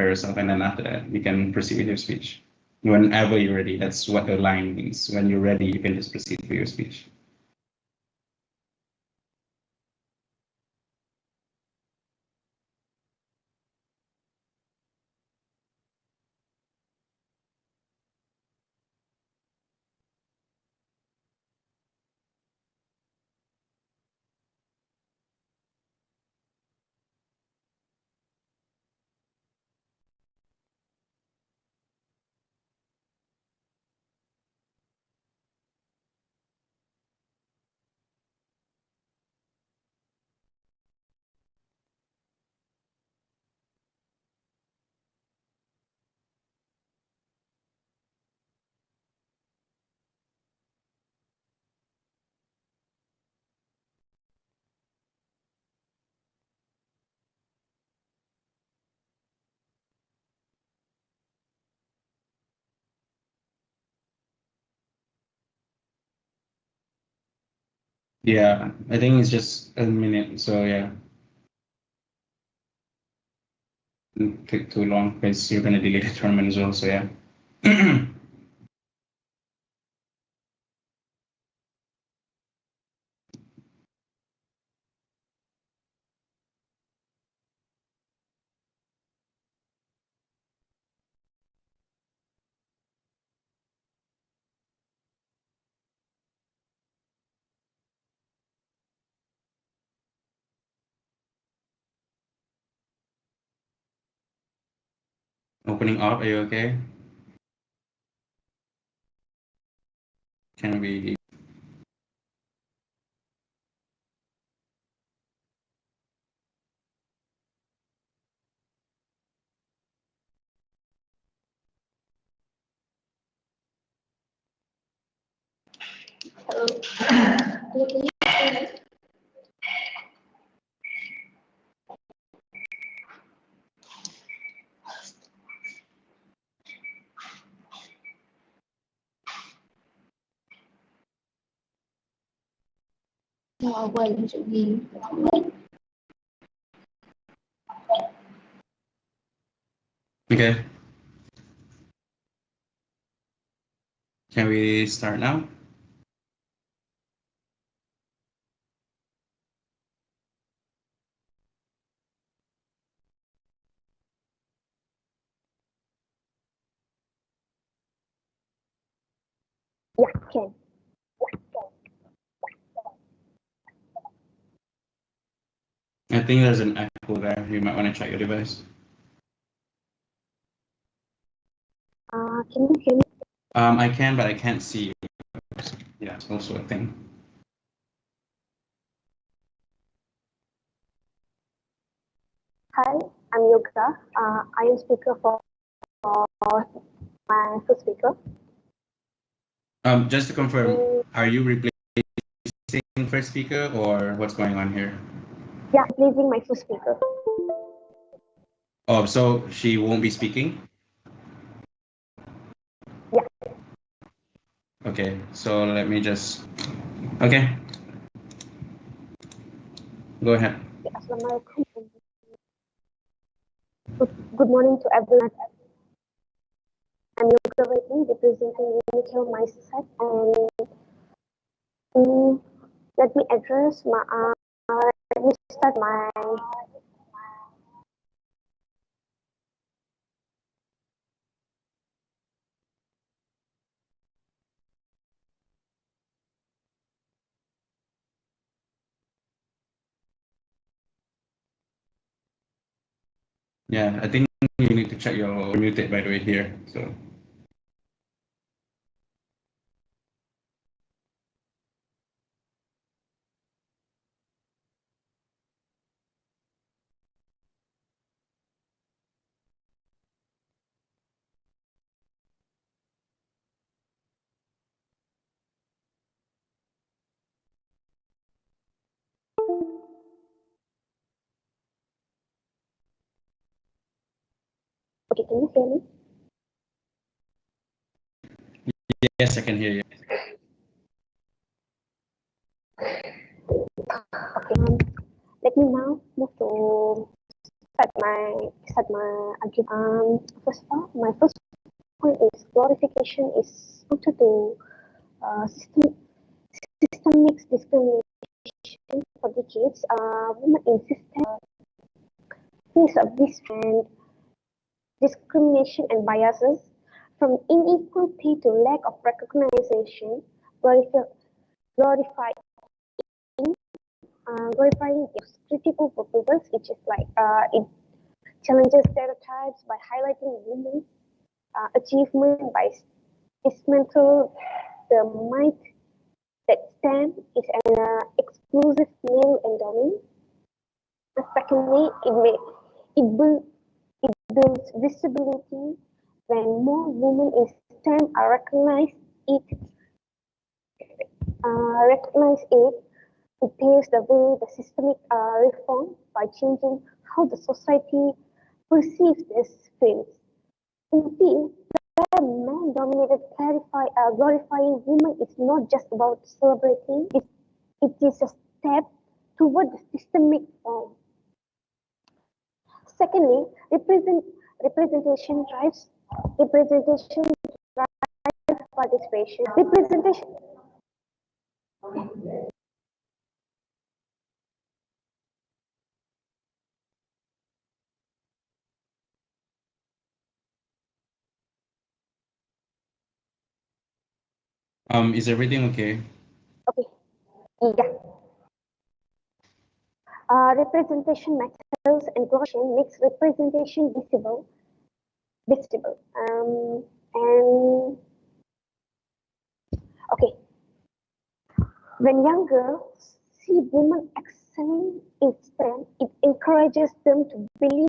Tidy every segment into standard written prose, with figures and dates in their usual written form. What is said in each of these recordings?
yourself, and then after that, you can proceed with your speech. Whenever you're ready, that's what the line means. When you're ready, you can just proceed with your speech. Yeah, I think it's just a minute. So yeah, don't take too long because you're gonna delay the tournament as well. So yeah. Opening up, are you okay? Can we? Hello. Hello, can you hear me? Well, should be. Okay. Can we start now? Yeah, can. I think there's an echo there. You might want to check your device. Can you hear me? I can, but I can't see you. Yeah, it's also a thing. Hi, I'm Yoga. I am speaker for my first speaker. Just to confirm, are you replacing first speaker or what's going on here? Yeah, pleasing my first speaker. Oh, so she won't be speaking? Yeah. Okay, so let me just. Okay. Go ahead. Assalamualaikum. Good morning to everyone. I'm Yoga Vaidhi, representing Unical Mindset, and let me address my. Let me start my. Yeah, I think you need to check your muted by the way here. So. Okay, can you hear me? Yes, I can hear you. Okay. Let me now move to start my argument. First of all, my first point is glorification is counter to systemic discrimination for decades. Women insisted face of this trend, discrimination and biases, from unequal pay to lack of recognition, glorifying glorifying its critical proposals, which is like it challenges stereotypes by highlighting women's achievement, by dismantle the myth that STEM is an exclusive male endowment. Secondly, it builds visibility. When more women in STEM are recognized, it paves the way the systemic reform by changing how the society perceives these fields. Indeed, where man-dominated glorifying women is not just about celebrating, it is a step toward the systemic form. Secondly, representation drives participation. Representation. Is everything okay? Okay. Yeah. Representation matters and glorification makes representation visible. And okay, when young girls see women excelling in STEM, it encourages them to believe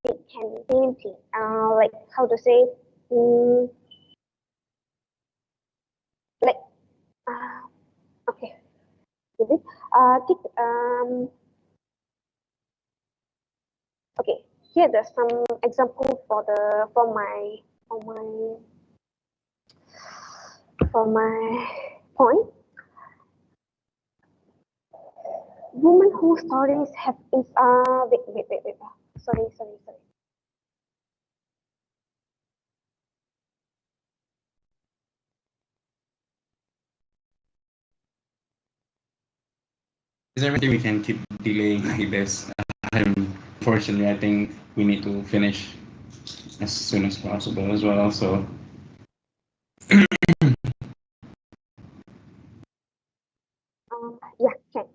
they can do anything. Like how to say, like okay, is it? Okay. Here there's some example for my point. Women whose stories have wait. Sorry. Is everything we can keep delaying like this? Unfortunately, I think we need to finish as soon as possible as well. So Yeah, can.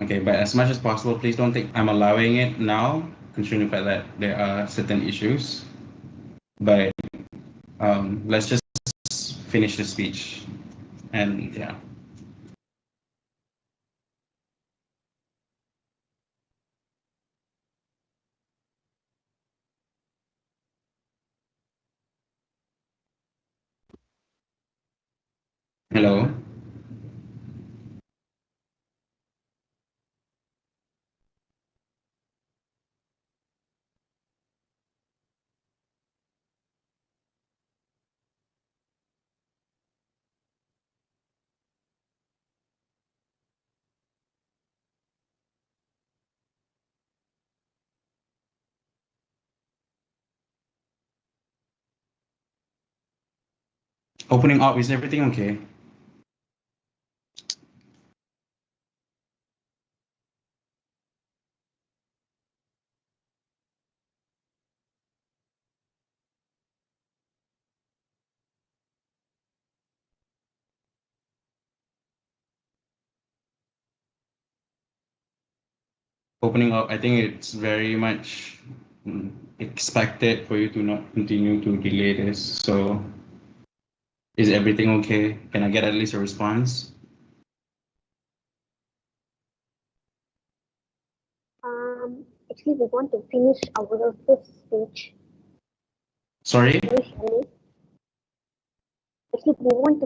okay, but as much as possible, please don't think I'm allowing it now, considering the fact that there are certain issues. But let's just finish the speech, and yeah. Hello. Opening up, is everything okay? Opening up, I think it's very much expected for you to not continue to delay this. So, is everything okay? Can I get at least a response? Actually, we want to finish our first speech. Sorry? Actually, we want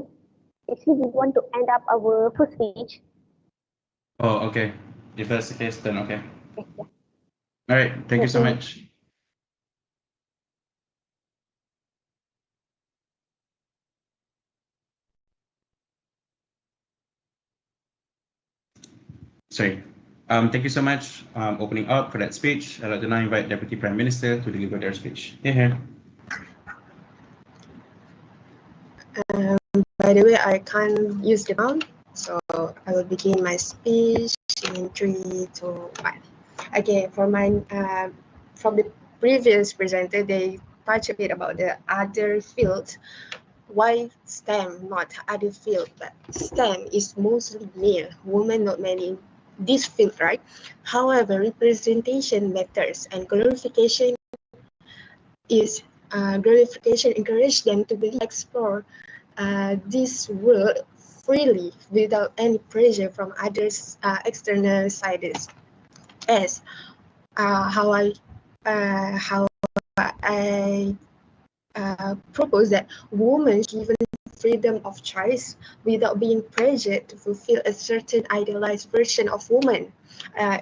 to end up our first speech. Oh, okay. If that's the case, then okay. Okay, yeah. All right. Thank you so much. Sorry. Thank you so much opening up for that speech. I'd like to now invite Deputy Prime Minister to deliver their speech. Here. By the way, I can't use the sound, so I will begin my speech in 3, 2, 1. Okay, for my from the previous presenter, they touched a bit about the other fields. Why STEM, not other field? But STEM is mostly male, women not many in this field, right? However, representation matters, and glorification encourage them to believe, explore this world freely without any pressure from others external sides. As how I propose that women given freedom of choice without being pressured to fulfill a certain idealized version of woman.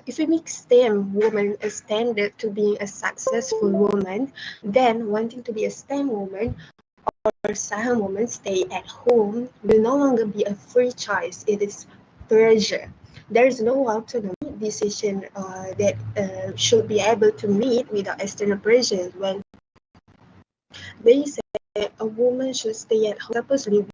If we make STEM woman a standard to being a successful woman, then wanting to be a STEM woman or SAHA woman stay at home will no longer be a free choice. It is pressure. There is no autonomy decision that should be able to meet without external pressure. When they say a woman should stay at home, supposedly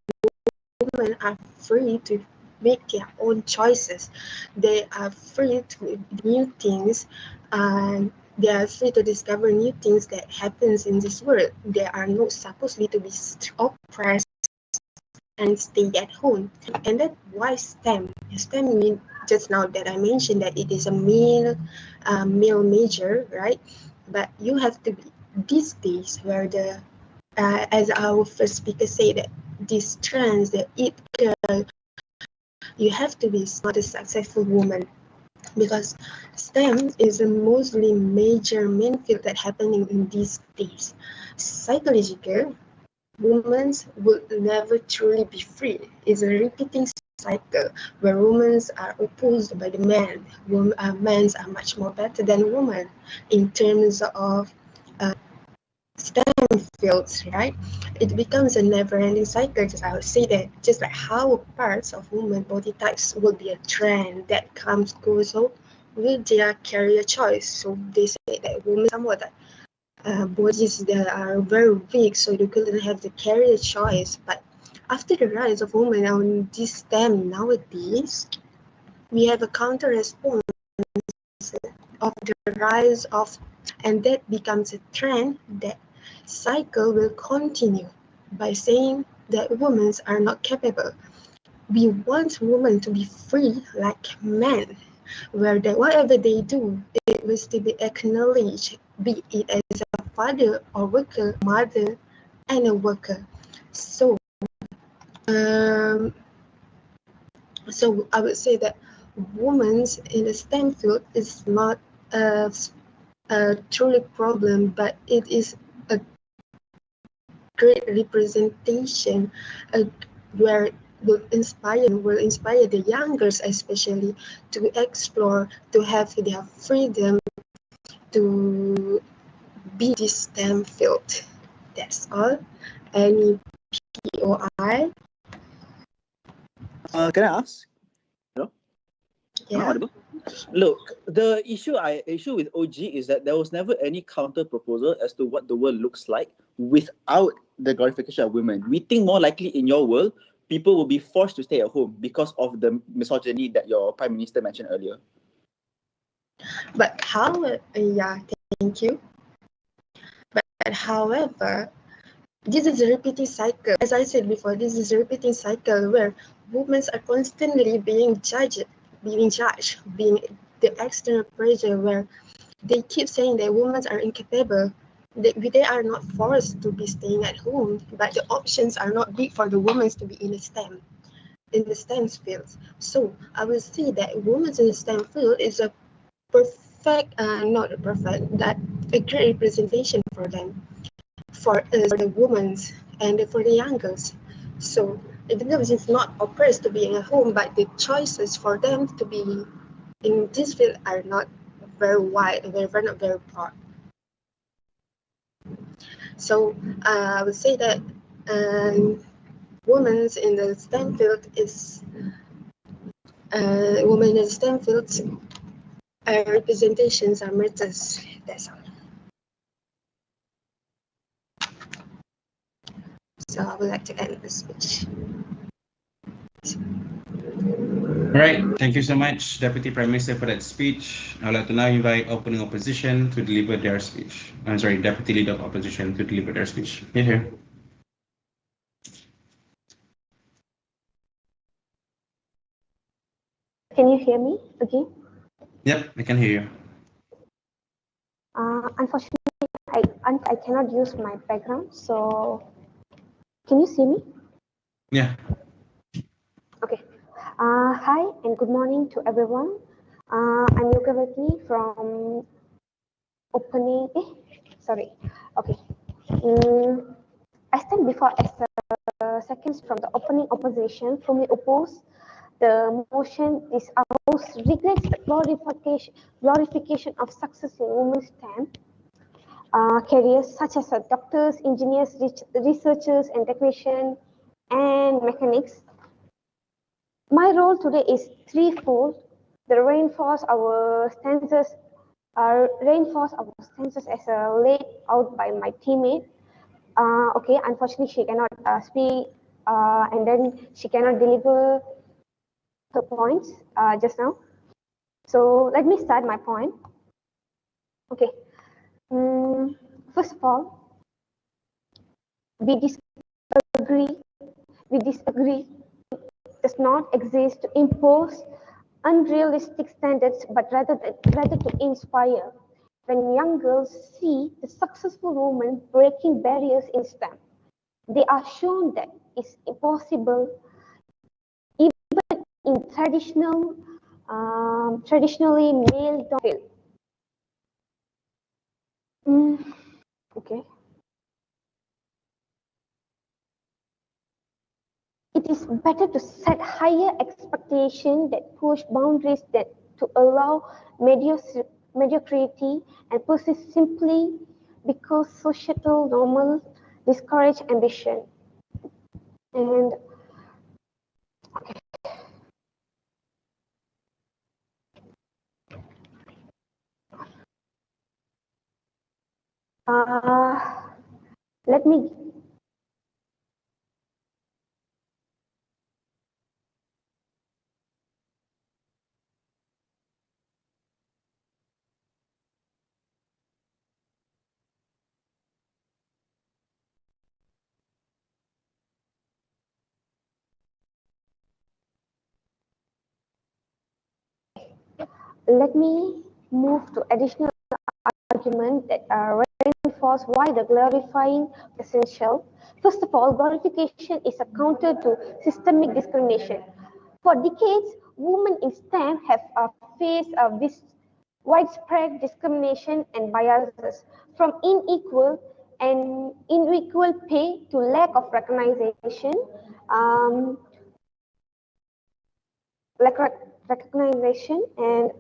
women are free to make their own choices. They are free to new things, and they are free to discover new things that happens in this world. They are not supposedly to be oppressed and stay at home. And that's why STEM. STEM means just now that I mentioned that it is a male major, right? But you have to be these days where the as our first speaker said, that this trends, the it girl, you have to be not a successful woman, because STEM is a mostly major main field that happening in these days. Psychological, women will never truly be free. It's a repeating cycle where women are opposed by the men. Men are much more better than women in terms of STEM fields, right? It becomes a never-ending cycle. Just I would say that just like how parts of women body types will be a trend that goes on with their career choice. So they say that women somewhat bodies that are very weak, so they couldn't have the career choice. But after the rise of women on this STEM nowadays, we have a counter response of the rise of, and that becomes a trend that cycle will continue by saying that women are not capable. We want women to be free like men, where whatever they do, it will still be acknowledged, be it as a father or worker, mother, and a worker. So, so I would say that women in the STEM field is not a truly problem, but it is a great representation where will inspire the youngers especially to explore, to have their freedom to be this STEM field. That's all. Any POI? Can I ask? Hello? Am I Yeah. audible? Look, the issue with OG is that there was never any counter proposal as to what the world looks like without the glorification of women. We think more likely in your world, people will be forced to stay at home because of the misogyny that your Prime Minister mentioned earlier. But yeah, thank you. But however, this is a repeating cycle. As I said before, this is a repeating cycle where women are constantly being judged, being the external pressure where they keep saying that women are incapable. They are not forced to be staying at home, but the options are not big for the women to be in the STEM fields. So I will say that women in the STEM field is a perfect, not a perfect, that a great representation for them, for the women and for the young girls. So even though it's not oppressed to be in a home, but the choices for them to be in this field are not very wide, they're not very broad. So I would say that women in the STEM field is women in the STEM fields representations are matters. That's all. So I would like to end the speech. All right, thank you so much, Deputy Prime Minister, for that speech. I'd like to now invite opening opposition to deliver their speech. I'm sorry, Deputy Leader of Opposition to deliver their speech. Here. Can you hear me again? Yep, I can hear you. Unfortunately, I cannot use my background, so can you see me? Yeah. Okay. Hi and good morning to everyone. I'm Yogavati from opening. Sorry. Okay. I stand before as the seconds from the opening opposition. Firmly oppose the motion. This house regrets the glorification of success in women's STEM careers such as doctors, engineers, researchers, and technicians, and mechanics. My role today is threefold: the reinforce our stances, as laid out by my teammate. Okay, unfortunately, she cannot speak, and then she cannot deliver her points just now. So let me start my point. Okay. First of all, we disagree. Does not exist to impose unrealistic standards, but rather to inspire. When young girls see the successful women breaking barriers in STEM, they are shown that it's possible even in traditionally male-dominated field. Okay. It is better to set higher expectations that push boundaries than to allow mediocrity and persist simply because societal norms discourage ambition. And okay. Let me move to additional argument that reinforce why the glorifying essential. First of all, glorification is a counter to systemic discrimination. For decades, women in STEM have faced this widespread discrimination and biases, from unequal pay to lack of recognition, and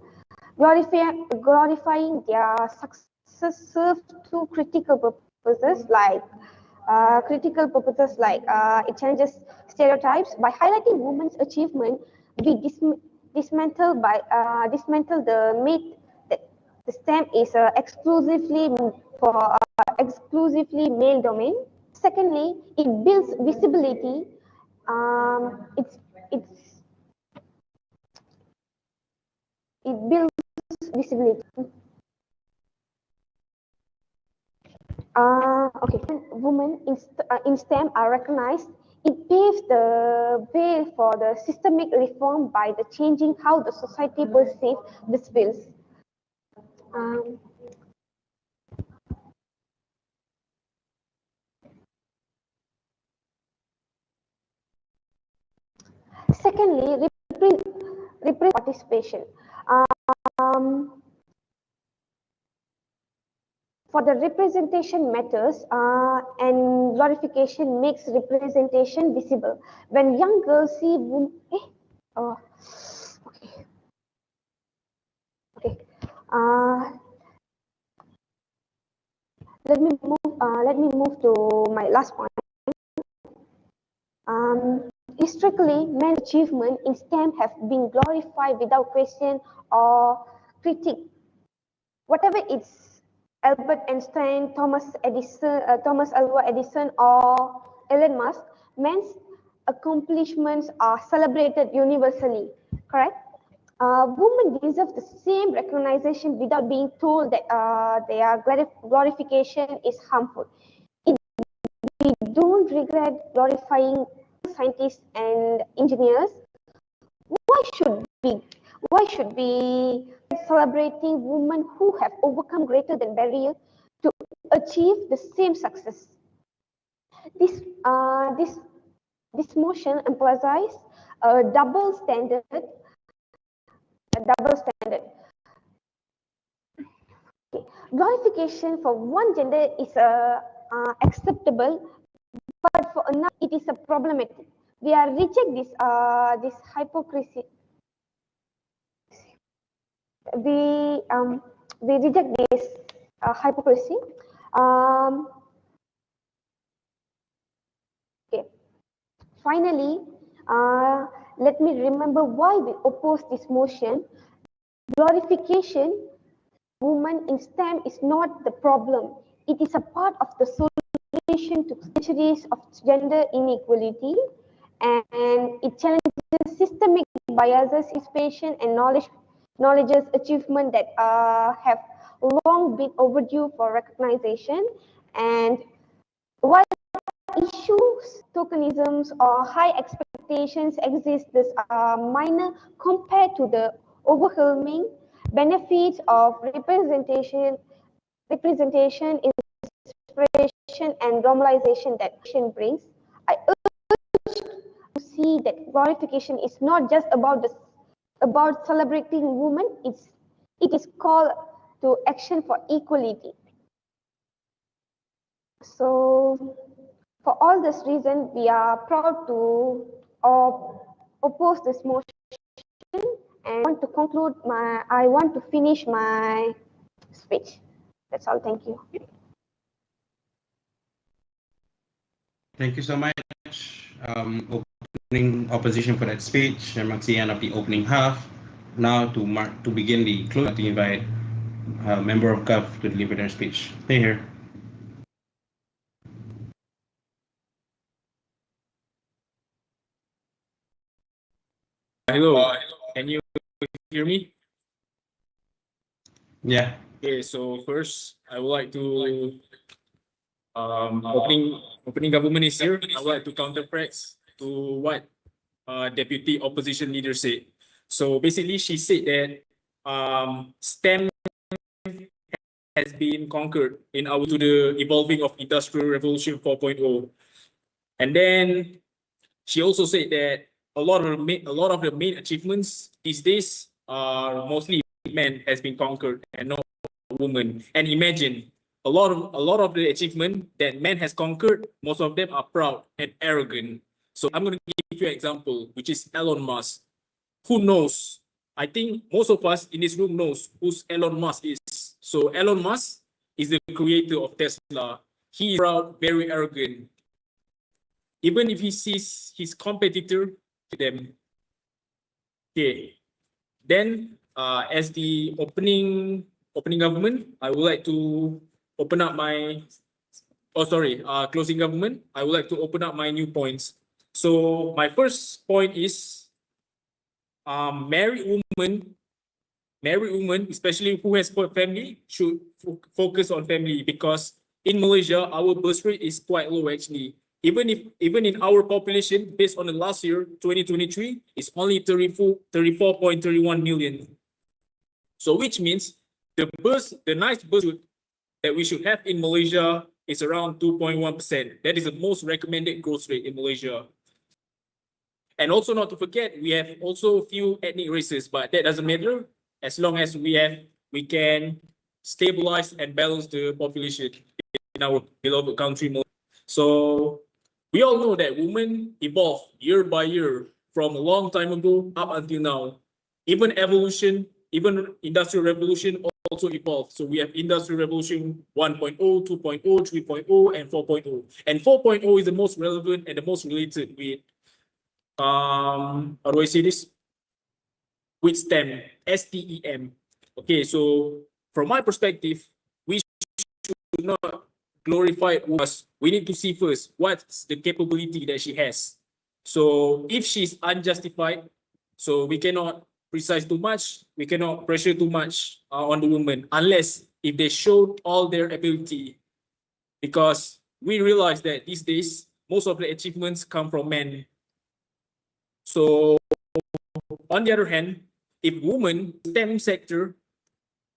glorifying their success serves two critical purposes like it challenges stereotypes. By highlighting women's achievement, we dismantle the myth that the STEM is exclusively male domain. Secondly, it builds visibility. It builds visibility. Okay, women in STEM are recognized. It paves the way for the systemic reform by the changing how the society perceives these fields. Secondly, represent participation. For the representation matters, and glorification makes representation visible. When young girls see women, okay. Let me move to my last point. Historically, men's achievements in STEM have been glorified without question or critique whatever it's Albert Einstein, Thomas Alva Edison, or Elon Musk. Men's accomplishments are celebrated universally. Correct? Women deserve the same recognition without being told that their glorification is harmful. We don't regret glorifying scientists and engineers. Why should we? Why should we celebrating women who have overcome greater than barriers to achieve the same success? This motion emphasizes a double standard. Okay. Glorification for one gender is acceptable, but for another it is a problematic. We are reject this hypocrisy. We reject this hypocrisy. Okay. Finally, let me remember why we oppose this motion. Glorification women in STEM is not the problem. It is a part of the solution to centuries of gender inequality, and it challenges systemic biases, participation, and knowledge's achievement that have long been overdue for recognition. And while issues, tokenisms, or high expectations exist, this are minor compared to the overwhelming benefits of representation, inspiration, and normalization that brings. I urge to see that glorification is not just about celebrating women. It is called to action for equality. So, for all this reason, we are proud to oppose this motion, and I want to finish my speech. That's all. Thank you. Thank you so much. Opening opposition for that speech, and marks the end of the opening half. Now to begin the close, to invite a member of GOV to deliver their speech. Stay here. Hello, can you hear me? Yeah. Okay, so first I would like to opening government is here. I would like to counterpress to what deputy opposition leader said. So basically she said that STEM has been conquered in our to the evolving of Industrial Revolution 4.0. And then she also said that a lot of the main achievements these days are mostly men has been conquered and not women. And imagine a lot of the achievement that men has conquered, most of them are proud and arrogant. So I'm going to give you an example, which is Elon Musk. Who knows? I think most of us in this room knows who Elon Musk is. So Elon Musk is the creator of Tesla. He is proud, very arrogant. Even if he sees his competitor to them. Okay. Then as the opening government, I would like to open up my closing government. I would like to open up my new points. So my first point is married women, especially who has family, should focus on family, because in Malaysia our birth rate is quite low actually. Even in our population, based on the last year, 2023, it's only 34.31 million. So which means the nice birth rate that we should have in Malaysia is around 2.1%. That is the most recommended growth rate in Malaysia. And also not to forget, we have also a few ethnic races, but that doesn't matter as long as we can stabilize and balance the population in our beloved country. So we all know that women evolve year by year from a long time ago up until now. Even evolution, even Industrial Revolution also evolved. So we have Industrial Revolution 1.0, 2.0, 3.0, and 4.0. And 4.0 is the most relevant and the most related with, how do I say this? With STEM, STEM. Okay, so from my perspective, we should not glorify us. We need to see first what's the capability that she has. So if she's unjustified, so we cannot precise too much, we cannot pressure too much on the woman unless if they showed all their ability. Because we realize that these days, most of the achievements come from men. So on the other hand, if women STEM sector,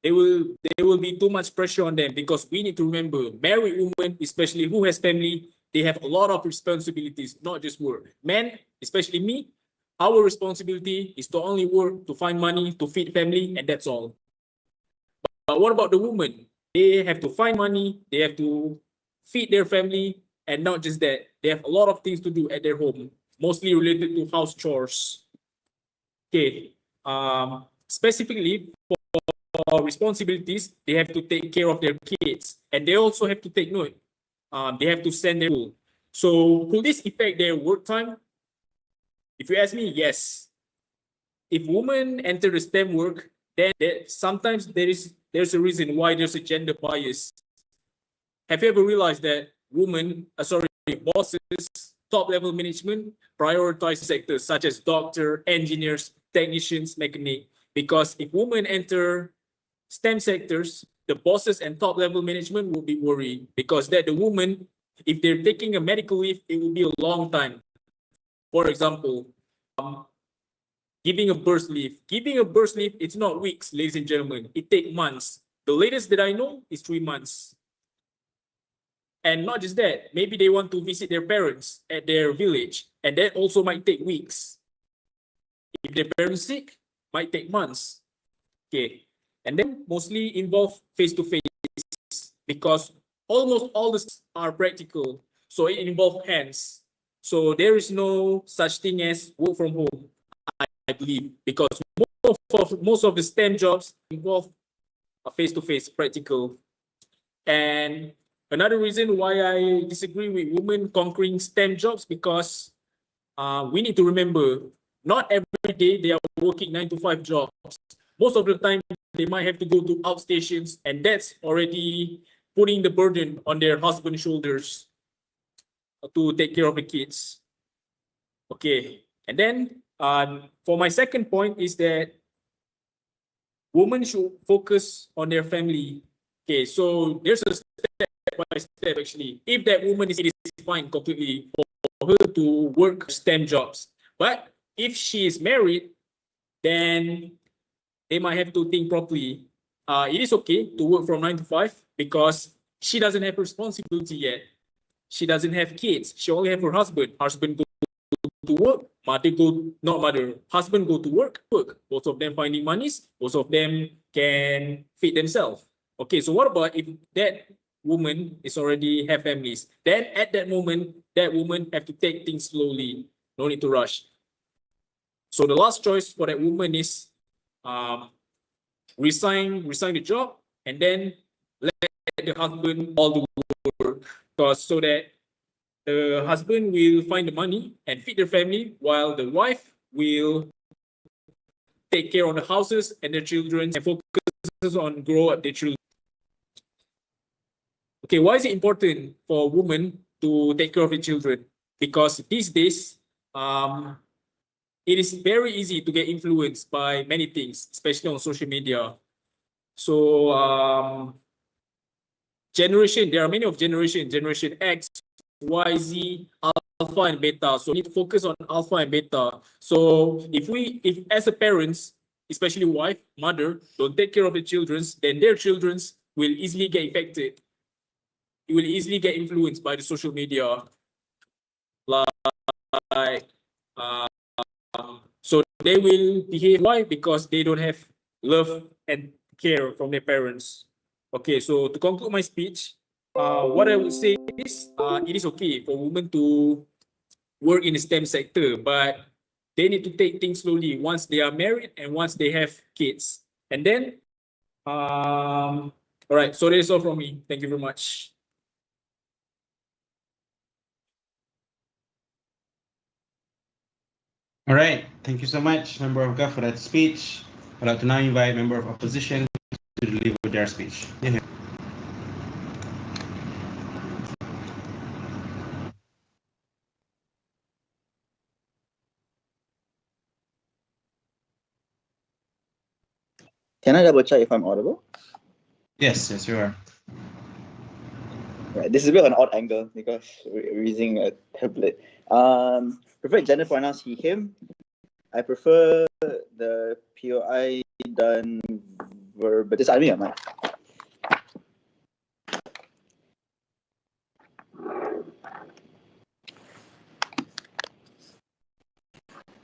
there will be too much pressure on them because we need to remember married women, especially who has family, they have a lot of responsibilities, not just work. Men, especially me, our responsibility is to only work, to find money, to feed family, and that's all. But what about the women? They have to find money, they have to feed their family, and not just that, they have a lot of things to do at their home, mostly related to house chores. Okay, specifically for responsibilities, they have to take care of their kids, and they also have to take note. They have to send their school. So could this affect their work time? If you ask me, yes. If women enter the STEM work, then sometimes there's a reason why there's a gender bias. Have you ever realized that bosses, top level management prioritize sectors such as doctor, engineers, technicians, mechanic? Because if women enter STEM sectors, the bosses and top level management will be worried because that the woman, if they're taking a medical leave, it will be a long time. For example, giving a birth leave. Giving a birth leave, it's not weeks, ladies and gentlemen. It takes months. The latest that I know is 3 months. And not just that, maybe they want to visit their parents at their village, and that also might take weeks. If their parents sick, might take months. Okay. And then mostly involve face-to-face because almost all the are practical. So it involves hands. So there is no such thing as work from home, I believe, because most of the STEM jobs involve a face-to-face practical. And another reason why I disagree with women conquering STEM jobs because we need to remember not every day they are working 9 to 5 jobs. Most of the time they might have to go to outstations, and that's already putting the burden on their husband's shoulders to take care of the kids. Okay, and then for my second point is that women should focus on their family. Okay, so there's a step by step actually. If that woman is, it is fine completely for her to work STEM jobs. But if she is married, then they might have to think properly. It is okay to work from 9 to 5 because she doesn't have responsibility yet. She doesn't have kids. She only have her husband. Husband go to work, husband go to work. Both of them finding monies, both of them can feed themselves. Okay, so what about if that woman is already have families? Then at that moment, that woman have to take things slowly. No need to rush. So the last choice for that woman is resign the job and then let the husband all the work, because so that the husband will find the money and feed their family while the wife will take care of the houses and their children and focuses on grow up their children. Okay, why is it important for a woman to take care of the children? Because these days, it is very easy to get influenced by many things, especially on social media. So there are many of generation X, Y, Z, alpha and beta. So we need to focus on alpha and beta. So if as a parents, especially wife, mother, don't take care of the children, then their children will easily get affected. It will easily get influenced by the social media. Like so they will behave. Why? Because they don't have love and care from their parents. Okay, so to conclude my speech, what I would say is it is okay for women to work in the STEM sector, but they need to take things slowly once they are married and once they have kids. And then, all right, so that's all from me. Thank you very much. All right, thank you so much, Member of GAF, for that speech. I'd like to now invite Member of Opposition, deliver their speech. Yeah. Can I double check if I'm audible? Yes, you are. Right, this is a bit of an odd angle because we're using a tablet. Prefer gender pronouns he, him. I prefer the POI done verb. Just unmute your mic.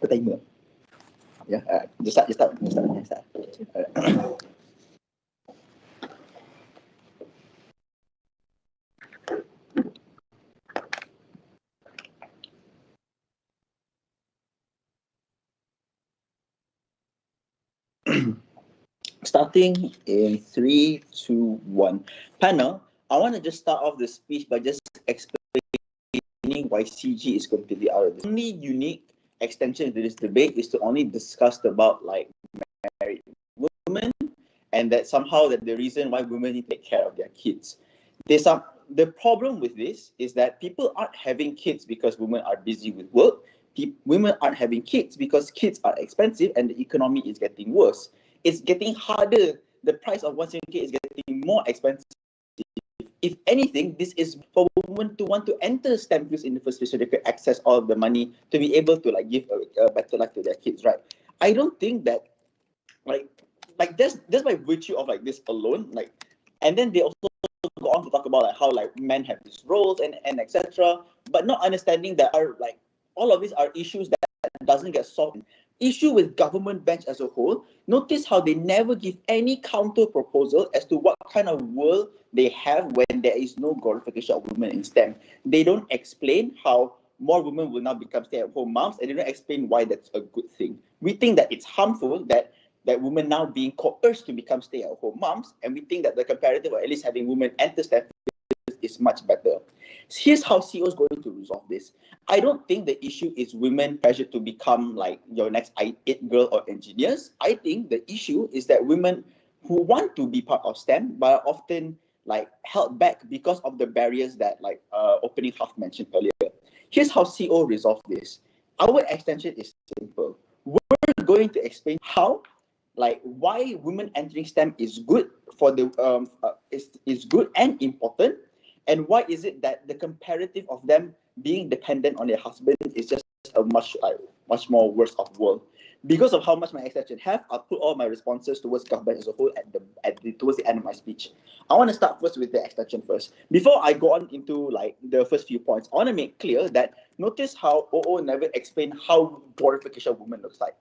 Put timer. Yeah, just start. Starting in 3, 2, 1. Panel, I want to just start off the speech by just explaining why CG is completely out of this. The only unique extension to this debate is to only discuss about like married women, and that somehow that the reason why women need to take care of their kids. The problem with this is that people aren't having kids because women are busy with work. Women aren't having kids because kids are expensive and the economy is getting worse. It's getting harder. The price of one single kid is getting more expensive. If anything, this is for women to want to enter STEM fields in the first place so they could access all of the money to be able to like give a better life to their kids, right? I don't think that like just by virtue of like this alone, like, and then they also go on to talk about like how like men have these roles and etc. But not understanding that are like all of these are issues that doesn't get solved. Issue with government bench as a whole. Notice how they never give any counter proposal as to what kind of world they have when there is no glorification of women in STEM. They don't explain how more women will now become stay-at-home moms, and they don't explain why that's a good thing. We think that it's harmful that women now being coerced to become stay-at-home moms, and we think that the comparative, or at least having women enter STEM is much better. Here's how CEO is going to resolve this. I don't think the issue is women pressure to become like your next it girl or engineers. I think the issue is that women who want to be part of STEM but are often like held back because of the barriers that like opening half mentioned earlier. Here's how CEO resolve this. Our extension is simple. We're going to explain how like why women entering STEM is good for the is good and important, and why is it that the comparative of them being dependent on their husband is just a much more worse of world. Because of how much my extension have, I'll put all my responses towards government as a whole towards the end of my speech. I want to start first with the extension first. Before I go on into like the first few points, I want to make clear that notice how OO never explained how glorification of women looks like.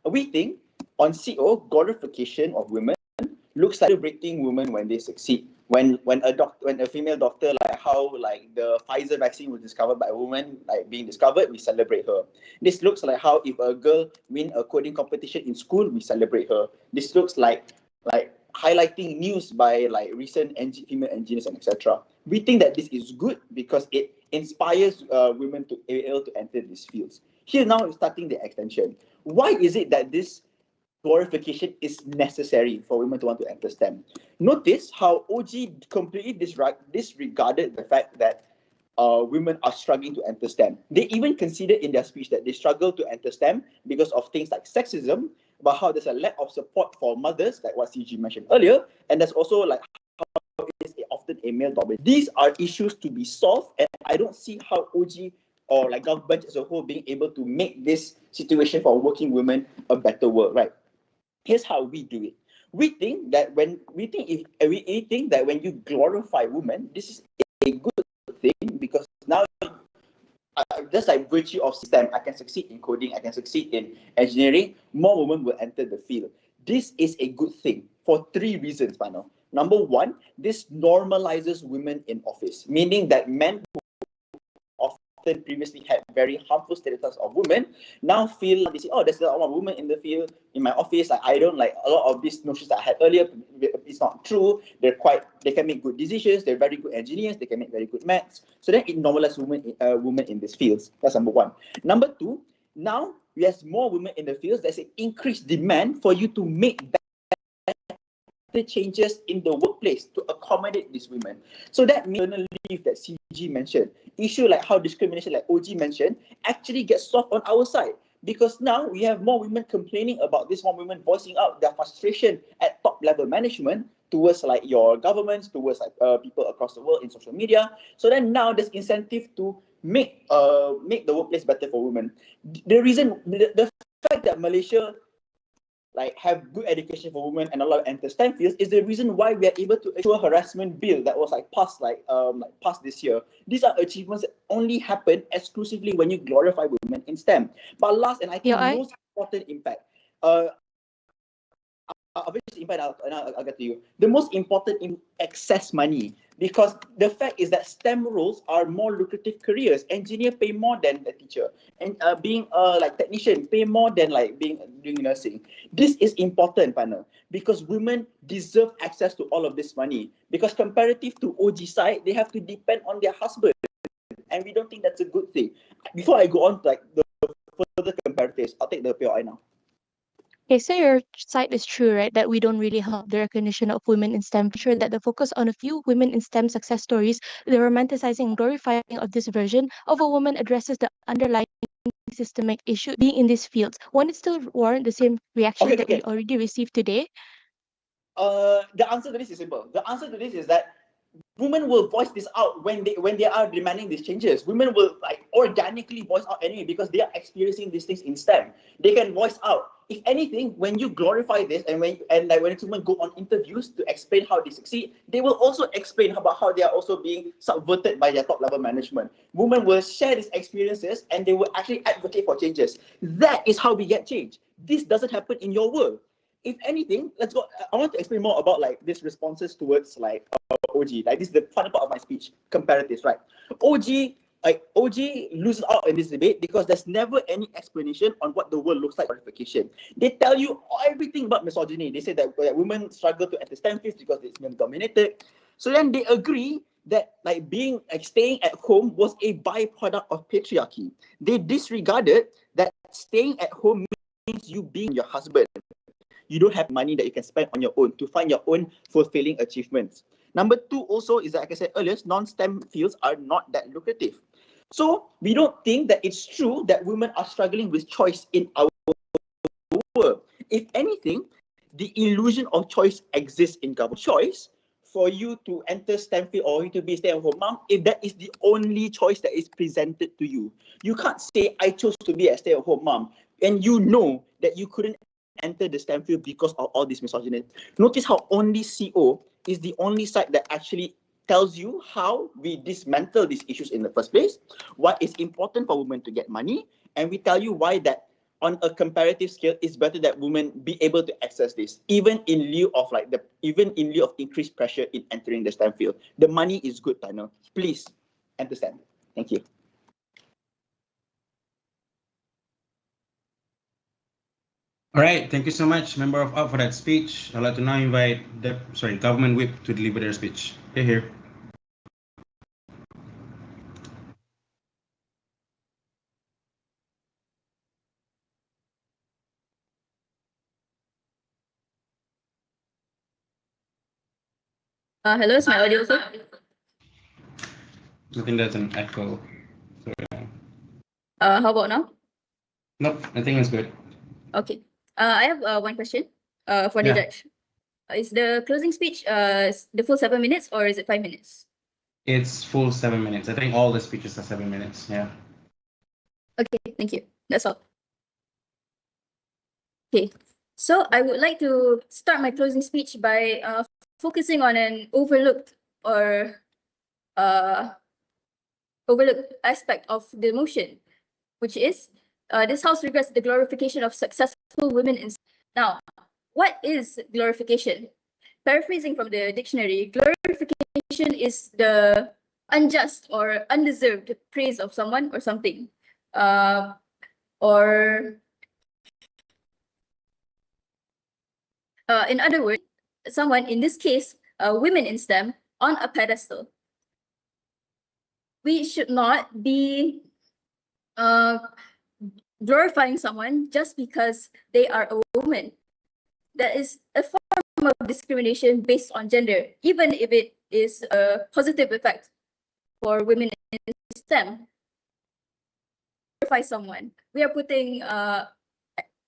We think on CO, glorification of women looks like celebrating women when they succeed. When a female doctor, like how like the Pfizer vaccine was discovered by a woman, like being discovered, we celebrate her. This looks like how if a girl win a coding competition in school, we celebrate her. This looks like highlighting news by like recent female engineers and etc. We think that this is good because it inspires women to be able to enter these fields. Here now we're starting the extension. Why is it that this glorification is necessary for women to want to enter STEM? Notice how OG completely disregarded the fact that women are struggling to enter STEM. They even considered in their speech that they struggle to enter STEM because of things like sexism, about how there's a lack of support for mothers, like what CG mentioned earlier, and there's also like how it's often a male dominant. These are issues to be solved, and I don't see how OG or like government as a whole being able to make this situation for working women a better world, right? Here's how we do it. We think that when you glorify women, this is a good thing because now just like virtue of STEM, I can succeed in coding, I can succeed in engineering, more women will enter the field. This is a good thing for 3 reasons, Pano. Number 1, this normalizes women in office, meaning that men who often previously had very harmful stereotypes of women now feel, they say, oh, there's a lot of women in the field, in my office, I don't like a lot of these notions that I had earlier. It's not true. They can make good decisions, they're very good engineers, they can make very good maths. So then it normalizes women in these fields. That's number 1. Number 2, now we have more women in the fields. There's an increased demand for you to make changes in the workplace to accommodate these women. So that maternal leave that CG mentioned, issue like how discrimination, like OG mentioned, actually gets solved on our side. Because now we have more women complaining about this, more women voicing out their frustration at top level management towards like your governments, towards like people across the world in social media. So then now there's incentive to make the workplace better for women. The fact that Malaysia like have good education for women and a lot of enter STEM fields is the reason why we are able to achieve a harassment bill that was like passed passed this year. These are achievements that only happen exclusively when you glorify women in STEM. But last and I think most important impact, I'll get to you. The most important in access money, because the fact is that STEM roles are more lucrative careers. Engineer pay more than a teacher, and being like technician pay more than like doing nursing. This is important, panel, because women deserve access to all of this money. Because comparative to OG side, they have to depend on their husband, and we don't think that's a good thing. Before I go on to like the further comparatives, I'll take the POI now. Okay, so your side is true, right? That we don't really help the recognition of women in STEM. Sure that the focus on a few women in STEM success stories, the romanticizing and glorifying of this version of a woman addresses the underlying systemic issue being in these fields. Won't it still warrant the same reaction that we already received today? The answer to this is simple. The answer to this is that women will voice this out when they are demanding these changes. Women will like organically voice out anyway because they are experiencing these things in STEM. They can voice out. If anything, when you glorify this and when women go on interviews to explain how they succeed, they will also explain about how they are also being subverted by their top level management. Women will share these experiences and they will actually advocate for changes. That is how we get change. This doesn't happen in your world. If anything, let's go. I want to explain more about like these responses towards like OG. Like this is the fun part of my speech, comparatives, right? OG loses out in this debate because there's never any explanation on what the world looks like. Glorification. They tell you everything about misogyny. They say that women struggle to enter STEM fields because it's men dominated. So then they agree that like being like staying at home was a byproduct of patriarchy. They disregarded that staying at home means you being your husband. You don't have money that you can spend on your own to find your own fulfilling achievements. Number two also is that, like I said earlier, non-STEM fields are not that lucrative. So we don't think that it's true that women are struggling with choice in our world. If anything, the illusion of choice exists in government choice for you to enter STEM field or you to be a stay-at-home mom, if that is the only choice that is presented to you. You can't say, I chose to be a stay-at-home mom, and you know that you couldn't enter the STEM field because of all this misogyny. Notice how only CO is the only site that actually tells you how we dismantle these issues in the first place, what is important for women to get money, and we tell you why that on a comparative scale, it's better that women be able to access this, even in lieu of increased pressure in entering the STEM field. The money is good, Tano. Please understand. Thank you. All right, thank you so much, Member of UP, for that speech. I'd like to now invite Government Whip to deliver their speech. Here. Hello, is my audio okay? I think that's an echo. So, How about now? nope, I think it's good. Okay. I have one question for the judge. Is the closing speech the full 7 minutes or is it 5 minutes? It's full 7 minutes. I think all the speeches are 7 minutes. Yeah. Okay, thank you. That's all. Okay, so I would like to start my closing speech by focusing on an overlooked aspect of the motion, which is this House regrets the glorification of successful women in. Now, what is glorification? Paraphrasing from the dictionary, glorification is the unjust or undeserved praise of someone or something, in other words, someone, in this case, women in STEM, on a pedestal. We should not be glorifying someone just because they are a woman. That is a form of discrimination based on gender, even if it is a positive effect for women in STEM. Glorify someone, we are putting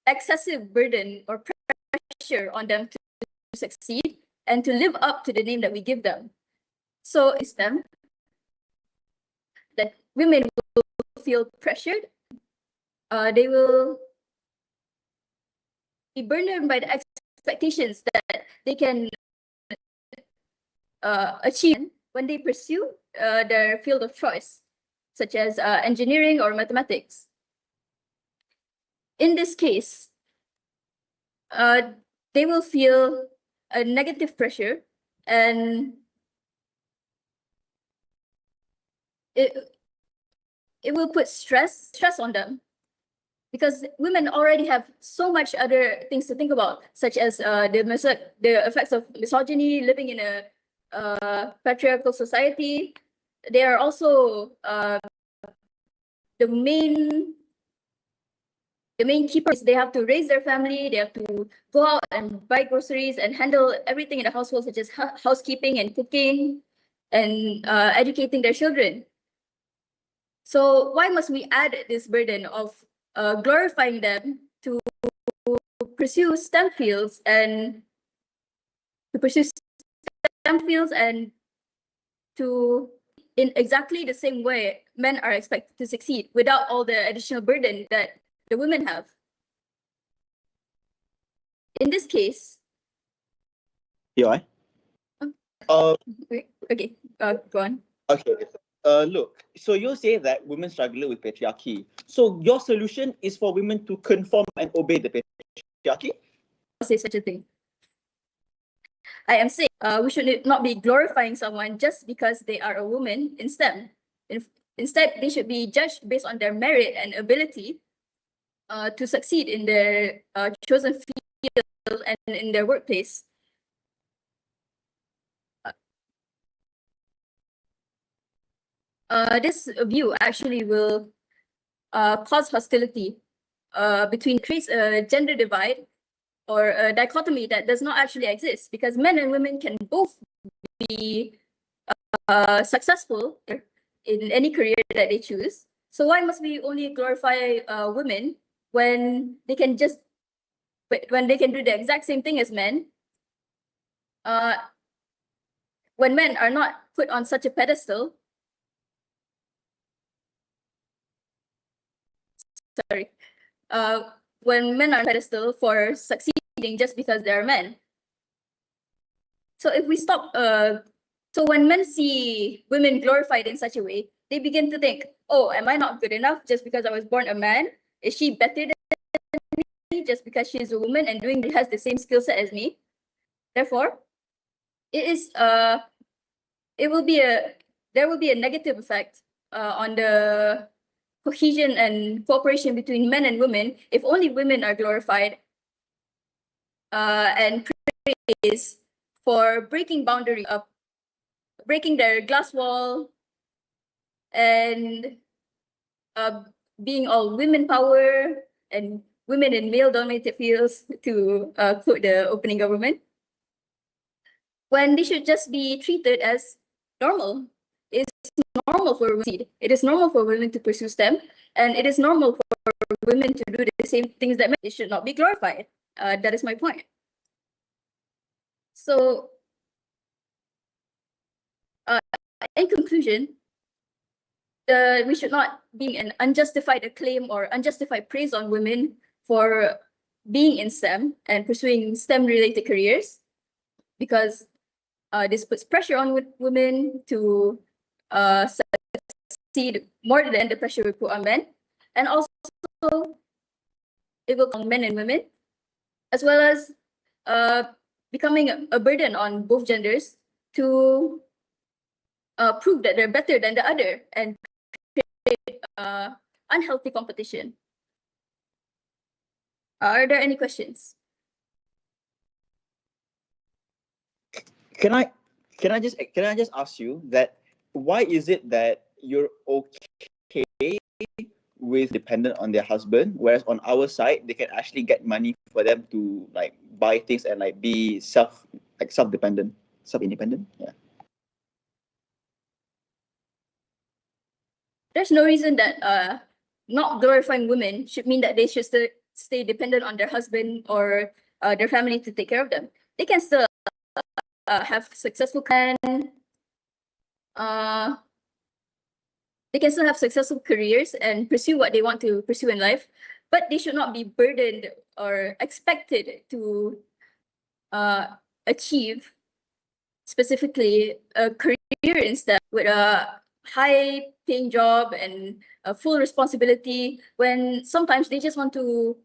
excessive burden or pressure on them to succeed and to live up to the name that we give them. So in STEM, that women will feel pressured. They will be burdened by the expectations that they can achieve when they pursue their field of choice, such as engineering or mathematics. In this case, they will feel a negative pressure, and it will put stress on them, because women already have so much other things to think about, such as the effects of misogyny, living in a patriarchal society. They are also the main keepers. They have to raise their family. They have to go out and buy groceries and handle everything in the household, such as housekeeping and cooking and educating their children. So why must we add this burden of glorifying them to pursue STEM fields and to in exactly the same way men are expected to succeed without all the additional burden that the women have? In this case, Yeah. okay, go on. Okay. Look, so you say that women struggle with patriarchy. So your solution is for women to conform and obey the patriarchy? I'll say such a thing. I am saying we should not be glorifying someone just because they are a woman in STEM. Instead, they should be judged based on their merit and ability to succeed in their chosen field and in their workplace. This view actually will cause hostility creates a gender divide or a dichotomy that does not actually exist, because men and women can both be successful in any career that they choose. So why must we only glorify women when they can do the exact same thing as men? When men are not put on such a pedestal. When men are on a pedestal for succeeding just because they're men. So if we stop, so when men see women glorified in such a way, they begin to think, oh, am I not good enough just because I was born a man? Is she better than me just because she's a woman and has the same skill set as me? Therefore, there will be a negative effect on the cohesion and cooperation between men and women if only women are glorified and praised for breaking boundaries, breaking their glass wall, and being all women power and women in male-dominated fields, to quote the opening government, when they should just be treated as normal. It's normal for women. It is normal for women to pursue STEM, and it is normal for women to do the same things that men. It should not be glorified. That is my point. So, in conclusion, we should not be an unjustified acclaim or unjustified praise on women for being in STEM and pursuing STEM-related careers, because this puts pressure on women to succeed more than the pressure we put on men, and also it will on men and women, as well as becoming a burden on both genders to prove that they're better than the other and create unhealthy competition. Are there any questions? Can I just ask you that why is it that you're okay with dependent on their husband, whereas on our side they can actually get money for them to like buy things and like be self-independent. Yeah. There's no reason that not glorifying women should mean that they should stay dependent on their husband or their family to take care of them. They can still have successful they can still have successful careers and pursue what they want to pursue in life, but they should not be burdened or expected to achieve specifically a career instead with a high paying job and a full responsibility, when sometimes they just want to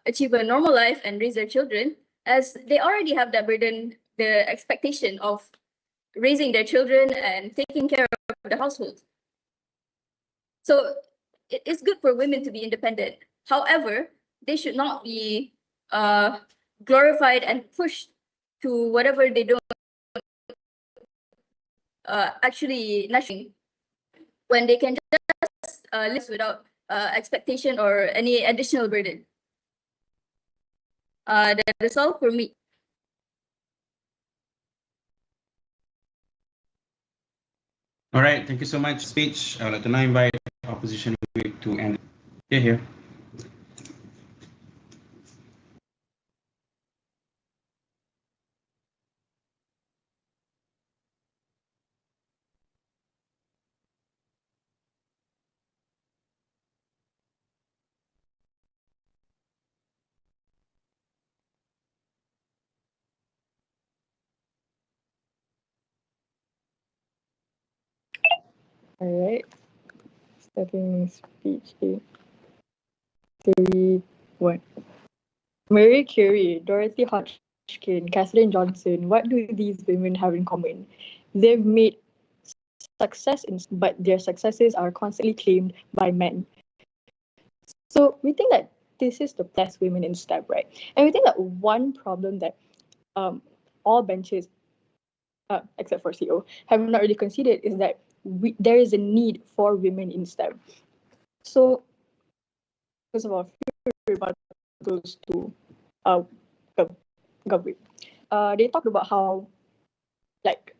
achieve a normal life and raise their children, as they already have that burden, the expectation of raising their children and taking care of the household. So it is good for women to be independent. However, they should not be glorified and pushed to whatever they don't actually nothing, when they can just live without expectation or any additional burden. That's all for me. All right, thank you so much. Speech. I would like to now invite opposition whip to end. Here. All right. Starting speech. 3, 1. Mary Curie, Dorothy Hodgkin, Katherine Johnson, what do these women have in common? They've made success, but their successes are constantly claimed by men. So we think that this is the best women in STEM, right? And we think that one problem that all benches, except for CO, have not really considered is that there is a need for women in STEM. So, first of all, few rebuttals to Gabri. They talked about how like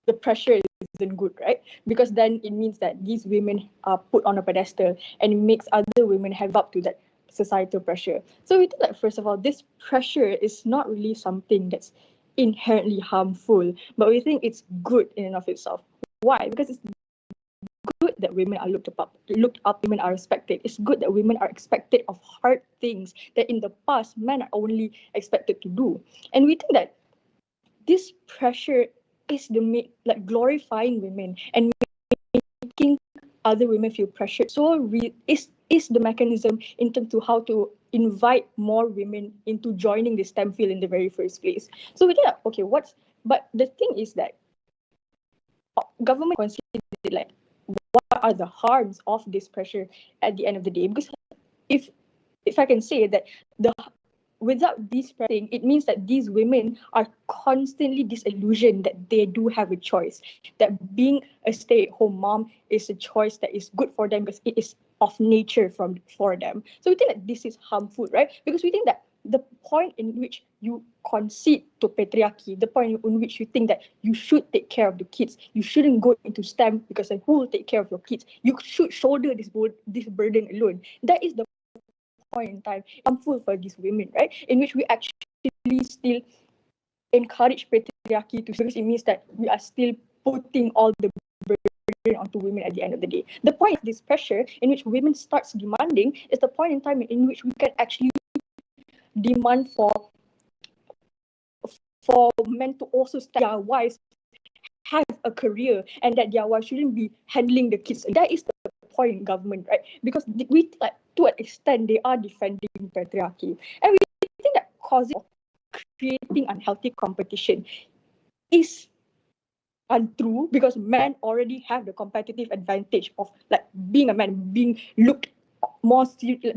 the pressure isn't good, right? Because then it means that these women are put on a pedestal and it makes other women have up to that societal pressure. So we think that first of all, this pressure is not really something that's inherently harmful, but we think it's good in and of itself. Why? Because it's good that women are looked up, women are respected. It's good that women are expected of hard things that in the past men are only expected to do. And we think that this pressure is like glorifying women and making other women feel pressured. So is the mechanism in terms of how to invite more women into joining the STEM field in the very first place. So we think that, okay, but the thing is that government consider like what are the harms of this pressure at the end of the day? Because if I can say that without this pressure, it means that these women are constantly disillusioned that they do have a choice, that being a stay-at-home mom is a choice that is good for them because it is of nature for them. So we think that this is harmful, right? Because we think that the point in which you concede to patriarchy, the point in which you think that you should take care of the kids, you shouldn't go into STEM because who will take care of your kids? You should shoulder this burden alone. That is the point in time harmful for these women, right? In which we actually still encourage patriarchy because it means that we are still putting all the burden onto women at the end of the day. The point of this pressure in which women starts demanding is the point in time in which we can actually demand for men to also start their wives have a career and that their wives shouldn't be handling the kids. That is the point in government, right? Because we like to an extent they are defending patriarchy, and we think that causing creating unhealthy competition is untrue because men already have the competitive advantage of like being a man, being looked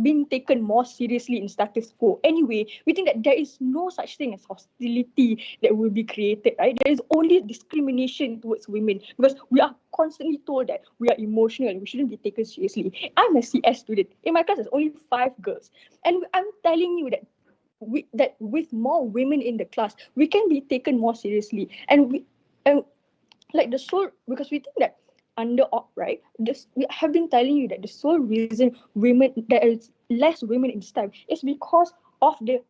being taken more seriously in status quo. Anyway, we think that there is no such thing as hostility that will be created, right? There is only discrimination towards women because we are constantly told that we are emotional, we shouldn't be taken seriously. I'm a CS student. In my class, there's only 5 girls. And I'm telling you that with more women in the class, we can be taken more seriously. And like the sole, because we think that under right, we have been telling you that the sole reason there is less women in STEM is because of the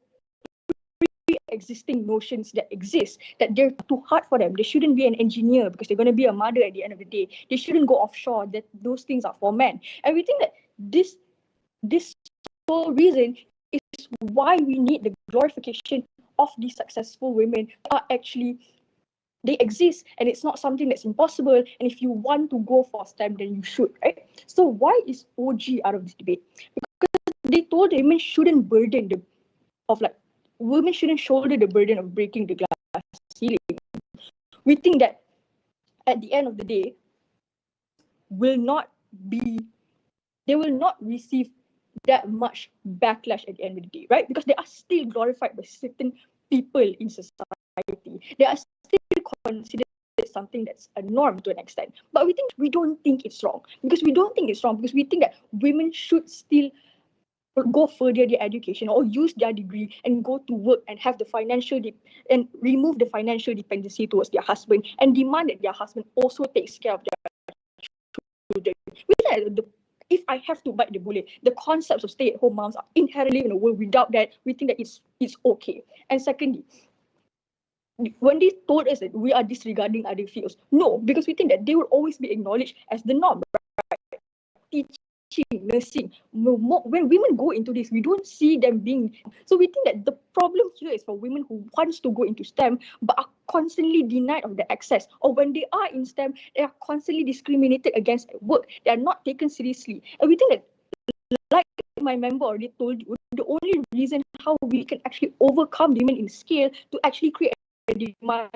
pre-existing notions that exist, that they're too hard for them. They shouldn't be an engineer because they're going to be a mother at the end of the day. They shouldn't go offshore, that those things are for men. And we think that this sole reason is why we need the glorification of these successful women are actually, they exist, and it's not something that's impossible. And if you want to go for STEM, then you should, right? So why is OG out of this debate? Because they told women shouldn't women shouldn't shoulder the burden of breaking the glass ceiling. We think that at the end of the day, they will not receive that much backlash at the end of the day, right? Because they are still glorified by certain people in society. They are still considered something that's a norm to an extent. But we don't think it's wrong. Because we don't think it's wrong because we think that women should still go further their education or use their degree and go to work and have the and remove the financial dependency towards their husband and demand that their husband also takes care of their children. We think that if I have to bite the bullet, the concepts of stay-at-home moms are inherently in a world. Without that, we think that it's okay. And secondly, when they told us that we are disregarding other fields, no, because we think that they will always be acknowledged as the norm, right? Teaching, nursing, when women go into this, we don't see them being. So we think that the problem here is for women who wants to go into STEM but are constantly denied of the access, or when they are in STEM, they are constantly discriminated against at work. They are not taken seriously. And we think that, like my member already told you, the only reason how we can actually overcome women in scale to actually create a demand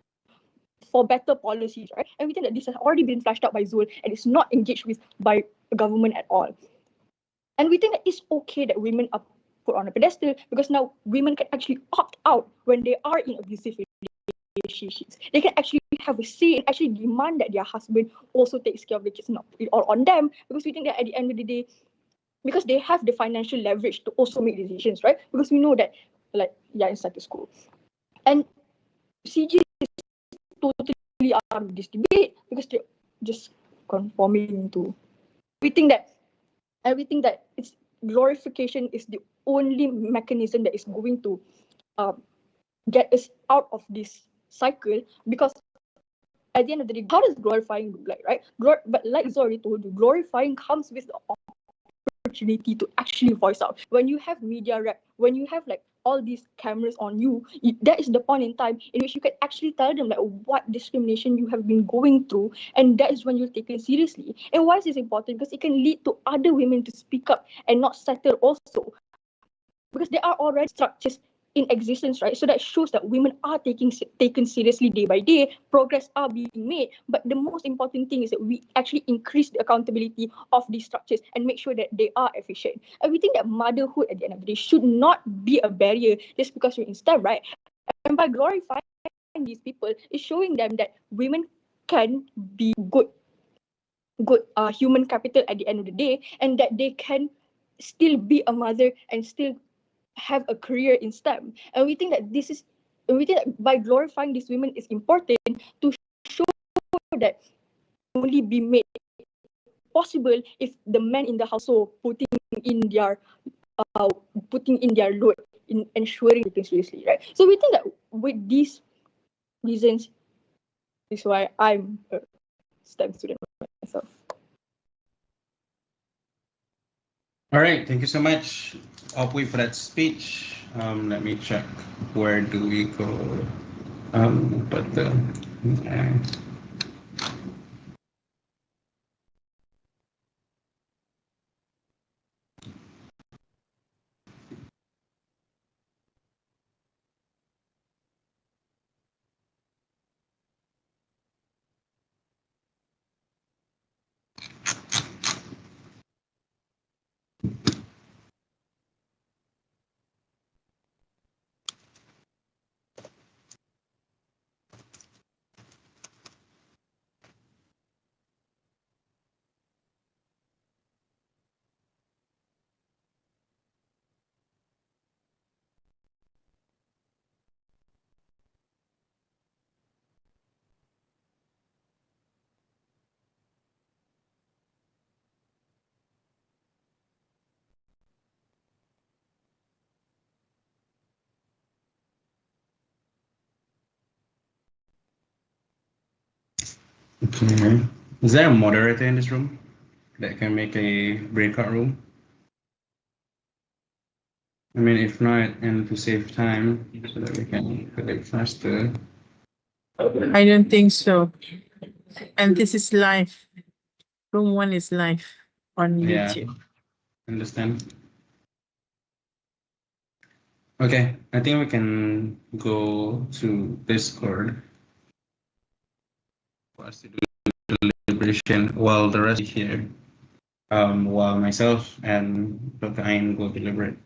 for better policies, right? And we think that this has already been flashed out by Zul and it's not engaged with by the government at all. And we think that it's okay that women are put on a pedestal because now women can actually opt out when they are in abusive relationships. They can actually have a say and actually demand that their husband also takes care of the kids, not put it all on them, because we think that at the end of the day, because they have the financial leverage to also make decisions, right? Because we know that, like, in status quo. And CG is totally out of this debate because they're just conforming into. We think that it's glorification is the only mechanism that is going to get us out of this cycle, because at the end of the day, how does glorifying look like, right? But like Zul already told you, glorifying comes with the opportunity to actually voice out. When you have media rep, when you have like all these cameras on you, that is the point in time in which you can actually tell them like what discrimination you have been going through, and that is when you're taken seriously. And why is this important? Because it can lead to other women to speak up and not settle also, because there are already structures in existence, right? So that shows that women are taken seriously day by day. Progress are being made, but the most important thing is that we actually increase the accountability of these structures and make sure that they are efficient. And we think that motherhood at the end of the day should not be a barrier just because you're in STEM, right? And by glorifying these people, is showing them that women can be good human capital at the end of the day, and that they can still be a mother and still have a career in STEM. And we think that by glorifying these women is important to show that only be made possible if the men in the household putting in their load in ensuring taken seriously, right? So we think that with these reasons is why I'm a STEM student myself. All right, thank you so much, Opui, for that speech. Let me check. Where do we go? Okay. Is there a moderator in this room that can make a breakout room? I mean, if not, and to save time so that we can collect faster. I don't think so. And this is live. Room 1 is live on Yeah, YouTube. understand. Okay, I think we can go to Discord for us to do deliberation while the rest is here. While myself and Dr. Ayn go deliberate.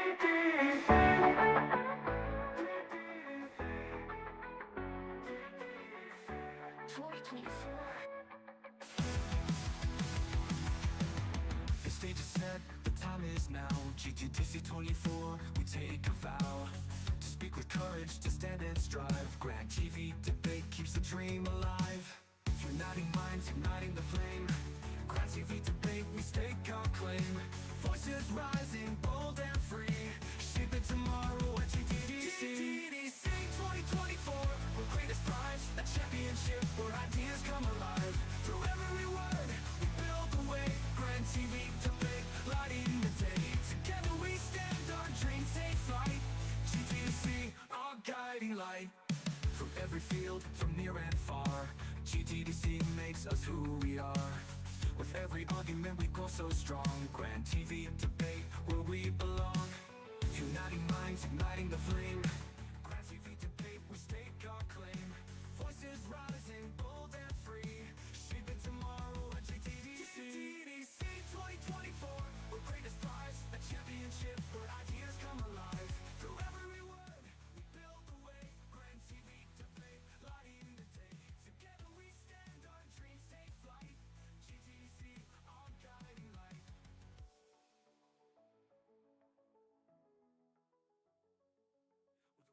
The stage is set, the time is now. GTDC 24, we take a vow to speak with courage, to stand and strive. Grand TV debate keeps the dream alive. Uniting minds, igniting the flame. Grand TV debate, we stake our claim. Voices rising, bold and free, shaping tomorrow at GTDC. GTDC 2024, where greatness thrives, a championship where ideas come alive. Through every word, we build the way. Grand TV debate, lighting the day. Together we stand, our dreams take flight. GTDC, our guiding light. From every field, from near and far, GTDC makes us who we are. With every argument we grow so strong. Grand TV debate, where we belong. Uniting minds, igniting the flame. Grand TV debate, we stake our claim. Voices rising, bold and free, shaping tomorrow at GTDC. GTDC 2024, where greatness thrives, a championship where ideas come alive. Through every word, we build the way. Grand TV debate, lighting the day. Together we stand, our dreams take flight. GTDC, our guiding light. With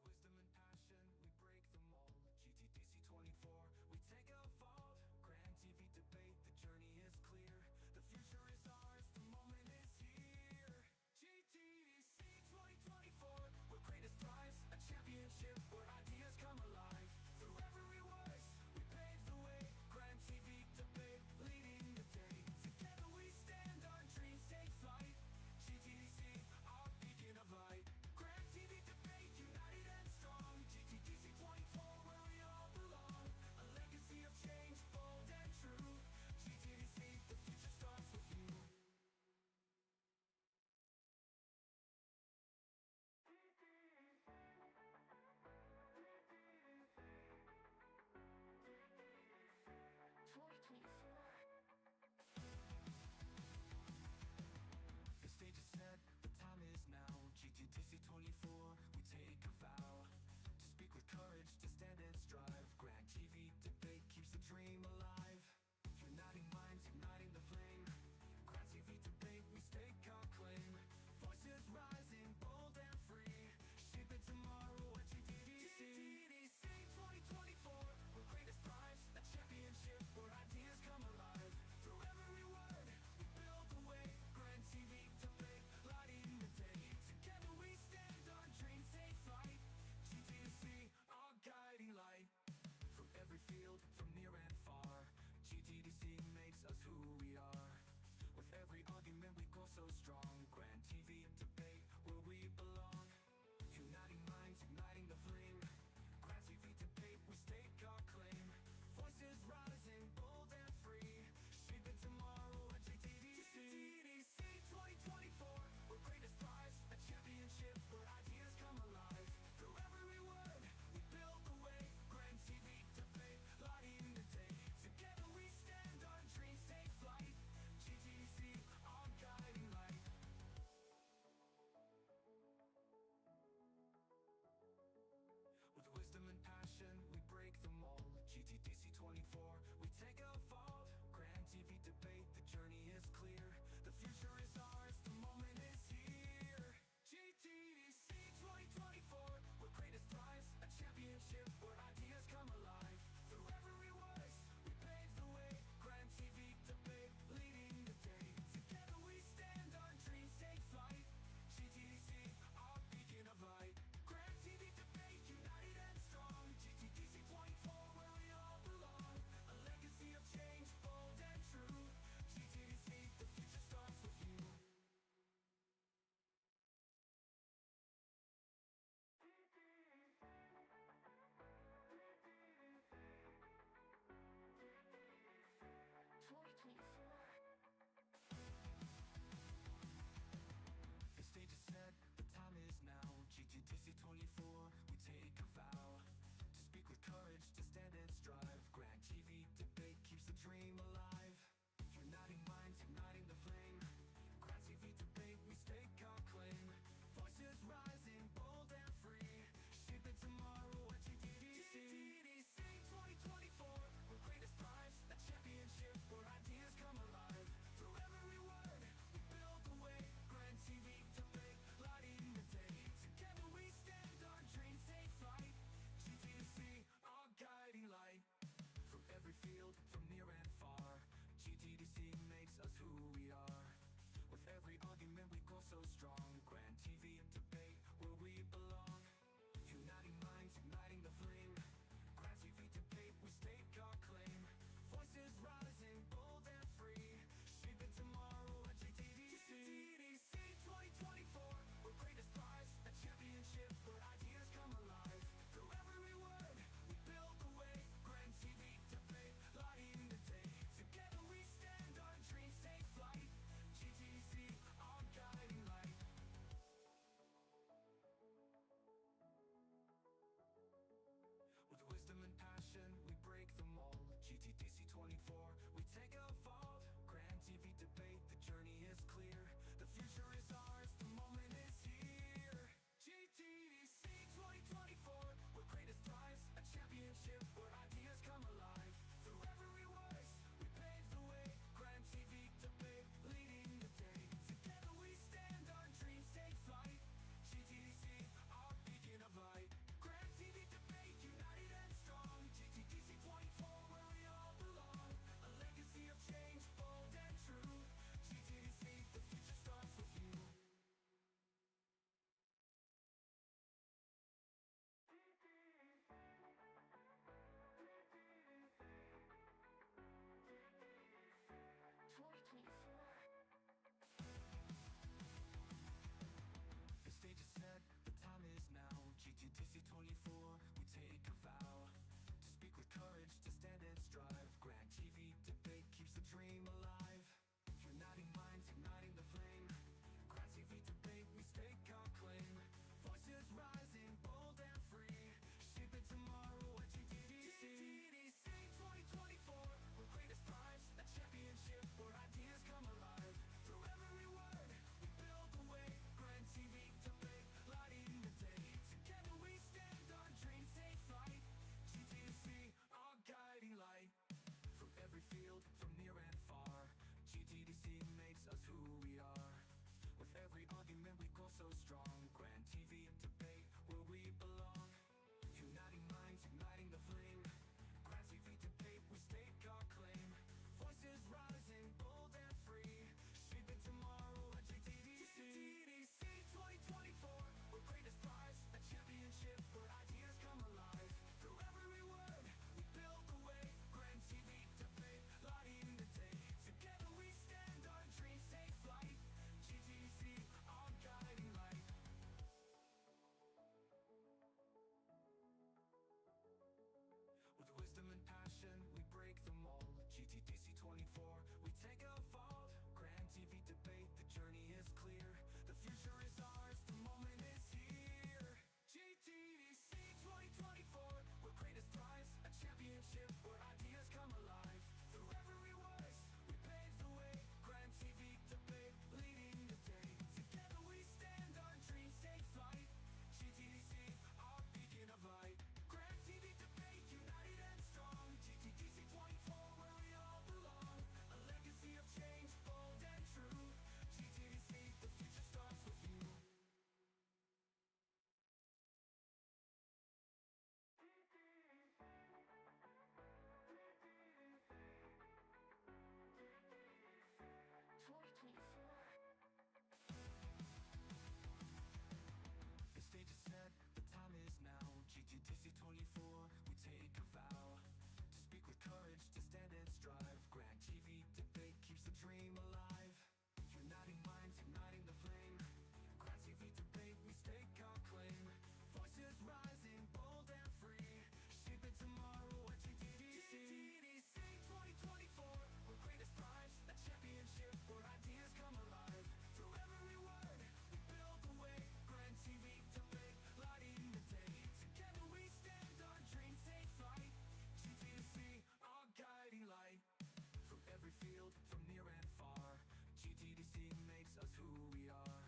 makes us who we are.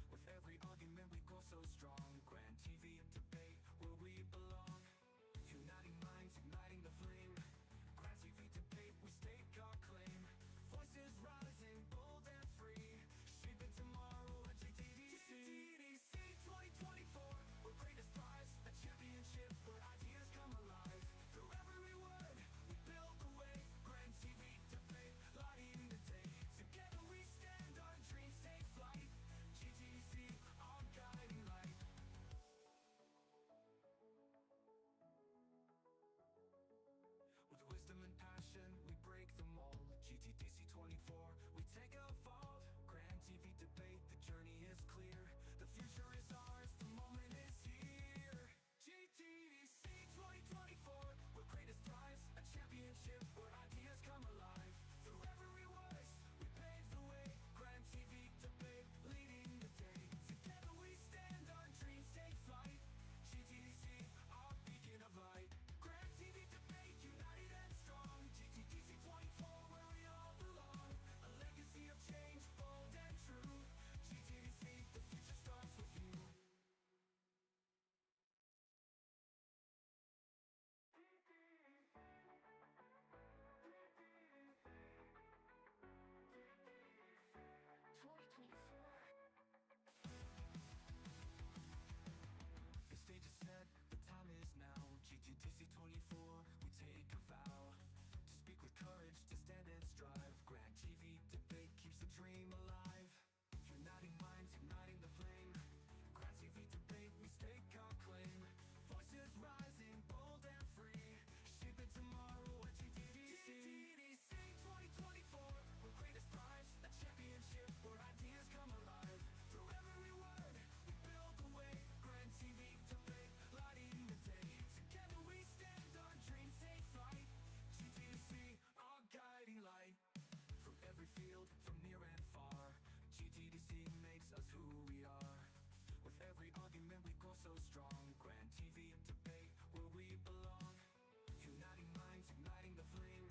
With every argument we grow so strong. Grand TV debate where we belong. Uniting minds, igniting the flame. Grand TV debate, we stake our claim. Voices rising, bold and free. Shaping tomorrow at GTDC. GTDC 2024, we're greatest prize. A championship where ideas come alive. Through every word, we build the way. Grand TV debate, lighting the day. Together we stand, our dreams take flight. GTDC, our guiding light. With wisdom and passion, we break the mold. GTDC 24, we take a vault. Grand TV debate, the journey is clear. The future is ours, the moment is here. GTDC 2024, where greatest thrives. A championship where ideas come alive. Through every voice, we pave the way. Grand TV debate, leading the day. Together we stand, our dreams take flight. GTDC, our beacon of light. Grand TV debate, united and strong. GTDC 24, where we all belong. A legacy of change, bold and true. GTDC, the future starts with you. The stage is set, the time is now. GTDC 24, we take a vow to speak with courage, to stand and strive. Grand TV debate keeps the dream alive. Uniting minds, igniting the flame. Grand TV debate, we stake our claim. Voices rising, bold and free. Shaping tomorrow at GTDC. GTDC 2024, where greatest thrives. A championship where ideas come alive. Through every word, we build the way. Grand TV debate, lighting the day. Together we stand, our dreams take flight. GTDC, our guiding light. From every field, from near and far, GTDC makes us who we are. With every argument we grow so strong. Grand TV debate, where we belong. Uniting minds, igniting the flame.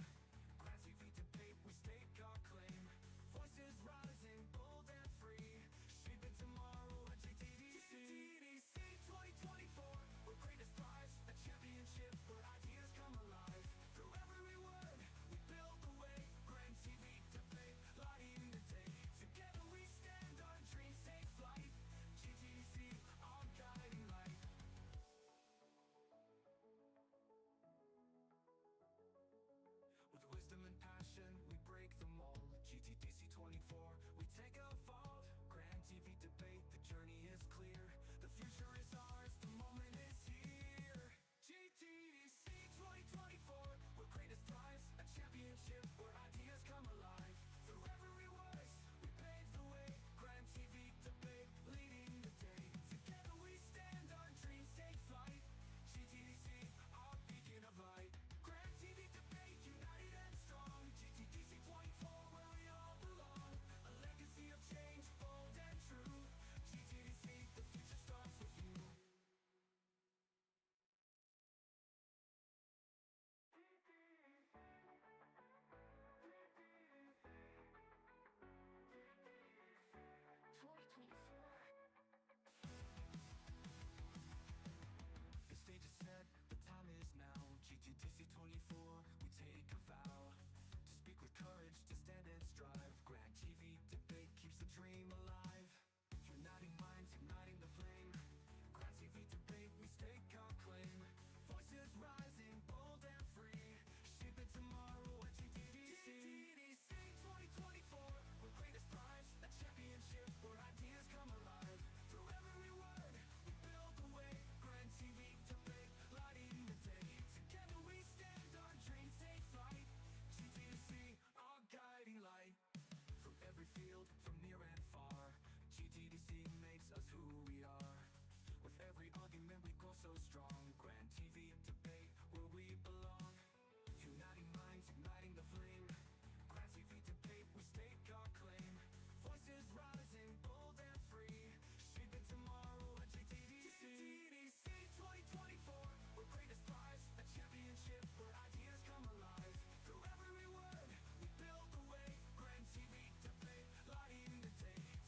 Grand TV debate, we stake our claim. Voices rising, bold and free. Shaping tomorrow at GTDC. GTDC 2024, where greatest thrives. A championship where ideas come alive. Through every word, we build the way. Grand TV debate, lighting the day. Together we stand, our dreams take flight. GTDC, our guiding light. With wisdom and passion, we break the mold. GTDC 24, we take a vault. Grand TV debate, the journey is clear. The future is ours, the moment is here. GTDC 2024, where greatest thrives. A championship where ideas come alive. Through every voice, we pave the way. Grand TV debate, leading the day. Together we stand, our dreams take flight. GTDC, our beacon of light. Grand TV debate, united and strong. GTDC 24, where we all belong. A legacy of change, bold and true. GTDC, the future starts with you. The stage is set, the time is now. GTDC 24, we take a vow to speak with courage, to stand and strive. Grand TV debate keeps the dream alive. Uniting minds, igniting the flame. Grand TV debate, we stake our claim. Voices rising, bold and free. Shaping tomorrow at GTDC. GTDC 2024, where greatest thrives. A championship where ideas come alive. Through every word, we build the way. Grand TV debate, lighting the day. Together we stand, our dreams take flight. GTDC, our guiding light. From every field, from near and far, GTDC makes us who we are. With every argument we grow so strong. Grand TV debate, where we belong. Uniting minds, igniting the flame. Grand TV debate, we stake our claim. Voices rising, bold and free. Shaping tomorrow at GTDC. GTDC 2024, where greatest thrives. A championship where ideas come alive. Through every word, we build the way. Grand TV debate, lighting the day.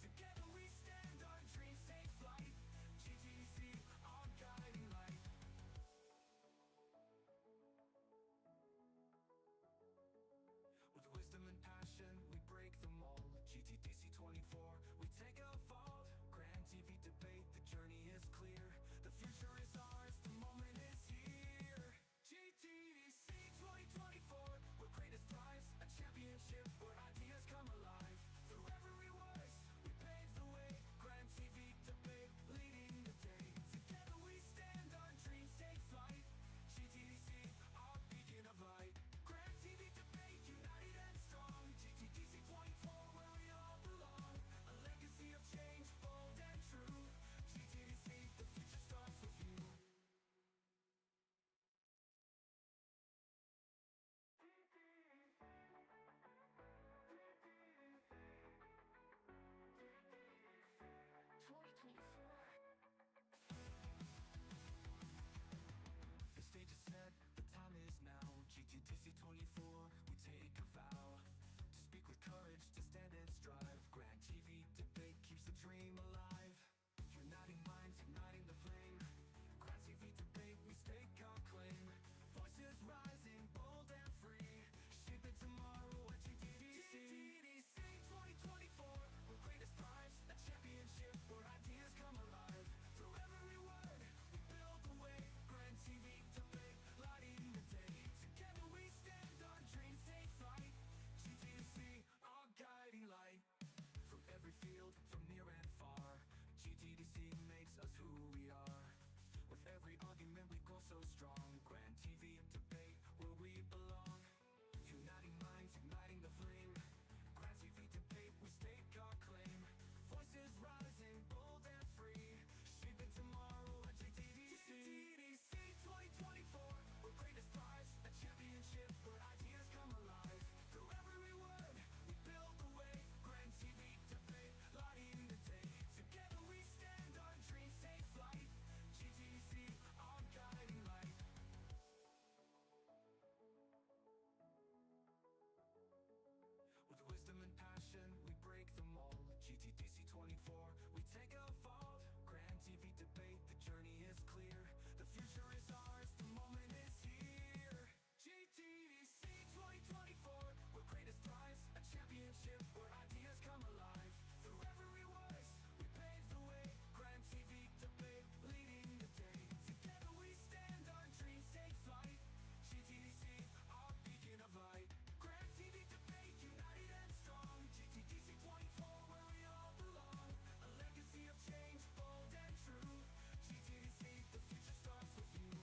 passion, we break them all. GTDC 24, we take a vault. Grand TV debate, the journey is clear. The future is ours, the moment is here. GTDC 2024, where greatest thrives, a championship where ideas come alive. Through every voice, we pave the way. Grand TV debate, leading the day. Together we stand, our dreams take flight. GTDC, our beacon of light. Grand TV debate, united and strong. GTDC 24, where we all belong. A legacy of change, bold and true. GTDC, the future starts with you.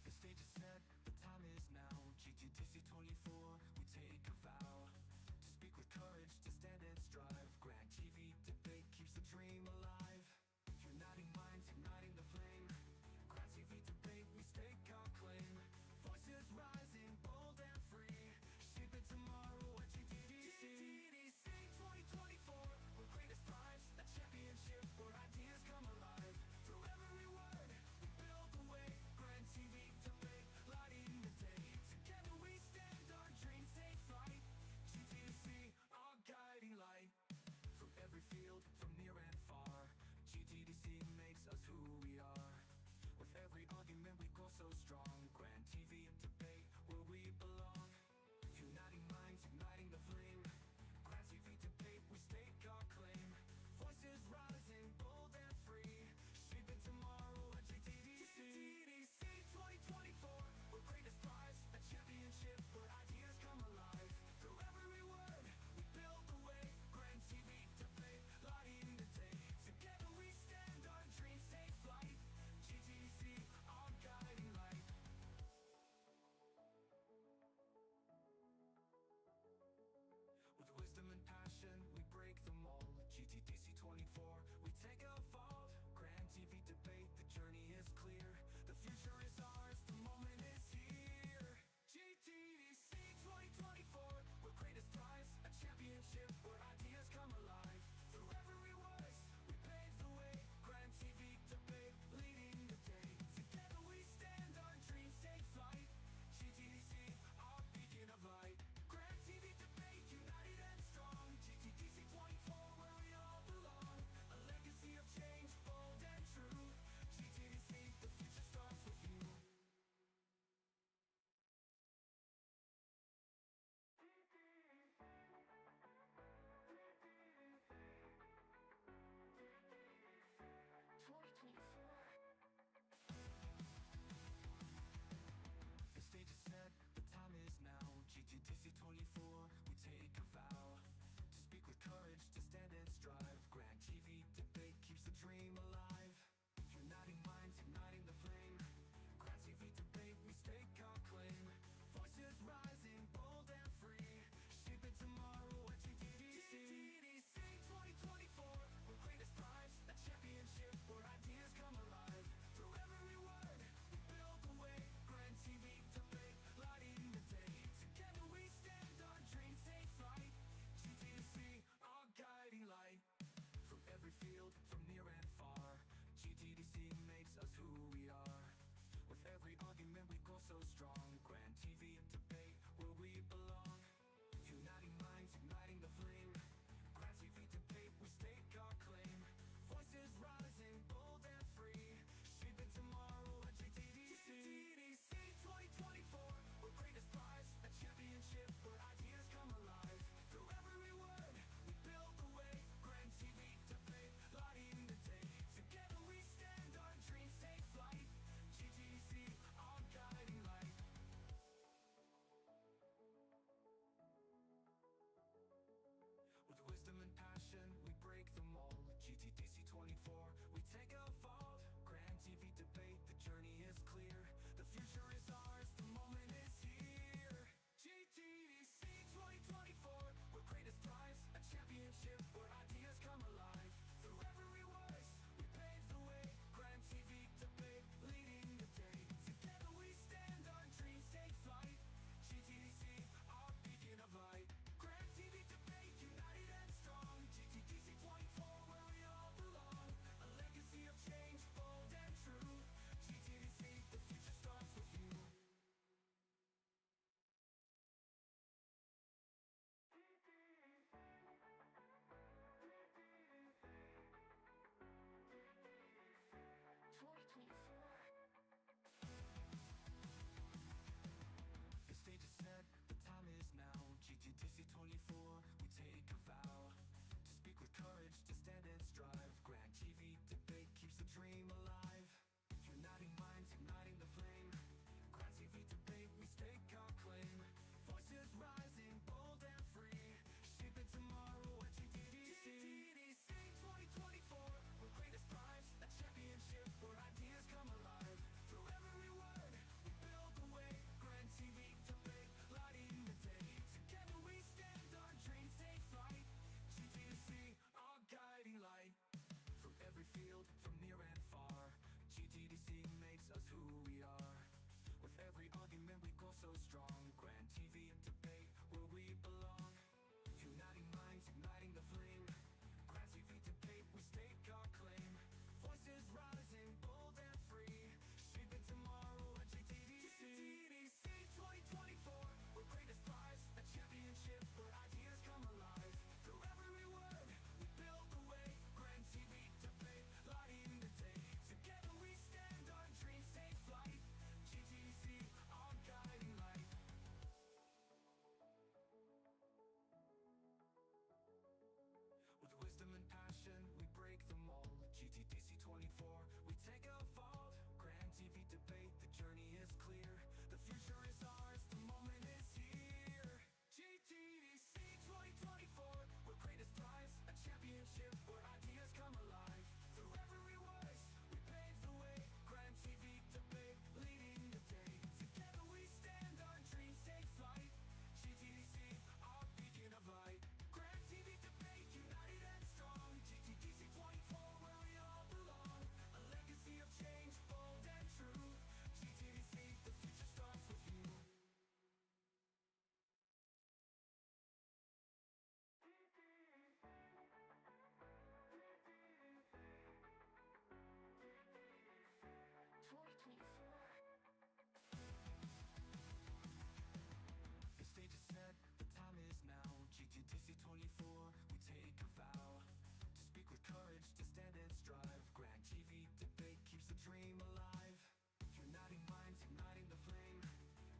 The stage is set, the time is now. GTDC 24, we take a vow to speak with courage, to stand and strive. Grand TV debate keeps the dream alive. Uniting minds, igniting the flame. Grand TV debate, we stake our claim. Voices rising, bold and free, shaping tomorrow at GTDC. GTDC 2024, where greatest thrives, a championship where ideas come alive. Through every word, we build the way. Grand TV debate, lighting the day. Together we stand, our dreams take flight. GTDC, our guiding light. Through every field, from near and far, GTDC makes us who we are. With every argument we grow so strong. Grand TV debate, where we belong. Uniting minds, igniting the flame. Grand TV debate, we stake our claim. Voices rising, bold and free, shaping tomorrow at GTDC. GTDC 2024, where greatest thrives, a championship where ideas come alive. Through every word, we build the way. Grand TV debate, lighting the day. Together we stand, our dreams take flight. GTDC, our guiding light. With wisdom and passion, we break them all. GTDC 24, we take a vault. Grand TV debate, the journey is clear. The future is ours, the moment is here. GTDC 2024, where greatest thrives, a championship where ideas come alive. Through every voice, we pave the way. Grand TV debate, leading the day. Together we stand, our dreams take flight. GTDC, our beacon of light. Grand TV debate, united and strong. GTDC 24, where we all belong. A legacy of change, bold and true. GTDC, the future starts with you. The stage is set, the time is now. GTDC 24, we take a vow to speak with courage, to stand and strive. Grand TV debate keeps the dream alive. Uniting minds, igniting the flame. Grand TV debate, we stake our claim. Voices rising, bold and free, shaping tomorrow at GTDC. GTDC 2024, where greatest thrives, a championship where ideas come alive. Through every word, we build the way. Grand TV debate, lighting the day. Together we stand, our dreams take flight. GTDC, our guiding light. From every field, from near and far, GTDC makes us who we are. With every argument we grow so strong. Grand TV debate, where we belong. Uniting minds, igniting the flame. Grand TV debate, we stake our claim. Voices rising, bold and free, shaping tomorrow at GTDC. GTDC 2024, where greatest thrives, a championship where ideas come alive. Through every word, we build the way. Grand TV debate, lighting the day. Together we stand, our dreams take flight. GTDC, our guiding light. With wisdom and passion, we break them all. GTDC 24, we take a vault. Grand TV debate, the journey is clear. The future is ours, the moment is here. GTDC 2024, where greatest thrives, a championship where ideas come alive. Through every voice, we pave the way. Grand TV debate, leading the day. Together we stand, our dreams take flight. GTDC, our beacon of light. Grand TV debate. passion, we break the mold. GTDC 24, we take a vault. Grand TV debate, the journey is clear. The future is ours, the moment is here. GTDC 2024, where greatness thrives, a championship where ideas come alive. Through every voice, we pave the way. Grand TV debate, leading the day. Together we stand, our dreams take flight. GTDC, our beacon of light. Grand TV debate, united and strong. GTDC 24, where we all belong. A legacy of change, bold and true. GTDC, the future starts with you. The stage is set, the time is now. GTDC 24, we take a vow to speak with courage, to stand and strive. Grand TV debate keeps the dream alive. Uniting minds, igniting the flame.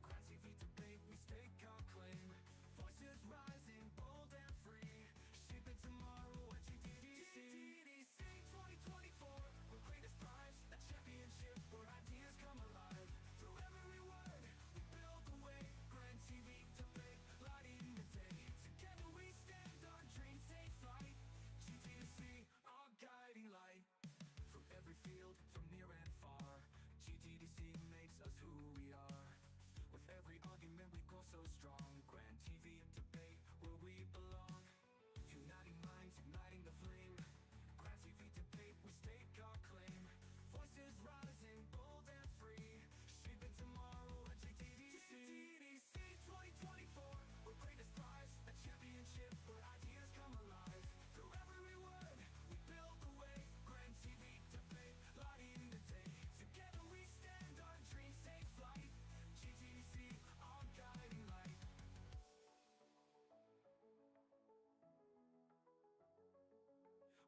Grand TV debate, we stake our claim. Voices rising, bold and free, shaping tomorrow at GTDC. GTDC 2024, where greatness thrives, a championship where ideas come alive. Through every word, we build the way. Grand TV debate, lighting the day. Together we stand, our dreams take flight. GTDC, our guiding light. From every field, from near and far, GTDC makes us who we are. With every argument we go so strong. Grand TV debate, where we belong. Uniting minds, igniting the flame. Grand TV debate, we stake our claim. Voices rising, bold and free, shaping tomorrow at GTDC. GTDC 2024, where greatness thrives, a championship where ideas come alive. Through every word, we build the way. Grand TV debate, lighting the day. Together we stand, our dreams take flight. GTDC, our guiding light.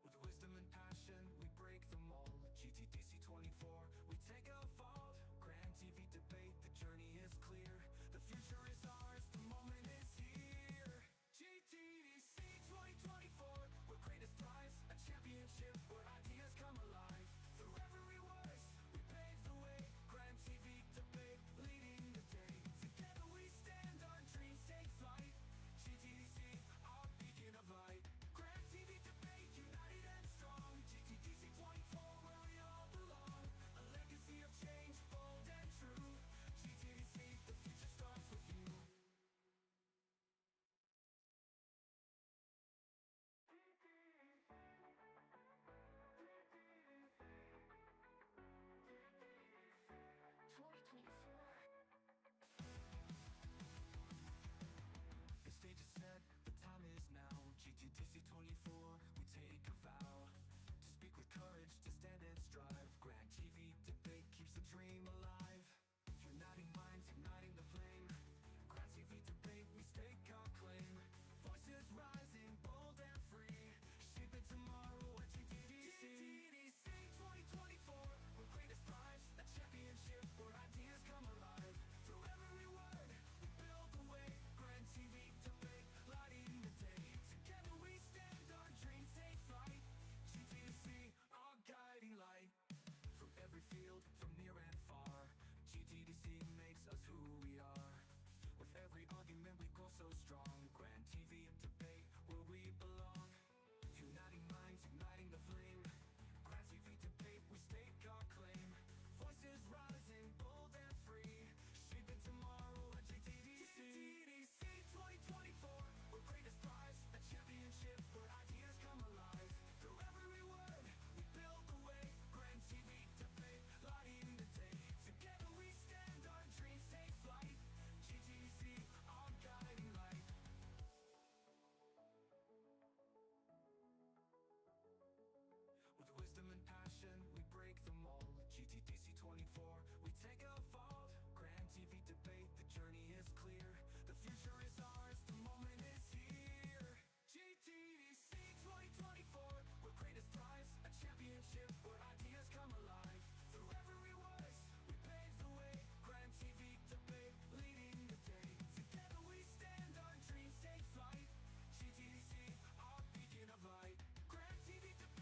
With wisdom and passion, we break the mold. GTDC 24, we take a vault. Grand TV debate, the journey is clear. The future is ours, the moment is here. GTDC 2024, where greatness thrives, a championship where ideas come alive. Through every voice, we pave the way. Grand TV debate, leading the day. Together we stand, our dreams take flight. GTDC, our beacon of light. Grand TV debate, united and strong. GTDC 24, where we all belong. A legacy of change, bold and true. GTDC, the future starts with you. The stage is set, the time is now. GTDC 24, we take a vow to speak with courage, to stand and strive. Grand TV debate keeps the dream alive. Uniting minds, igniting the flame. Grand TV debate, we stake our claim. Voices rising, bold and free, shaping tomorrow at GTDC. GTDC 2024, where greatness thrives, a championship where ideas come alive. Through every word, we build the way. Grand TV debate, lighting the day. Together we stand, our dreams take flight. GTDC, our guiding light. From every field, from near and far, GTDC makes us who we are. With every argument we go so strong. Grand TV debate, where we belong. Uniting minds, igniting the flame. Grand TV debate, we stake our claim. Voices rising, bold and free, shaping tomorrow at GTDC. GTDC 2024, where greatness thrives, a championship where ideas come alive. Through every word, we build the way. Grand TV debate, lighting the day. Together we stand, our dreams take flight. GTDC, our guiding light. With wisdom and passion, we break the mold. GTDC 24, we take a vault. Grand TV debate, the journey is clear. The future is ours, the moment is here. GTDC 2024, where greatness thrives, a championship where ideas come alive. Through every voice, we pave the way. Grand TV debate, leading the day. Together we stand, our dreams take flight. GTDC, our beacon of light. Grand TV debate,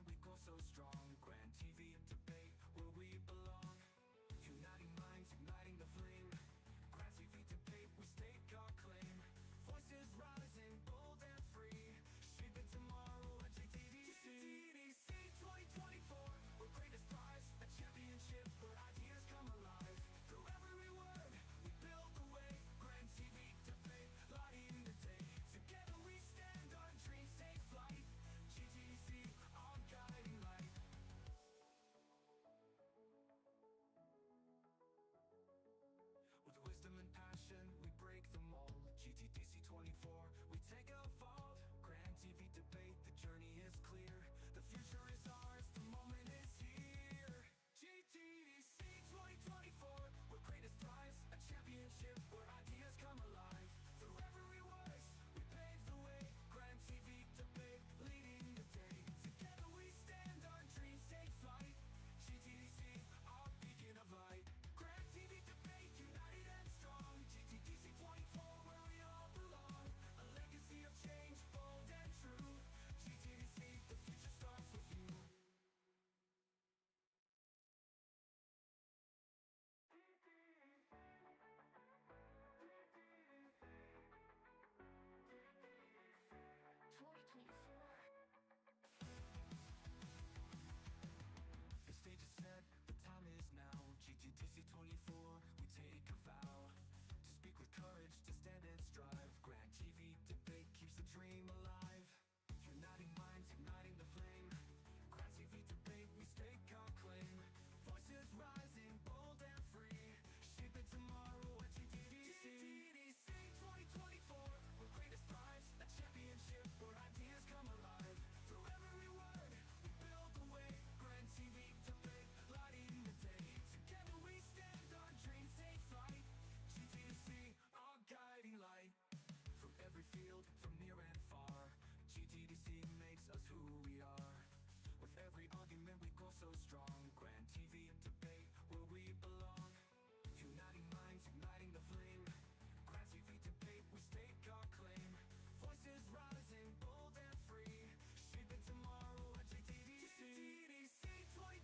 we go so strong. Grand TV debate where we belong. Uniting minds, igniting the flame. Grand TV debate, we stake our claim. Voices rising, bold and free. Shaping tomorrow at GTDC. GTDC 2024, we're greatest prize. A championship where ideas come alive. Through every word, we build the way. Grand TV debate, lighting the day. Together we stand, our dreams take flight. GTDC, our guiding light. With wisdom and passion, we break the mold. GTDC 24, we take a vault. Grand TV debate, the journey is clear. The future is ours, the moment is here. GTDC 2024, we're greatest prize. A championship where ideas come alive. Through every voice, we pave the way. Grand TV debate, leading the day. Together we stand, our dreams take flight. GTDC, our beacon of light. Grand TV debate, united and strong. GTDC 24, where we all belong. A legacy of change, bold and true. GTDC, the future starts with you. The stage is set, the time is now. GTDC 24, we take a vow to speak with courage, to stand and strive. Grand TV debate keeps the dream alive. Uniting minds, igniting the flame. Grand TV debate, we stake our claim. Voices rising, bold and free. Shaping tomorrow at GTDC. GTDC 2024, we're greatest prize. A championship where ideas come alive. Through every word, we build the way. Grand TV debate, lighting the day. Together we stand, our dreams take flight. GTDC, our guiding light. From every field, from near and far, GTDC makes us who we are. With every argument we go so strong. Grand TV debate, where we belong. Uniting minds, igniting the flame. Grand TV debate, we stake our claim. Voices rising, bold and free. Shaping tomorrow at GTDC. GTDC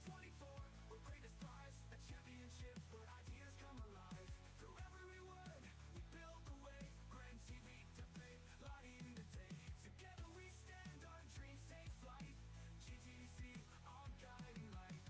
2024, we're greatest prize. A championship where ideas come alive. Through every word, we build the way. Grand TV debate, lighting the day. Together we stand, our dreams take flight. GTDC, our guiding light.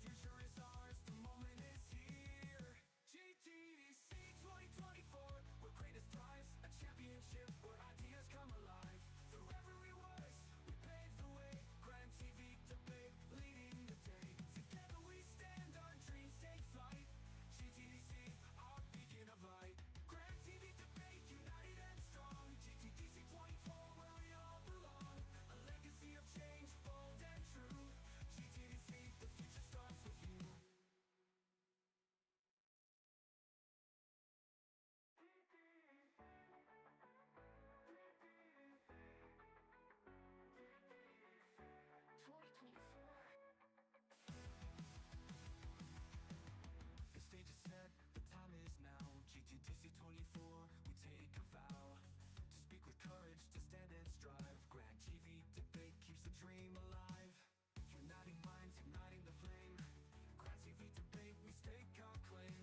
future is ours, the moment is here. GTDC 2024, where greatness thrives, a championship where ideas come alive. Through every voice, we pave the way, grand TV debate, leading the day. Together we stand, our dreams take flight. GTDC, our beacon of light. Grand TV debate, united and strong. GTDC 24, where we all belong. A legacy of change, bold and true. GTDC, the future starts with you. The stage is set, the time is now. GTDC 24, we take a vow to speak with courage, to stand and strive. Grand TV debate keeps the dream alive. Uniting minds, igniting the flame. Grand TV debate, we stake our claim.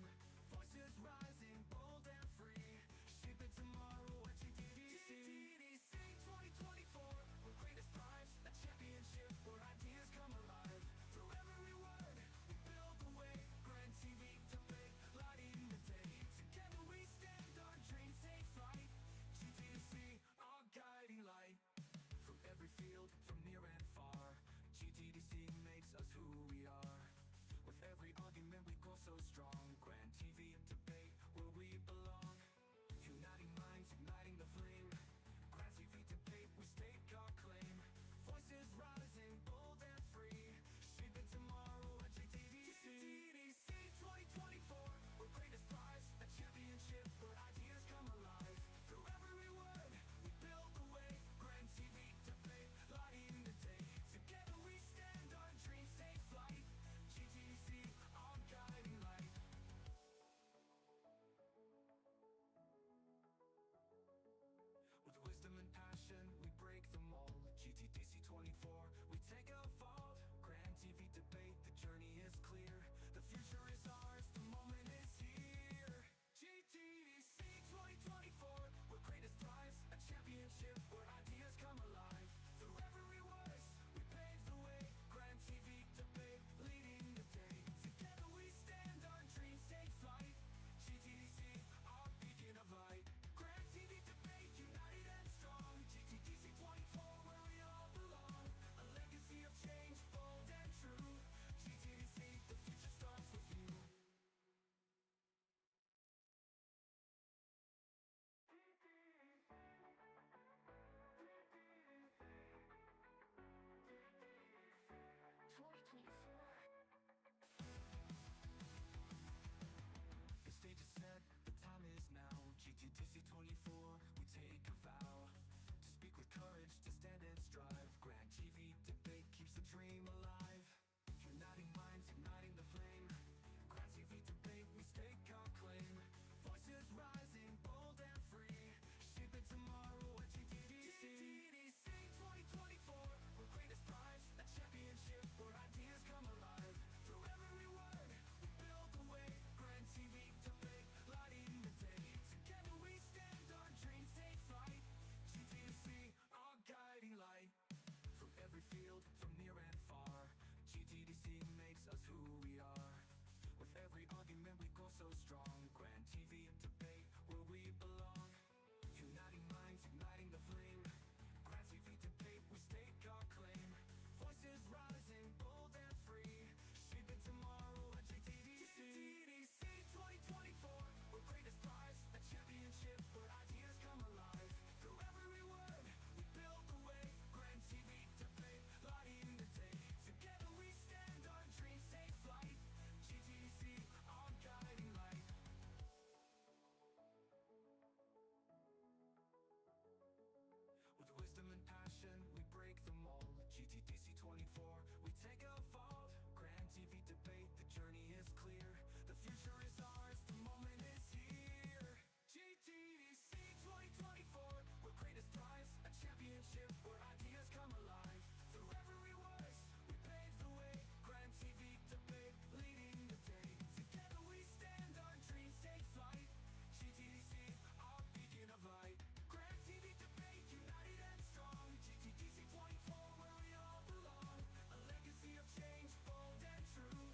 Voices rising, bold and free, shaping tomorrow at GTDC. GTDC 2024, where greatness thrives, a championship where ideas come alive. Through every word, we build the way. Grand TV debate, lighting the day. Together we stand, our dreams take flight. GTDC, our guiding light. From every field, from near and far, GTDC makes us who we are. With every argument we grow so strong. Grand TV debate, where we belong. Uniting minds, igniting the flame. Grand TV debate, we stake our claim. Voices rising, bold and free, shaping tomorrow at GTDC. GTDC 2024, where greatness thrives, a championship where ideas come alive. Through every word, we build the way. Grand TV debate, lighting the day. Together we stand, our dreams take flight. GTDC, our guiding light. With wisdom and passion, we break the mold. GTDC 24, we take a vault. Grand TV debate, the journey is clear. The future is ours, the moment is here. GTDC 2024, where greatness thrives, a championship where ideas come alive. Through every voice, we pave the way. Grand TV debate, leading the day. Together we stand, our dreams take flight. GTDC, our beacon of light. Grand TV debate, united and strong. GTDC 24, where we all belong. A legacy of change, bold and true. GTDC, the future starts with you. The stage is set, the time is now. GTDC 24, we take a vow to speak with courage, to stand and strive. Grand TV debate keeps the dream alive. Uniting minds, igniting the flame. Grand TV debate, we stake our claim. Voices rising, bold and free, shaping tomorrow at GTDC. GTDC 2024, where greatness thrives, a championship where ideas come alive. Through every word, we build the way. Grand TV debate, lighting the day. Together we stand, our dreams take flight. GTDC, our guiding light. From every field, from near and far, GTDC makes us who we are. With every argument we grow so strong. Grand TV debate, where we belong. Uniting minds, igniting the flame. Grand TV debate, we stake our claim. Voices rising, bold and free, shaping tomorrow at GTDC. GTDC 2024, where greatness thrives, a championship where ideas come alive. Through every word, we build the way. Grand TV debate, lighting the day. Together we stand, our dreams take flight. GTDC, our guiding light. With wisdom and passion, we break the mold. GTDC 24, we take a vault. Grand TV debate, the journey is clear. The future is ours, the moment is here. GTDC 2024, where greatness thrives, a championship where ideas come alive. Through every voice, we pave the way. Grand TV debate, leading the day. Together we stand, our dreams take flight. GTDC, our beacon of light. Grand TV debate, united and strong. GTDC 24, where we all belong. A legacy of change, bold and true.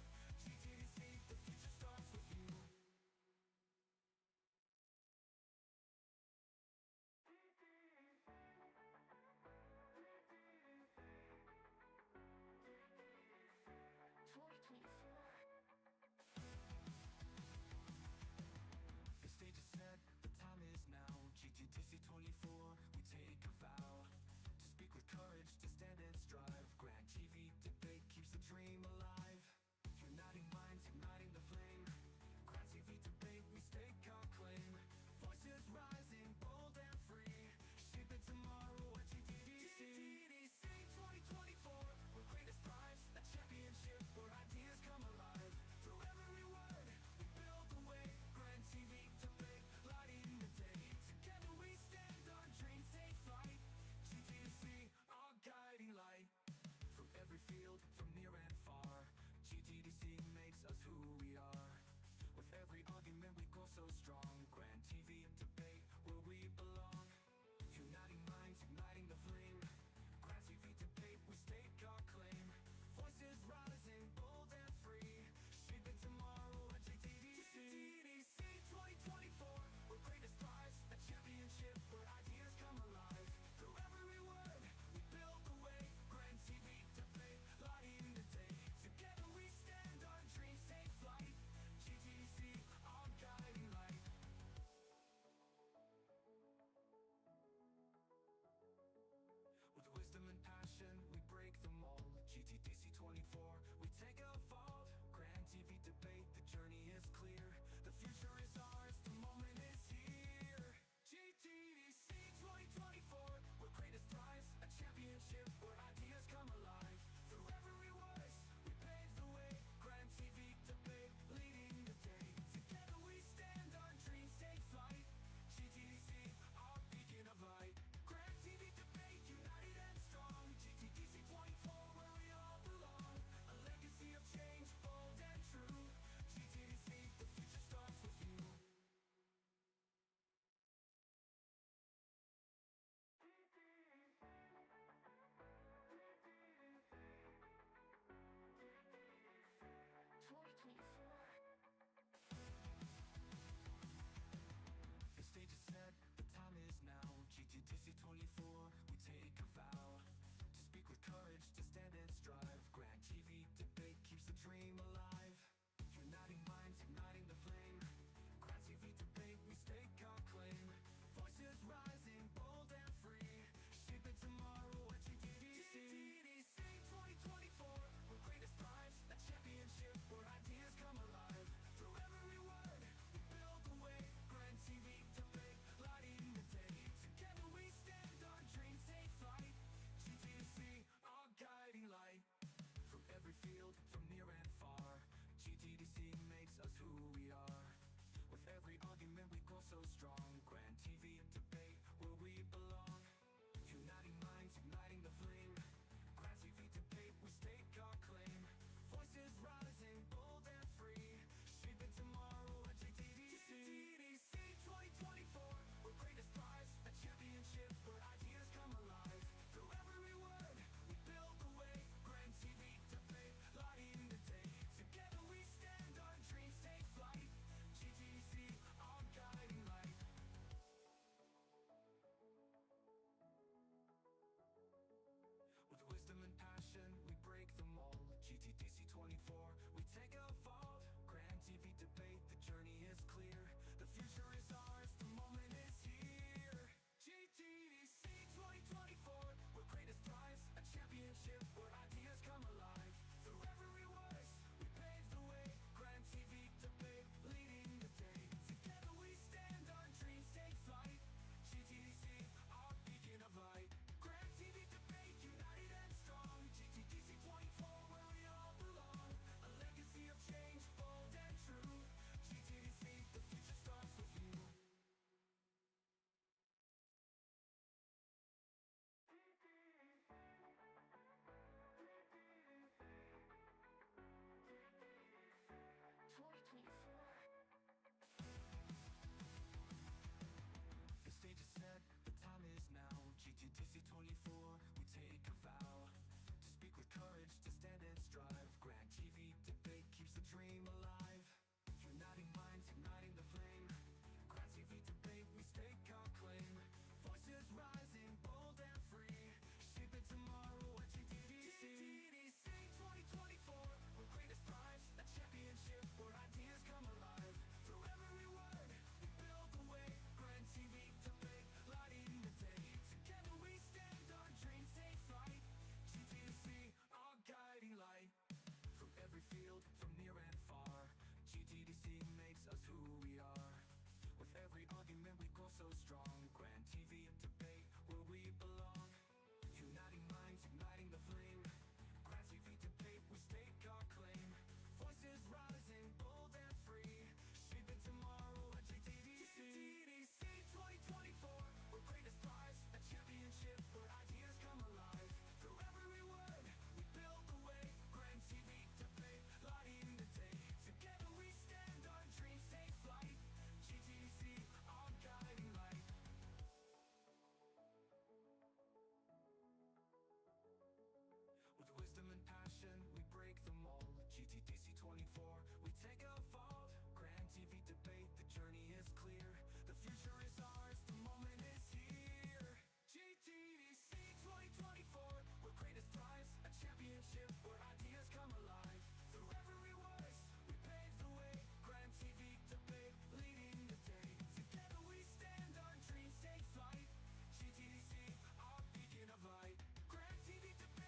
passion, we break the mold. GTDC 24, we take a vault. Grand TV debate, the journey is clear. The future is ours, the moment is here. GTDC 2024, where greatest thrives, a championship where ideas come alive. Through every voice, we pave the way. Grand TV debate, leading the day. Together we stand, our dreams take flight. GTDC, our beacon of light. Grand TV debate, united and strong. GTDC 24, where we all belong. A legacy of change, bold and true. GTDC, the future starts with you. The stage is set, the time is now. GTDC 24, we take a vow to speak with courage, to stand and strive. Grand TV debate keeps the dream alive. Uniting minds, igniting the flame. Grand TV debate, we stake our claim. Voices rising, bold and free. Shaping tomorrow at GTDC. GTDC 2024, where greatest thrives, a championship where ideas come alive. Through every word, we build the way. Grand TV debate, lighting the day. Together we stand, our dreams take flight. GTDC, our guiding light. From every field, from near and far, GTDC makes us who we are. With every argument we grow so strong. Grand TV debate, where we belong. Uniting minds, igniting the flame. Grand TV debate, we stake our claim. Voices rising, bold and free. Shaping tomorrow at GTDC. GTDC 2024, where greatest thrives, a championship where ideas come alive. Through every word, we build the way. Grand TV debate, lighting the day. Together we stand, our dreams take flight. GTDC, our guiding light. With wisdom and passion, we break the mold. GTDC 24, we take a vault. Grand TV debate, the journey is clear. The future is ours, the moment is here. GTDC 2024, where greatest thrives, a championship where ideas come alive. Through every voice, we pave the way. Grand TV debate, leading the day. Together we stand, our dreams take flight. GTDC, our beacon of light. Grand TV debate, united and strong. GTDC 24, where we all belong. A legacy of change, bold and true. GTDC, the future starts with you. The stage is set, the time is now. GTDC 24, we take a vow to speak with courage, to stand and strive. Grand TV debate keeps the dream alive. Uniting minds, igniting the flame. Grand TV debate, we stake our claim. Voices rising, bold and free. Shaping tomorrow at GTDC. GTDC 2024, where greatest thrives, a championship where ideas come alive. Through every word, we build the way. Grand TV debate, lighting the day. Together we stand, our dreams take flight. GTDC, our guiding light. From every field, from near and far, GTDC makes us who we are. With every argument we grow so strong. Grand TV debate, where we belong. Uniting minds, igniting the flame. Grand TV debate, we stake our claim. Voices rising, bold and free. Shaping tomorrow at GTDC. GTDC 2024, where greatest thrives, a championship where ideas come alive. Through every word, we build the way. Grand TV debate, lighting the day. Together we stand, our dreams take flight. GTDC, our guiding light. With wisdom and passion, we break the mold. GTDC 24, we take a vault. Grand TV debate, the journey is clear. The future is ours, the moment is here. GTDC 2024, where greatest thrives, a championship where ideas come alive. Through every voice, we pave the way. Grand TV debate, leading the day. Together we stand, our dreams take flight. GTDC, our beacon of light. Grand TV debate.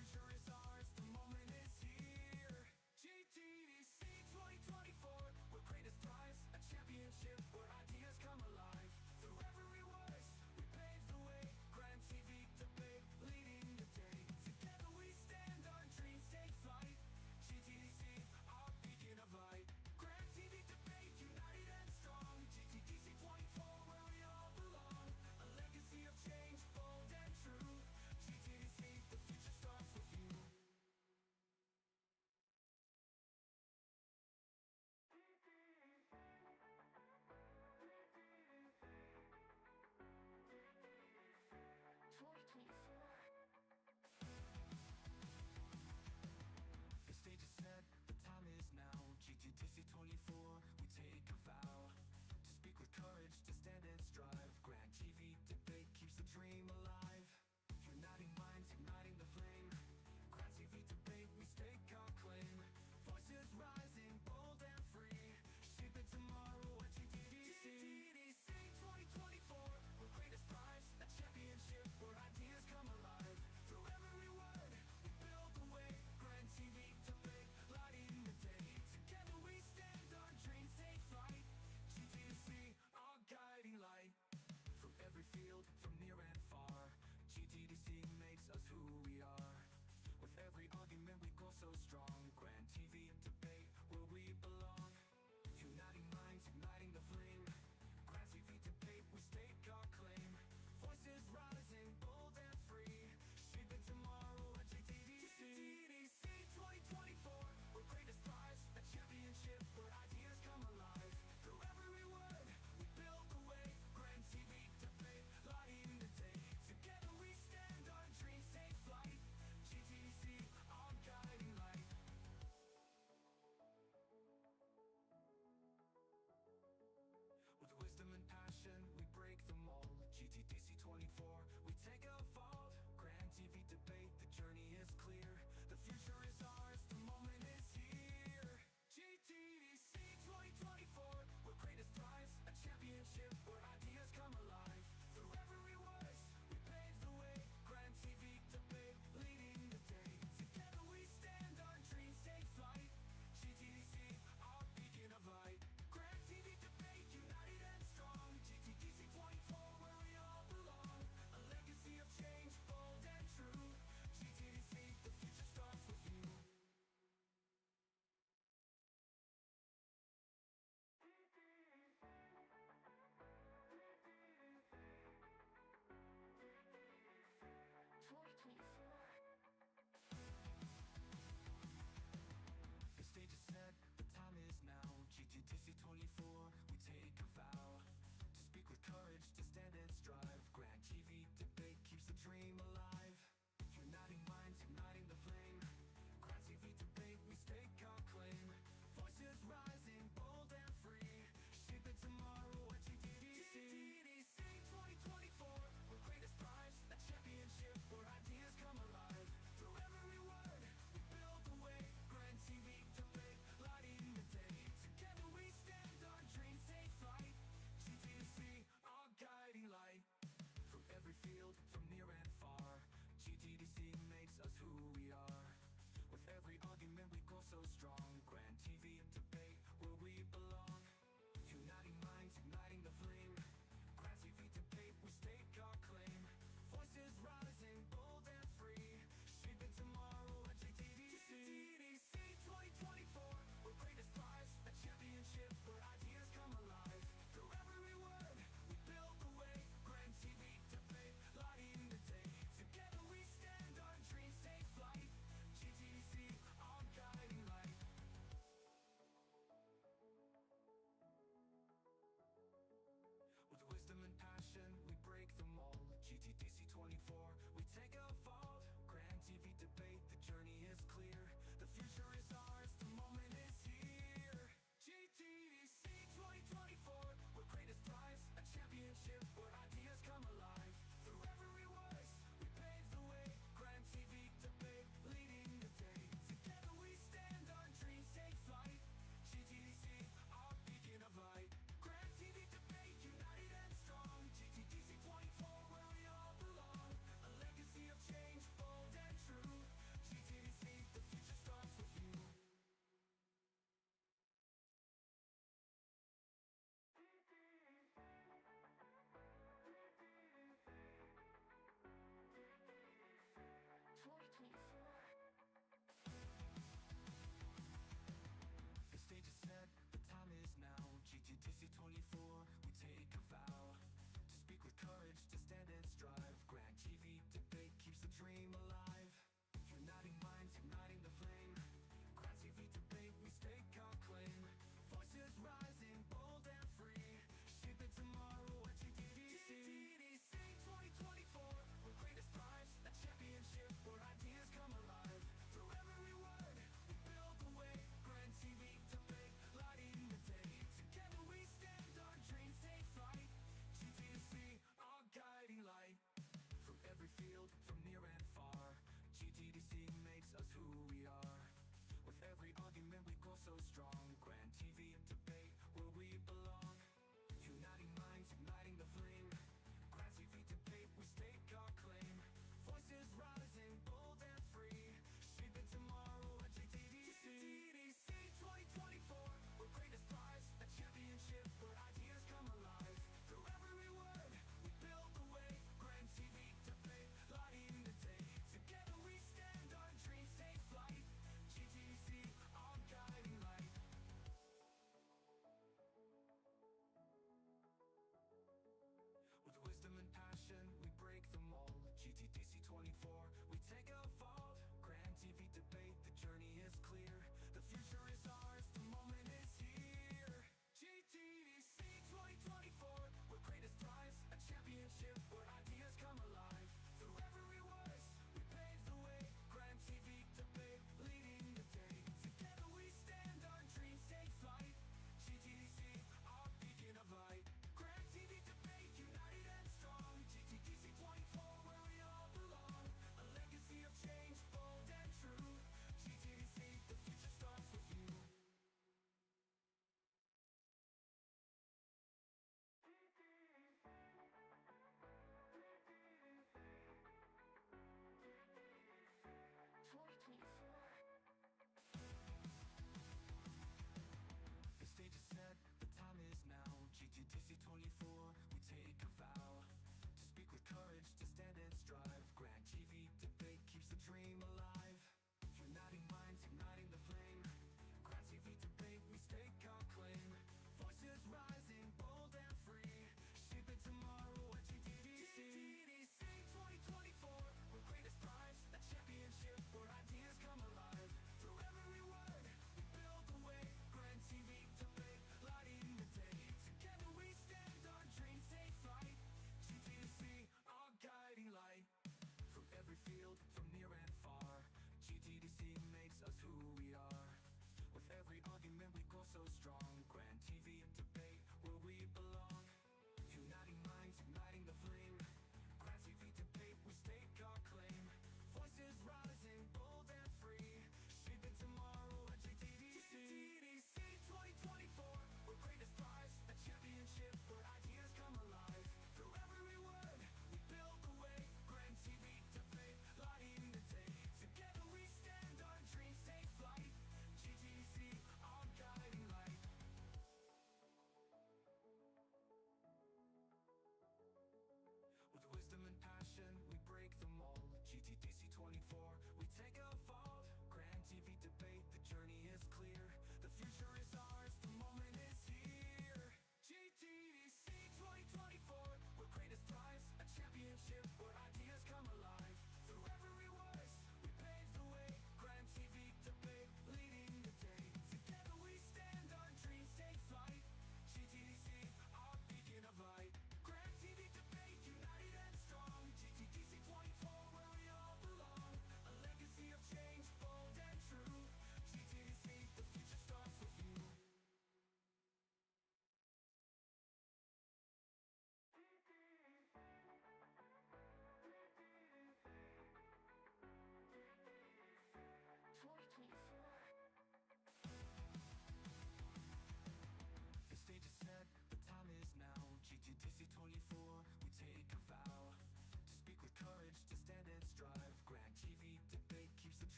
future is ours, the moment is here. GTDC 2024, where greatness thrives, a championship where ideas come alive. Through every voice, we pave the way. Grand TV debate, leading the day. Together we stand, our dreams take flight. GTDC, our beacon of light. Grand TV debate, united and strong. GTDC 24, where we all belong. A legacy of change, bold and true. GTDC, the future starts with you. The stage is set, the time is now. GTDC 24, we take a vow to speak with courage, to stand and strive. Grand TV debate keeps the dream alive. Uniting minds, igniting the flame. Grand TV debate, we stake our claim. Voices rising, bold and free. Shaping tomorrow at GTDC. GTDC 2024, where greatest thrives, a championship where ideas come alive. Through every word, we build the way. Grand TV debate, lighting the day. Together we stand, our dreams take flight. GTDC, our guiding light. From every field, from near and far, GTDC makes us who we are. With every argument we grow so strong. Grand TV debate, where we belong. Uniting minds, igniting the flame. Grand TV debate, we stake our claim. Voices rising, bold and free. Shaping tomorrow at GTDC. GTDC 2024, where greatness thrives, a championship where ideas come alive. Through every word, we build the way. Grand TV debate, lighting the day. Together we stand, our dreams take flight. GTDC, our guiding light. With wisdom and passion, we break the mold. GTDC 24, we take a vault. Grand TV debate, the journey is clear. The future is ours, the moment is here. GTDC 2024, where greatness thrives, a championship where ideas come alive. Through every voice, we pave the way. Grand TV debate, leading the day. Together we stand, our dreams take flight. GTDC, our beacon of light. Grand TV debate, united and strong. GTDC 24, where we all belong. A legacy of change, bold and true. GTDC, the future starts with you. The stage is set, the time is now. GTDC 24, we take a vow to speak with courage, to stand and strive. Grand TV debate keeps the dream alive. Uniting minds, igniting the flame. Grand TV debate, we stake our claim. Voices rising, bold and free. Shaping tomorrow at GTDC. GTDC 2024, where greatest thrives, a championship where ideas come alive. Through every word, we build the way. Grand TV debate, lighting the day. Together we stand, our dreams take flight. GTDC, our guiding light. From every field, from near and far, GTDC makes us who we are. With every argument we grow so strong. Grand TV debate, where we belong. Uniting minds, igniting the flame. Grand TV debate, we stake our claim. Voices rising, bold and free. Shaping tomorrow at GTDC. GTDC 2024, where greatness thrives, a championship where ideas come alive. Through every word, we build the way. Grand TV debate, lighting the day. Together we stand, our dreams take flight. GTDC, our guiding light. With wisdom and passion, we break the mold. GTDC 24, we take a vault. Grand TV debate, the journey is clear. The future is ours, the moment is here. GTDC 2024, where greatest thrives, a championship where ideas come alive. Through every voice, we pave the way. Grand TV debate, leading the day. Together we stand, our dreams take flight. GTDC, our beacon of light. Grand TV debate, united and strong. GTDC 24, where we all belong. A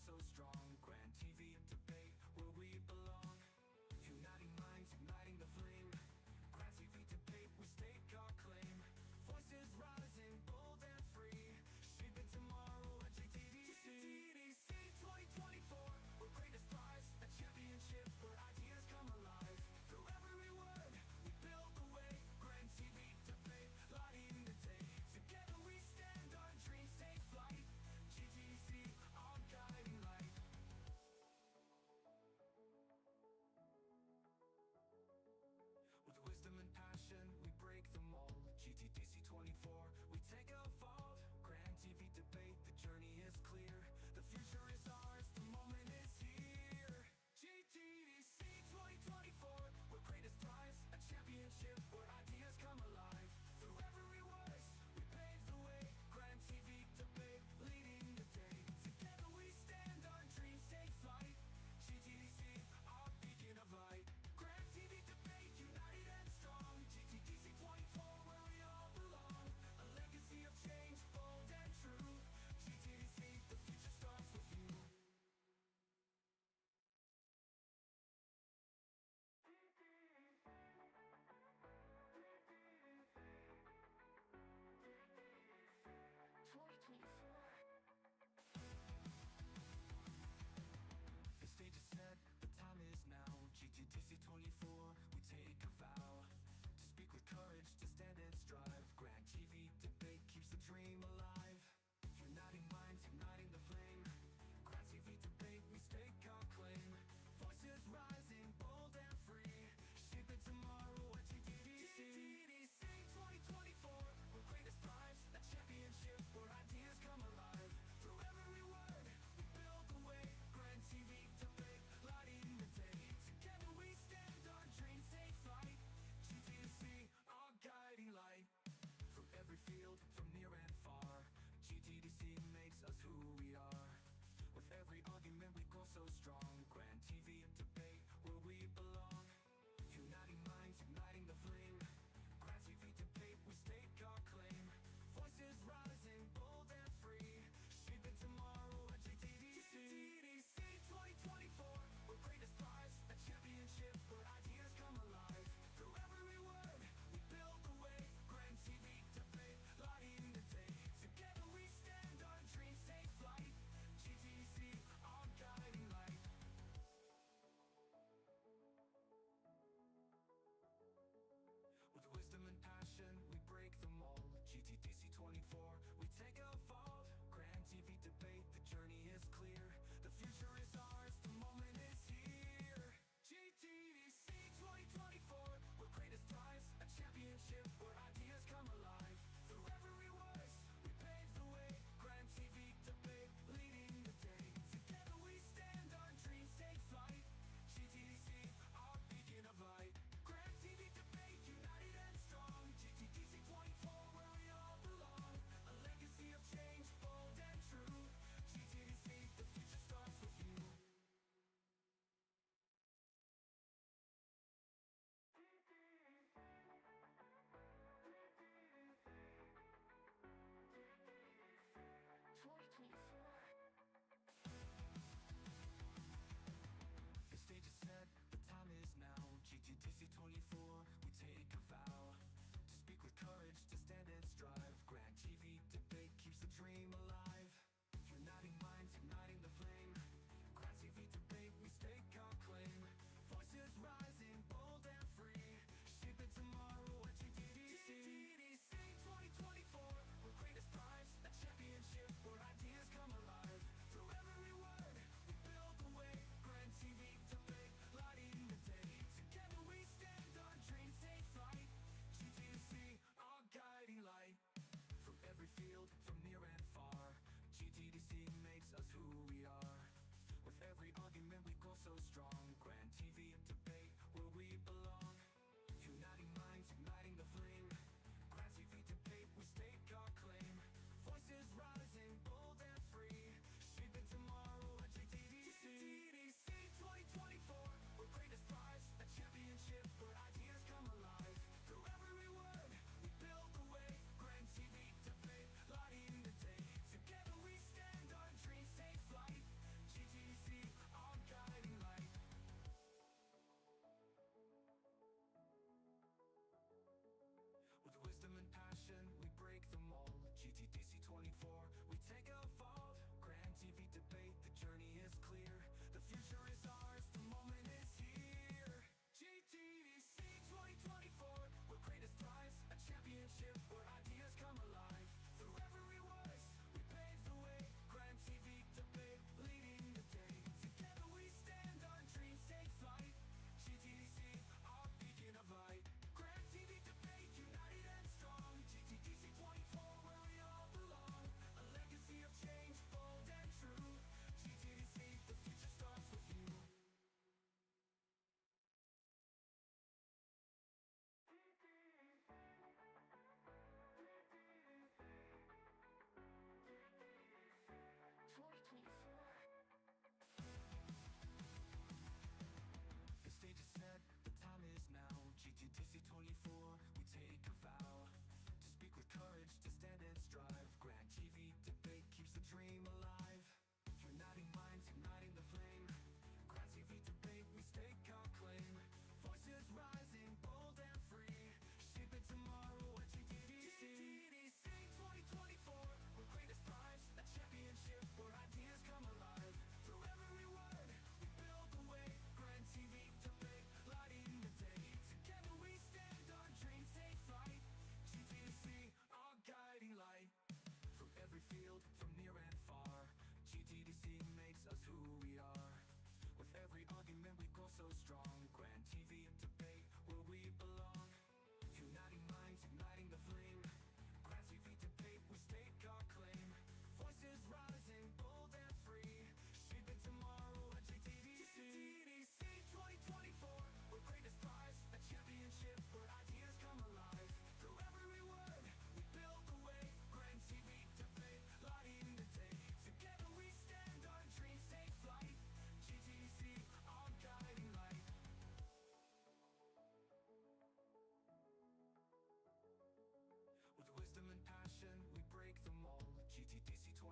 so strong. Grand TV debate where we belong. Uniting minds, igniting the flame. Grand TV debate, we stake our claim. Voices rising, bold and free. Shaping tomorrow at GTDC. GTDC 2024, we're greatest prize. A championship where ideas come alive. Through every word, we build the way. Grand TV debate, lighting the day. Together we stand, our dreams take flight. GTDC, our guiding light. With wisdom and passion, we break the mold. GTDC 24, we take a vault. Grand TV debate, the journey is clear. The future is ours, the moment is here. GTDC 2024, we're greatest prize. A championship where ideas come alive. Through every voice, we pave the way. Grand TV debate, leading the day. Together we stand, our dreams take flight. GTDC, our beacon of light. Grand TV debate, united and strong. GTDC 24, where we all belong. A legacy of change, bold and true. GTDC, the future starts with you. The stage is set, the time is now. GTDC 24, we take a vow to speak with courage, to stand and strive. Grand TV debate keeps the dream alive. Uniting minds, igniting the flame. Grand TV debate, we stake our claim. Voices rising, bold and free. Shaping tomorrow at GTDC. GTDC 2024, we're greatest prize. A championship where ideas come alive. Through every word, we build the way. Grand TV debate, lighting the day. Together we stand, our dreams take flight. GTDC, our guiding light. From every field, from near and far, GTDC makes us who we are. With every argument we go so strong. Grand TV debate, where we belong. Uniting minds, igniting the flame. Grand TV debate, we stake our claim. Voices rising, bold and free. Shaping tomorrow at GTDC. GTDC 2024, we're greatest prize. A championship where ideas come alive. Through every word, we build the way. Grand TV debate, lighting the day. Together we stand, our dreams take flight. GTDC, our guiding light. With wisdom and passion, we break the mold. GTDC 24, we take a vault. Grand TV debate, the journey is clear. The future is ours, the moment is here. GTDC 2024, we're greatest prize. A championship where ideas come alive. Through every voice, we pave the way. Grand TV debate, leading the day. Together we stand, our dreams take flight. GTDC, our beacon of light. Grand TV debate, united and strong. GTDC 24, where we all belong. A legacy of change, bold and true. GTDC, the future starts with you. The stage is set, the time is now. GTDC 24, we take a vow to speak with courage, to stand and strive. Grand TV debate keeps the dream alive. Uniting minds, igniting the flame. Grand TV debate, we stake our claim. Voices rising, bold and free. Shaping tomorrow at GTDC. GTDC 2024, we're greatest prize. A championship where ideas come alive. Through every word, we build the way. Grand TV debate, lighting the day. Together we stand, our dreams take flight. GTDC, our guiding light. From every field, from near and far, GTDC makes us who we are. With every argument we go so strong. Grand TV debate, where we belong. Uniting minds, igniting the flame. Grand TV debate, we stake our claim. Voices rising, bold and free. Shaping tomorrow at GTDC. GTDC 2024, we're greatest prize. A championship where ideas come alive. Through every word, we build the way. Grand TV debate, lighting the day. Together we stand, our dreams take flight.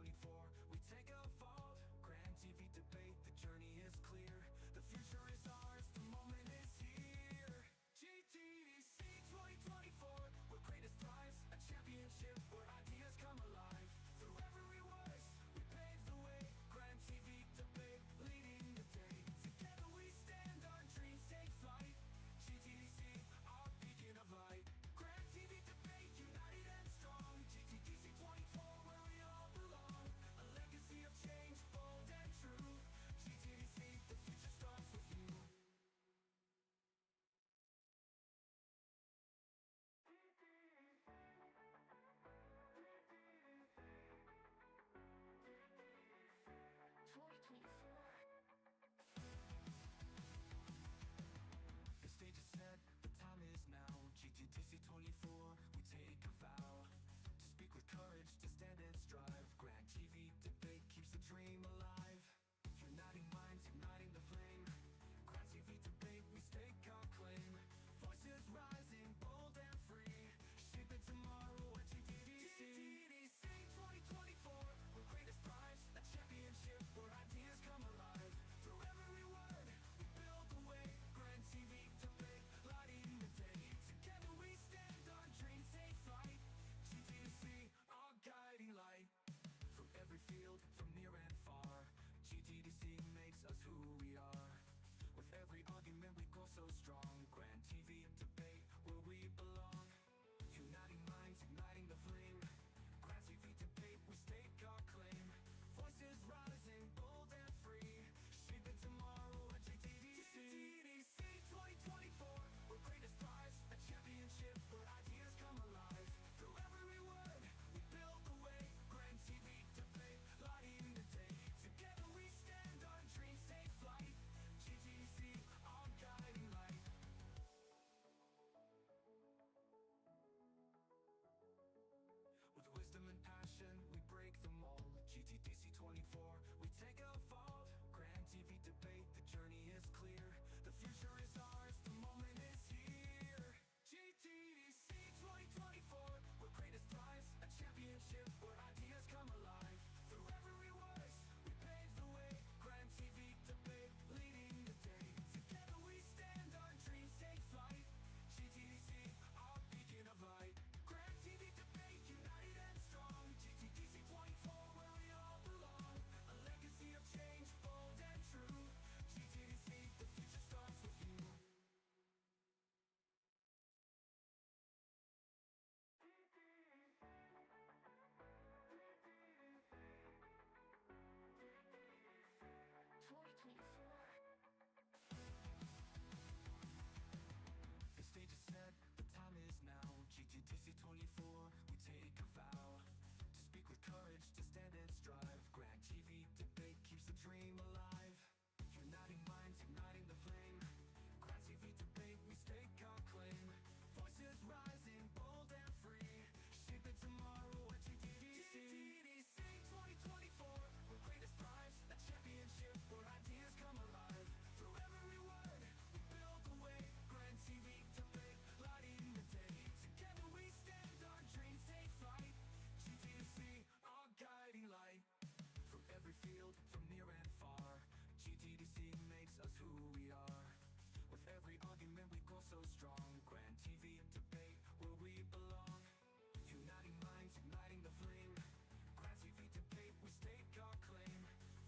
2024, we take a vault. Grand TV debate, the journey is clear. The future is ours, the moment is here. GTDC 2024, where greatest thrives, a championship where ideas come alive. Through every voice, we pave the way. Grand TV debate, leading the day. Together we stand, our dreams take flight. GTDC, our beacon of light. Grand TV debate, united and strong. GTDC 24, where we all belong. A legacy of change, bold and true. GTDC, the future starts with you. The stage is set, the time is now. GTDC 24, we take a vow to speak with courage, to stand and strive. Grand TV debate keeps the dream alive. Uniting minds, igniting the flame. Grand TV debate, we stake our claim. Voices rising, bold and free, shaping tomorrow at GTDC. GTDC 2024, where greatest thrives, a championship where ideas come alive. Through every word, we build the way. Grand TV debate, lighting the day. Together we stand, our dreams take flight. GTDC, our guiding light. Through every field, from near and far, GTDC makes us who we are. With every argument we go so strong. Grand TV debate, where we belong. Uniting minds, igniting the flame. Grand TV debate, we stake our claim. Voices rising, bold and free, shaping tomorrow at GTDC. GTDC 2024, where greatest thrives, a championship where ideas come alive. Through every word, we build the way. Grand TV debate, lighting the day. Together we stand, our dreams take flight. GTDC, our guiding light. With wisdom and passion, we break the mold. GTDC 24, we take a vault. Grand TV debate, the journey is clear. The future is ours, the moment is here. GTDC 2024, where greatest thrives, a championship where ideas come alive. Through every voice, we pave the way. Grand TV debate, leading the day. Together we stand, our dreams take flight. GTDC, our beacon of light. Grand TV debate, united and strong. GTDC 24, where we all belong. A legacy of change, bold and true. GTDC, the future starts with you. The stage is set, the time is now. GTDC 24, we take a vow to speak with courage, to stand and strive. Grand TV debate keeps the dream alive. Uniting minds, igniting the flame. Grand TV debate, we stake our claim. Voices rising, bold and free, shaping tomorrow at GTDC. GTDC 2024, where greatest thrives, a championship where ideas come alive. Through every word, we build the way. Grand TV debate, lighting the day. Together we stand, our dreams take flight. GTDC, our guiding light. Through every field, from near and far, GTDC makes us who we are. With every argument we go so strong. Grand TV debate, where we belong. Uniting minds, igniting the flame. Grand TV debate, we stake our claim.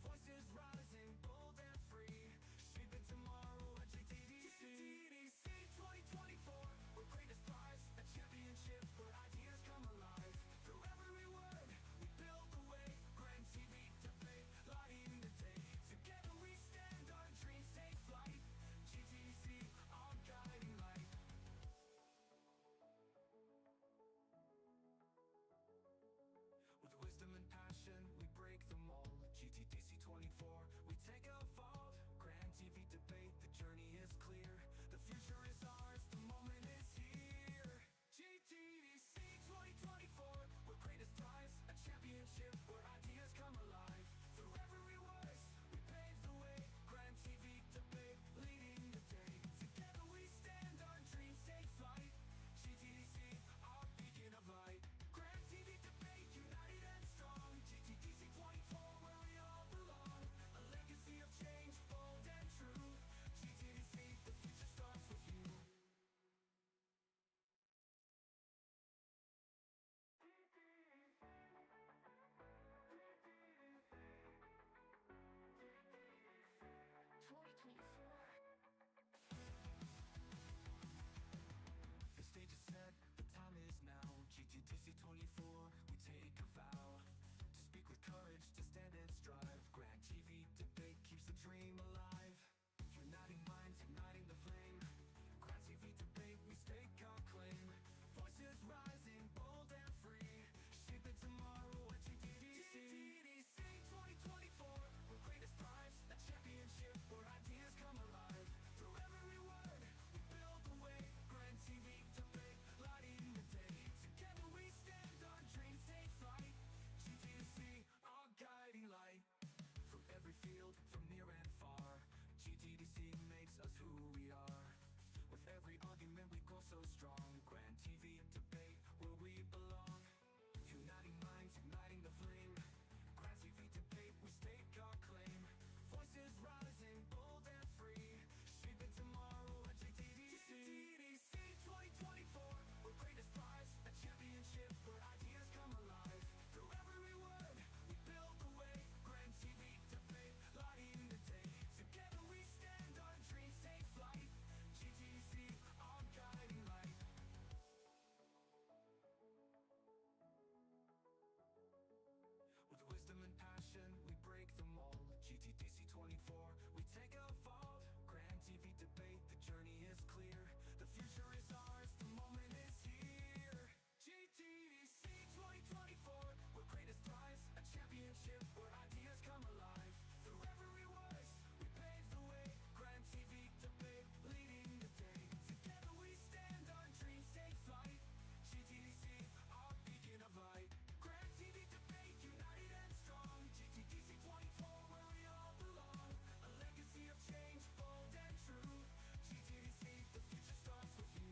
Voices rising, bold and free, shaping tomorrow at GTDC. GTDC 2024, where greatest thrives, a championship where ideas come alive. Through every word, we build the way. Grand TV debate, lighting the day. Together we stand, our dreams take flight. GTDC, our guiding light. With wisdom and passion, we break the mold. GTDC 24, we take a vault. Grand TV debate, the journey is clear. The future is ours, the moment is here. GTDC 2024, where greatest thrives, a championship where ideas come alive. Through every voice, we pave the way. Grand TV debate, leading the day. Together we stand, our dreams take flight. GTDC, our beacon of light. Grand TV debate, united and strong. GTDC passion, we break the mold. GTDC 24, we take a vault. Grand TV debate, the journey is clear. The future is ours, the moment is here. GTDC 2024, where greatness thrives, a championship where ideas come alive. Through every voice, we pave the way. Grand TV debate, leading the day. Together we stand, our dreams take flight. GTDC, our beacon of light. Grand TV debate, united and strong. GTDC 24, where we all belong. A legacy of change, bold and true. GTDC, the future starts with you.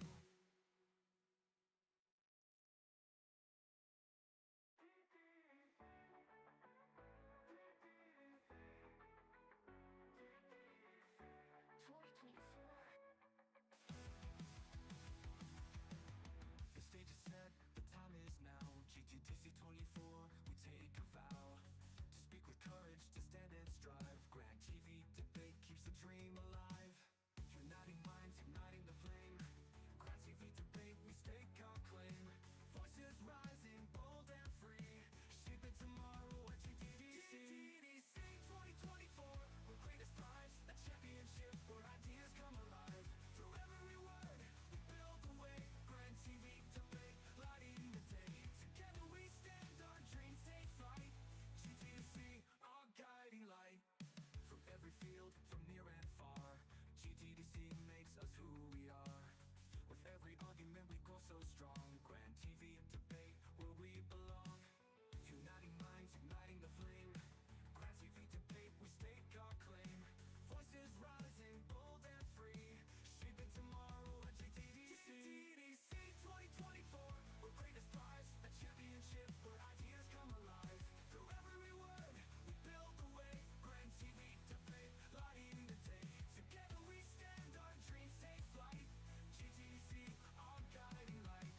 The stage is set, the time is now. GTDC 24, we take a vow to speak with courage, to stand and strive. Grand TV debate keeps the dream alive. Uniting minds, igniting the flame. Grand TV debate, we stake our claim. Voices rising, bold and free, shaping tomorrow at GTDC. GTDC 2024, where greatness thrives, a championship where ideas come alive. Through every word, we build the way. Grand TV debate, lighting the day. Together we stand, our dreams take flight. GTDC, our guiding light. From every field, from near and far, GTDC makes us who we are. With every argument we grow so strong. Grand TV debate, where we belong. Uniting minds, igniting the flame. Grand TV debate, we stake our claim. Voices rising, bold and free, shaping tomorrow at GTDC. GTDC 2024, where greatness thrives, a championship where ideas come alive. Through every word, we build the way. Grand TV debate, lighting the day. Together we stand, our dreams take flight. GTDC, our guiding light.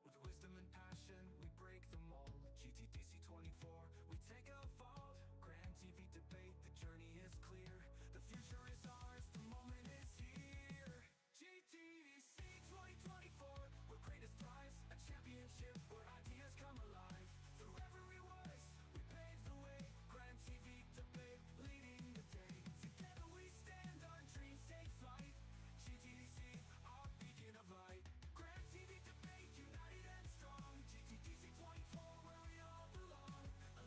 With wisdom and passion, we break the mold. GTDC 24, we take a vault. Grand TV debate, the journey is clear. The future is ours, the moment is here. GTDC 2024, where greatness thrives, a championship where ideas come alive. Through every voice, we pave the way. Grand TV debate, leading the day. Together we stand, our dreams take flight. GTDC, our beacon of light. Grand TV debate, united and strong. GTDC 24, where we all belong. A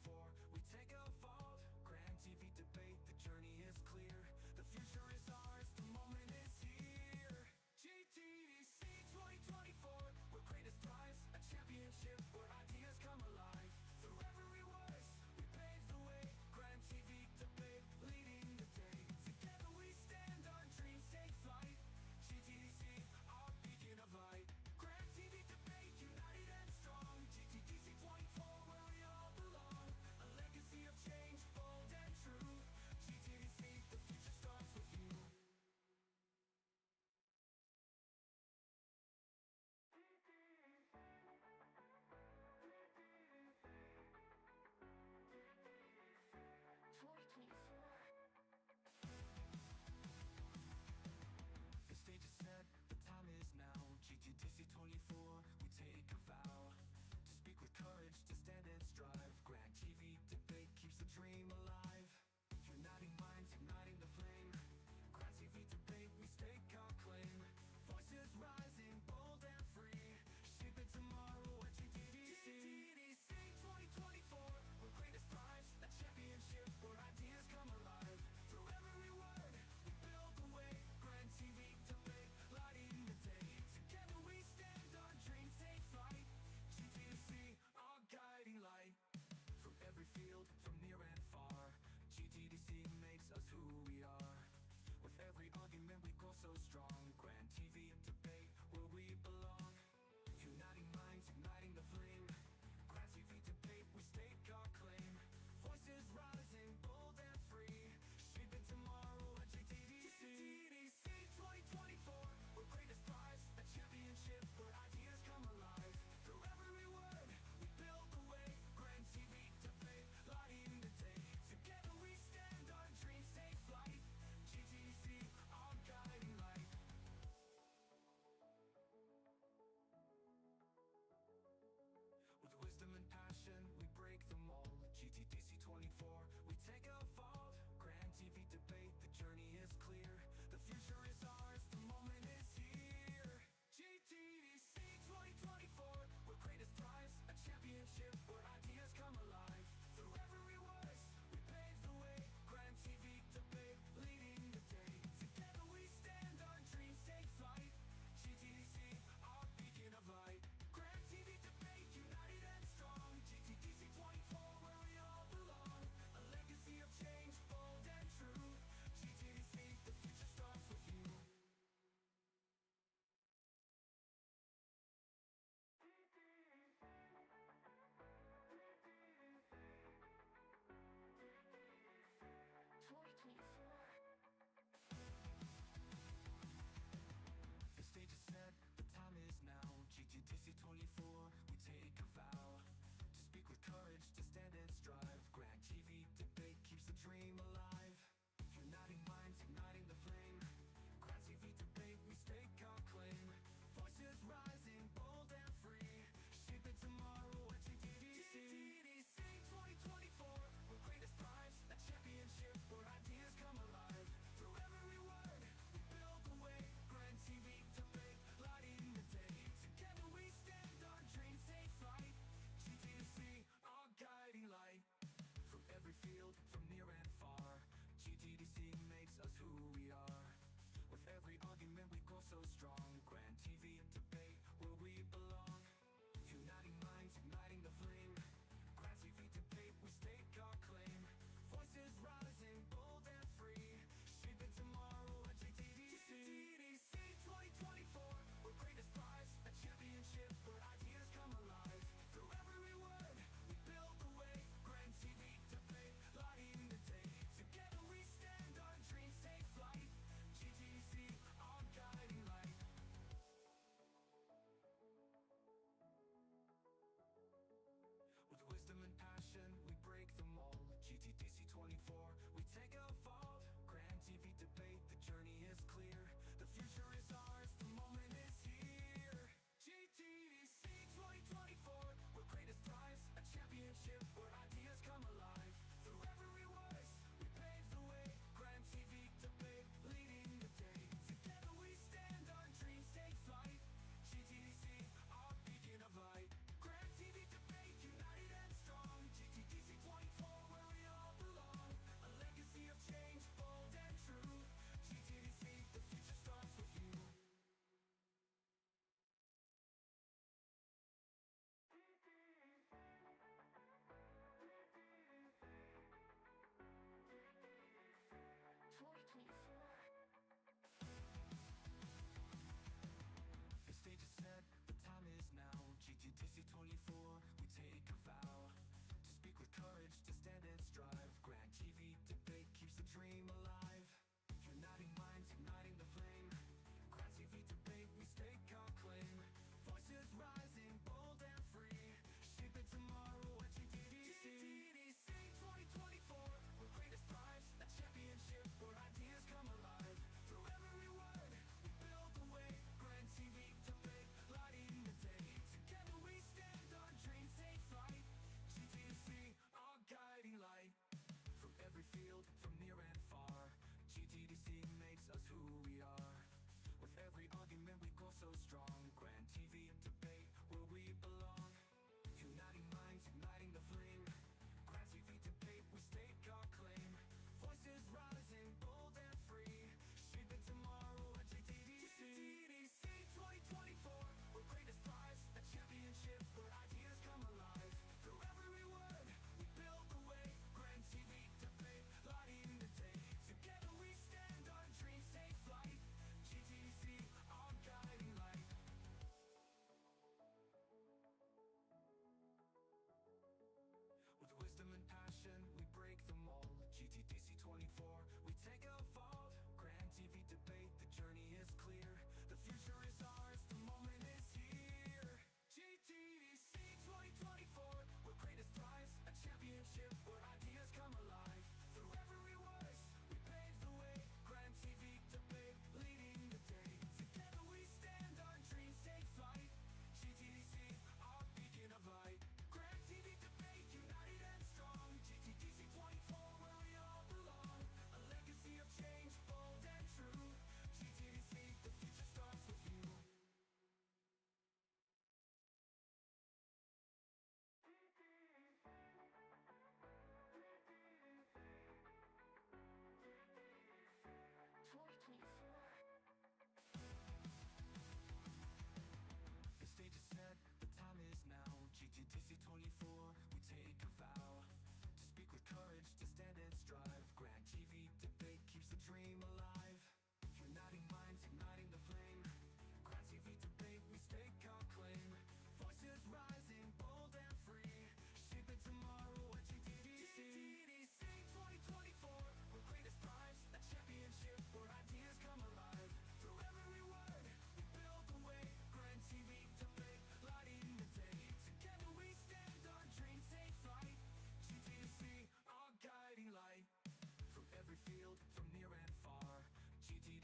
2024, we take a vault. Grand TV debate, the journey is clear. The future is ours, the moment is here. GTDC 2024, where greatest thrives, a championship where ideas come alive. Through every voice, we pave the way. Grand TV debate, leading the day. Together we stand, our dreams take flight. GTDC, our beacon of light. Grand TV debate, united and strong. GTDC 24, where we all belong. A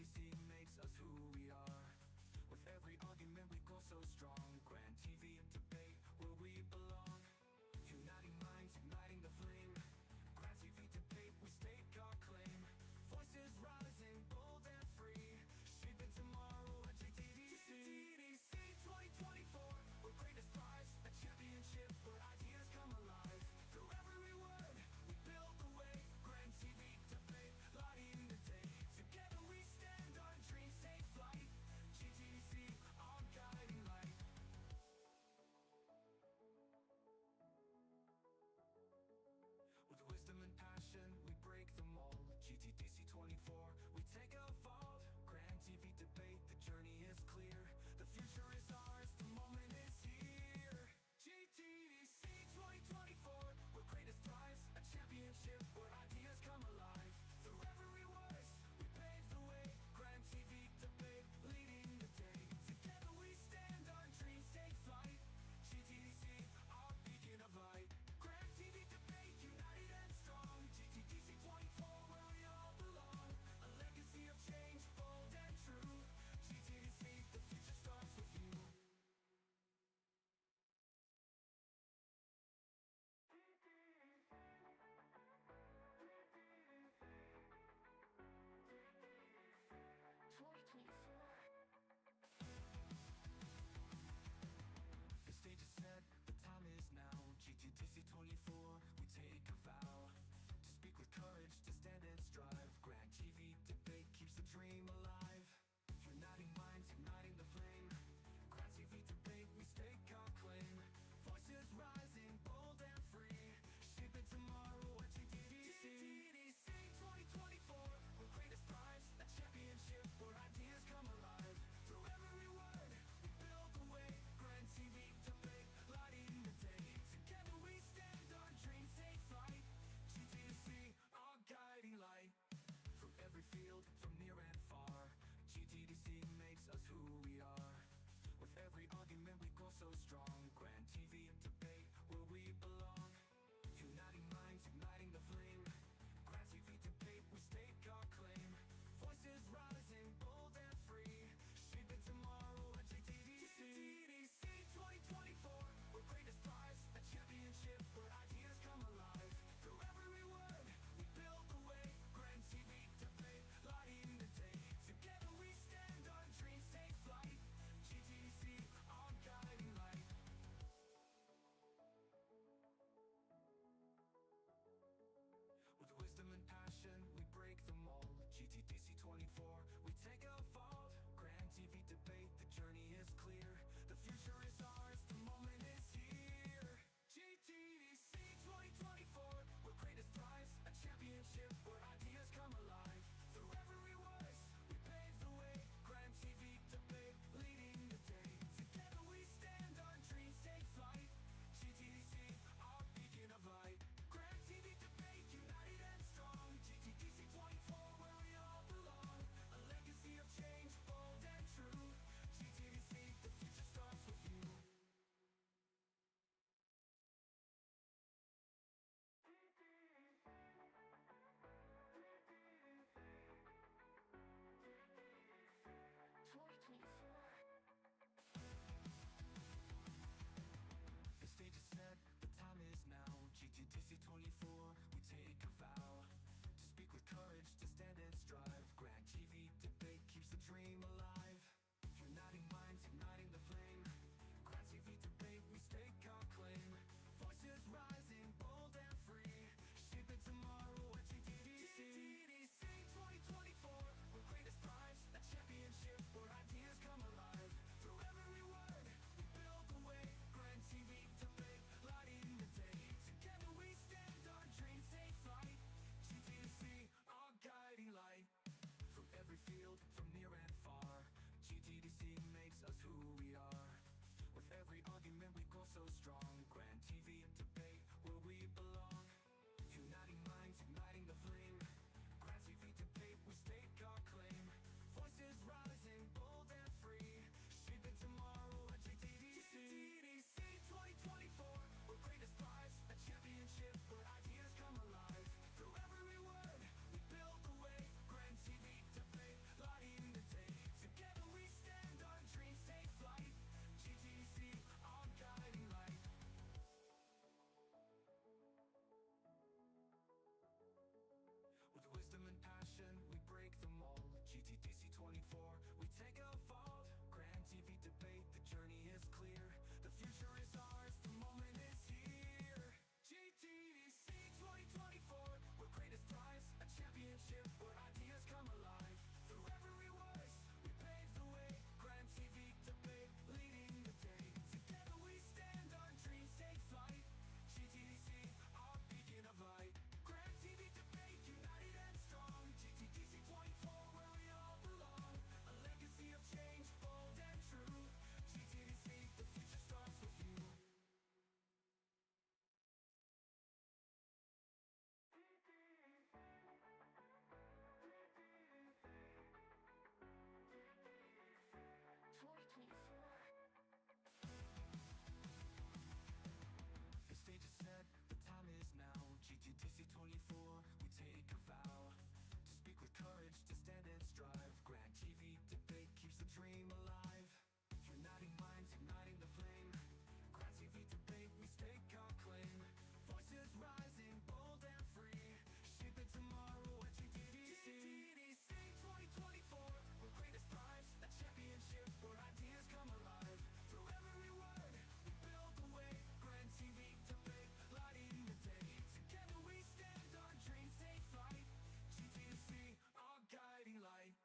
GTDC makes us who we are. With every argument we go so strong. Grand TV and debate where we belong. Uniting minds, igniting the flame. Grand TV debate, we stake our claim. Voices rising, bold and free. Shaping tomorrow at GTDC. GTDC 2024, we're greatest prize. A championship where ideas come alive. Through every word, we build the way. Grand TV debate, lighting the day. Together we stand, our dreams take flight. GTDC, our guiding light. With wisdom and passion, we break the mold. GTDC 24, we take a vault. Grand TV debate, the journey is clear. The future is ours, the moment is here. GTDC 2024, where greatest thrives. A championship where ideas come alive. Through every voice, we pave the way. Grand TV debate, leading the day. Together we stand, our dreams take flight. GTDC, our beacon of light. Grand TV debate, united and strong. GTDC 24, where we all belong. A legacy of change, bold and true. GTDC, the future starts with you. The stage is set, the time is now. GTDC 24, we take a vow to speak with courage, to stand and strive. Grand TV debate keeps the dream alive. Uniting minds, igniting the flame. Grand TV debate, we stake our claim. Voices rising, bold and free. Shaping tomorrow at GTDC. GTDC 2024, where greatest thrives. A championship where ideas come alive. Through every word, we build the way. Grand TV debate, lighting the day. Together we stand, our dreams take flight. GTDC, our guiding light. From every field, from near and far, GTDC makes us who we are. With every argument we go so strong. Grand TV and debate, where we belong. Uniting minds, igniting the flame. Grand TV debate, we stake our claim. Voices rising, bold and free. Shaping tomorrow at GTDC. GTDC 2024, where greatest thrives. A championship where ideas come alive. Through every word, we build the way. Grand TV debate, lighting the day. Together we stand, our dreams take flight. GTDC, our guiding light. With wisdom and passion, we break the mold. GTDC 24, we take a vault. Grand TV debate, the journey is clear. The future is ours, the moment is here. GTDC 2024, where greatest thrives. A championship where ideas come alive. Through every voice, we pave the way. Grand TV debate, leading the day. Together we stand, our dreams take flight. GTDC, our beacon of light. Grand TV debate, united and strong. GTDC 24, where we all belong. A legacy of change, bold and true. GTDC, the future starts with you. GTDC 2024, we take a vault. Grand TV debate, the journey is clear. The future is ours, the moment is here. GTDC 2024, where greatest thrives, a championship where ideas come alive. Through every voice, we pave the way. Grand TV debate, leading the day. Together we stand, our dreams take flight. GTDC, our beacon of light. Grand TV debate, united and strong. GTDC 24, where we all belong. A legacy of change, bold and true. GTDC, the future starts with you. The stage is set, the time is now. GTDC 24, we take a vow to speak with courage, to stand and strive. Grand TV debate keeps the dream alive. Uniting minds, igniting the flame. Grand TV debate, we stake our claim. Voices rising, bold and free. Shaping tomorrow at GTDC. GTDC 2024, where greatest thrives, a championship where ideas come alive. Through every word, we build the way. Grand TV debate, lighting the day. Together we stand, our dreams take flight. GTDC, our guiding light.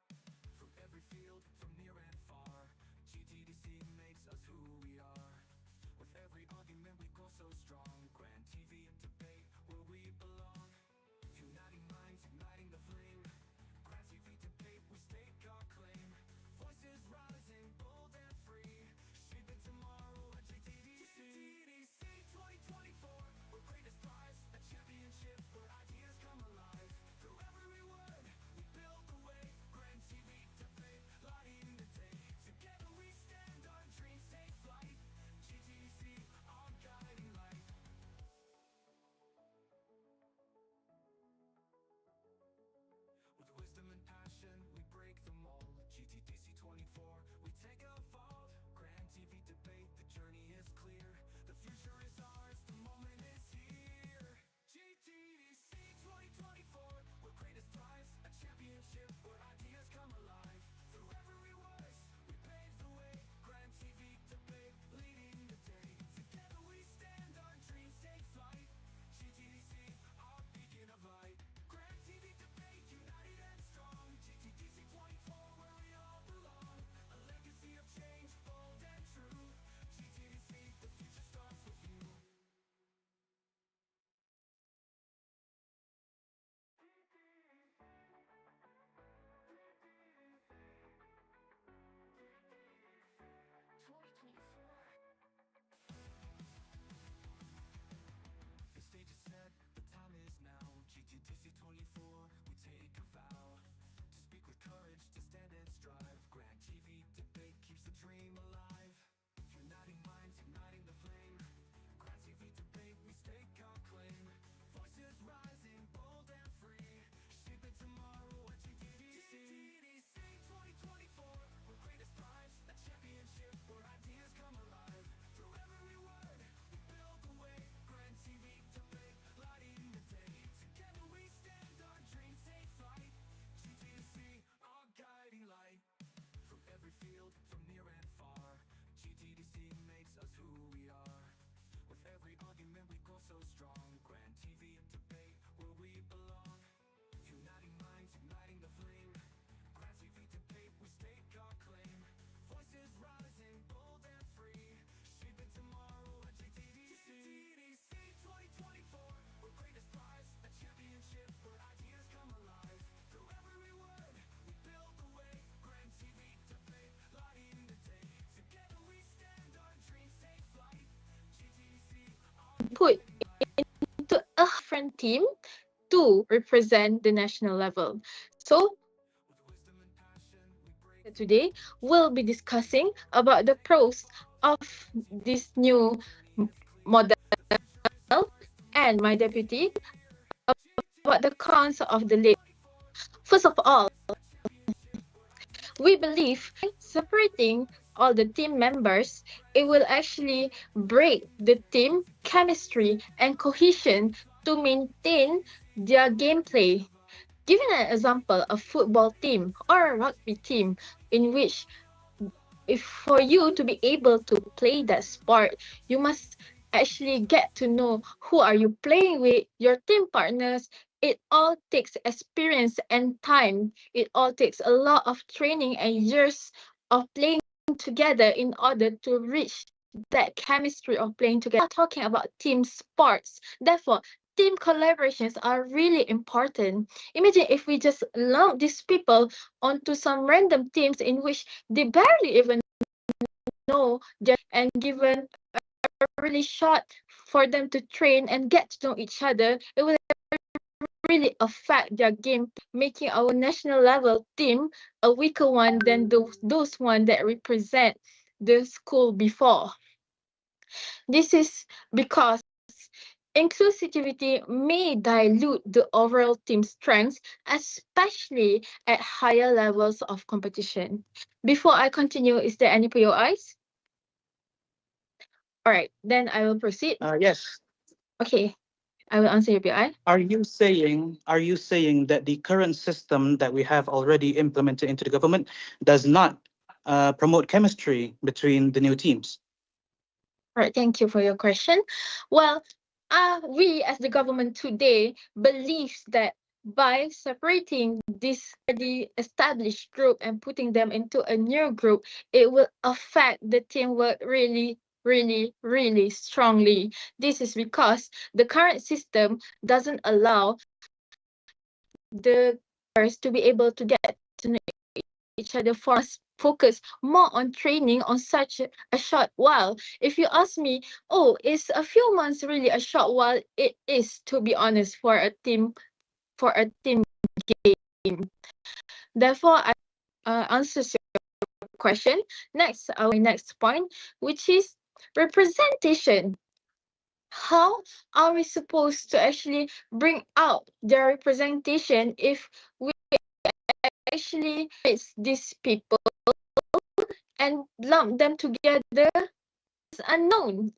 From every field, from near and far, GTDC makes us who we are. With every argument we grow so strong. Grand TV debate, where we belong. Uniting minds, igniting the flame. Grand TV debate, we stake our claim. Voices rising, bold and free. Shaping tomorrow at GTDC. GTDC 2024, where greatest thrives, a championship where ideas come alive. Through every word, we build the way. Grand TV debate, lighting the day. Together we stand, our dreams take flight. GTDC, our guiding light. With wisdom and passion, we break the mold. GTDC 24, we take a vault. Grand TV debate, the journey is clear. The future is ours, the moment is here. GTDC 2024, where greatest thrives, a championship where ideas come alive. Through every voice, we pave the way. Grand TV debate, leading the day. Together we stand, our dreams take flight. GTDC, our beacon of light. Grand TV debate, united and strong. GTDC 24, where we all belong. A legacy of change, bold and true. GTDC, the future starts with you. The stage is set, the time is now. GTDC 24, we take a vow to speak with courage, to stand and strive. Grand TV debate keeps the dream alive. Uniting minds, igniting the flame. Grand TV debate, we stake our claim. Voices rising, bold and free. Shaping tomorrow at GTDC. GTDC 2024, where greatest thrives, a championship where ideas come alive. Through every word, we build the way. Grand TV debate, lighting the day. Together we stand, our dreams take flight. GTDC, our guiding light. From every field, from near and far, GTDC makes us who we are. With every argument we grow so strong. Grand TV debate, where we belong. Uniting minds, igniting the flame. Grand TV debate, we stake our claim. Voices rising, bold and free. Shaping tomorrow at GTDC. GTDC 2024, where greatest thrives, a championship where ideas come alive. Through every word, we build the way. Grand TV debate, lighting the day. Together we stand, our dreams take flight. GTDC, our Put into a different team to represent the national level. So with wisdom and passion, we break today we'll be discussing about the pros of this new model and my deputy about the cons of the leap. First of all, we believe separating all the team members, it will actually break the team chemistry and cohesion to maintain their gameplay. Given an example, a football team or a rugby team in which if for you to be able to play that sport, you must actually get to know who are you playing with, your team partners. It all takes experience and time. It all takes a lot of training and years of playing together in order to reach that chemistry of playing together. We're talking about team sports. Therefore, team collaborations are really important. Imagine if we just lump these people onto some random teams in which they barely even know and given a really short for them to train and get to know each other, it will really affect their game, making our national level team a weaker one than those one that represent the school before. This is because inclusivity may dilute the overall team strengths, especially at higher levels of competition. Before I continue, is there any POIs? All right, then I will proceed. Yes. Okay, I will answer your POI. Are you saying that the current system that we have already implemented into the government does not promote chemistry between the new teams? All right, thank you for your question. Well, we as the government today believes that by separating this already established group and putting them into a new group, it will affect the teamwork really, really, really strongly. This is because the current system doesn't allow the players to be able to get to know each other for us focus more on training on such a short while. If you ask me, oh, is a few months really a short while? It is, to be honest, for a team game. Therefore, I answers your question. Next, our next point, which is representation. How are we supposed to actually bring out their representation if we actually it's these people and lump them together as unknown?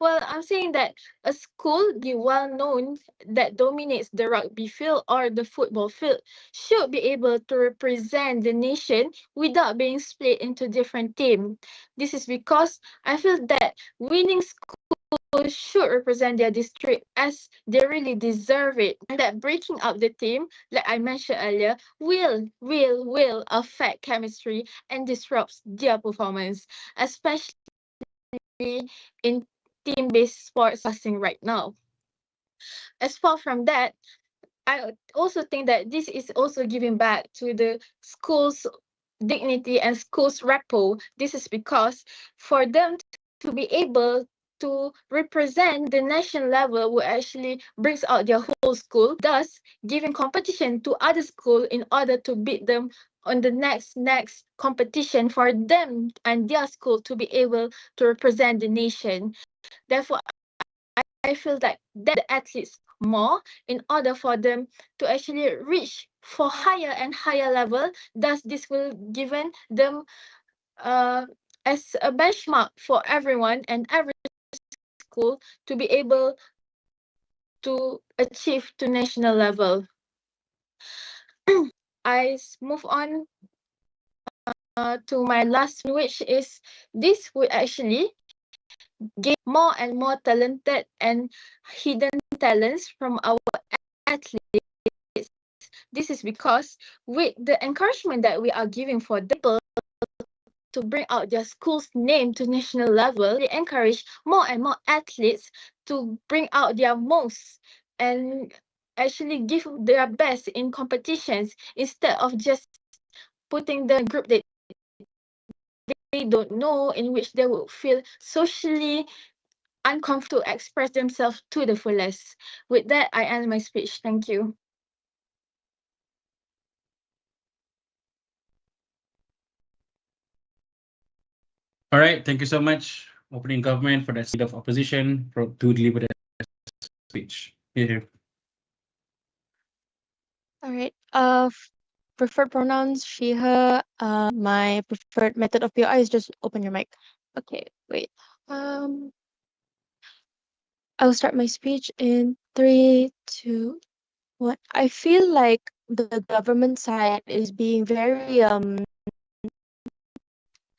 Well, I'm saying that a school be well known that dominates the rugby field or the football field should be able to represent the nation without being split into different teams. This is because I feel that winning schools should represent their district as they really deserve it. And that breaking up the team, like I mentioned earlier, will affect chemistry and disrupts their performance, especially in team-based sports passing right now. As far from that, I also think that this is also giving back to the school's dignity and school's repo. This is because for them to be able to represent the national level will actually brings out their whole school, thus giving competition to other school in order to beat them on the next competition for them and their school to be able to represent the nation. Therefore, I feel that the athletes more in order for them to actually reach for higher and higher level. Thus, this will given them as a benchmark for everyone and every school to be able to achieve to national level. I move on to my last one, which is this would actually gain more and more talented and hidden talents from our athletes. This is because with the encouragement that we are giving for people to bring out their school's name to national level, they encourage more and more athletes to bring out their most and actually give their best in competitions instead of just putting the group that they don't know, in which they will feel socially uncomfortable to express themselves to the fullest. With that, I end my speech. Thank you. All right, thank you so much, opening government, for that seat of opposition to deliver the speech. Here. All right. Preferred pronouns she, her. My preferred method of POI is just open your mic. Okay, wait. I will start my speech in 3, 2. What I feel like the government side is being very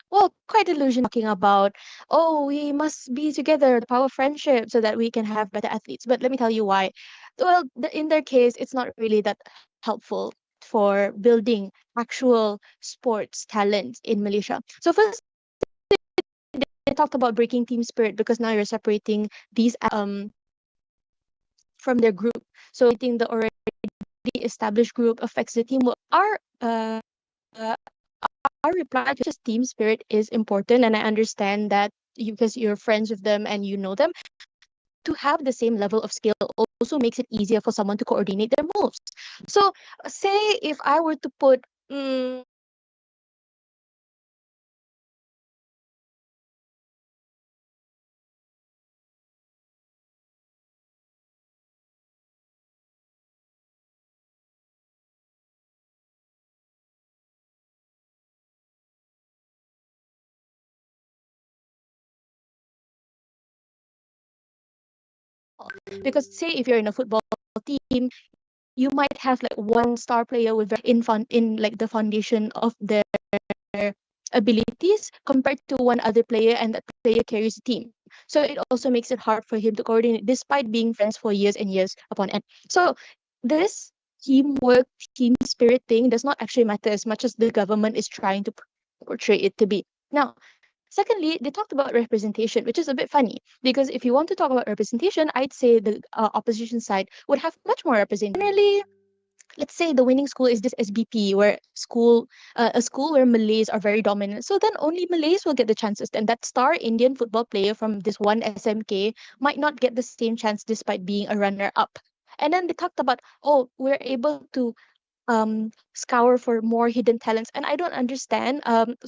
well, quite delusional, talking about, oh, we must be together, the power of friendship, so that we can have better athletes. But let me tell you why. Well, in their case, it's not really that helpful for building actual sports talent in Malaysia. So first, they talked about breaking team spirit because now you're separating these from their group. So I think the already established group affects the teamwork. Uh, our reply to just team spirit is important, and I understand that because you're friends with them and you know them, to have the same level of skill also makes it easier for someone to coordinate their moves. So say if I were to put because say if you're in a football team, you might have like one star player with in like the foundation of their abilities compared to one other player, and that player carries the team. So it also makes it hard for him to coordinate despite being friends for years and years upon end. So this teamwork, team spirit thing does not actually matter as much as the government is trying to portray it to be. Now, secondly, they talked about representation, which is a bit funny because if you want to talk about representation, I'd say the opposition side would have much more representation. Generally, let's say the winning school is this SBP, where a school where Malays are very dominant. So then only Malays will get the chances. And that star Indian football player from this one SMK might not get the same chance despite being a runner up. And then they talked about, oh, we're able to scour for more hidden talents, and I don't understand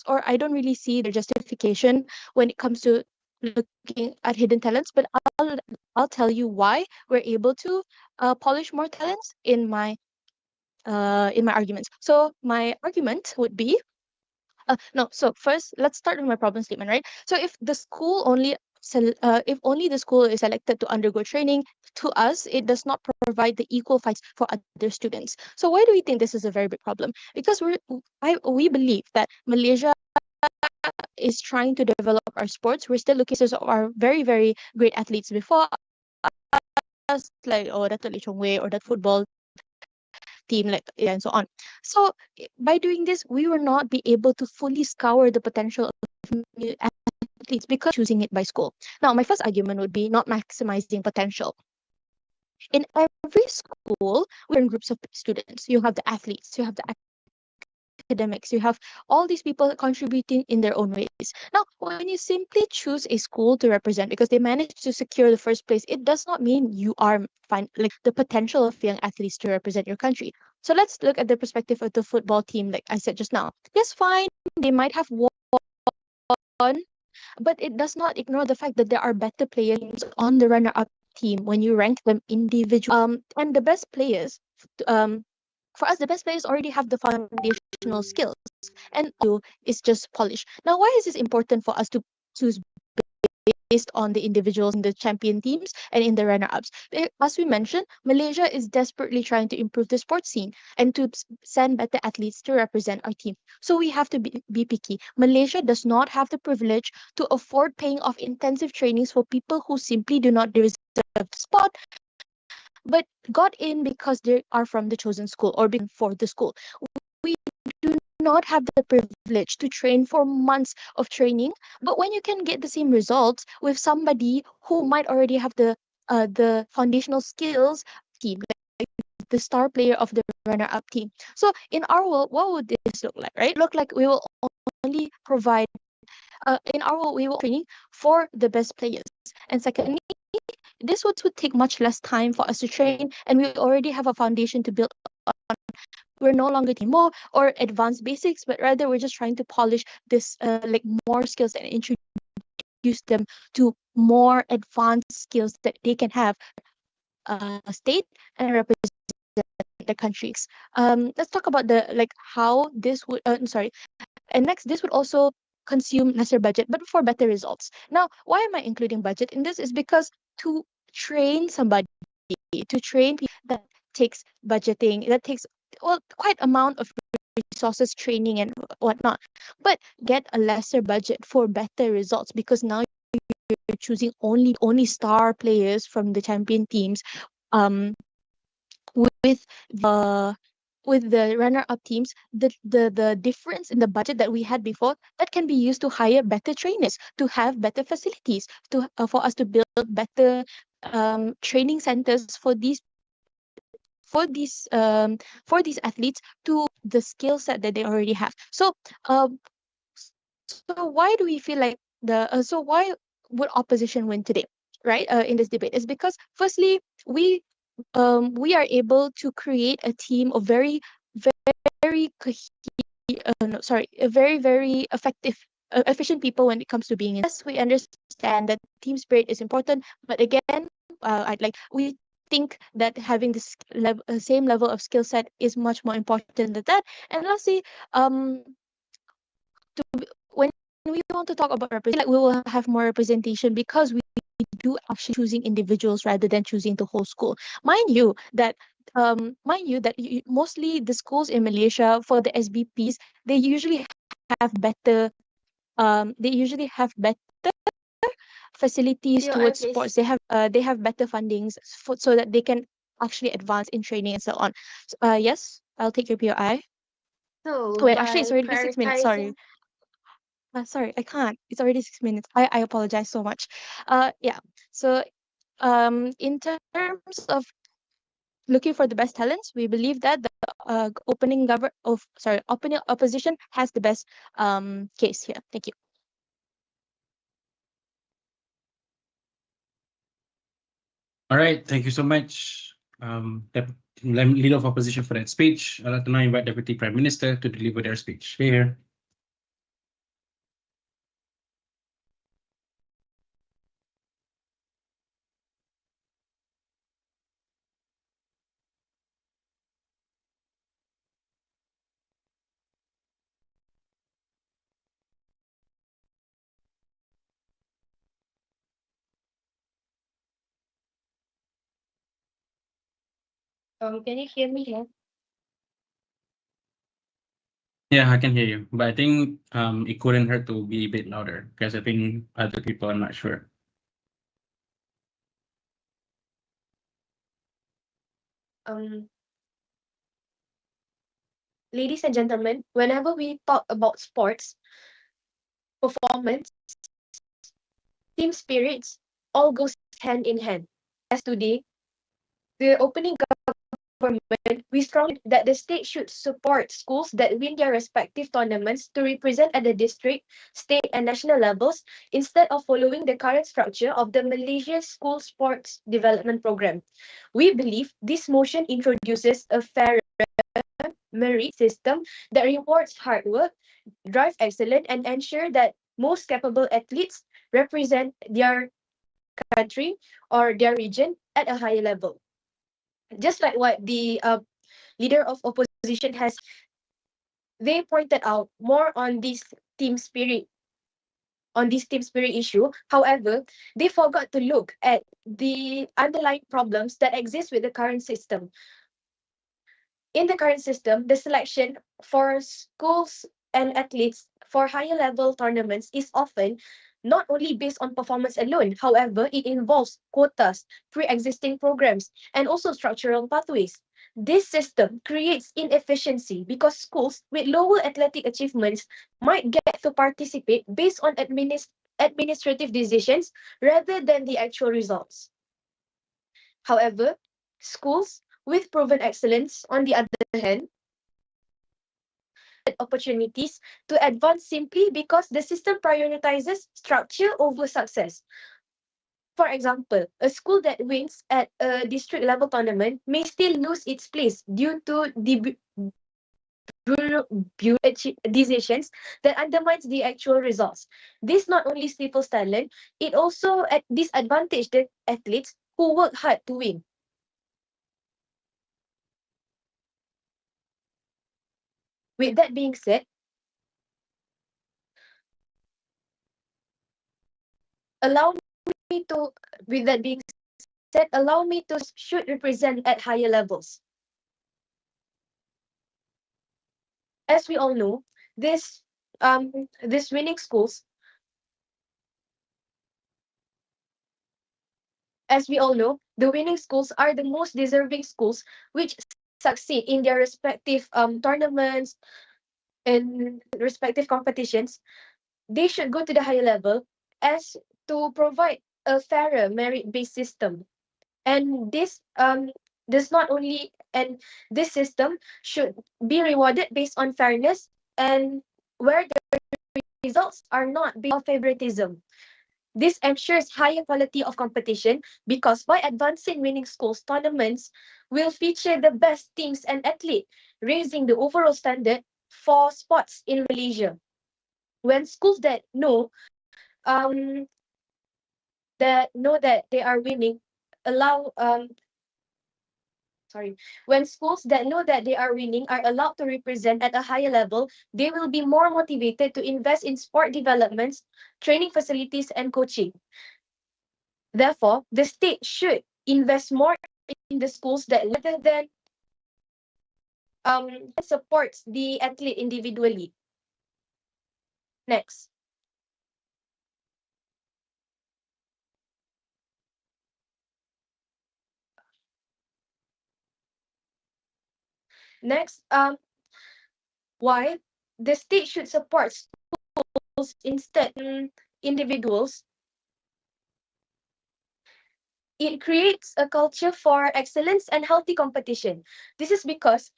or I don't really see their justification when it comes to looking at hidden talents. But I'll tell you why we're able to polish more talents in my arguments. So my argument would be no. So first, let's start with my problem statement, right? So if the school only if only the school is selected to undergo training, to us, it does not provide the equal fights for other students. So why do we think this is a very big problem? Because we believe that Malaysia is trying to develop our sports. We're still looking at our very, very great athletes before us, like, oh, that Lee Chong Wei or that football team, like, and so on. So by doing this, we will not be able to fully scour the potential of new athletes because choosing it by school. Now, my first argument would be not maximizing potential. In every school, we're in groups of students. You have the athletes, you have the academics, you have all these people contributing in their own ways. Now, when you simply choose a school to represent because they managed to secure the first place, it does not mean you are like the potential of young athletes to represent your country. So let's look at the perspective of the football team, like I said just now. Yes, fine, they might have won, but it does not ignore the fact that there are better players on the runner-up team when you rank them individually. And the best players, um, for us, the best players already have the foundational skills, and is just polish. Now, why is this important for us to choose based on the individuals in the champion teams and in the runner-ups? As we mentioned, Malaysia is desperately trying to improve the sports scene and to send better athletes to represent our team. So we have to be picky. Malaysia does not have the privilege to afford paying off intensive trainings for people who simply do not deserve the spot, but got in because they are from the chosen school or for the school. We do not have the privilege to train for months of training, but when you can get the same results with somebody who might already have the foundational skills team, like the star player of the runner-up team. So in our world, what would this look like, right? Look like we will only provide in our world, we will training for the best players. And secondly, this would take much less time for us to train, and we already have a foundation to build on. We're no longer teaching more or advanced basics, but rather we're just trying to polish this like more skills and introduce them to more advanced skills that they can have state and represent the countries. Let's talk about the like how this would sorry. And next, this would also consume lesser budget, but for better results. Now, why am I including budget in this? Is because to train somebody, to train people, that takes budgeting, that takes quite amount of resources, training and whatnot. But get a lesser budget for better results, because now you're choosing only star players from the champion teams, um with the runner-up teams. The difference in the budget that we had before, that can be used to hire better trainers, to have better facilities, to for us to build better training centers for for these these athletes, to the skill set that they already have. So so why do we feel like so why would opposition win today, right? In this debate is because, firstly, we are able to create a team of very no, sorry, a very effective, efficient people when it comes to being. Yes, we understand that team spirit is important, but again, we think that having this same level of skill set is much more important than that. And lastly, um, when we want to talk about representation, like, we will have more representation because we do actually choosing individuals rather than choosing the whole school. Mind you that mostly the schools in Malaysia, for the SBPs, they usually have better facilities TOI, towards please. sports. They have better fundings so that they can actually advance in training and so on. Yes, I'll take your POI. So Wait, actually, it's by already 6 minutes. Sorry. prioritizing, Sorry, I can't. It's already 6 minutes. I apologize so much. Yeah. So, in terms of looking for the best talents, we believe that the opening opposition has the best case here. Thank you. All right, thank you so much, Leader of Opposition, for that speech. I'd like to now invite Deputy Prime Minister to deliver their speech. Here. can you hear me now? Yeah, I can hear you, but I think it couldn't hurt to be a bit louder, because I think other people are not sure. Um, Ladies and gentlemen, whenever we talk about sports, performance, team spirits, all goes hand in hand. As today, the opening government, we strongly that the state should support schools that win their respective tournaments to represent at the district, state, and national levels, instead of following the current structure of the Malaysia School Sports Development Program. We believe this motion introduces a fairer merit system that rewards hard work, drive excellence, and ensure that most capable athletes represent their country or their region at a higher level. Just like what the leader of opposition has, they pointed out more on team spirit this team spirit issue. However, they forgot to look at the underlying problems that exist with the current system. In the current system, the selection for schools and athletes for higher level tournaments is often not only based on performance alone. However, it involves quotas, pre-existing programs, and also structural pathways. This system creates inefficiency because schools with lower athletic achievements might get to participate based on administrative decisions rather than the actual results. However, schools with proven excellence, on the other hand, opportunities to advance simply because the system prioritizes structure over success. For example, a school that wins at a district level tournament may still lose its place due to the decisions that undermines the actual results. This not only stifles talent, it also disadvantages the athletes who work hard to win. With that being said, allow me to, with that being said, allow me to should represent at higher levels. As we all know, this winning schools, as we all know, the winning schools are the most deserving schools which succeed in their respective tournaments and respective competitions. They should go to the higher level as to provide a fairer merit-based system. And this does not only and this system should be rewarded based on fairness and where the results are not based on favoritism. This ensures higher quality of competition because by advancing winning schools tournaments will feature the best teams and athletes, raising the overall standard for sports in Malaysia. When schools um that know that they are winning allow when schools that know that they are winning are allowed to represent at a higher level, they will be more motivated to invest in sport developments, training facilities, and coaching. Therefore, the state should invest more in the schools that rather than supports the athlete individually. Next. Next, why the state should support schools instead individuals. It creates a culture for excellence and healthy competition. This is because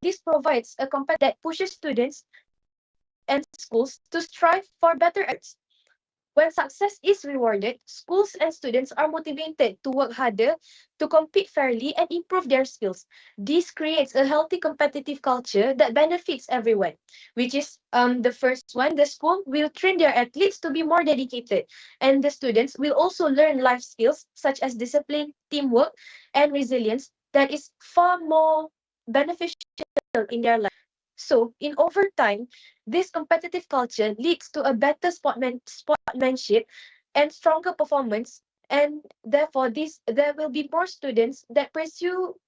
this provides a competition that pushes students and schools to strive for better efforts. When success is rewarded, schools and students are motivated to work harder, to compete fairly, and improve their skills. This creates a healthy competitive culture that benefits everyone, which is the first one. The school will train their athletes to be more dedicated, and the students will also learn life skills such as discipline, teamwork, and resilience that is far more beneficial in their life. So, in overtime, this competitive culture leads to a better sportsmanship and stronger performance, and therefore, there will be more students that pursue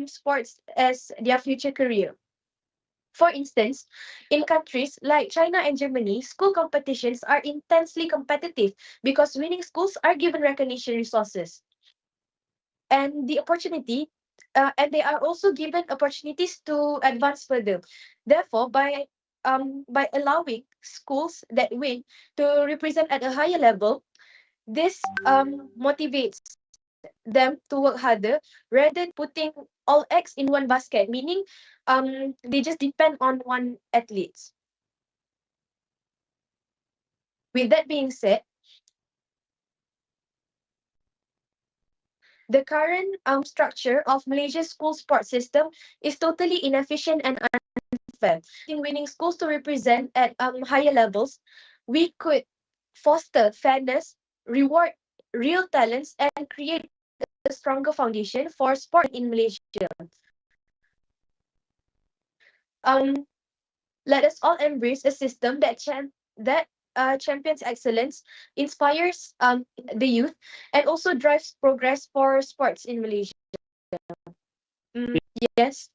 sports as their future career. For instance, in countries like China and Germany, school competitions are intensely competitive because winning schools are given recognition resources and the opportunity and they are also given opportunities to advance further. Therefore, by allowing schools that win to represent at a higher level, this motivates them to work harder rather than putting all eggs in one basket, meaning they just depend on one athlete. With that being said, the current structure of Malaysia's school sports system is totally inefficient and unfair. In winning schools to represent at higher levels, we could foster fairness, reward real talents, and create a stronger foundation for sport in Malaysia. Let us all embrace a system that champions excellence, inspires the youth, and also drives progress for sports in Malaysia. Yes.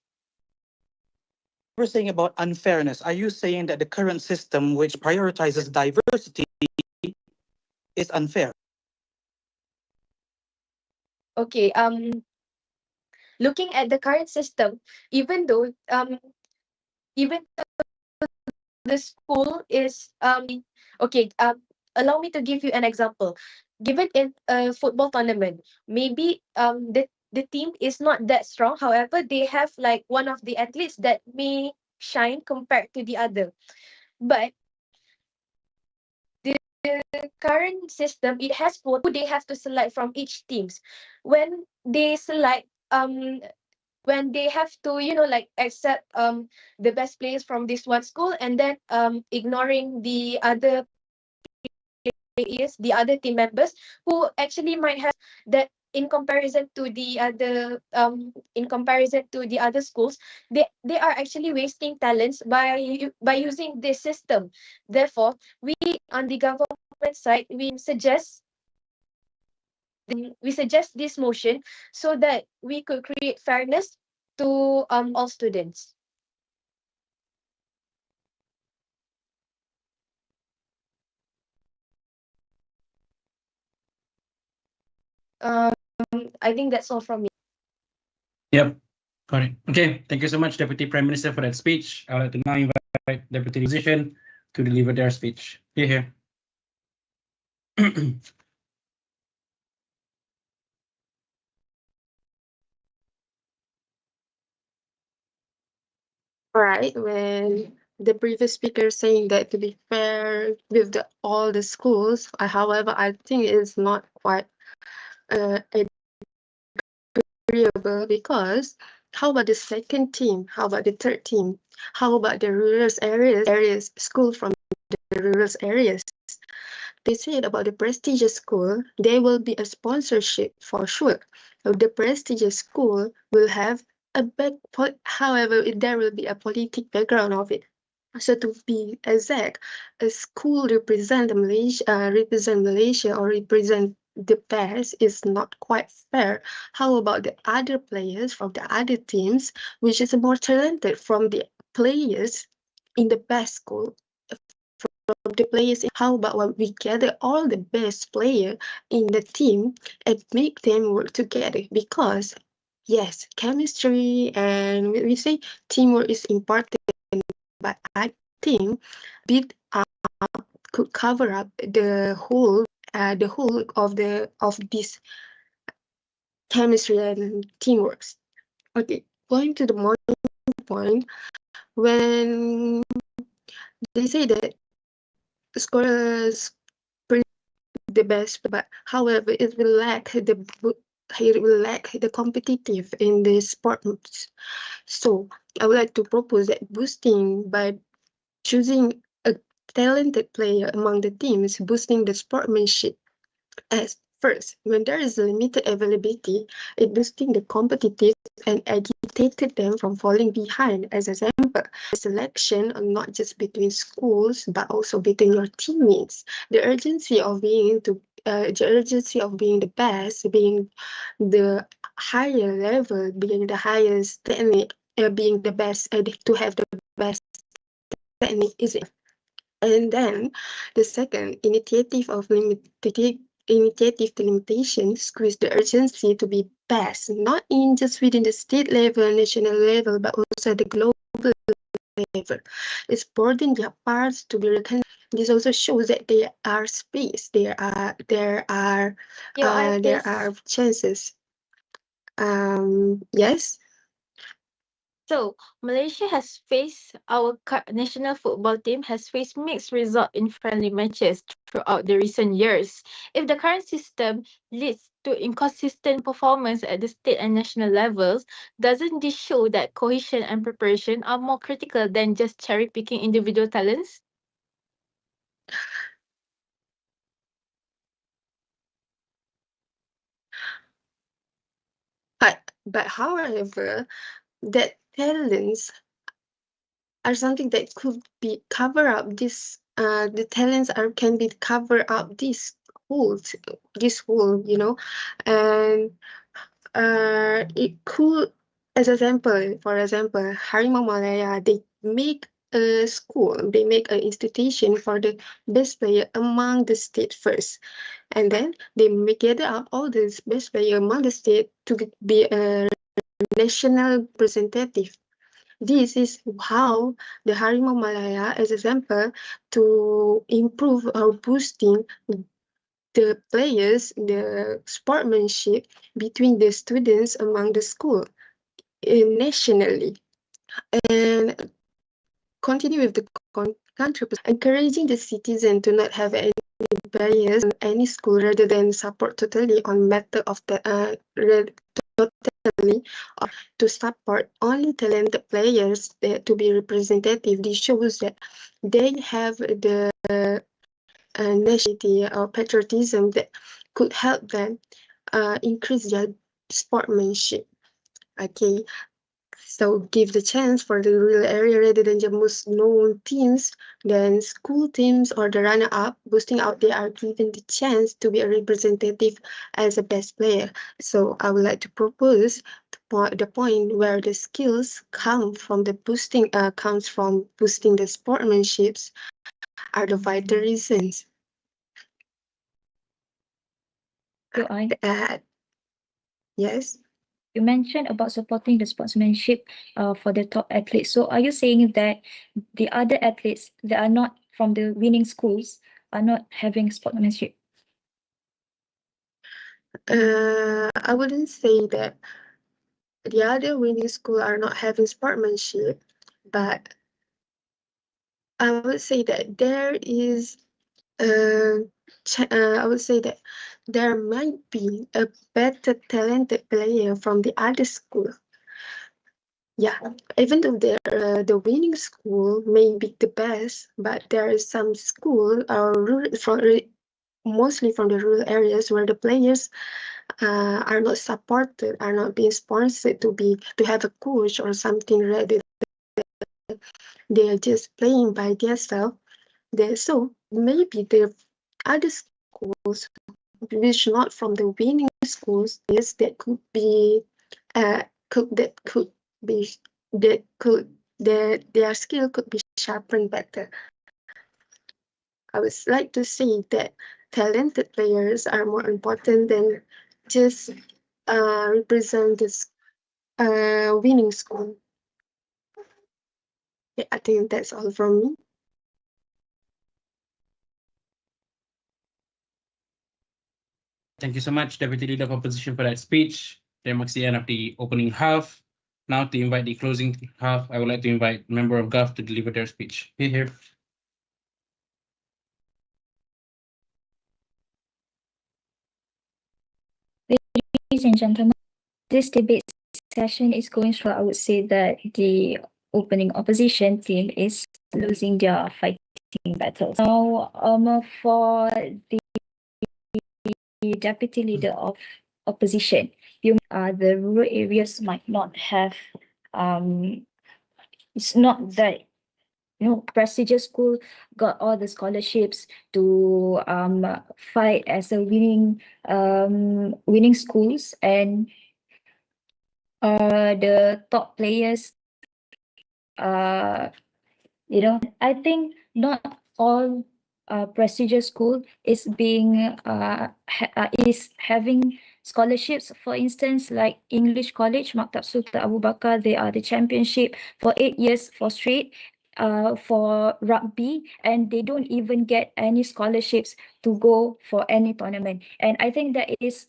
We're saying about unfairness. Are you saying that the current system, which prioritizes diversity, is unfair? Okay. Looking at the current system, even though the school is okay. Allow me to give you an example. Given in a football tournament, maybe the team is not that strong. However, they have like one of the athletes that may shine compared to the other. But the current system, it has who they have to select from each teams. When they select when they have to like accept the best players from this one school and then ignoring the other players, the other team members who actually might have that in comparison to the other schools, they are actually wasting talents by using this system. Therefore, we on the government side, we suggest We suggest this motion so that we could create fairness to all students. I think that's all from me. Yep. Got it. Okay. Thank you so much, Deputy Prime Minister, for that speech. I'd like to now invite Deputy Opposition to deliver their speech. Here. Right, when the previous speaker saying that to be fair with all the schools, however, I think it's not quite agreeable, because how about the second team? How about the third team? How about the rural areas school from the rural areas? They said about the prestigious school, there will be a sponsorship for sure. So the prestigious school will have a however, there will be a political background of it. So to be exact, a school represent Malaysia or represent the best is not quite fair. How about the other players from the other teams, which is more talented from the players in the best school? From the players, how about when we gather all the best player in the team and make them work together? Because yes, chemistry and we say teamwork is important, but I think bit could cover up the whole of this chemistry and teamwork. Okay, going to the more point, when they say that scholars the best, but however, it will lack the competitive in the sports. So I would like to propose that boosting by choosing a talented player among the teams, boosting the sportsmanship as first. When there is limited availability, it boosting the competitive and agitated them from falling behind. As example, selection not just between schools but also between your teammates. The urgency of being the best, being the higher level, being the highest technique, being the best, to have the best technique is it. And then the second initiative to limitation squeeze the urgency to be best, not in just within the state level, national level, but also the global level. It's broaden their parts to be recognized. This also shows that there are space, there are chances. Yes. So, Malaysia has faced, our national football team has faced mixed results in friendly matches throughout the recent years. If the current system leads to inconsistent performance at the state and national levels, doesn't this show that cohesion and preparation are more critical than just cherry-picking individual talents? But however, that talents are something that could be cover up this the talents are can be cover up this hole, and it could, as example, for example, Harimau Malaya, they make a school, they make an institution for the best player among the state first, and then they gather up all the best player among the state to be a national representative. This is how the Harimau Malaya, as example, to improve or boosting the players, the sportsmanship between the students among the school nationally. And continue with the country, encouraging the citizen to not have any bias in any school rather than support totally on matter of the totally to support only talented players to be representative. This shows that they have the nationality or patriotism that could help them increase their sportsmanship. Okay, So give the chance for the rural area rather than the most known teams, then school teams or the runner-up boosting out, they are given the chance to be a representative as a best player. So I would like to propose the point where the skills comes from boosting the sportsmanships are the vital reasons. Yes. You mentioned about supporting the sportsmanship for the top athletes. So are you saying that the other athletes that are not from the winning schools are not having sportsmanship? I wouldn't say that the other winning school are not having sportsmanship, but I would say that I would say that there might be a better talented player from the other school. Yeah, even though the winning school may be the best, but there is some school mostly from the rural areas where the players are not supported, are not being sponsored to have a coach or something. Rather, they are just playing by themselves. So maybe the other schools, which not from the winning schools, is that could be their skill could be sharpened better. I would like to say that talented players are more important than just represent this winning school. Yeah, I think that's all from me. Thank you so much, Deputy Leader of Opposition, for that speech. That marks the end of the opening half. Now to invite the closing half, I would like to invite member of GAF to deliver their speech. Here. Ladies and gentlemen, this debate session is going through. I would say that the opening opposition team is losing their fighting battles. Now, for the deputy leader of opposition, the rural areas might not have, it's not that, prestigious school got all the scholarships to fight as a winning schools, and the top players, I think not all prestigious school is is having scholarships. For instance, like English College, Maktab Sultan Abu Bakar, they are the championship for 8 years for straight for rugby, and they don't even get any scholarships to go for any tournament. And I think that is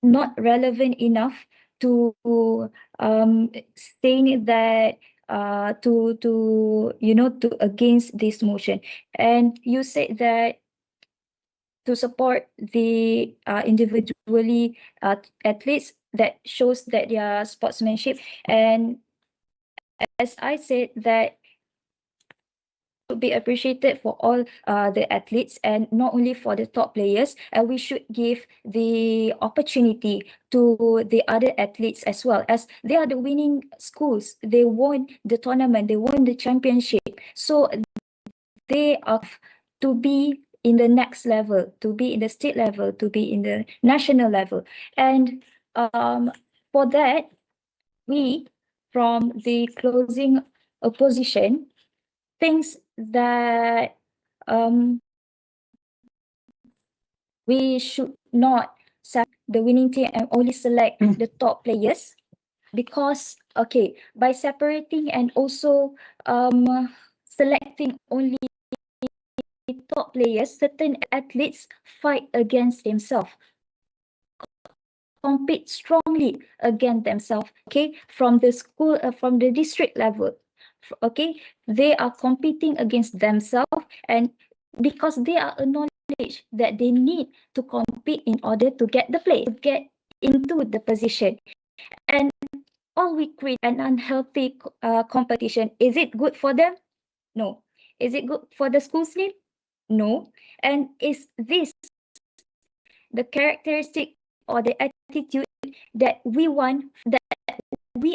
not relevant enough to saying that to against this motion. And you said that to support the individually athletes, that shows that their sportsmanship. And as I said, that to be appreciated for all the athletes and not only for the top players, and we should give the opportunity to the other athletes as well, as they are the winning schools. They won the tournament, they won the championship, so they are to be in the next level, to be in the state level, to be in the national level. And for that, we from the closing opposition thinks that we should not select the winning team and only select the top players, because by separating and also selecting only top players, certain athletes fight against themselves, compete strongly against themselves, from the school, from the district level. They are competing against themselves, and because they are acknowledged that they need to compete in order to get the place, to get into the position. And all we create an unhealthy competition. Is it good for them? No. Is it good for the school team? No. And is this the characteristic or the attitude that we want, that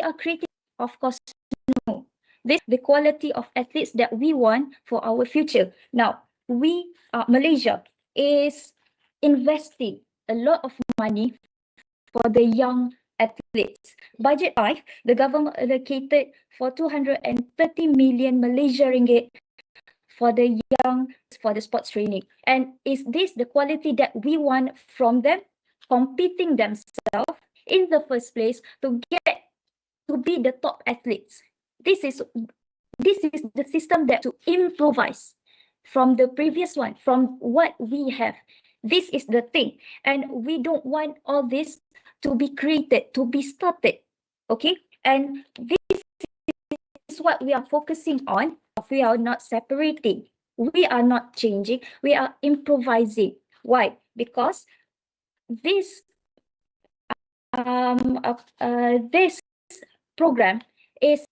are creating, of course, no. This the quality of athletes that we want for our future. Now, Malaysia is investing a lot of money for the young athletes. Budget 5, the government allocated for 230 million Malaysia ringgit for the young, for the sports training. And is this the quality that we want from them, competing themselves in the first place to get to be the top athletes? This is the system that to improvise from the previous one, from what we have. This is the thing, and we don't want all this to be created, to be started. Okay, and this is what we are focusing on. We are not separating, we are not changing, we are improvising. Why? Because this this program is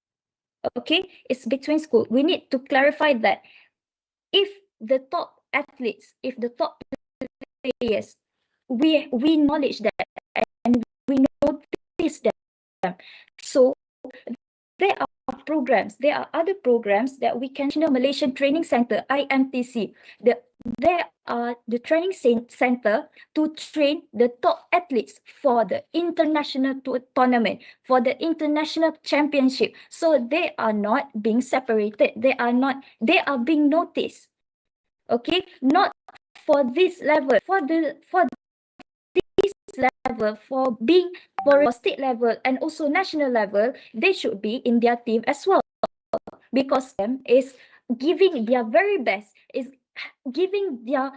okay, it's between school. We need to clarify that if the top athletes, if the top players, we acknowledge that and we notice them. So there are programs, there are other programs that we can, Malaysian Training Center, IMTC. There are the training center to train the top athletes for the international tournament, for the international championship. So they are not being separated. They are being noticed. Okay, not for this level, for this level, for being for state level and also national level, they should be in their team as well, because them is giving their very best, is giving their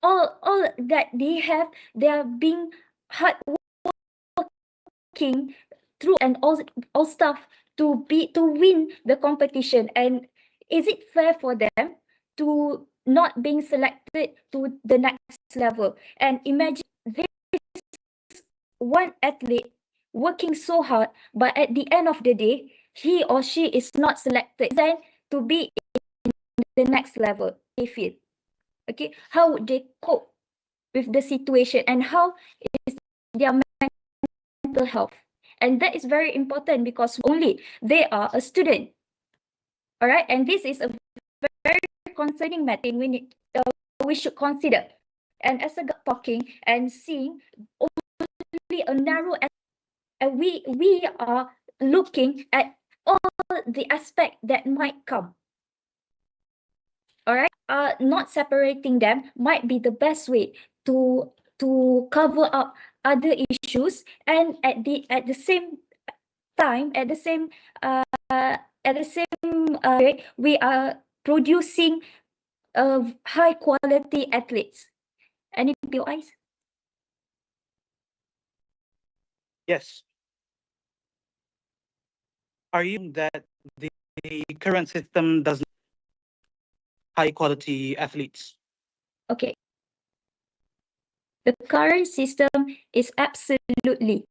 all that they have. They are being hard working through and all stuff to win the competition. And is it fair for them to not being selected to the next level? And imagine this one athlete working so hard, but at the end of the day, he or she is not selected then to be in the next level. They feel, okay, how would they cope with the situation, and how is their mental health? And that is very important, because only they are a student. All right, and this is a very concerning matter we should consider. And as a talking and seeing only a narrow, and we are looking at all the aspect that might come. All right, not separating them might be the best way to cover up other issues, and at the same time, at the same rate, we are producing high quality athletes. Any POIs? Yes. Are you that the current system does high quality athletes? Okay. The current system is absolutely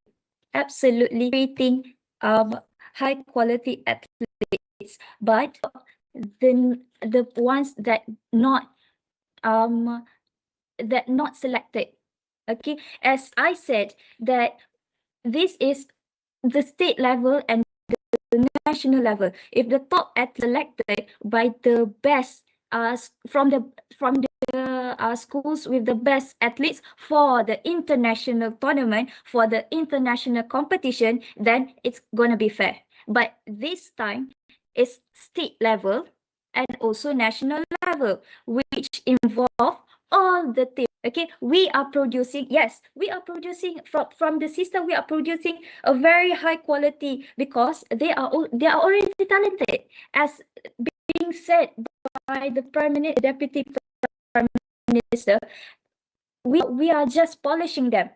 creating high quality athletes, but the ones that not selected. Okay, as I said, that this is the state level and the national level. If the top athletes selected by the best from the schools with the best athletes for the international tournament, for the international competition, then it's gonna be fair. But this time it's state level and also national level, which involve all the teams. Okay, we are producing, yes, we are producing from the system. We are producing a very high quality, because they are already talented, as being said by the Prime Minister, Deputy Prime Minister. We are just polishing them.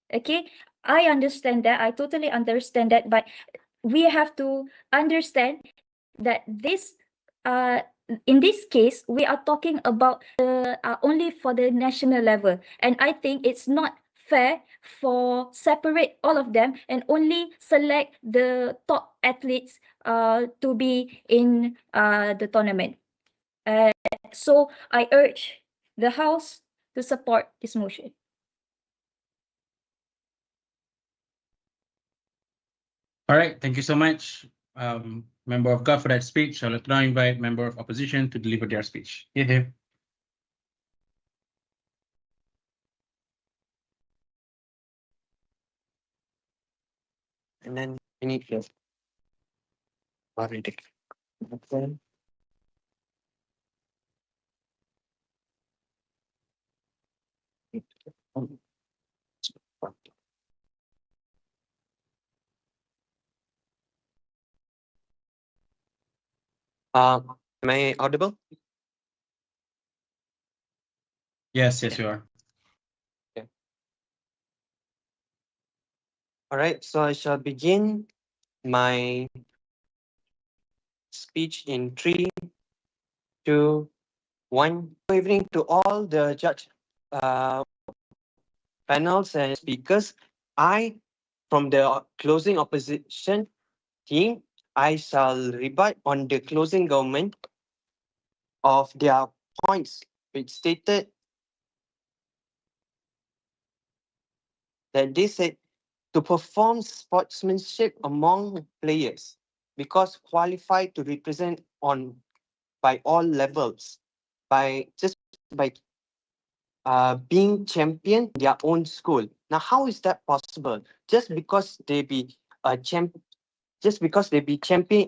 Okay, I understand that. I totally understand that, but we have to understand that this in this case, we are talking about only for the national level, and I think it's not fair for separate all of them and only select the top athletes to be in the tournament. So I urge the House to support this motion. All All right, thank you so much, Member of God, for that speech. I'll now invite Member of Opposition to deliver their speech. Here. And then we need to validate. Okay. Am I audible? Yes, you are. All right, so I shall begin my speech in 3, 2, 1. Good evening to all the judge panels and speakers. From the closing opposition team, I shall rebut on the closing government of their points, which stated that they said to perform sportsmanship among players because qualified to represent on by all levels by being champion their own school. Now, how is that possible? Just because they be a champion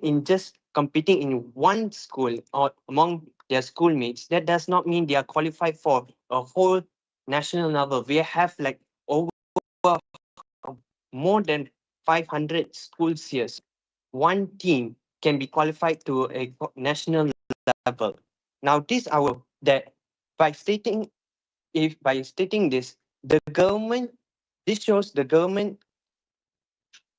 in just competing in one school or among their schoolmates, that does not mean they are qualified for a whole national level. We have like over more than 500 schools here. One team can be qualified to a national level. Now, by stating this, this shows the government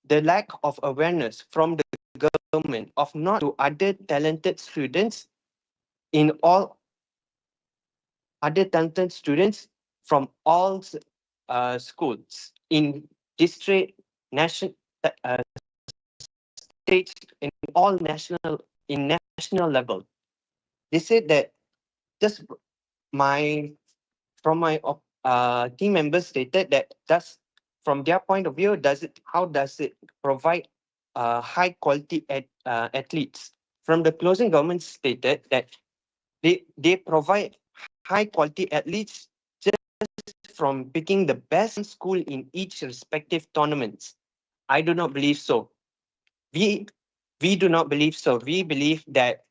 the lack of awareness from the government of not to other talented students in all other talented students from all schools in district, national, states, in all national level. They said that just my from my team members stated that from their point of view, how does it provide high quality athletes? From the closing government stated that they provide high quality athletes just from picking the best school in each respective tournaments. I do not believe so. We do not believe so. We believe that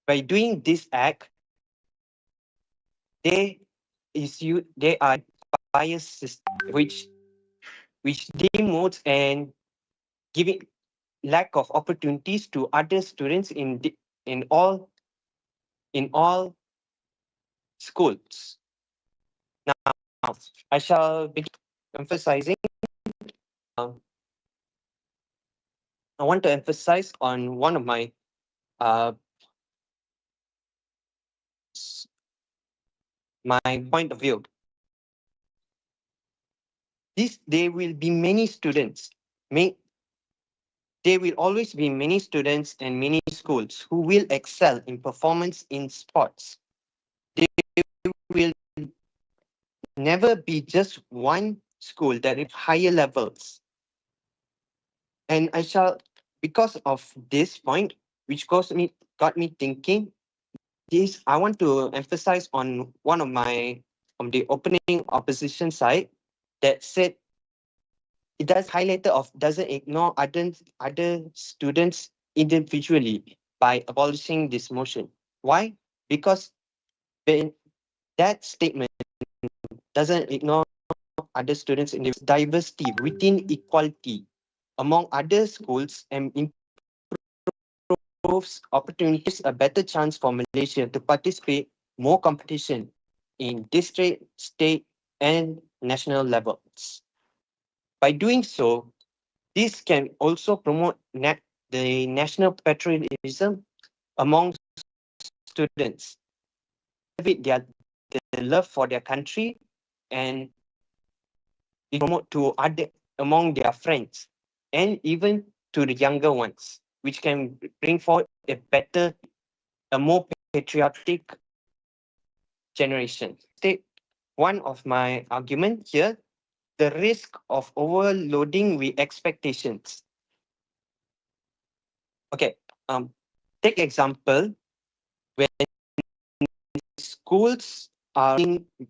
by doing this act, they are bias system which demotes and giving lack of opportunities to other students in all schools. Now, I shall begin emphasizing. I want to emphasize on one of my point of view. There will be many students. There will always be many students and many schools who will excel in performance in sports. There will never be just one school that is higher levels. And because of this point, which got me thinking, I want to emphasize on one of the opening opposition side that said it doesn't ignore other students individually by abolishing this motion. Why? Because that statement doesn't ignore other students in diversity within equality among other schools and improves opportunities, a better chance for Malaysia to participate more competition in district, state, and national levels. By doing so, this can also promote the national patriotism among students, their love for their country, and promote to other among their friends, and even to the younger ones, which can bring forward a more patriotic generation. One of my arguments here, the risk of overloading with expectations. Okay, take example when schools are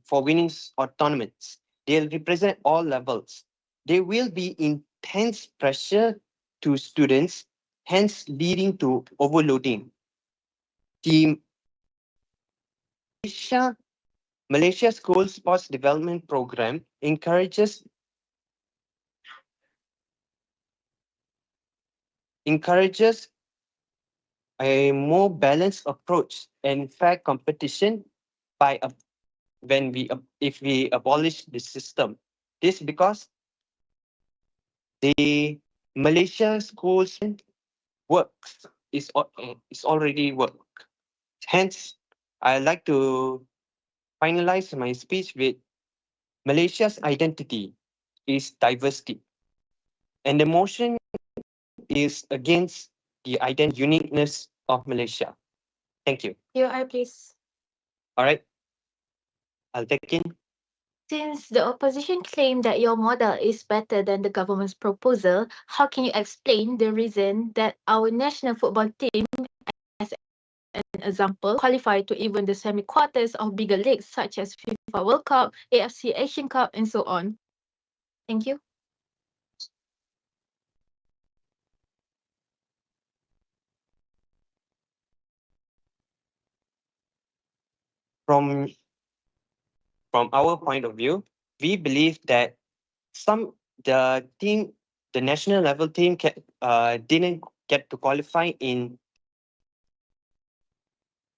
for winning or tournaments, they'll represent all levels. There will be intense pressure to students, hence leading to overloading. The Malaysia School Sports Development Program encourages a more balanced approach and fair competition by if we abolish the system. This because the Malaysia schools works is already work. Hence, I like to finalize my speech with Malaysia's identity is diversity, and the motion is against the uniqueness of Malaysia. Thank you. I please. All right, I'll take in. Since the opposition claim that your model is better than the government's proposal, how can you explain the reason that our national football team, as an example, qualify to even the semi-quarters of bigger leagues such as FIFA World Cup, AFC Asian Cup, and so on? Thank you. From our point of view, we believe that the national level team didn't get to qualify in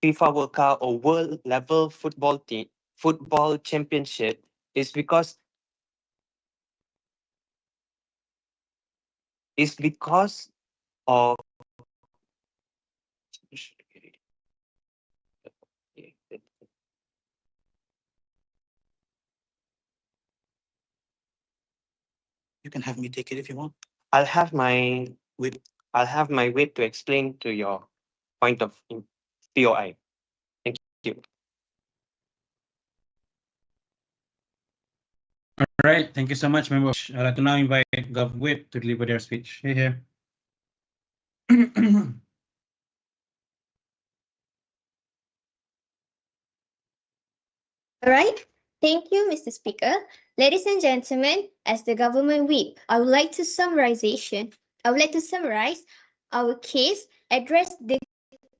FIFA World Cup or world level football championship is because of You can have me take it if you want. I'll have my wit to explain to your point of POI. Thank you. All right, thank you so much, member. I'd like to now invite Gov Whip to deliver their speech. Here. All right. Thank you, Mr. Speaker. Ladies and gentlemen, as the government whip, I would like to summarize our case, address the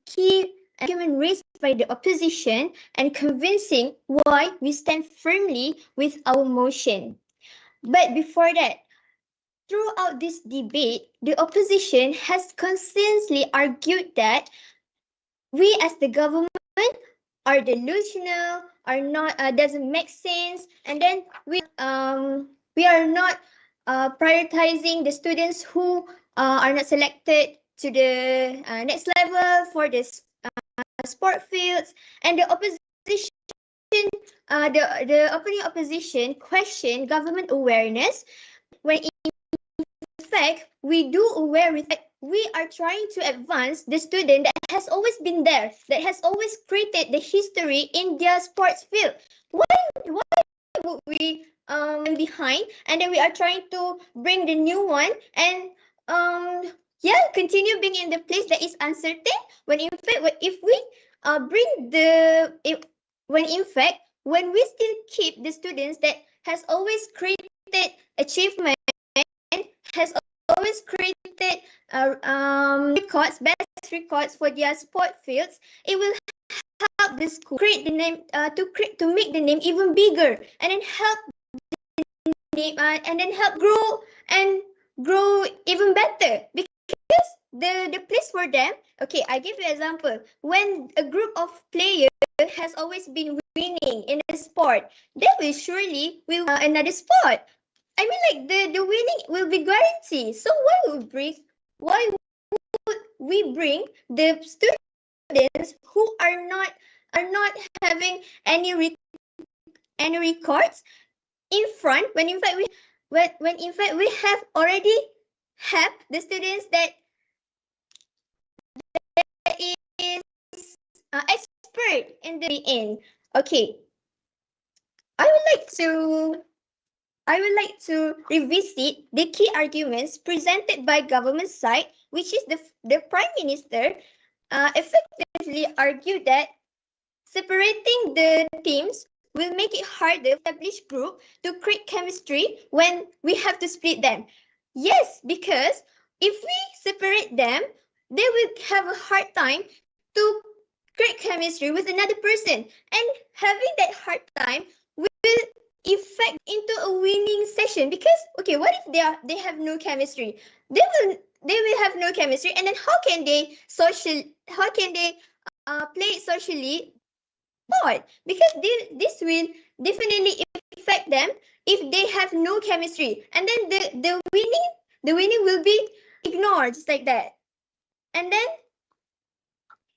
key argument raised by the opposition, and convincing why we stand firmly with our motion. But before that, throughout this debate, the opposition has consistently argued that we as the government are delusional, are not doesn't make sense, and then we are not prioritizing the students who are not selected to the next level for this sport fields, and the opposition the opening opposition question government awareness when in fact we do aware with we are trying to advance the student that has always been there, that has always created the history in their sports field. Why would we behind, and then we are trying to bring the new one and continue being in the place that is uncertain when in fact if we when we still keep the students that has always created achievement, has always created best records for their sport fields, it will help the school create the name to make the name even bigger, and then help grow even better, because the place for them. Okay, I give you an example. When a group of players has always been winning in a sport, they will surely will another sport. I mean, like the winning will be guaranteed. So why would we bring the students who are not having any records in front, when in fact we have already have the students that is expert in the end. Okay, I would like to I would like to revisit the key arguments presented by government side, which is the Prime Minister effectively argued that separating the teams will make it harder for established group to create chemistry when we have to split them. Yes, because if we separate them, they will have a hard time to create chemistry with another person. And having that hard time will effect into a winning session, because okay, what if they have no chemistry? They will have no chemistry, and then how can they play it socially? Bored, because this will definitely affect them if they have no chemistry, and then the winning will be ignored just like that. And then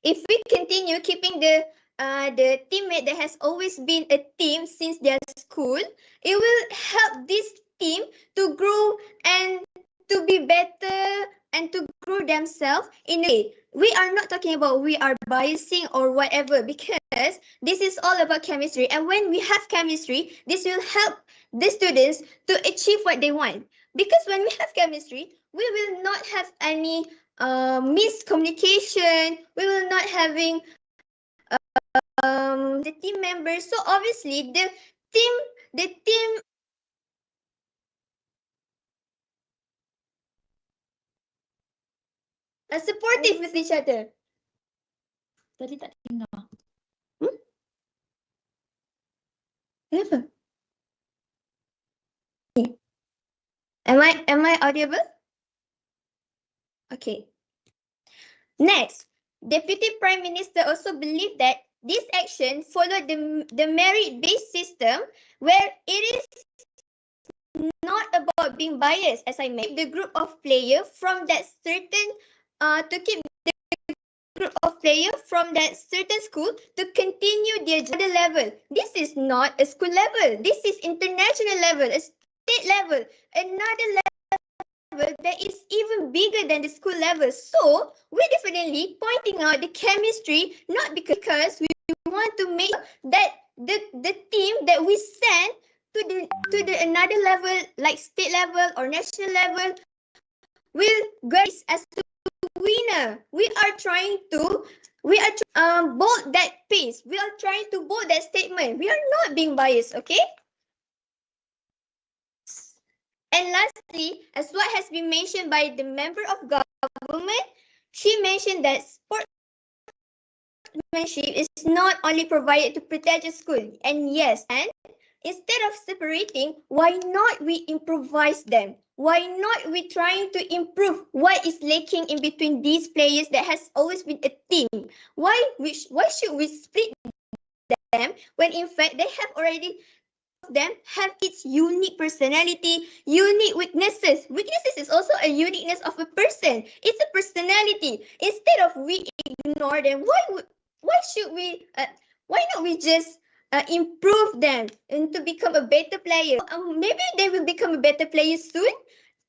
if we continue keeping the teammate that has always been a team since their school, it will help this team to grow and to be better and to grow themselves in a way. We are not talking about we are biasing or whatever, because this is all about chemistry. And when we have chemistry, this will help the students to achieve what they want. Because when we have chemistry, we will not have any miscommunication. We will not having the team members. So obviously the team are supportive with each other. Tadi tak dengar. Kenapa? Am I audible? Okay. Next, Deputy Prime Minister also believed that this action followed the merit-based system, where it is not about being biased, as I mentioned, the group of players from that certain to keep the group of players from that certain school to continue their level. This is not a school level. This is international level, a state level, another level that is even bigger than the school level. So we're definitely pointing out the chemistry, not because we want to make that the team that we send to the another level, like state level or national level, will go as a winner. We are trying to bold that pace. We are trying to bold that statement. We are not being biased, okay? And lastly, as what has been mentioned by the member of government, she mentioned that sportsmanship is not only provided to protect the school. And yes, and instead of separating, why not we improvise them? Why not we trying to improve what is lacking in between these players that has always been a team? Why should we split them when in fact they have already them have its unique personality, unique weaknesses. Weaknesses is also a uniqueness of a person. It's a personality. Instead of we ignore them, why should we? Why not we just improve them and to become a better player? Maybe they will become a better player soon.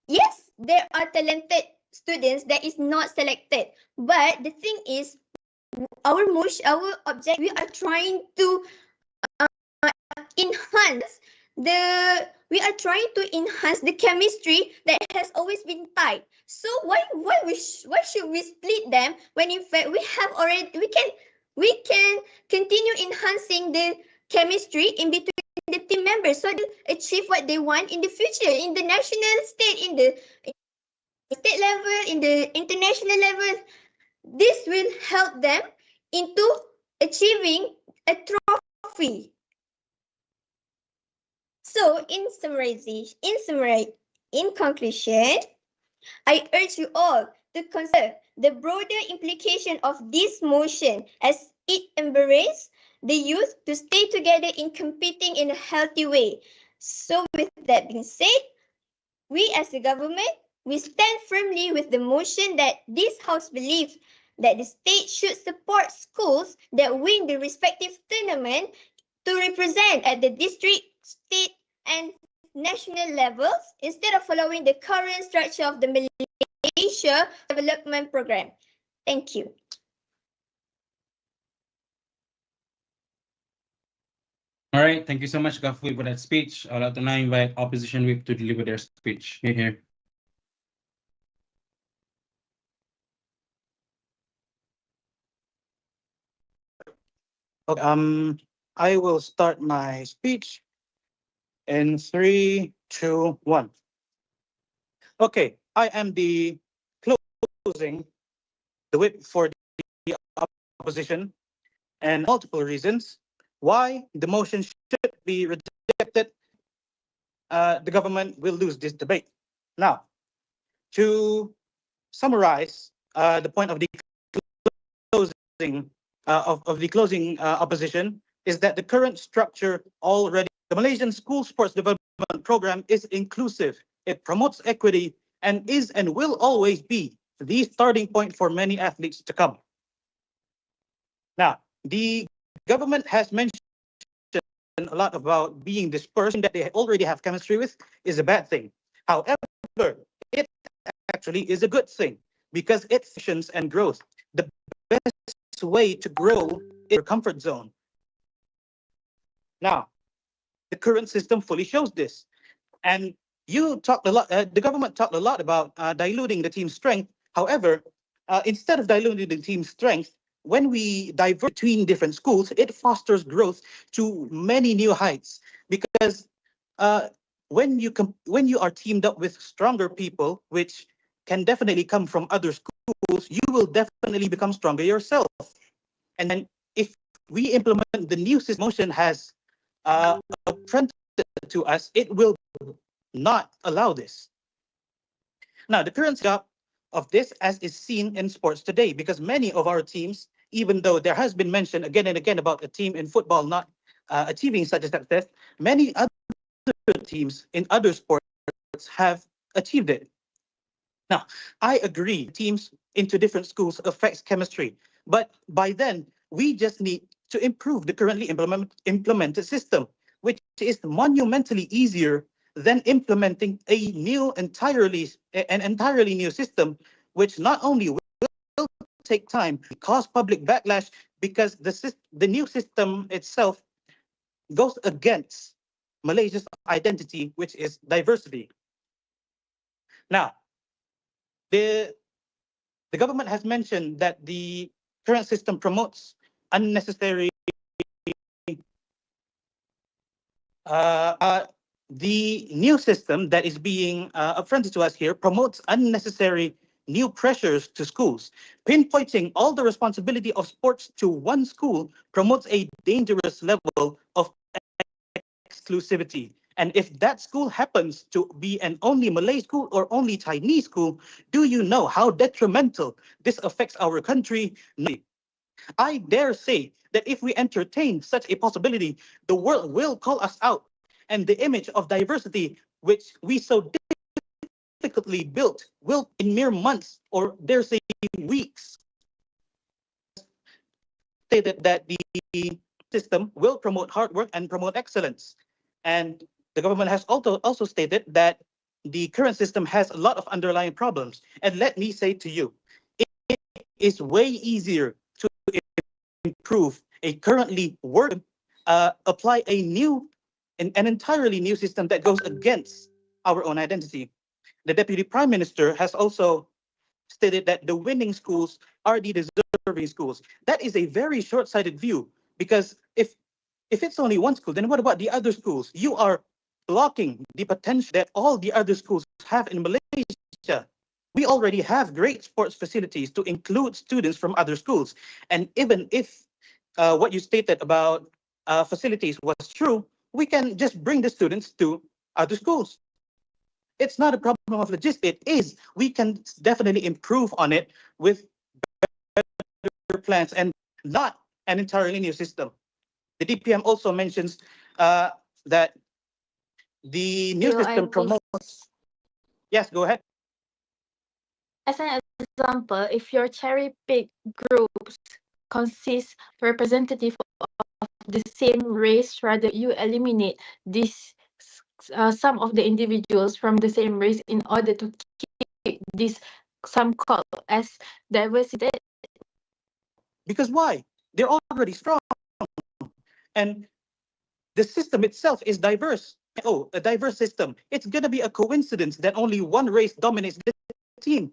Yes, there are talented students that is not selected, but the thing is, our object, we are trying to enhance the chemistry that has always been tight. So why should we split them when in fact we can continue enhancing the chemistry in between the team members, so they achieve what they want in the future, in the national state, in the state level, in the international level. This will help them into achieving a trophy. So in conclusion, I urge you all to consider the broader implication of this motion, as it embraces the youth to stay together in competing in a healthy way. So with that being said, we as the government, we stand firmly with the motion that this House believes that the state should support schools that win the respective tournament to represent at the district, state, and national levels, instead of following the current structure of the Malaysia Development Program. Thank you. All right, thank you so much, Gafui, for that speech. I'd like to now invite opposition whip to deliver their speech. Here. Okay, I will start my speech in 3, 2, 1. Okay, I am the closing the whip for the opposition, and multiple reasons why the motion should be rejected. The government will lose this debate. Now, to summarize the point of the closing of the closing opposition is that the current structure already, the Malaysian School Sports Development Program is inclusive. It promotes equity and is and will always be the starting point for many athletes to come. Now, the government has mentioned a lot about being dispersed, that they already have chemistry with is a bad thing. However, it actually is a good thing because it efficiency and growth. The best way to grow is your comfort zone. Now, the current system fully shows this. And you talked a lot, the government talked a lot about diluting the team's strength. However, instead of diluting the team's strength, when we divert between different schools, it fosters growth to many new heights. Because when you are teamed up with stronger people, which can definitely come from other schools, you will definitely become stronger yourself. And then if we implement the new system motion has apprenticed to us, it will not allow this. Now, the current job of this as is seen in sports today, because many of our teams, even though there has been mentioned again and again about a team in football not achieving such a success, many other teams in other sports have achieved it. Now, I agree teams into different schools affects chemistry, but by then we just need to improve the currently implemented system, which is monumentally easier than implementing an entirely new system, which not only will take time, cause public backlash because the new system itself goes against Malaysia's identity, which is diversity. Now, the government has mentioned that the current system promotes unnecessary the new system that is being affronted to us here promotes unnecessary new pressures to schools. Pinpointing all the responsibility of sports to one school promotes a dangerous level of exclusivity. And if that school happens to be an only Malay school or only Chinese school, do you know how detrimental this affects our country? I dare say that if we entertain such a possibility, the world will call us out, and the image of diversity, which we so difficultly built, will in mere months or dare say weeks, stated that the system will promote hard work and promote excellence. And the government has also stated that the current system has a lot of underlying problems. And let me say to you, it is way easier to improve a currently apply an entirely new system that goes against our own identity. The Deputy Prime Minister has also stated that the winning schools are the deserving schools. That is a very short-sighted view, because if it's only one school, then what about the other schools? You are blocking the potential that all the other schools have in Malaysia. We already have great sports facilities to include students from other schools. And even if what you stated about facilities was true, we can just bring the students to other schools. It's not a problem of logistics. It is. We can definitely improve on it with better plans and not an entirely new system. The DPM also mentions that the new system promotes. Yes, go ahead. As an example, if your cherry pick groups consist representative of the same race, rather you eliminate this some of the individuals from the same race in order to keep this some called as diversity. Because why? They're already strong. And the system itself is diverse. Oh, a diverse system. It's going to be a coincidence that only one race dominates the team.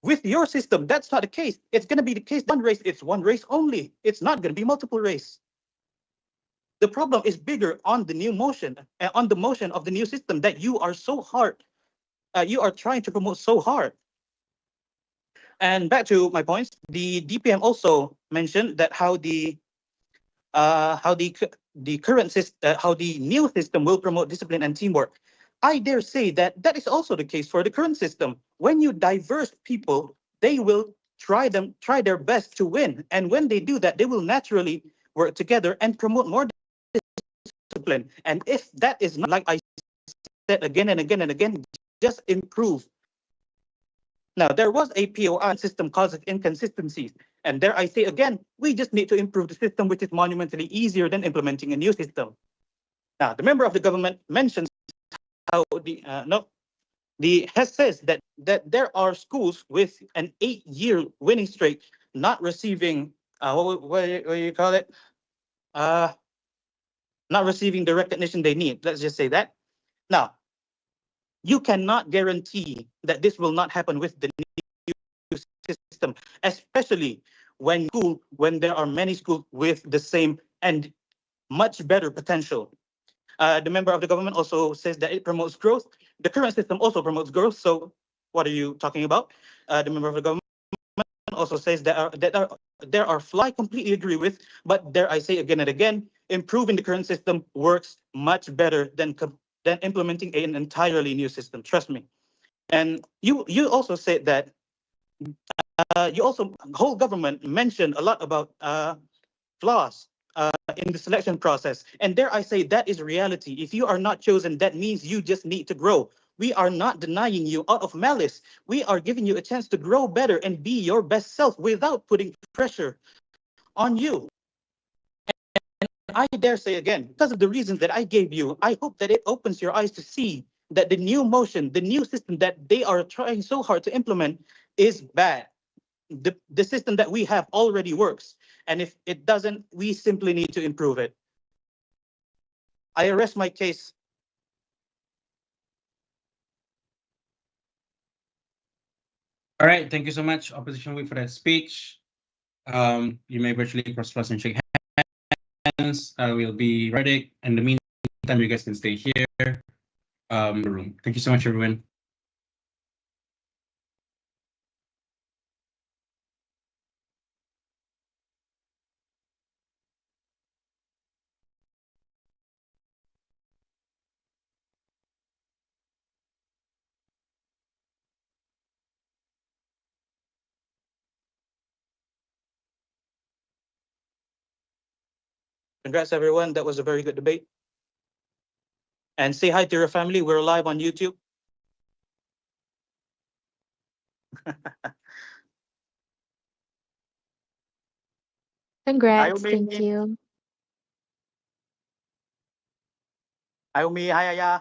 With your system, that's not the case. It's going to be the case one race, it's one race only. It's not going to be multiple race. The problem is bigger on the new motion, on the motion of the new system that you are so hard, you are trying to promote so hard. And back to my points, the DPM also mentioned that how the current system, how the new system will promote discipline and teamwork. I dare say that that is also the case for the current system. When you diverse people, they will try their best to win, and when they do that, they will naturally work together and promote more discipline. And if that is not, like I said again and again and again, just improve. Now, there was a POI system causes inconsistencies. And there I say again, we just need to improve the system, which is monumentally easier than implementing a new system. Now, the member of the government mentions how says that there are schools with an 8-year winning streak not receiving, what do you call it? Not receiving the recognition they need. Let's just say that. Now, you cannot guarantee that this will not happen with the new system, especially when there are many schools with the same and much better potential. The member of the government also says that it promotes growth. The current system also promotes growth. So what are you talking about? The member of the government also says that there are flaws I completely agree with, but there I say again and again, improving the current system works much better than implementing an entirely new system. Trust me. And you also said that whole government mentioned a lot about flaws in the selection process. And there I say that is reality. If you are not chosen, that means you just need to grow. We are not denying you out of malice. We are giving you a chance to grow better and be your best self without putting pressure on you. And I dare say again, because of the reasons that I gave you, I hope that it opens your eyes to see that the new motion, the new system that they are trying so hard to implement is bad. The system that we have already works. And if it doesn't, we simply need to improve it. I arrest my case. All right, thank you so much, Opposition Whip, for that speech. You may virtually cross and shake hands. We'll be ready. In the meantime, you guys can stay here. The room. Thank you so much, everyone. Congrats, everyone. That was a very good debate. And say hi to your family. We're live on YouTube. Congrats. Thank you. Hi, Umi. Hi, Aya.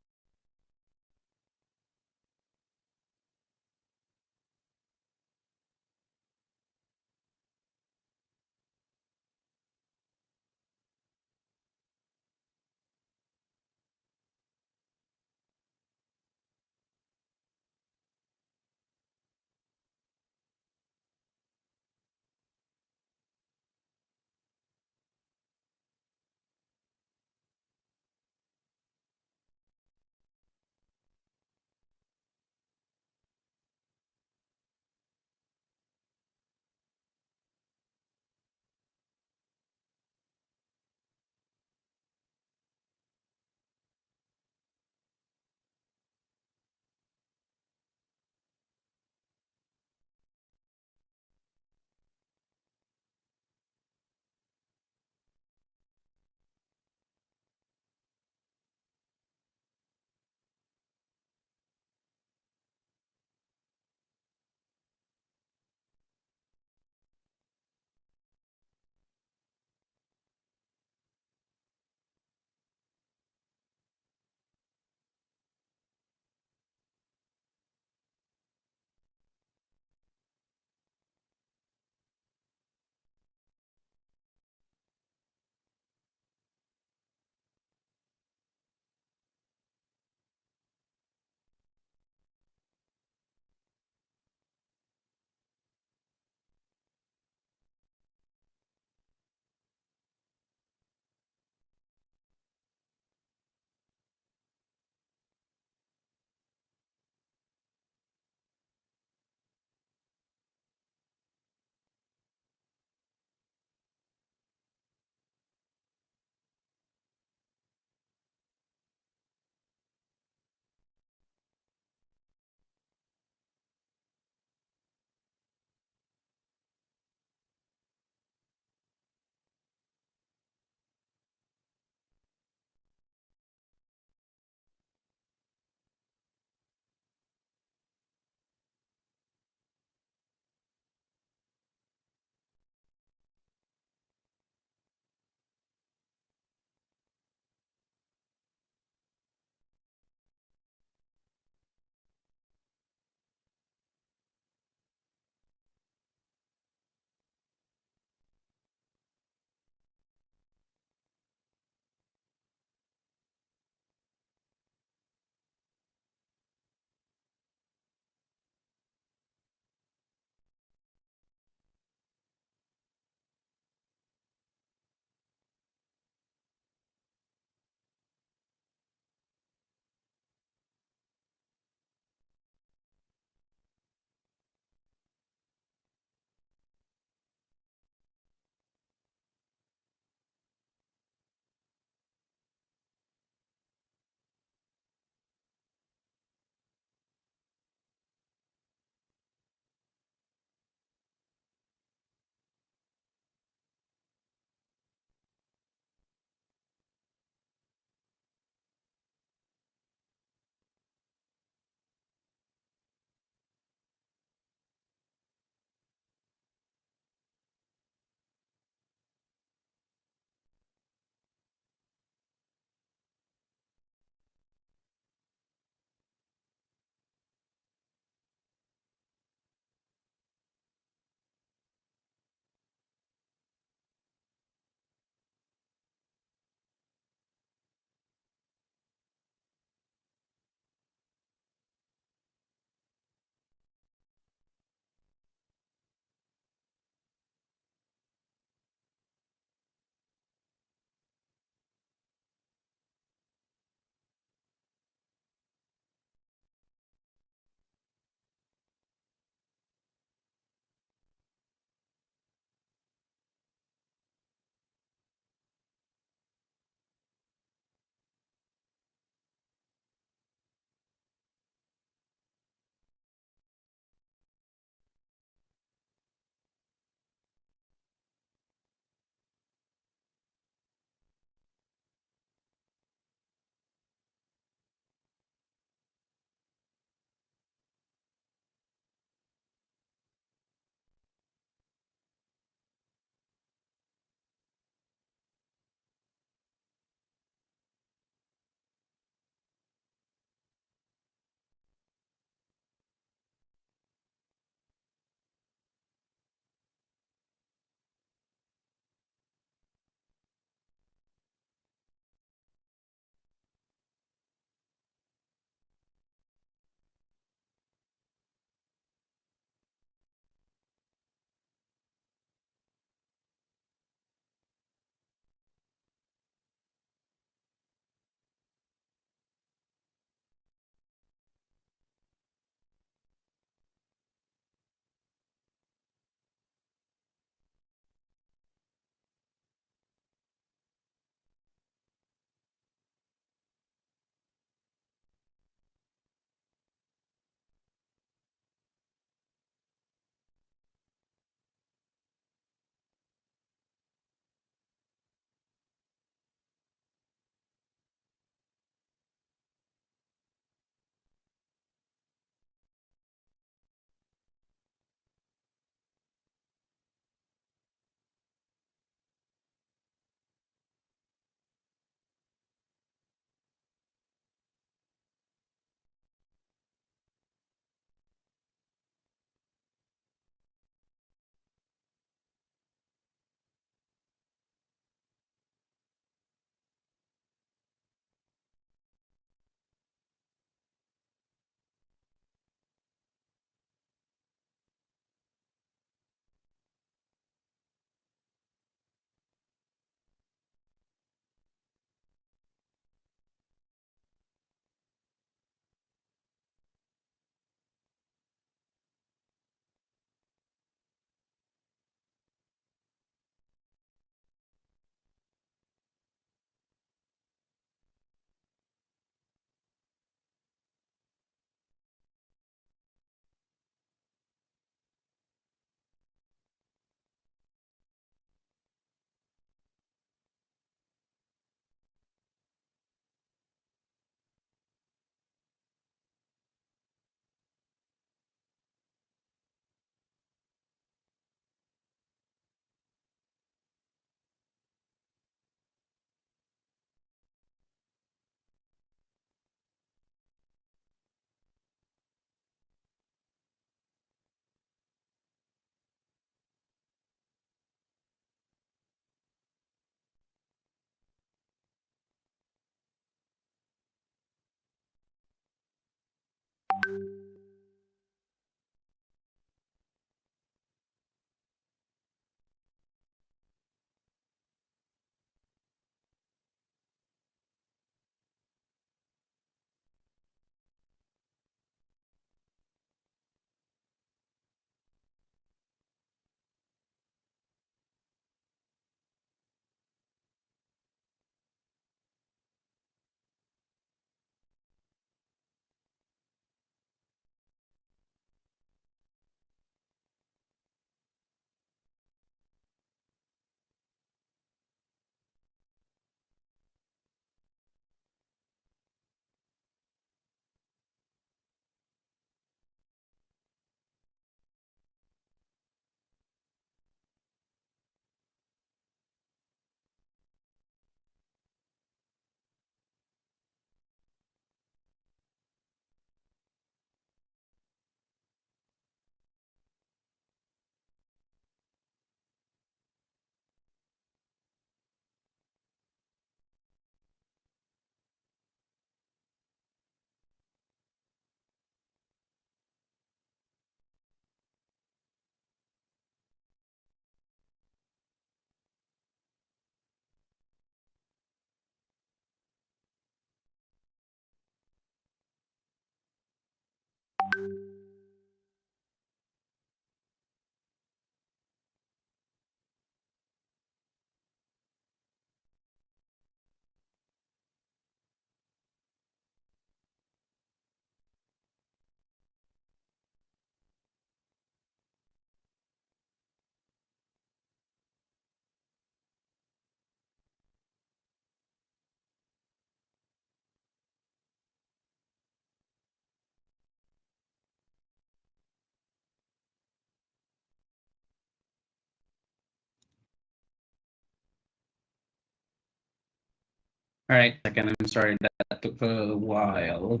All right, second, I'm sorry that took a while.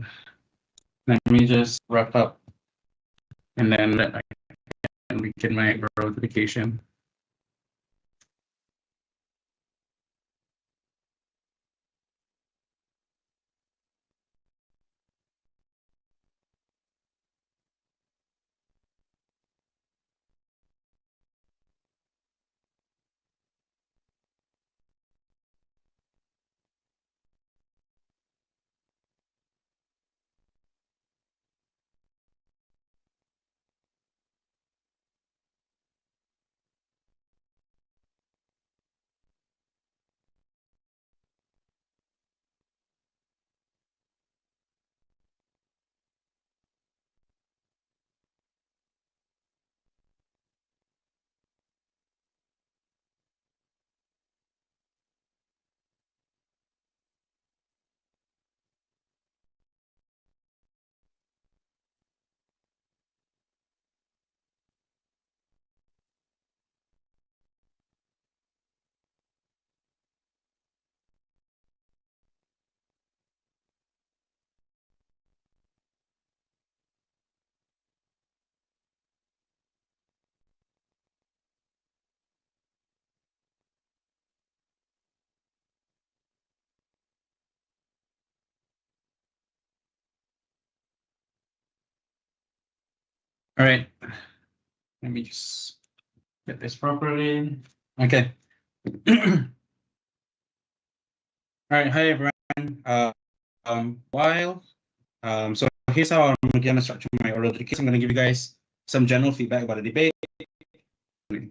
Let me just wrap up and then I can begin my notification. All right, let me just get this properly. Okay. All right, hi everyone. So here's how I'm gonna structure my oral education. I'm gonna give you guys some general feedback about the debate.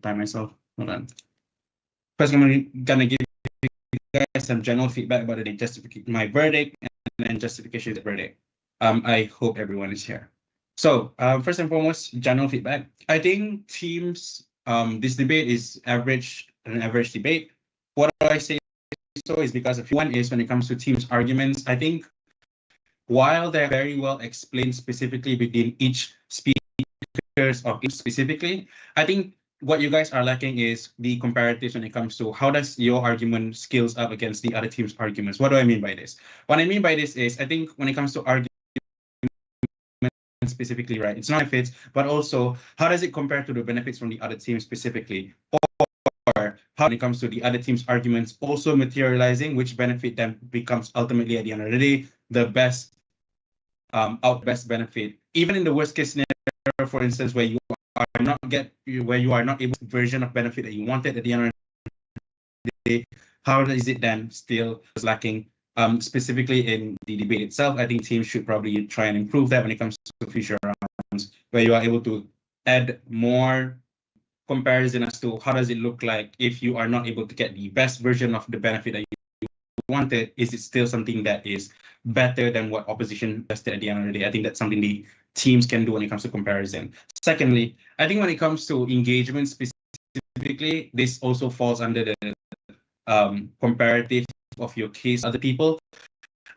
By myself, hold on. First, I'm gonna give you guys some general feedback about the justification, my verdict, and then justification of the verdict. I hope everyone is here. So, first and foremost, general feedback. I think teams, this debate is an average debate. What do I say so is because one is when it comes to teams' arguments, I think while they're very well explained specifically within each speakers of each specifically, I think what you guys are lacking is the comparatives when it comes to how does your argument skills up against the other team's arguments. What do I mean by this? What I mean by this is I think when it comes to argument specifically, right, it's not benefits, but also how does it compare to the benefits from the other team specifically? Or how when it comes to the other team's arguments also materializing, which benefit them becomes ultimately at the end of the day the best best benefit, even in the worst case scenario, for instance, where you are not able to version of benefit that you wanted at the end of the day. How is it then still lacking? Specifically in the debate itself, I think teams should probably try and improve that when it comes to future rounds, where you are able to add more comparison as to how does it look like if you are not able to get the best version of the benefit that you wanted. Is it still something that is better than what opposition does at the end of the day? I think that's something the teams can do when it comes to comparison. Secondly, I think when it comes to engagement specifically, this also falls under the comparative of your case other people.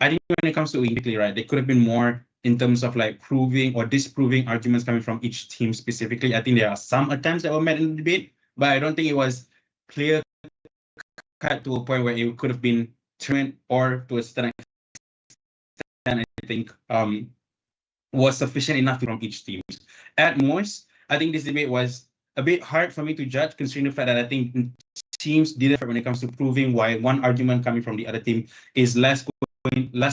I think when it comes to engagement, right, there could have been more in terms of like proving or disproving arguments coming from each team specifically. I think there are some attempts that were made in the debate, but I don't think it was clear cut to a point where it could have been turned, or to a certain extent, I think was sufficient enough from each team. At most, I think this debate was a bit hard for me to judge, considering the fact that I think teams did it when it comes to proving why one argument coming from the other team is less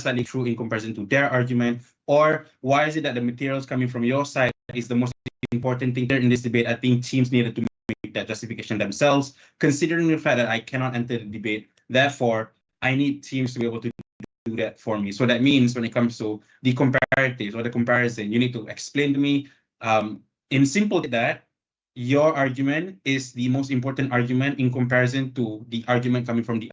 likely true in comparison to their argument, or why is it that the materials coming from your side is the most important thing in this debate. I think teams needed to make that justification themselves, considering the fact that I cannot enter the debate. Therefore, I need teams to be able to do that for me. So that means when it comes to the comparatives or the comparison, you need to explain to me in simple that your argument is the most important argument in comparison to the argument coming from the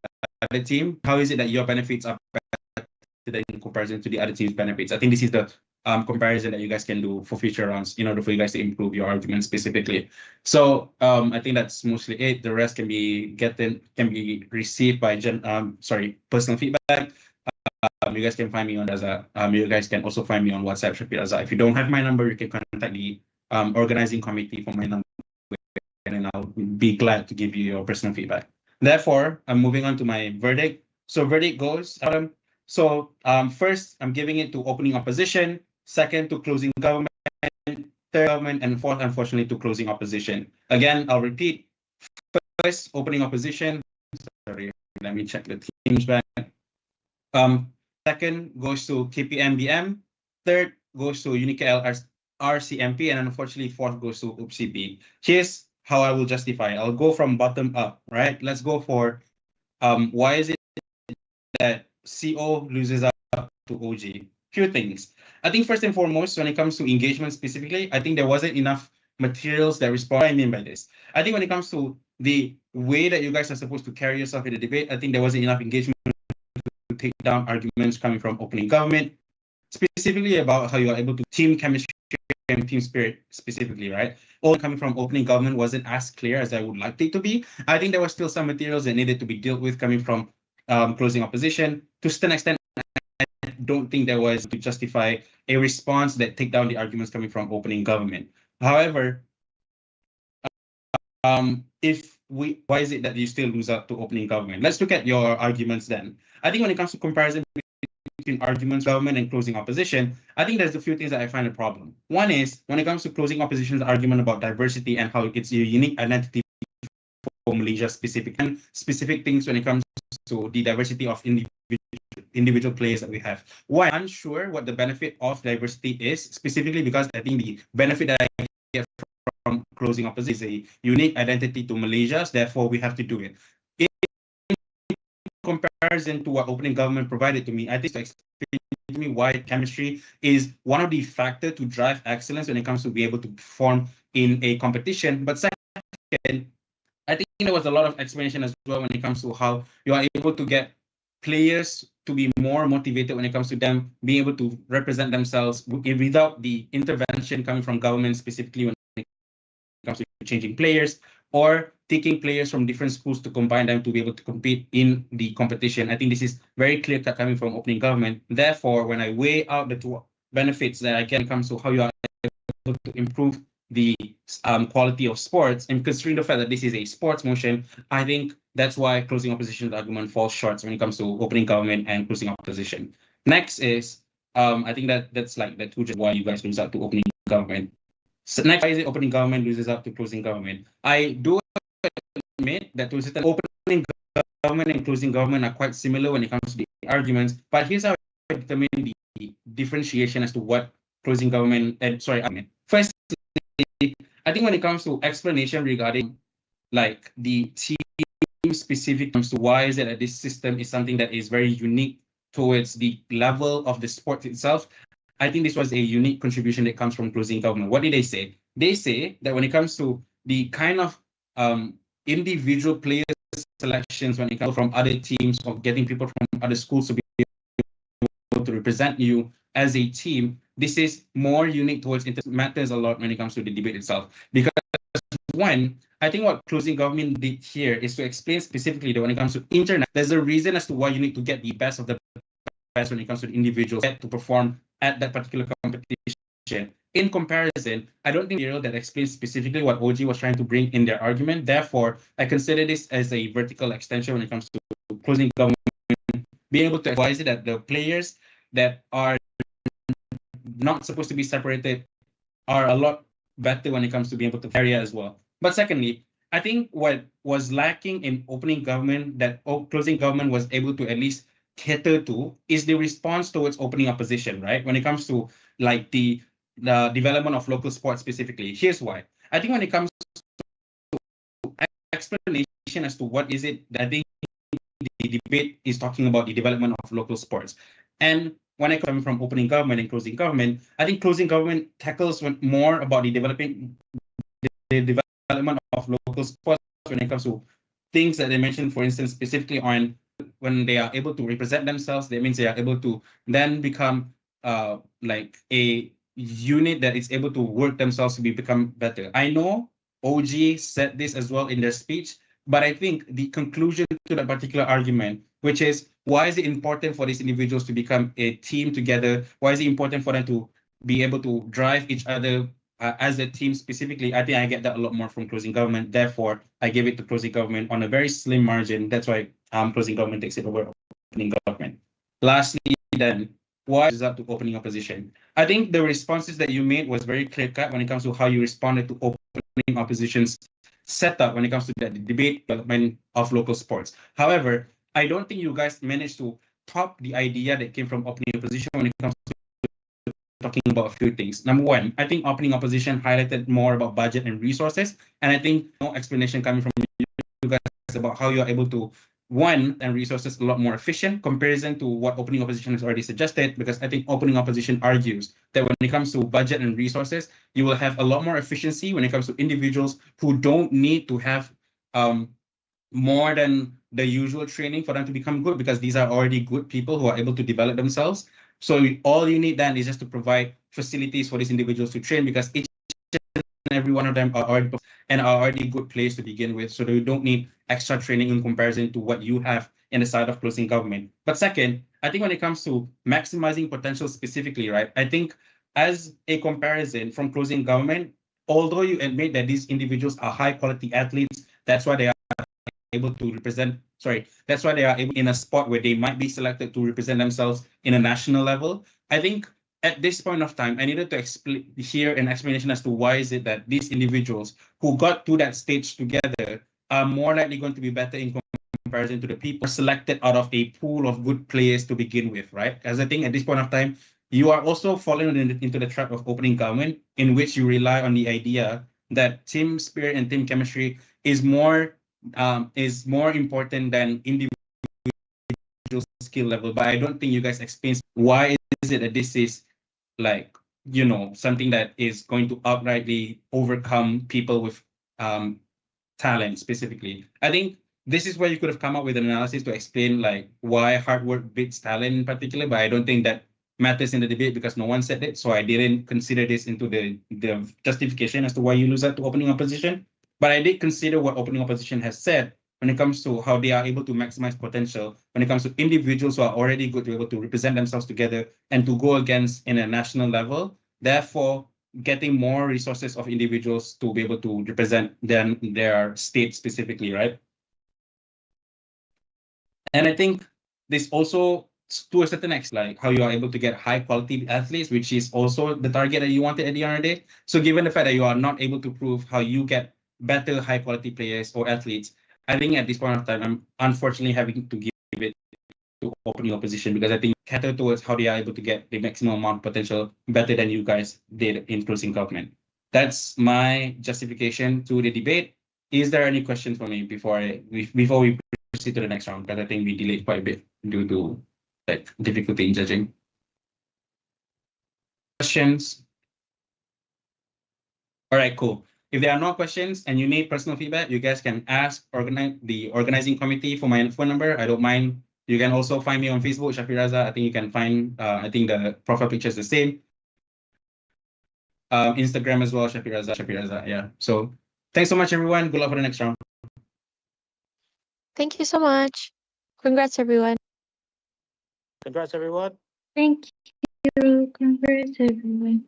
other team. How is it that your benefits are better in comparison to the other team's benefits? I think this is the comparison that you guys can do for future rounds in order for you guys to improve your argument specifically. So I think that's mostly it. The rest can be received by personal feedback. You guys can find me on Raza. You guys can also find me on WhatsApp, Shapir Raza. If you don't have my number, you can contact the organizing committee for my number, and I'll be glad to give you your personal feedback. Therefore, I'm moving on to my verdict. So verdict goes, first, I'm giving it to opening opposition, second to closing government, third government, and fourth, unfortunately, to closing opposition. Again, I'll repeat. First, opening opposition. Sorry, let me check the teams back. Second goes to KPMBM. Third goes to UNIKL RCMP, and unfortunately, fourth goes to UPCP. Here's how I will justify. I'll go from bottom up, right? Let's go for why is it that CO loses out to OG? Few things. I think first and foremost, when it comes to engagement specifically, I think there wasn't enough materials that respond. What I mean by this, I think when it comes to the way that you guys are supposed to carry yourself in the debate, I think there wasn't enough engagement to take down arguments coming from opening government, specifically about how you are able to team chemistry and team spirit specifically, right? All coming from opening government wasn't as clear as I would like it to be. I think there were still some materials that needed to be dealt with coming from closing opposition. To some extent, I don't think there was to justify a response that take down the arguments coming from opening government. However, why is it that you still lose out to opening government? Let's look at your arguments then. I think when it comes to comparison between arguments, government, and closing opposition, I think there's a few things that I find a problem. One is when it comes to closing opposition's argument about diversity and how it's a unique identity for Malaysia specific and specific things when it comes to the diversity of individual players that we have. Why? I'm unsure what the benefit of diversity is, specifically because I think the benefit that I get from closing opposition is a unique identity to Malaysia, therefore we have to do it. In comparison to what opening government provided to me, I think to explain to me why chemistry is one of the factors to drive excellence when it comes to be able to perform in a competition. But second, I think there was a lot of explanation as well when it comes to how you are able to get players to be more motivated when it comes to them being able to represent themselves without the intervention coming from government, specifically when it comes to changing players or taking players from different schools to combine them to be able to compete in the competition. I think this is very clear cut coming from opening government. Therefore, when I weigh out the two benefits that I get when it comes to how you are able to improve the quality of sports, and considering the fact that this is a sports motion, I think that's why closing opposition's argument falls short when it comes to opening government and closing opposition. Next is, I think that's like the two just why you guys lose out to opening government. So next, why is it opening government loses out to closing government? I do admit that to a certain opening government and closing government are quite similar when it comes to the arguments, but here's how I determine the differentiation as to what closing government, First, I think when it comes to explanation regarding like the team specific terms to why is it that this system is something that is very unique towards the level of the sport itself, I think this was a unique contribution that comes from closing government. What did they say? They say that when it comes to the kind of individual player selections when it comes from other teams or getting people from other schools to be able to represent you as a team, this is more unique towards matters a lot when it comes to the debate itself. Because one, I think what closing government did here is to explain specifically that when it comes to internet, there's a reason as to why you need to get the best of the best when it comes to the individuals to perform at that particular competition. In comparison, I don't think material that explains specifically what OG was trying to bring in their argument. Therefore, I consider this as a vertical extension when it comes to closing government, being able to advise it that the players that are not supposed to be separated are a lot better when it comes to being able to carry as well. But secondly, I think what was lacking in opening government that closing government was able to at least cater to is the response towards opening opposition, right? When it comes to like the development of local sports specifically. Here's why. I think when it comes to explanation as to what is it that I think the debate is talking about the development of local sports. And when I come from opening government and closing government, I think closing government tackles more about the development of local sports when it comes to things that they mentioned, for instance, specifically on when they are able to represent themselves, that means they are able to then become like a unit that is able to work themselves to become better. I know OG said this as well in their speech, but I think the conclusion to that particular argument, which is why is it important for these individuals to become a team together? Why is it important for them to be able to drive each other as a team specifically? I think I get that a lot more from closing government. Therefore, I give it to closing government on a very slim margin. That's why closing government takes it over opening government. Lastly, then, what is up to opening opposition? I think the responses that you made was very clear cut when it comes to how you responded to opening opposition's setup when it comes to the debate development of local sports. However, I don't think you guys managed to top the idea that came from opening opposition when it comes to talking about a few things. Number one, I think opening opposition highlighted more about budget and resources, and I think no explanation coming from you guys about how you're able to one and resources a lot more efficient comparison to what opening opposition has already suggested, because I think opening opposition argues that when it comes to budget and resources, you will have a lot more efficiency when it comes to individuals who don't need to have more than the usual training for them to become good, because these are already good people who are able to develop themselves. So all you need then is just to provide facilities for these individuals to train, because each and every one of them are already good players to begin with. So you don't need extra training in comparison to what you have in the side of closing government. But second, I think when it comes to maximizing potential specifically, right? I think as a comparison from closing government, although you admit that these individuals are high quality athletes, that's why they are able to represent, that's why they are able in a spot where they might be selected to represent themselves in a national level. I think at this point of time, I needed to hear an explanation as to why is it that these individuals who got to that stage together are more likely going to be better in comparison to the people selected out of a pool of good players to begin with, right? As I think at this point of time, you are also falling into the trap of opening government, in which you rely on the idea that team spirit and team chemistry is more important than individual skill level. But I don't think you guys explain why is it that this is like, something that is going to outrightly overcome people with talent specifically. I think this is where you could have come up with an analysis to explain like why hard work beats talent in particular, but I don't think that matters in the debate because no one said it. So I didn't consider this into the justification as to why you lose out to opening opposition. But I did consider what opening opposition has said when it comes to how they are able to maximize potential, when it comes to individuals who are already good to be able to represent themselves together and to go against in a national level. Therefore, getting more resources of individuals to be able to represent their state specifically, right? And I think this also, to a certain extent, like how you are able to get high quality athletes, which is also the target that you wanted at the end of the day. So given the fact that you are not able to prove how you get better high quality players or athletes, I think at this point of time, I'm unfortunately having to give it to opening opposition, because I think cater towards how they are able to get the maximum amount of potential better than you guys did in closing government. That's my justification to the debate. Is there any questions for me before we proceed to the next round? Because I think we delayed quite a bit due to like difficulty in judging. Questions? All right, cool. If there are no questions and you need personal feedback, you guys can ask the organizing committee for my phone number. I don't mind. You can also find me on Facebook, Shafi Raza. I think you can find, I think the profile picture is the same. Instagram as well, Shafi Raza. Yeah. So thanks so much, everyone. Good luck for the next round. Thank you so much. Congrats, everyone. Congrats, everyone. Thank you. Congrats, everyone.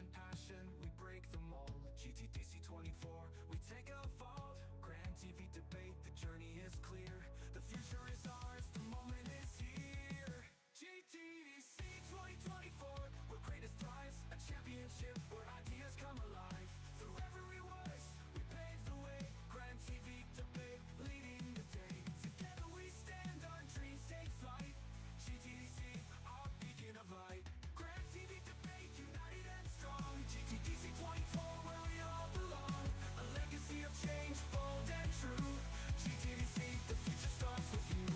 and passion, we break the mold. GTDC 24, we take a vault. Grand TV debate, the journey is clear. The future is ours, the moment is here. GTDC 2024, where greatness thrives, a championship where ideas come alive. Through every voice, we pave the way. Grand TV debate, leading the day. Together we stand, our dreams take flight. GTDC, our beacon of light. Grand TV debate, united and strong. GTDC 24, where we all belong. A legacy of change, bold and true. GTDC, the future starts with you.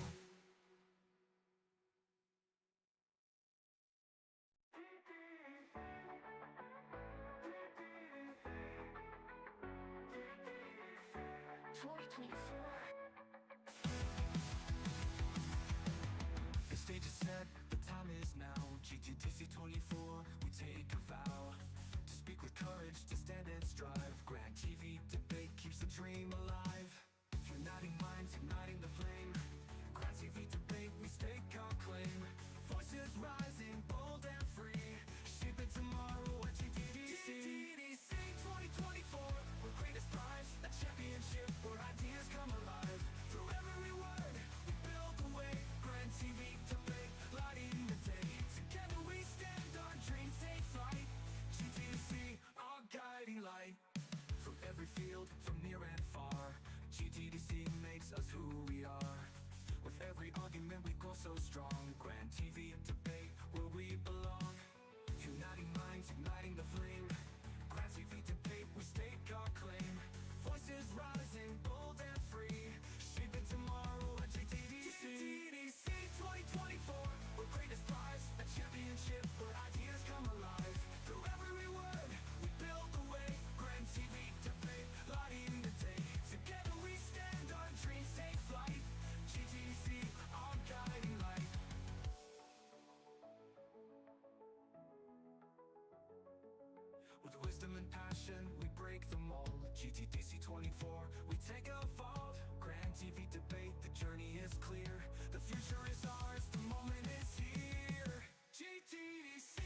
The stage is set, the time is now. GTDC 24, we take a vow to speak with courage, to stand and strive. Grand TV debate keeps the dream alive. Uniting minds, igniting the flame. Grand TV debate, we stake our claim. Voices rising, bold and free. Shaping tomorrow at GTDC. GTDC 2024, where greatness thrives. A championship where ideas come alive. Through every word, we build the way. Grand TV debate, lighting the day. Together we stand, our dreams take flight. GTDC, our guiding light. From every field, from near and far, GTDC makes us who we are. With every argument we go so strong. Grand TV debate, where we belong. Uniting minds, igniting the flame. Grand TV debate, we stake our claim. Voices rising, bold and free. Shaping tomorrow at GTDC. GTDC 2024, where greatness thrives. A championship where ideas come alive. Through every word, we build the way. Grand TV debate, lighting the day. Together we stand, our dreams take flight. GTDC, our guiding light. With wisdom and passion, we break the mold. GTDC 24, we take a vault. Grand TV debate, the journey is clear. The future is ours, the moment is here. GTDC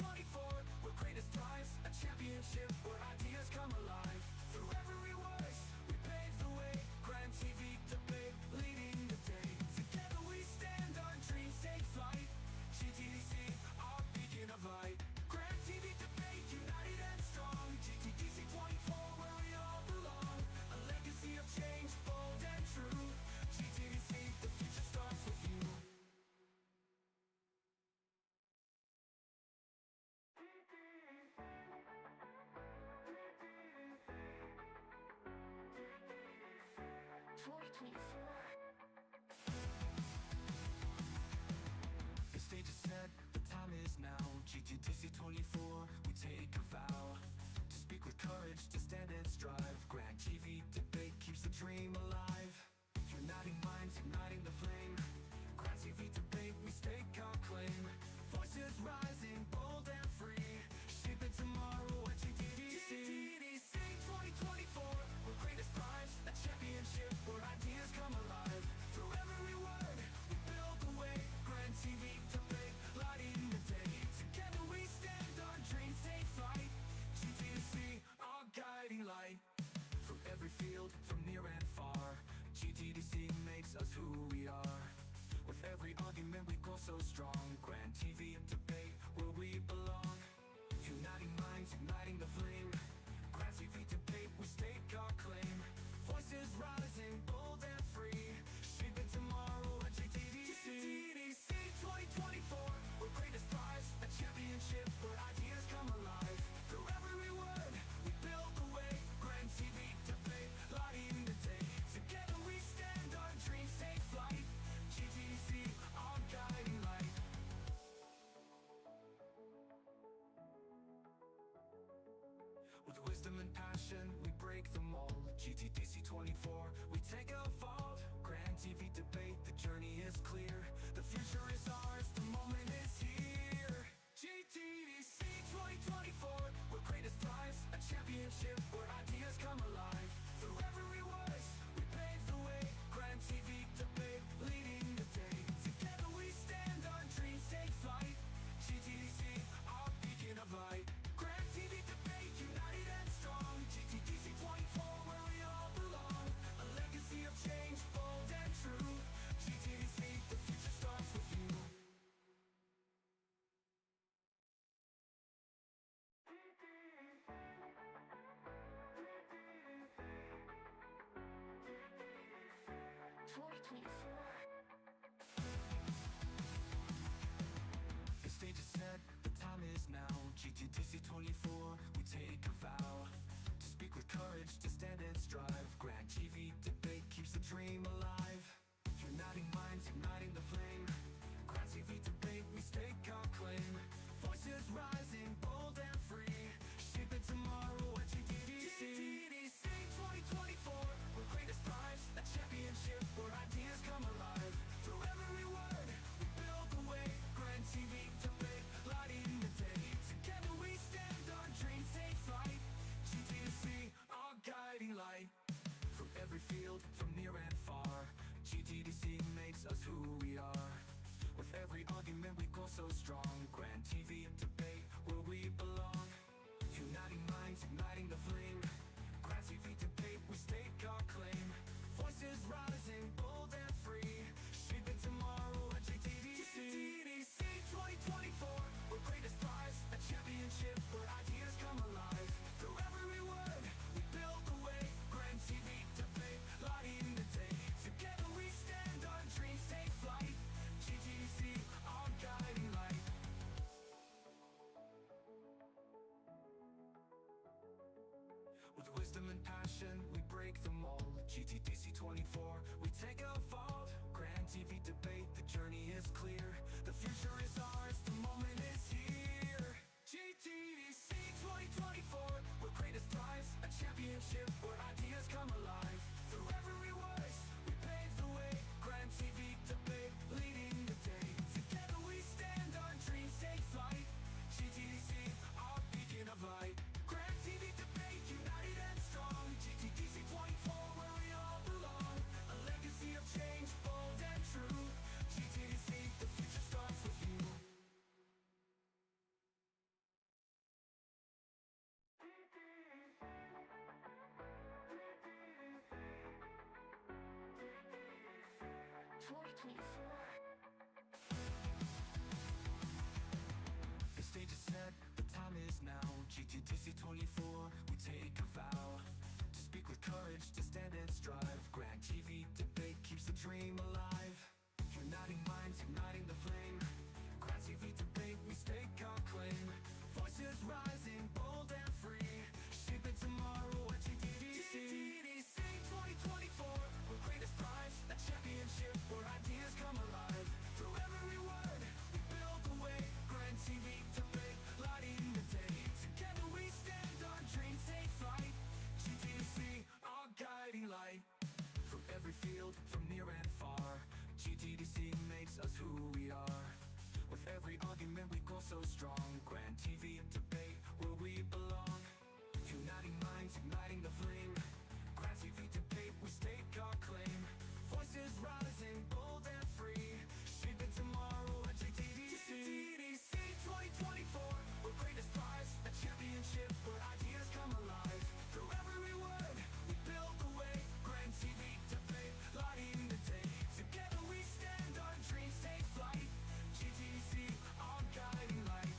2024, where greatness thrives. A championship where ideas come alive. Through every voice, we pave the way. Grand TV debate, leading the day. Together we stand, our dreams take flight. GTDC, our beacon of light. Grand TV debate, united and strong. GTDC 24, where we all belong. A legacy of change, bold and true. GTDC, the future starts with you. The stage is set, the time is now. GTDC 24, we take a vow to speak with courage, to stand and strive. Grand TV debate keeps the dream alive. Uniting minds, igniting the flame. Grand TV debate, we stake our claim. Voices rising, bold and free. Shaping tomorrow at GTDC. GTDC 2024, where greatness thrives. A championship where ideas come alive. Through every word, we build the way. Grand TV debate, lighting the day. Together we stand, our dreams take flight. GTDC, our guiding light. From every field, from near and far, GTDC makes us who we are. With every argument we go so strong. Grand TV debate, where we belong. Uniting minds, igniting the flame. Grand TV debate, we stake our claim. Voices rising, bold and free. Shaping tomorrow at GTDC. GTDC 2024, where greatness thrives. A championship where ideas come alive. Through every word, we build the way. Grand TV debate, lighting the day. Together we stand, our dreams take flight. GTDC, our guiding light. With wisdom and passion, we break the mold. GTDC 24, we take a vault. Grand TV debate, the journey is clear. The future is ours, the moment is here. GTDC 2024, where greatness thrives. A championship where ideas come alive. Through every voice, we pave the way. Grand TV debate, leading the day. Together we stand, our dreams take flight. GTDC, our beacon of light. Grand TV so strong. Grand TV debate where we belong. Uniting minds, igniting the flame. Grand TV debate, we stake our claim. Voices rising, bold and free. Shaping tomorrow at GTDC. GTDC 2024, we're greatest prize. A championship where ideas come alive. Through every word, we build the way. Grand TV debate, lighting the day. Together we stand, our dreams take flight. GTDC, our guiding light. With wisdom and passion, we break the mold. GTDC 24, we take a vault. Grand TV debate, the journey is clear. The future is ours, the moment is here. GTDC 2024, where greatest thrives. A championship where ideas come alive. Through every voice, we pave the way. Grand TV debate, leading the day. Together we stand, our dreams take flight. GTDC, our beacon of light. Grand TV debate, united and strong. GTDC 24, where we all belong. A legacy of change, bold and true. GTDC, the future starts with you. The stage is set, the time is now. GTDC 24, we take a vow to speak with courage, to stand and strive. Grand TV debate keeps the dream alive. Uniting minds, igniting the flame. Grand TV debate, we stake our claim. Voices rising, bold and free. Shaping tomorrow at GTDC. GTDC 2024, we're greatest prize. A championship where ideas come alive. Through every word, we build the way. Grand TV debate, lighting the day. Together we stand, our dreams take flight. GTDC, our guiding light. From every field, from near and far, GTDC makes us who we are. With every argument we grow so strong. Grand TV debate, where we belong. Uniting minds, igniting the flame. Grand TV debate, we stake our claim. Voices rising, bold and free. Shaping tomorrow at GTDC. GTDC 2024, we're greatest prize. A championship where ideas come alive. Through every word, we build the way. Grand TV debate, lighting the day. Together we stand, our dreams take flight. GTDC, our guiding light.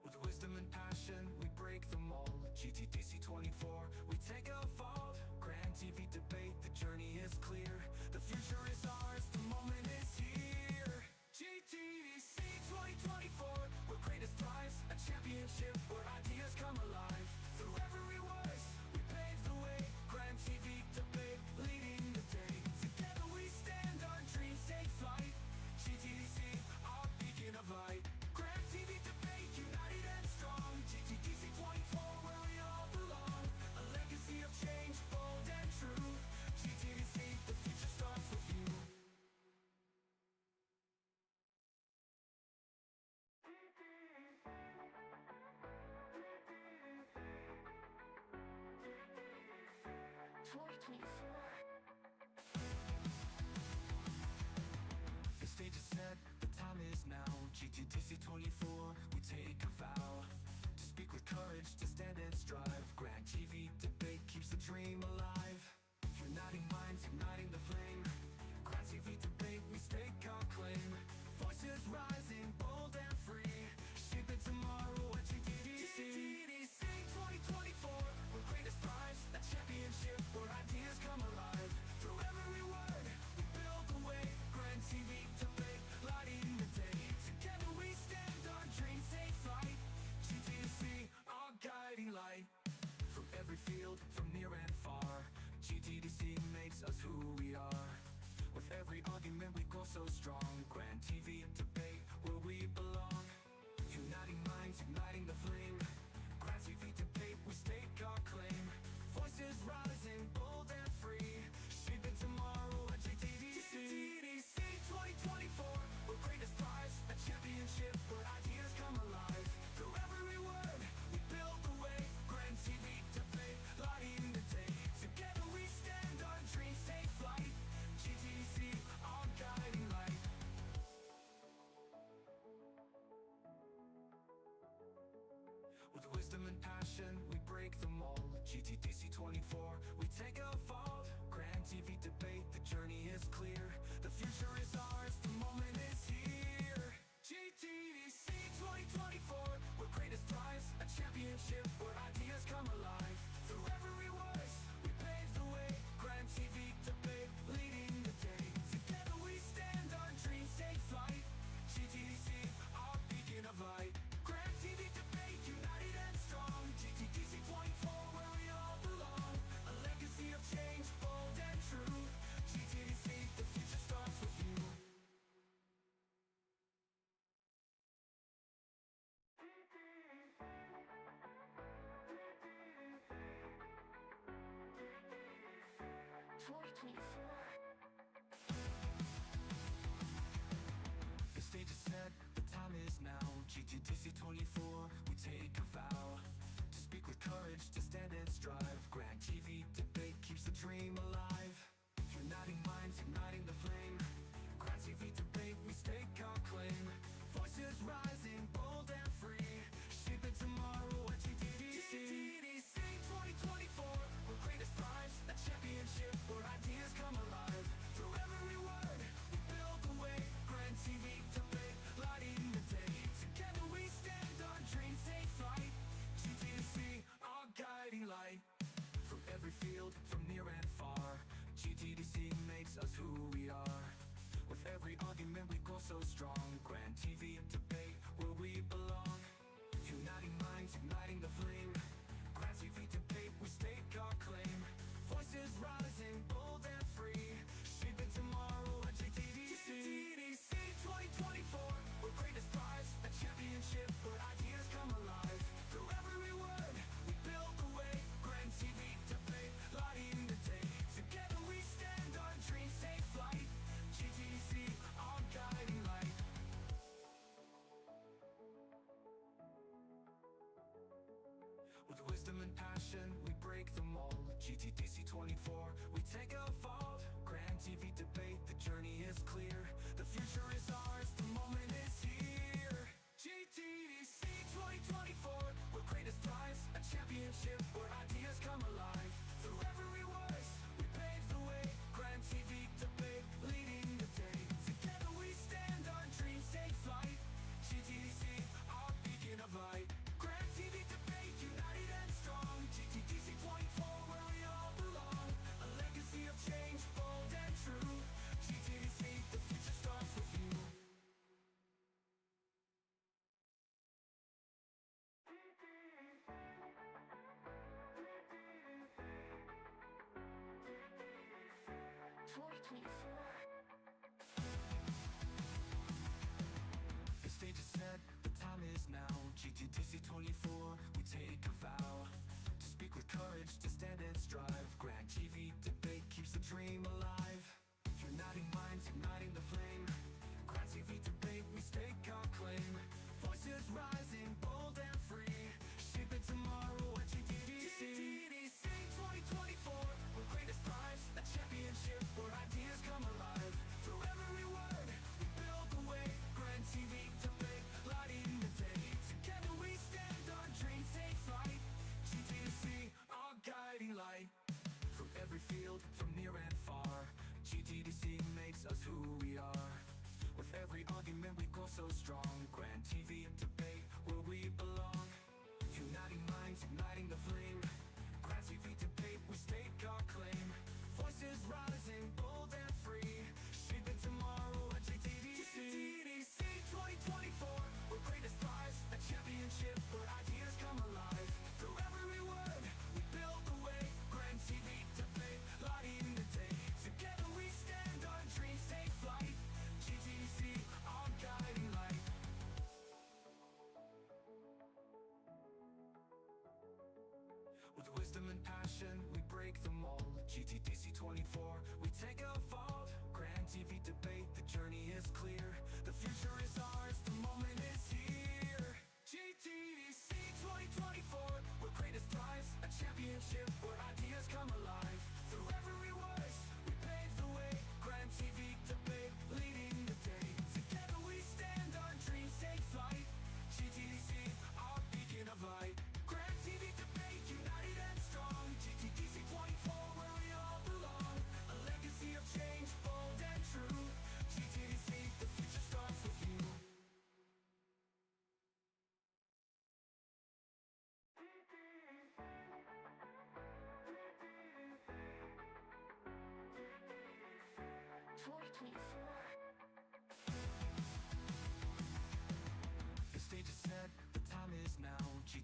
With wisdom and passion, we break the mold. GTDC 24, we take a vault. Grand TV debate, the journey is clear. The future is ours, the moment is here. GTDC 2024, where greatest thrives. A championship where ideas come alive. Through every voice, we pave the way. Grand TV debate, leading the day. Together we stand, our dreams take flight. GTDC, our beacon of light. Grand TV debate, united and strong. GTDC 24, where we all belong. A legacy of change, bold and true. GTDC, break them all. GTDC 24, we take a fall. Grand TV debate, the journey is clear. The future is ours, the moment is here. GTDC 2024, where greatest thrives, a championship where ideas come alive. Through every voice, we pave the way. Grand TV debate, leading the day. Together we stand, our dreams take flight. GTDC, our beacon of light. Grand TV debate, united and strong. GTDC 24, where we all belong. A legacy of change, bold and true. GTDC, the future starts with you. The stage is set, the time is now. GTDC 24, we take a vow to speak with courage, to stand and strive. Grand TV debate keeps the dream alive. Uniting minds, igniting the flame. Grand TV debate, we stake our claim. Voices rising, bold and free, shaping tomorrow at GTDC. GTDC 2024, where greatest thrives, a championship where ideas come alive. Through every word, we build the way. Grand TV debate, lighting the day. Together we stand, our dreams take flight. GTDC, our guiding light. From every field, from near and far, GTDC makes us who we are. With every argument we grow so strong. Grand TV debate, where we belong. Uniting minds, igniting the flame. Grand TV debate, we stake our claim. Voices rising, bold and free, shaping tomorrow at GTDC. GTDC 2024, where greatest thrives, a championship where ideas come alive. Through every word, we build the way. Grand TV debate, lighting the day. Together we stand, our dreams take flight. GTDC, our guiding light. With wisdom and passion, we break them all. GTDC 24, we take a fall. Grand TV debate, the journey is clear. The future is ours, the moment is here. GTDC 2024, where greatest thrives, a championship where ideas come alive. Through every voice, we pave the way. Grand TV debate, leading the day. Together we stand, our dreams take flight. GTDC, our beacon of light. Grand TV debate, united and strong. GTDC 24, where we all belong. A legacy of change, bold and true. GTDC, the future starts with you. The stage is set, the time is now. GTDC 24, we take a vow to speak with courage, to stand and strive. Grand TV debate keeps the dream alive. Uniting minds, igniting the flame. Grand TV debate, we stake our claim. Voices rising, bold and free, shaping tomorrow at GTDC. GTDC 2024, where greatest thrives, a championship where ideas come alive. Through every word, we build the way. Grand TV debate, lighting the day. Together we stand, our dreams take flight. GTDC, our guiding light. From every field, from near and far, GTDC makes us who we are. With every argument we grow so strong. Grand TV debate, where we belong. Uniting minds, igniting the flame. Grand TV debate, we stake our claim. Voices rising, bold and free, shaping tomorrow at GTDC. GTDC 2024, where greatest thrives, a championship where ideas come alive. Through every word, we build the way. Grand TV debate, lighting the day. Together we stand, our dreams take flight. GTDC, our guiding light. With wisdom and passion, we break them all. GTDC 24, we take a fall. Grand TV debate, the journey is clear. The future is ours, the moment is here. GTDC 2024, where greatest thrives, a championship where ideas come alive. Through every voice, we pave the way. Grand TV debate, leading the day. Together we stand, our dreams take flight. GTDC, our beacon of light. Grand TV debate, united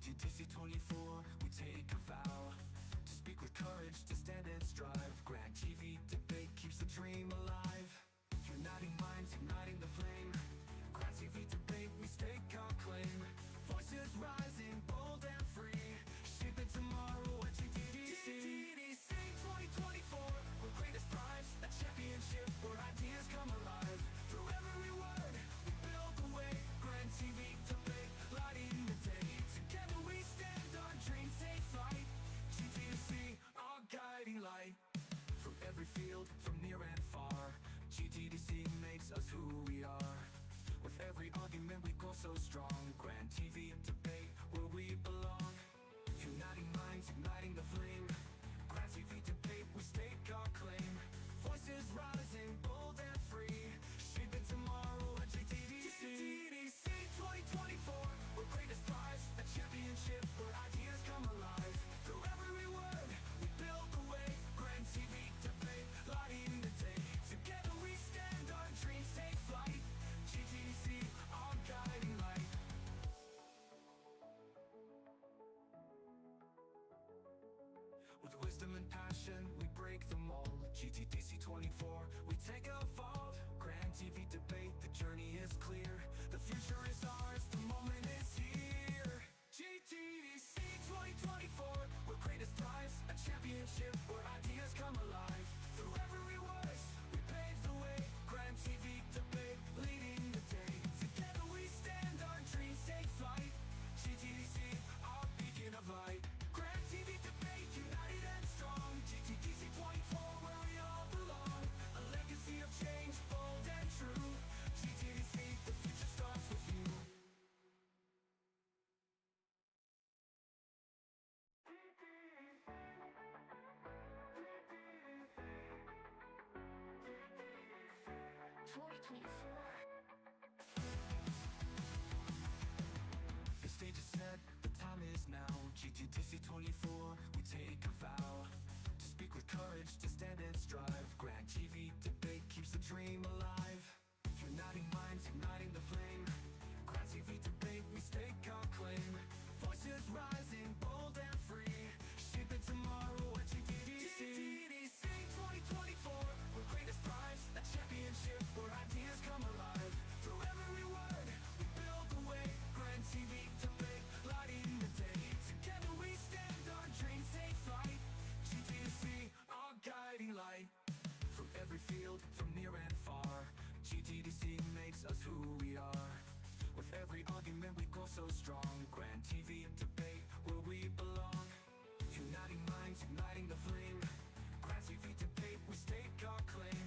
GTDC 24, we take a vow to speak with courage, to stand and strive. Grand TV debate keeps the dream alive. Uniting minds, igniting the flame. Grand TV debate, we stake our claim. Voices rising, bold and free, shaping tomorrow at GTDC. GTDC 2024, where greatness thrives, a championship where ideas come alive. Through every word, we build the way. Grand TV debate, lighting the day. Together we stand, our dreams take flight. GTDC, our guiding light. From every field, from near and far, GTDC makes us who we are. With every argument we go so strong. Grand TV debate, where we belong. Uniting minds, igniting the flame. Grand TV debate, we stake our claim. Voices rising, bold and free, shaping tomorrow at GTDC. GTDC 2024, where greatness thrives, a championship where ideas come alive. Through every word, we build the way. Grand TV debate, lighting the day. Together we stand, our dreams take flight. GTDC, our guiding light. With wisdom and passion, we break the mold. GTDC 24, we take a vault. Grand TV debate, the journey is clear. The future is ours, the moment is here. GTDC 2024, where greatness thrives, a championship where ideas come alive. Through every voice, we pave the way. Grand TV debate, leading the day. Together we stand, our dreams take flight. GTDC, our beacon of light. Grand TV debate, united and strong. GTDC 24, where we all belong. A legacy of change, bold and true. GTDC, the future starts with you. The stage is set, the time is now. GTDC 24, we take a vow to speak with courage, to stand and strive. Grand TV debate keeps the dream alive. Uniting minds, igniting the flame. Grand TV debate, we stake our claim. Voices rising, bold and free, shaping tomorrow at GTDC. GTDC 2024, where greatness thrives, a championship where ideas come alive. Through every word, we build the way. Grand TV debate, lighting the day. Together we stand, our dreams take flight. GTDC, our guiding light. From every field, from near and far, GTDC makes us who we are. With every argument we go so strong. Grand TV debate, where we belong. Uniting minds, igniting the flame. Grand TV debate, we stake our claim.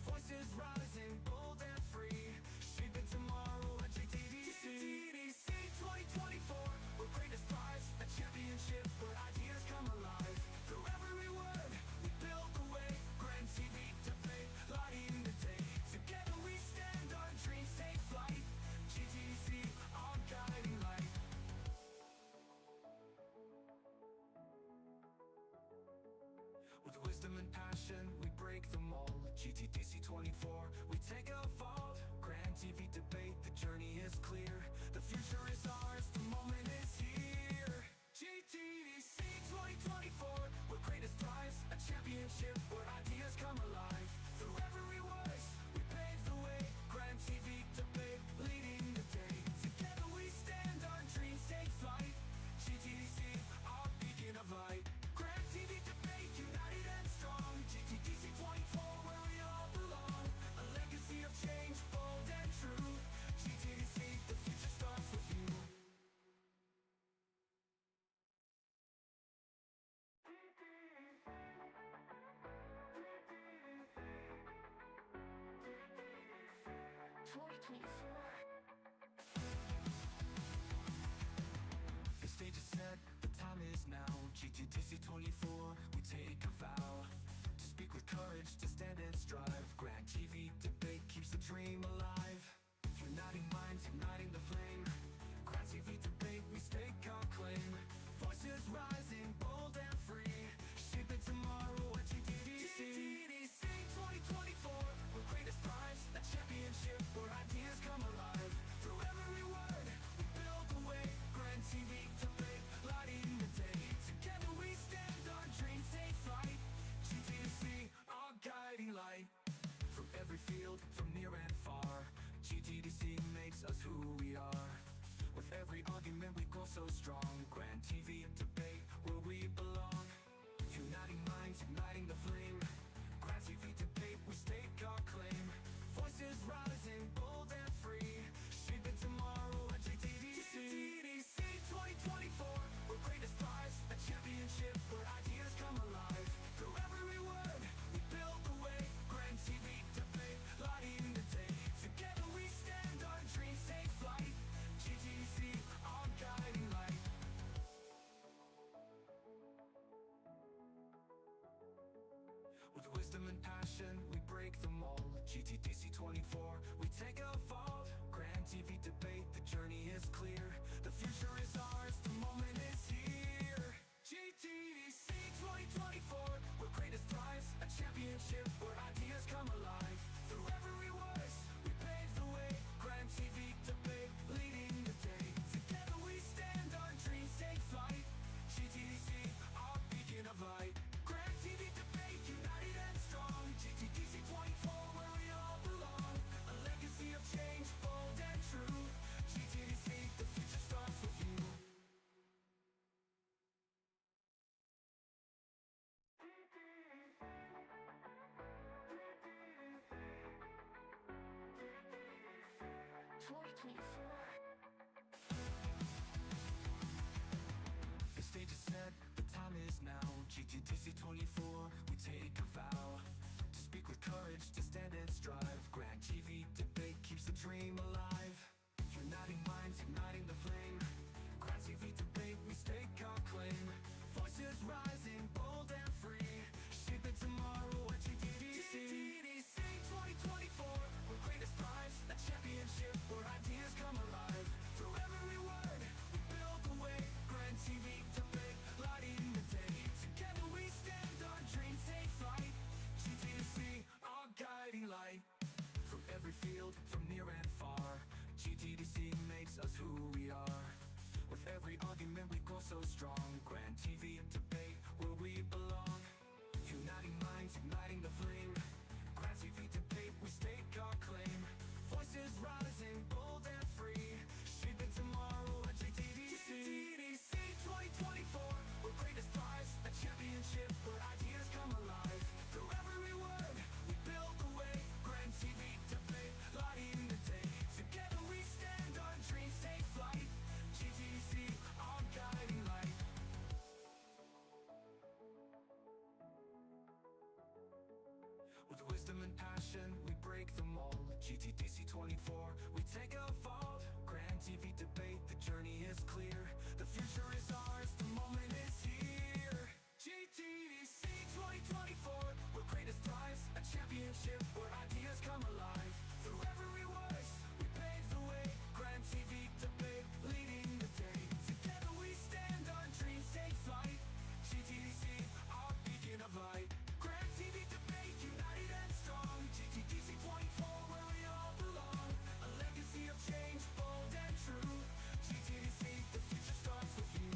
Voices rising, bold and free, shaping tomorrow at GTDC. GTDC 2024, where greatness thrives, a championship where ideas come alive. Through every word, we build the way. Grand TV debate, lighting the day. Together we stand, our dreams take flight. GTDC, our guiding light. With wisdom and passion, we break the mold. GTDC 24, we take a vault. Grand TV debate, the journey is clear. The future is ours, the moment is here. GTDC 2024, where greatness thrives, a championship where ideas come alive. Through every voice, we pave the way. Grand TV debate, leading the day. Together we stand, our dreams take flight. GTDC, our beacon of light. Grand TV debate, united and strong. GTDC 24, where we all belong. A legacy of change, bold and true. GTDC, the future starts with you. The stage is set, the time is now. GTDC 24, we take a vow to speak with courage, to stand and strive. Grand TV debate keeps the dream alive. Uniting minds, igniting the flame. Grand TV debate, we stake our claim. Voices rising, bold and free, shaping tomorrow at GTDC. GTDC 2024, where greatness thrives, a championship where ideas come alive. Through every word, we build the way. Grand TV debate, field, from near and far, GTDC makes us who we are. With every argument we grow so strong, Grand TV and debate where we belong. Uniting minds, igniting the flame, Grand TV debate, we stake our claim. Voices rising, bold and free, shaping tomorrow at GTDC. GTDC 2024, we're greatest prize, a championship where ideas come alive. Through every word, we build the way, Grand TV debate, lighting the day. Together we stand, our dreams take flight. GTDC, our guiding light. With wisdom and passion, we break the mold. GTDC 24, we take a vault. Grand TV debate, the journey is clear. The future is ours, the moment is here. GTDC 2024, where greatest thrives, a championship where ideas come alive. Through every voice, we pave the way. Grand TV debate, leading the day. Together we stand, our dreams take flight. GTDC, our beacon of light. Grand TV debate, united and strong. GTDC 24, where we all belong. A legacy of change, bold and true. GTDC, the future starts with you. The stage is set, the time is now. GTDC 24, we take a vow to speak with courage, to stand and strive. Grand TV debate keeps the dream alive. Uniting minds, igniting the flame. Grand TV debate, we stake our claim. Voices rising, bold and free, shaping tomorrow at GTDC. GTDC 2024, where greatest thrives, a championship where ideas come alive. Through every word, we build the way. Grand TV debate, lighting the day. Together we stand, our dreams take flight. GTDC, our guiding light. From every field, from near and far, GTDC makes us who we are. With every argument we grow so strong. Grand TV and debate, where we belong. Uniting minds, igniting the flame. Grand TV debate, we stake our claim. Voices rising, bold and free, shaping tomorrow at GTDC. GTDC 2024, where greatest thrives, a championship where ideas come alive. Through every word, we build the way. Grand TV debate, lighting the day. Together we stand, our dreams take flight. GTDC, our guiding light. With wisdom and passion, we break the mold. GTDC 24, we take a vault. Grand TV debate, the journey is clear. The future is ours, the moment is here. GTDC 2024, where greatest thrives, a championship where ideas come alive. Through every voice, we pave the way. Grand TV debate, leading the day. Together we stand, our dreams take flight. GTDC, our beacon of light. Grand TV debate, united and strong. GTDC 24, where we all belong. A legacy of change, bold and true. GTDC, the future starts with you.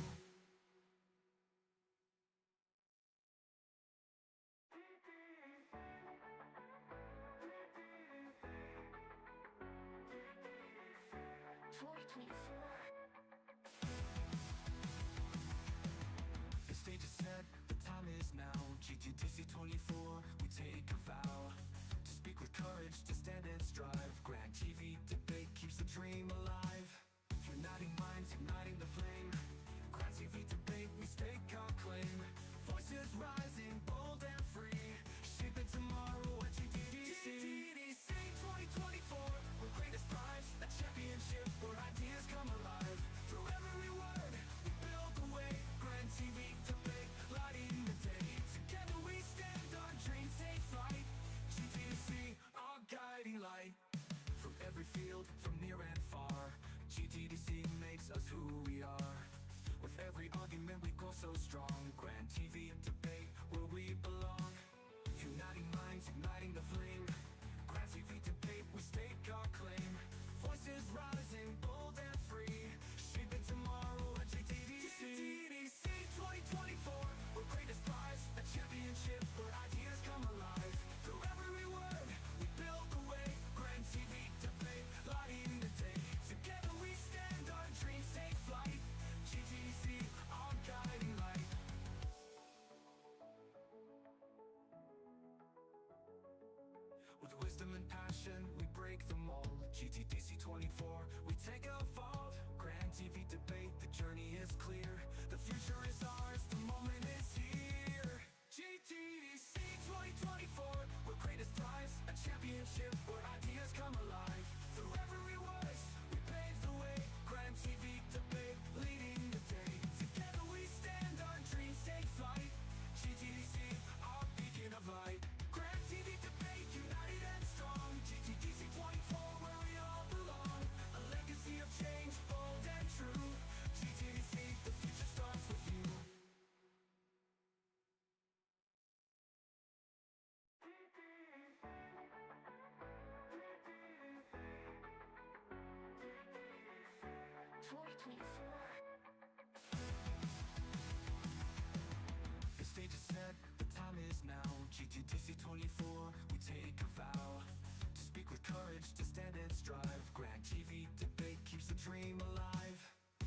The stage is set, the time is now. GTDC 24, we take a vow to speak with courage, to stand and strive. Grand TV debate keeps the dream alive. Uniting minds, igniting the flame. Grand TV debate, we stake our claim. Voices rising, bold and free, shaping tomorrow at GTDC. GTDC 2024, where greatest thrives, a championship where ideas come alive. Through every word, we build the way. Grand TV debate, lighting the day. Together we stand, our dreams take flight. GTDC, our guiding light. From every field, from near and far, GTDC makes us who we are. With every argument we grow so strong. Grand TV and debate, where we belong. Uniting minds, igniting the flame. Grand TV debate, we stake our claim. Voices rising, bold and free, shaping tomorrow at GTDC. GTDC 2024, where greatest thrives, a championship where ideas come alive. Through every word, we build the passion, we break the mold. GTDC 24, we take a vault. Grand TV debate, the journey is clear. The future is ours, the moment is here. GTDC 2024, where greatest thrives, a championship where ideas come alive. Through every voice, we pave the way. Grand TV debate, leading the day. Together we stand, our dreams take flight. GTDC, our beacon of light. Grand TV debate, united and strong. GTDC 24, where we all belong. A legacy of change, bold and true. GTDC, the future starts with you. The stage is set, the time is now. GTDC 24, we take a vow to speak with courage, to stand and strive. Grand TV debate keeps the dream alive.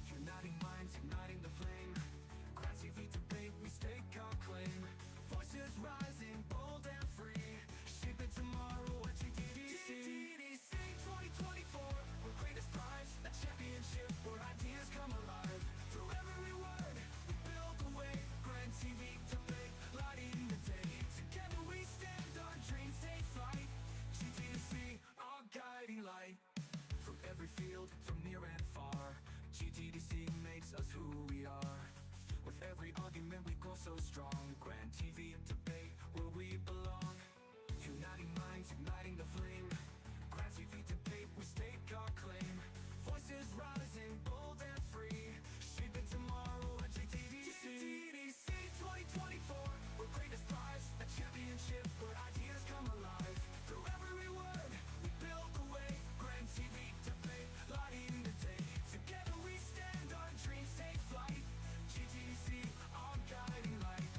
Uniting minds, igniting the flame. Grand TV debate, we stake our claim. Voices rising, bold and free. Shaping tomorrow at GTDC. GTDC 2024, where greatest thrives, a championship where ideas come alive. Through every word, we build the way. Grand TV debate, lighting the day. Together we stand, our dreams take flight. GTDC, our guiding light. From every field, from near and far, GTDC makes us who we are. With every argument we grow so strong. Grand TV debate, where we belong. Uniting minds, igniting the flame. Grand TV debate, we stake our claim. Voices rising, bold and free. Shaping tomorrow at GTDC. GTDC 2024, where greatest thrives, a championship where ideas come alive. Through every word, we build the way. Grand TV debate, lighting the day. Together we stand, our dreams take flight. GTDC, our guiding light.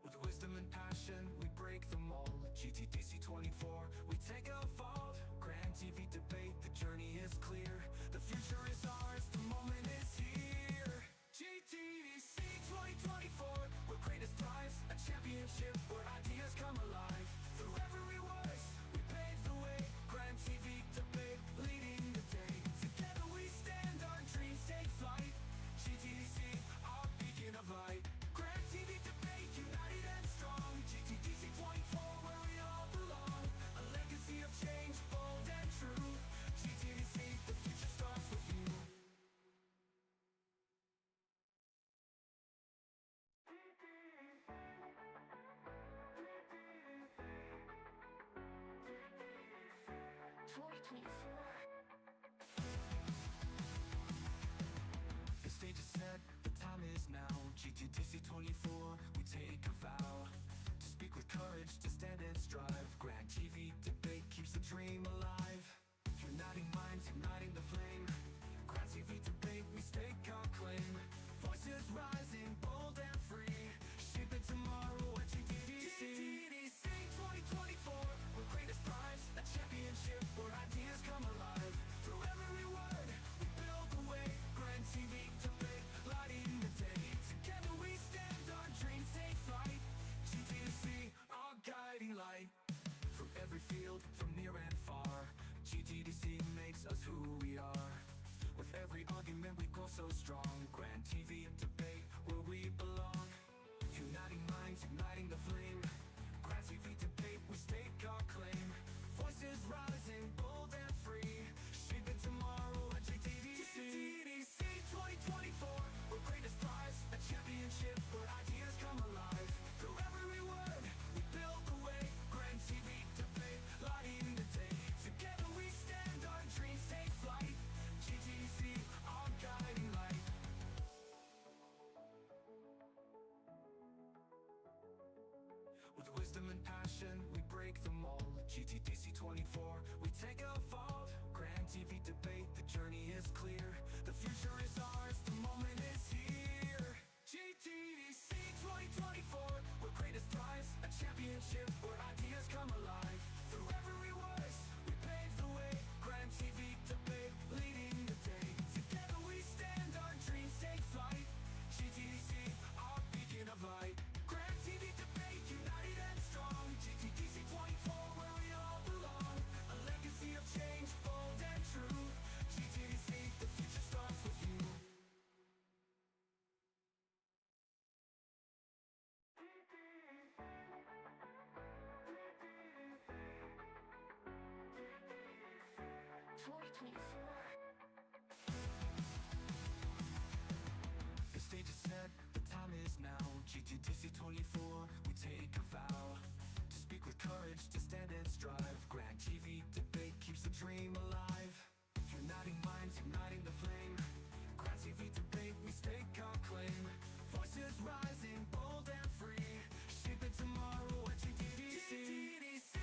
With wisdom and passion, we break the mold. GTDC 24, we take a vault. Grand TV debate, the journey is clear. The future is ours, the moment is here. GTDC 2024, where greatest thrives, a championship where ideas come alive. Through every voice, we pave the way. Grand TV debate, leading the day. Together we stand, our dreams take flight. GTDC, our beacon of light. Grand TV debate, united and strong. GTDC 24, where we all belong. A legacy of change, bold and true. GTDC, the future starts with you. The stage is set, the time is now. GTDC 24, we take a vow to speak with courage, to stand and strive. Grand TV debate keeps the dream alive. Uniting minds, igniting the flame. Grand TV debate, we stake our claim. Voices rising, bold and free. Shaping tomorrow at GTDC. GTDC 2024, where greatest thrives, a championship where ideas come alive. Through every word, we build the way. Grand TV debate, lighting the day. Together we stand, our dreams take flight. GTDC, our guiding light. From every field, from near and far, GTDC makes us who we are. With every argument we grow so strong. Grand TV debate, where we belong. Uniting minds, igniting the flame. Grand TV debate, we stake our claim. Voices rising, bold and free. Shaping tomorrow at GTDC. GTDC 2024, where greatest thrives, a championship where ideas come alive. Through every word, we build the way. Grand TV debate, lighting the day. Together we stand, our dreams take flight. GTDC, our guiding light. With wisdom and passion, we break the mold. GTDC 24, we take a vault. Grand TV debate, the journey is clear. The future is ours, the moment is here. GTDC 2024, where greatest thrives, a championship where ideas come alive. Through every voice, we pave the way. Grand TV debate, leading the day. Together we stand, our dreams take flight. GTDC, our beacon of light. Grand TV The stage is set, the time is now. GTDC 24, we take a vow to speak with courage, to stand and strive. Grand TV debate keeps the dream alive. Uniting minds, igniting the flame. Grand TV debate, we stake our claim. Voices rising, bold and free, shaping tomorrow at GTDC. GTDC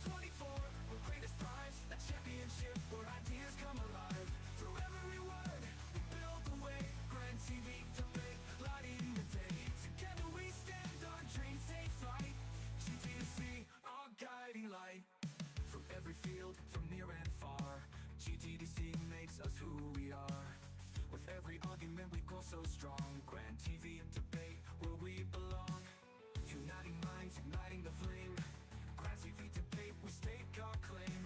2024, we're greatest prize, a championship where ideas come alive. Through every word, we build the way. Grand TV debate, lighting the day. Together we stand, our dreams take flight. GTDC, our guiding light. From every field, from near and far, GTDC makes us who we are. With every argument we grow so strong. Grand TV debate, where we belong. Uniting minds, igniting the flame. Grand TV debate, we stake our claim.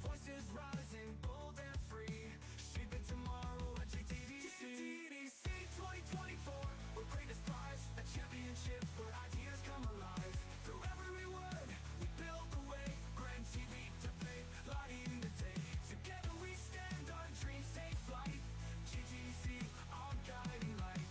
Voices rising, bold and free, shaping tomorrow at GTDC. GTDC 2024, we're greatest prize, a championship where ideas come alive. Through every word, we build the way. Grand TV debate, lighting the day. Together we stand, our dreams take flight. GTDC, our guiding light.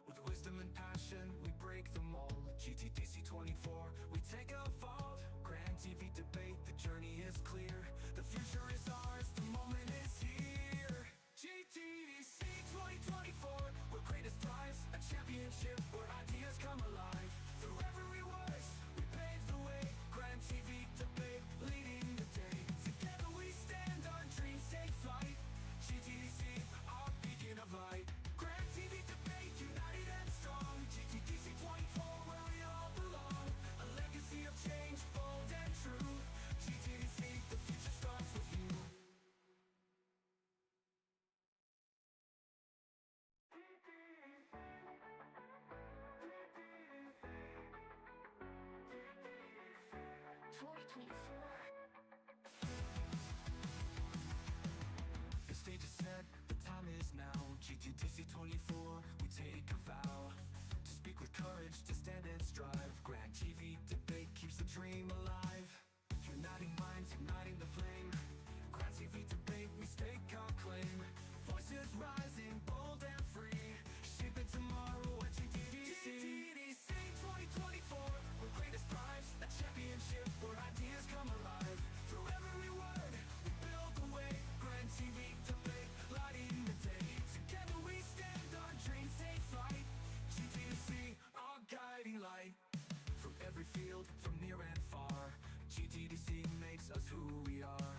With wisdom and passion, we break the mold. GTDC 24, we take a vault. Grand TV debate, the journey is clear. The future is ours, the moment is here. GTDC 2024, we're greatest prize, a championship where ideas come alive. Through every word, we pave the way. Grand TV debate, leading the day. Together we stand, our dreams take flight. GTDC, our beacon of light. Grand TV debate, united and strong. GTDC 24, where we all belong. A legacy of change, bold and true. GTDC, the future starts with you. The stage is set, the time is now. GTDC 24, we take a vow to speak with courage, to stand and strive. Grand TV debate keeps the dream alive. Uniting minds, igniting the flame. Grand TV debate, we stake our claim. Voices rising, bold and free, shaping tomorrow at GTDC. GTDC 2024, we're greatest prize, a championship where ideas come alive. Through every word, we build the way. Grand TV debate, lighting the day. Together we stand, our dreams take flight. GTDC, our guiding light. From every field, from near and far, GTDC makes us who we are.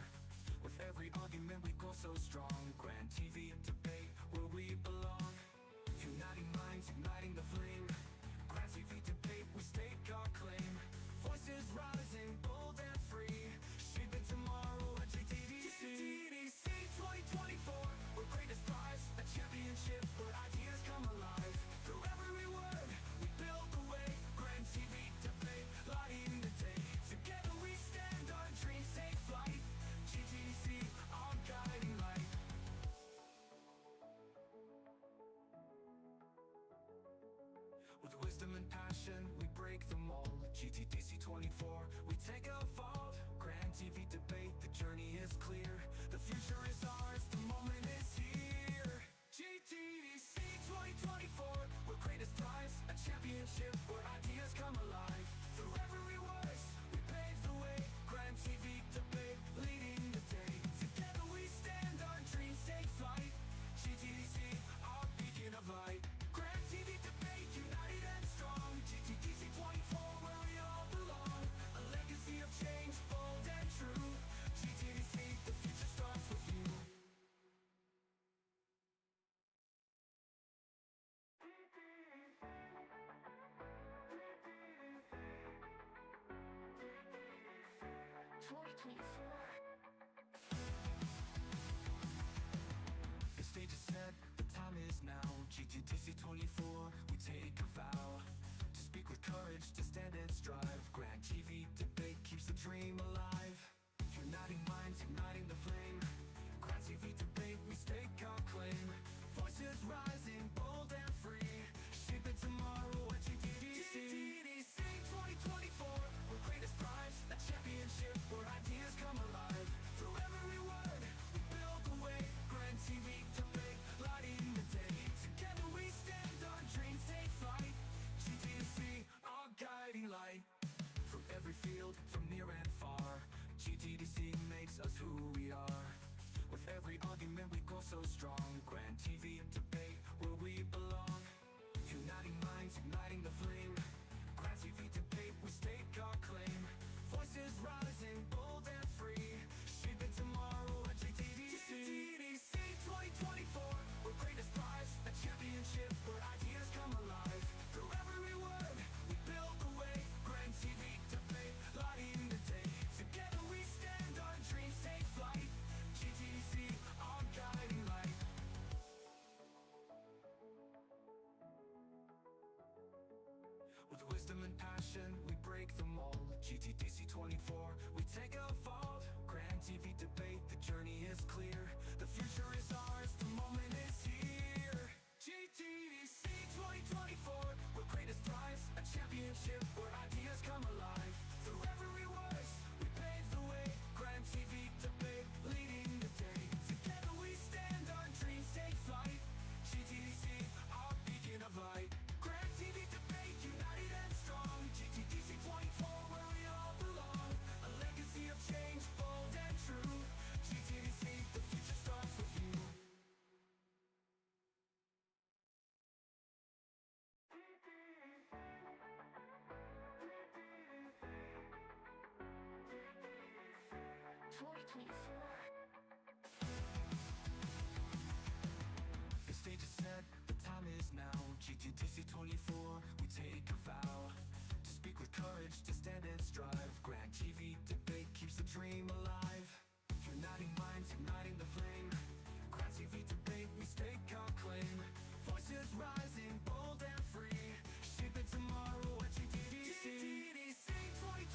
With every argument we grow so strong. Grand TV debate, where we belong. Uniting minds, igniting the flame. Grand TV debate, we stake our claim. Voices rising, bold and free, shaping tomorrow at GTDC. GTDC 2024, we're greatest prize, a championship where ideas come alive. Through every word, we build the way. Grand TV debate, lighting the day. Together we stand, our dreams take flight. GTDC, our guiding light. With wisdom and passion, we break the mold. GTDC 24, we take a vault. Grand TV debate, the journey is clear. The future is ours, the moment is here. GTDC 2024, we're greatest prize, a championship where ideas come alive. Through every word, we pave the way. Grand TV debate, leading the day. Together we stand, our dreams take flight. GTDC, our beacon of light. Grand TV debate, united and strong. GTDC 24, where we all belong. A legacy of change, bold and true. GTDC, the future starts with you. The stage is set, the time is now. GTDC 24, we take a vow to speak with courage, to stand and strive. Grand TV debate keeps the dream alive. Uniting minds, igniting the flame. Grand TV debate, we stake our claim. Voices rising, bold and free, shaping tomorrow at GTDC. GTDC 2024, we're greatest wisdom and passion, we break the mold. GTDC 24, we take a vault. Grand TV debate, the journey is clear. The future is ours, the moment is here. GTDC 2024, where greatness thrives, a championship where ideas come alive. Through every voice, we pave the way. Grand TV debate, leading the day. Together we stand, our dreams take flight. GTDC, our beacon of light. Grand TV debate, united and strong. GTDC 24, where we all belong. A legacy of change, bold and true. GTDC, the future starts with you. The stage is set, the time is now. GTDC 24, we take a vow to speak with courage, to stand and strive. Grand TV debate keeps the dream alive. Uniting minds, igniting the flame. Grand TV debate, we stake our claim. Voices rising, bold and free. Shaping tomorrow at GTDC. GTDC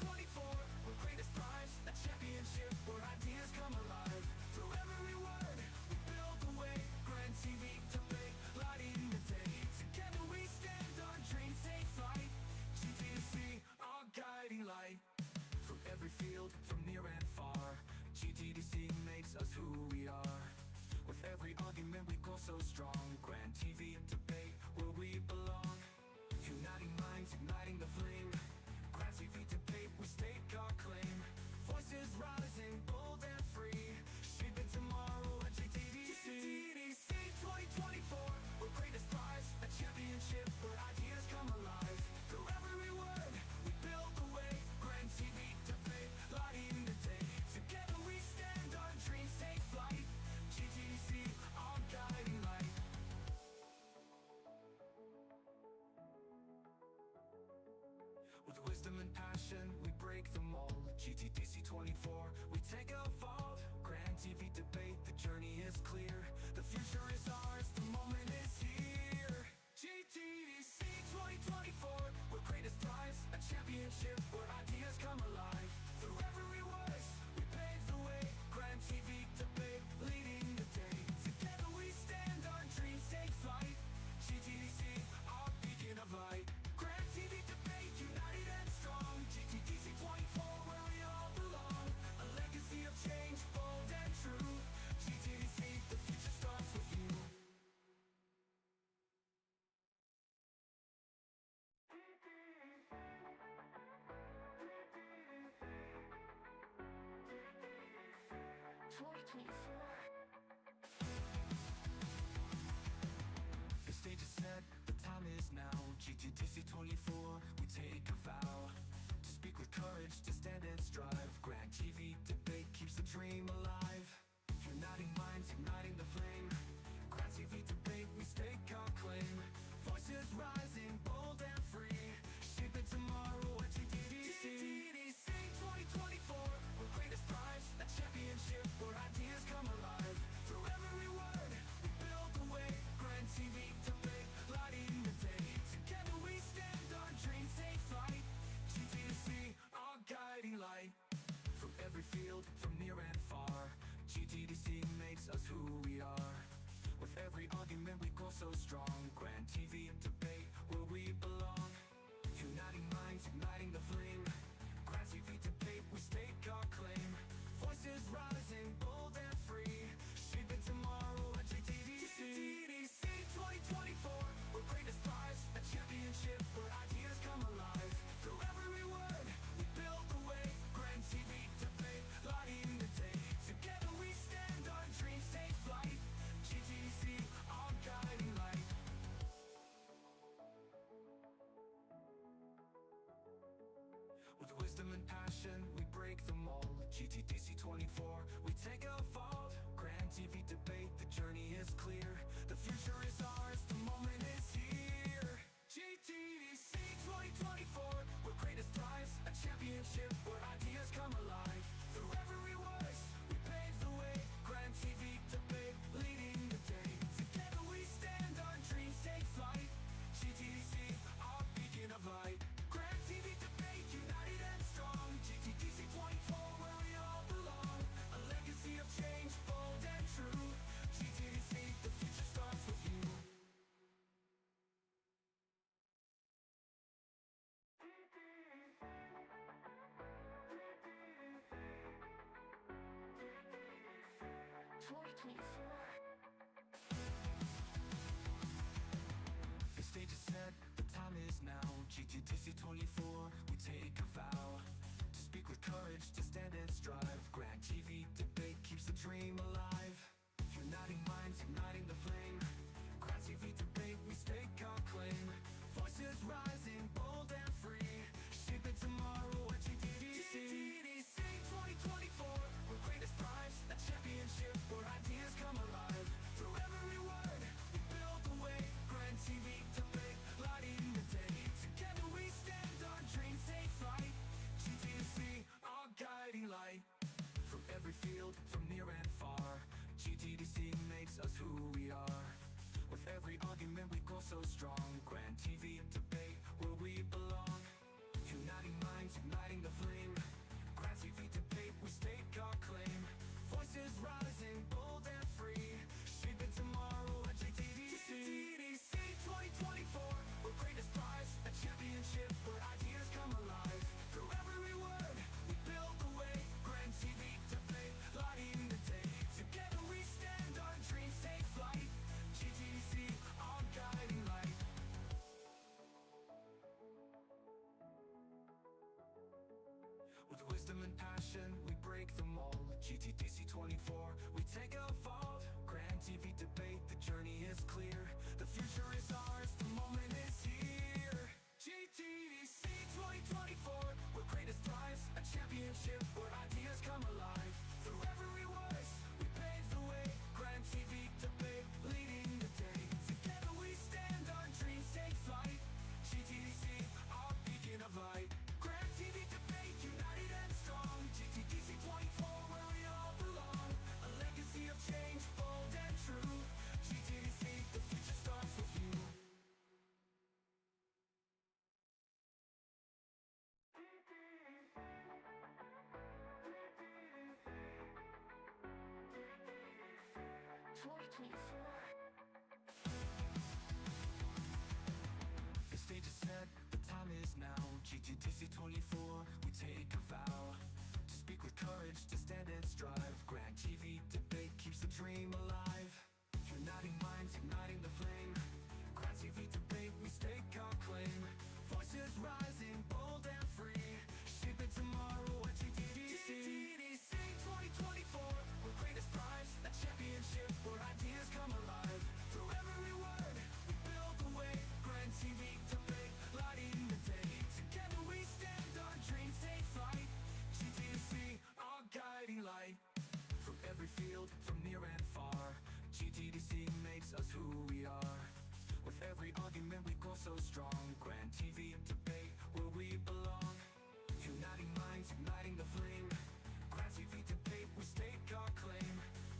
2024, where greatness thrives. A championship where ideas come alive. Through every word, we build the way. Grand TV debate, lighting the day. Together we stand, our dreams take flight. GTDC, our guiding light. From every field, from near and far, GTDC makes us who we are. With every argument we go so strong. Grand TV debate, where we belong. Uniting minds, igniting the flame. Grand TV debate, we stake our claim. Voices rising, bold and free. Shaping tomorrow at GTDC. GTDC 2024, where greatness thrives. A championship where ideas come alive. Through every word, we build the way. Grand TV debate, lighting the day. Together we stand, our dreams take flight. GTDC, our guiding light. With wisdom and passion, we break the mold. GTDC 24, we take a vault. Grand TV debate, the journey is clear. The future is ours, the moment is here. GTDC 2024, where greatness thrives. A championship where ideas come alive. Through every voice, we pave the way. Grand TV debate, leading the day. Together we stand, our dreams take flight. GTDC, our beacon of light. Grand TV debate, united and strong. GTDC 24, where we all belong. A legacy of change, bold and true. GTDC, the future starts with you. The stage is set, the time is now. GTDC 24, we take a vow to speak with courage, to stand and strive. Grand TV debate keeps the dream alive. Uniting minds, igniting the flame. Grand TV debate, we stake our claim. Voices rising, bold and free. Shaping tomorrow at GTDC. GTDC 2024, where greatness thrives. A championship where ideas come alive. Through every word, we build the way. Grand TV debate, lighting the day. Together we stand, our dreams take flight. GTDC, our guiding light. From every field, from near and far, GTDC makes us who we are. With every argument we go so strong. Grand TV debate, where we belong. Uniting minds, igniting the flame. Grand TV debate, we stake our claim. Voices rising, bold and free. Shaping tomorrow at GTDC. GTDC 2024, where greatness thrives. A championship where ideas come alive. Through every word, we build the way. Grand TV debate, lighting the day. Together we stand, our dreams take flight. GTDC, our guiding light. With wisdom and passion, we break the mold. GTDC 24, we take a vault. Grand TV debate, the journey is clear. The future is ours, the moment is here. GTDC 2024, where greatness thrives. A championship where ideas come alive. Through every voice, we pave the way. Grand TV debate, leading the day. Together we stand, our dreams take flight. GTDC, our beacon of light. Grand The stage is set, the time is now. GTDC 24, we take a vow to speak with courage, to stand and strive. Grand TV debate keeps the dream alive. Uniting minds, igniting the flame. Grand TV debate, we stake our claim. Voices rising, bold and free, shaping tomorrow at GTDC. GTDC 2024, we're greatest prize, a championship where ideas come alive. Through every word, we build the way. Grand TV debate, lighting the day. Together we stand, our dreams take flight. GTDC, our guiding light. From every field, from near and far, GTDC makes us who we are. With every argument we grow so strong. Grand TV debate, where we belong. Uniting minds, igniting the flame. Grand TV debate, we stake our claim. Voices rising, bold and free, shaping tomorrow at GTDC. GTDC 2024, we're greatest prize, a championship where ideas come alive. Through every word, we build the way. Grand TV debate, lighting the day. Together we stand, our dreams take flight. GTDC, our guiding light. With wisdom and passion, we break the mold. GTDC 24, we take a vault. Grand TV debate, the journey is clear. The future is ours, the moment is here. GTDC 2024, we're greatest prize, a championship where ideas come alive. Through every voice, we pave the way. Grand TV debate, leading the day. Together we stand, our dreams take flight. GTDC, our beacon of light. Grand TV debate, united and strong. GTDC 24, where we all belong. A legacy of change, bold and true. GTDC, the future starts with you. The stage is set, the time is now. GTDC 24, we take a vow to speak with courage, to stand and strive. Grand TV debate keeps the dream alive. Uniting minds, igniting the flame. Grand TV debate, we stake our claim. Voices rising, bold and free, shaping tomorrow at GTDC. GTDC 2024, we're greatest prize, a championship where ideas come alive. Through every word, we build the way. Grand TV debate, lighting the day. Together we stand, our dreams take flight. GTDC, our guiding light. From every field, from near and far, GTDC makes us who we are. With every argument we grow so strong. Grand TV debate, where we belong. Uniting minds, igniting the flame. Grand TV debate, we stake our claim.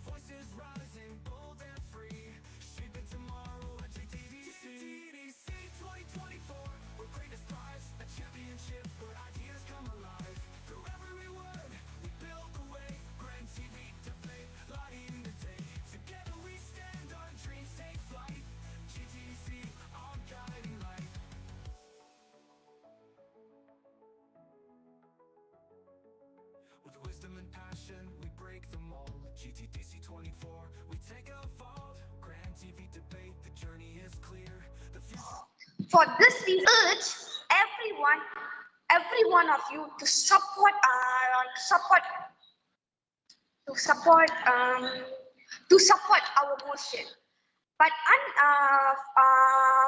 Voices rising, bold and free, shaping tomorrow at GTDC. GTDC 2024, we're greatest prize, a championship where ideas come alive. Through every word, we build the way. Grand TV debate, lighting the day. Together we stand, our dreams take flight. GTDC, our guiding light. With wisdom and passion, we break the mold. GTDC 24, we take a vault. Grand TV debate, the journey is clear. The future. For this, we urge every one of you to support our motion. But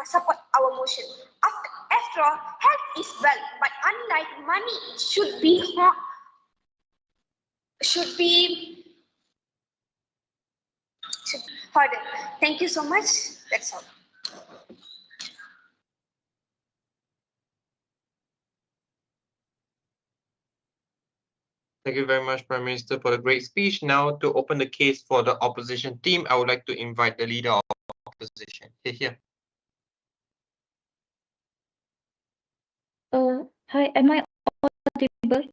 support our motion. After all, health is wealth. But unlike money, it should be harder. Thank you so much. That's all. Thank you very much, Prime Minister, for the great speech. Now, to open the case for the opposition team, I would like to invite the leader of opposition. Here. Hi, am I audible?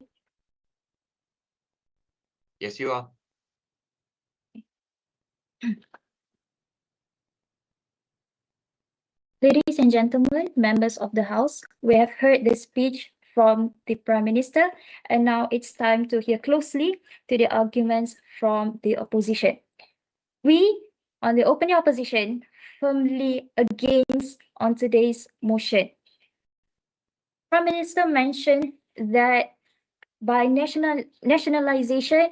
Yes, you are. Ladies and gentlemen, members of the House, we have heard the speech from the Prime Minister, and now it's time to hear closely to the arguments from the opposition. We, on the open opposition, firmly against on today's motion. Prime Minister mentioned that by nationalization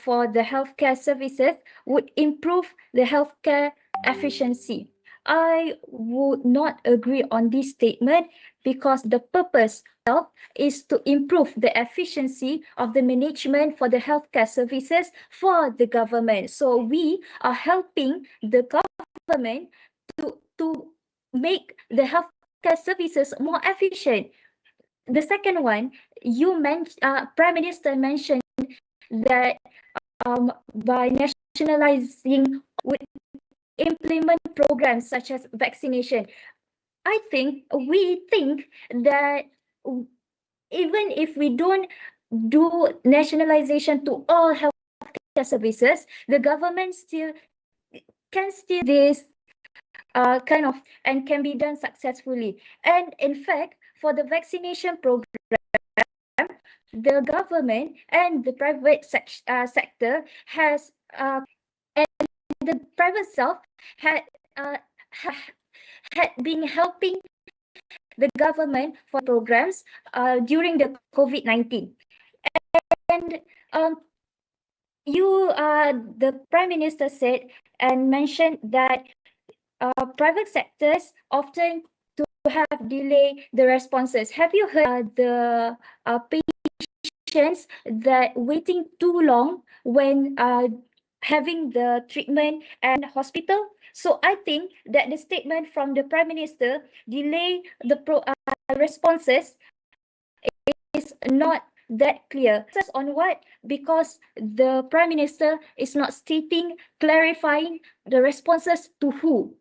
for the healthcare services would improve the healthcare efficiency. I would not agree on this statement because the purpose of is to improve the efficiency of the management for the healthcare services for the government. So we are helping the government to make the healthcare services more efficient. The second one, Prime Minister mentioned that by nationalizing would implement programs such as vaccination. We think that even if we don't do nationalization to all healthcare services, the government can still this kind of and can be done successfully. And in fact, for the vaccination program, the government and the private sector has and the private self had been helping the government for programs during the COVID-19. And the Prime Minister said and mentioned that private sectors often to have delay the responses. Have you heard the patients that waiting too long when having the treatment and hospital? So I think that the statement from the Prime Minister delay the responses is not that clear. On what? Because the Prime Minister is not stating, clarifying the responses to who.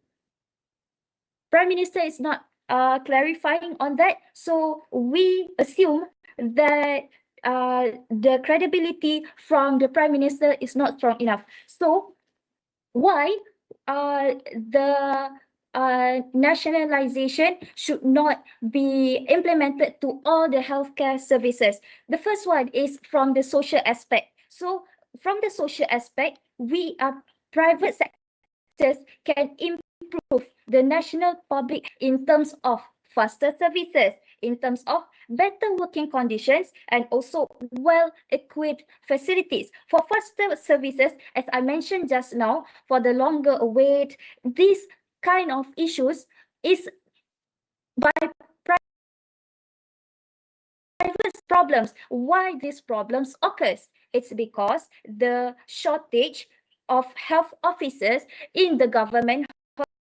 Prime Minister is not clarifying on that. So we assume that the credibility from the Prime Minister is not strong enough. So why the nationalization should not be implemented to all the healthcare services? The first one is from the social aspect. So from the social aspect, we are private sectors can improve the national public in terms of faster services, in terms of better working conditions, and also well-equipped facilities. For faster services, as I mentioned just now, for the longer wait, these kind of issues is by private problems. Why these problems occurs? It's because the shortage of health officers in the government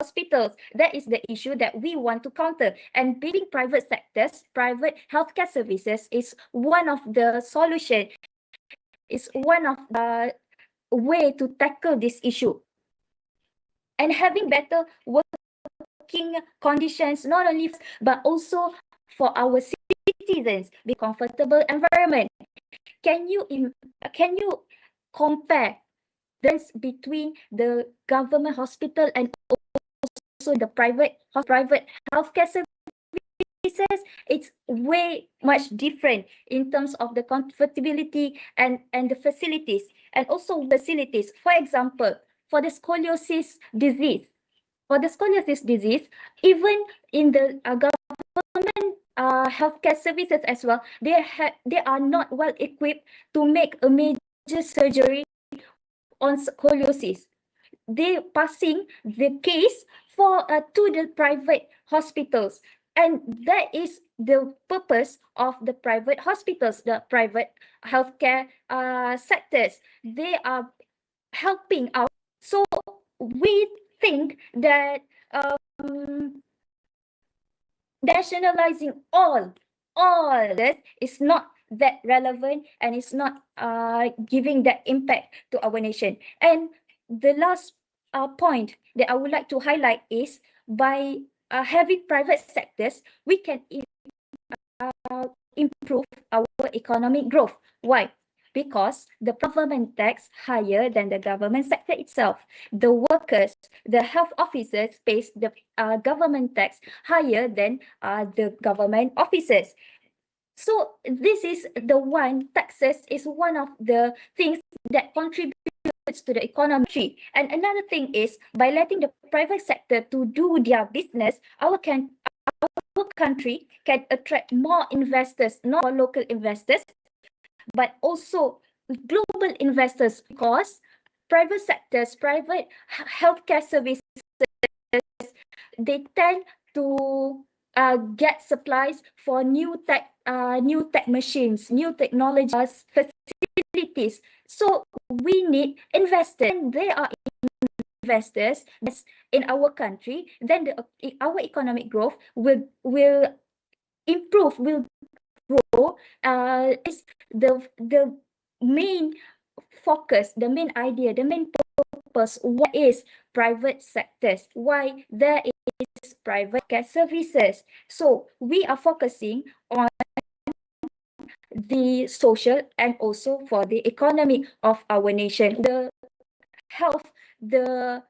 hospitals. That is the issue that we want to counter. And building private sectors, private healthcare services is one of the solution, is one of the way to tackle this issue. And having better working conditions, not only but also for our citizens, be comfortable environment. Can you compare this between the government hospital and also the private healthcare services? It's way much different in terms of the comfortability and the facilities, and also facilities. For example, for the scoliosis disease, even in the government healthcare services as well, they are not well equipped to make a major surgery on scoliosis. They passing the case for to the private hospitals, and that is the purpose of the private hospitals, the private healthcare sectors. They are helping out. So we think that nationalizing all this is not that relevant, and it's not giving that impact to our nation. And the last point that I would like to highlight is by having private sectors, we can improve our economic growth. Why? Because the government tax higher than the government sector itself. The workers, the health officers pays the government tax higher than the government officers. So this is the one, taxes is one of the things that contribute to the economy. And another thing is, by letting the private sector to do their business, our country can attract more investors, not more local investors, but also global investors, because private sectors, private healthcare services, they tend to get supplies for new tech machines, new technologies, facilities. So we need investors, and there are investors in our country, then our economic growth will improve, will grow. Is the main focus, the main idea, the main purpose. What is private sectors? Why there is private care services? So we are focusing on the social and also for the economy of our nation, the health, the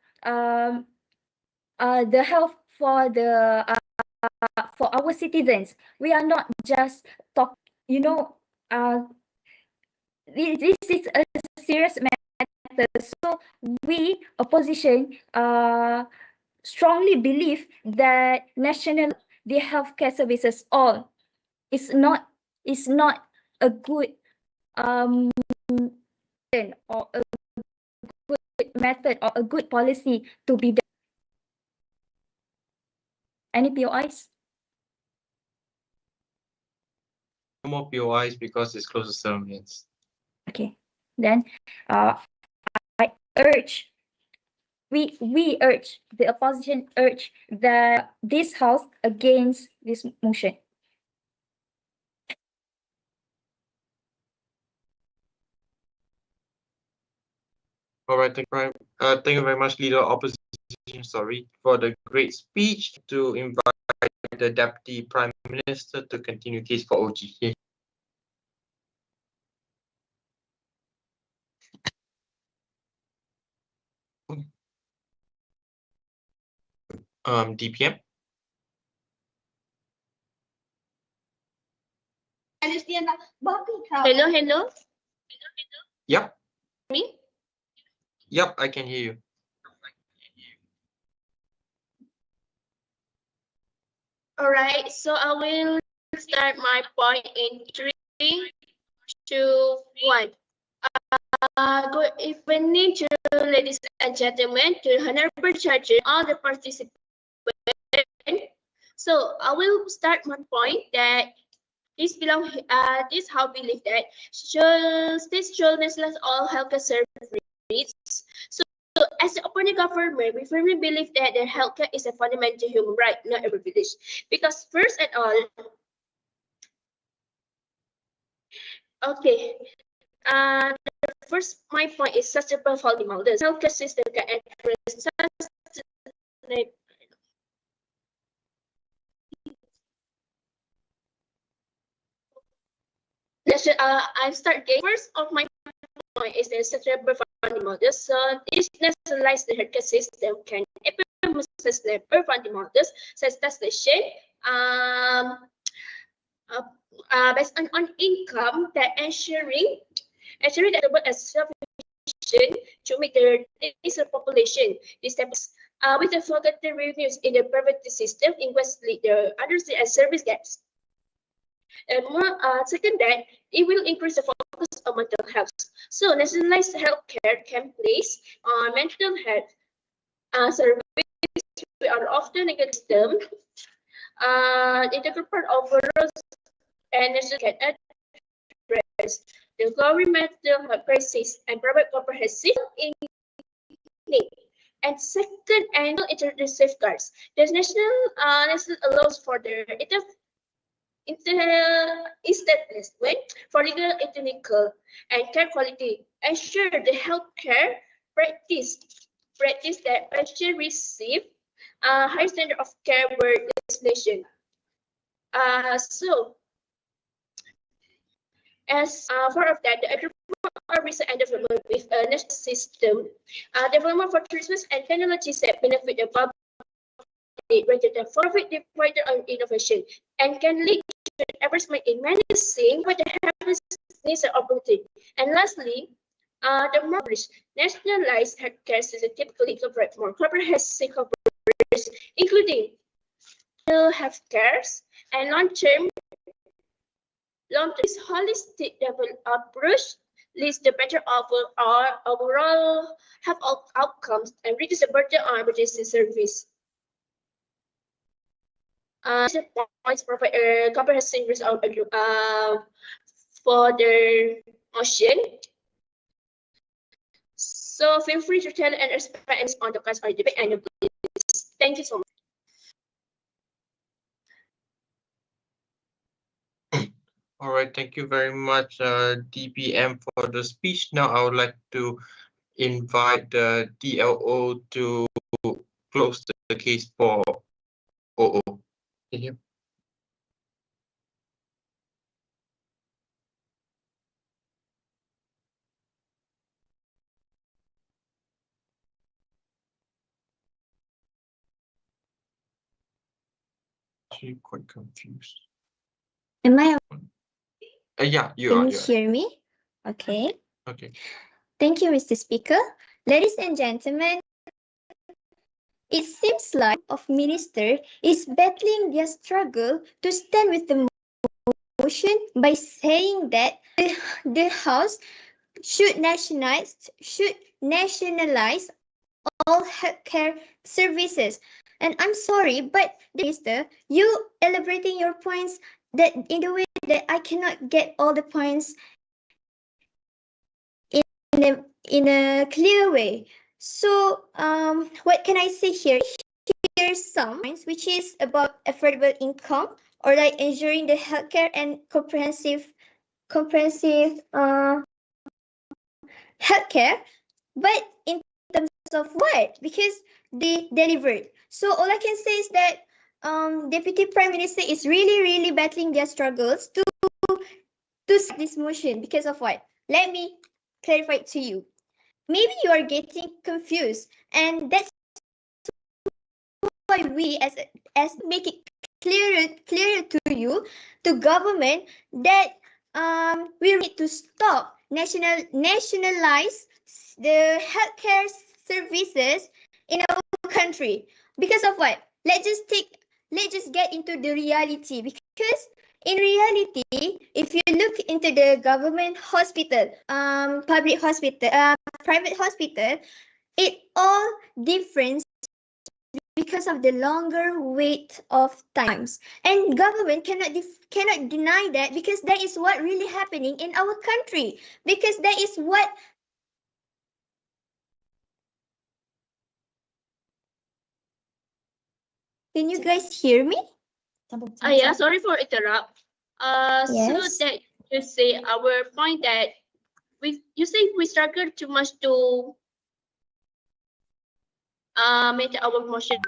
health for our citizens. We are not just talk, this is a serious matter. So we opposition strongly believe that the healthcare services all is not a good or a good method or a good policy to be done. Any POIs? No more POIs because it's close to 7 minutes. Okay, then I urge, we urge, the opposition urge this house against this motion. All right, thank you very much, Leader Opposition. Sorry for the great speech. To invite the Deputy Prime Minister to continue case for OG. DPM. Hello. Yep. Me? Yep, I can hear you. All right, so I will start my point in 3, 2, 1. Good evening to ladies and gentlemen, to honorable judges, all the participants. So I will start my point that this how we believe that this should nationalize all healthcare services. So as the opponent government, we firmly believe that the healthcare is a fundamental human right, not a privilege. Because first and all, okay, the first my point is sustainable healthy models. Healthcare system can address I start again. First of my point is the sustainable funding models. So this nationalized healthcare system can implement sustainable funding models such as taxation, based on income that ensuring that as sufficient to meet the needs of population. This type with the forgotten revenues in the private system, investly the others and service gaps. And more, second, that it will increase the focus on mental health. So nationalized healthcare can place on mental health services are often negative system. Integral part of overall and national can address the growing mental health crisis and private comprehensive in need. And second, angle introduce safeguards. The national allows for the establishment for legal, technical, and care quality. Ensure the healthcare practice that patients receive a high standard of care where legislation. So, as part of that, the research and development with a national system, development for treatments and technologies that benefit the public rather than profit divided on innovation, and can lead to advancement in medicine with the health needs and opportunity. And lastly, The more nationalized healthcare system typically cover more comprehensive coverage, including healthcare and long-term holistic approach leads to better overall health outcomes and reduce the burden on emergency service. Points provide a comprehensive result for the motion. So feel free to tell and expand on the class or debate and please. Thank you so much. All right, thank you very much, DPM, for the speech. Now I would like to invite the DLO to close the case for OO. Thank you. Actually quite confused. Am I? Yeah, you Can are. you hear me? Okay. Okay. Thank you, Mr. Speaker. Ladies and gentlemen, it seems like of minister is battling their struggle to stand with the motion by saying that the House should nationalize all healthcare services. And I'm sorry, but Minister, you elaborating your points that in the way that I cannot get all the points in a clear way. So what can I say here? Here's some points which is about affordable income or like ensuring the healthcare and comprehensive healthcare, but in terms of what? Because they delivered. So all I can say is that Deputy Prime Minister is really battling their struggles to set this motion because of what? Let me clarify it to you. Maybe you are getting confused, and that's why we as make it clearer to you, to government, that we need to stop nationalize the healthcare services in our country. Because of what? Let's just get into the reality, because in reality, if you look into the government hospital, public hospital, private hospital, it all different because of the longer wait of times. And government cannot deny that, because that is what really happening in our country. Because that is what Can you guys hear me? Yeah, sorry for interrupt. Yes. So that you say our point that you say we struggle too much to make our motion.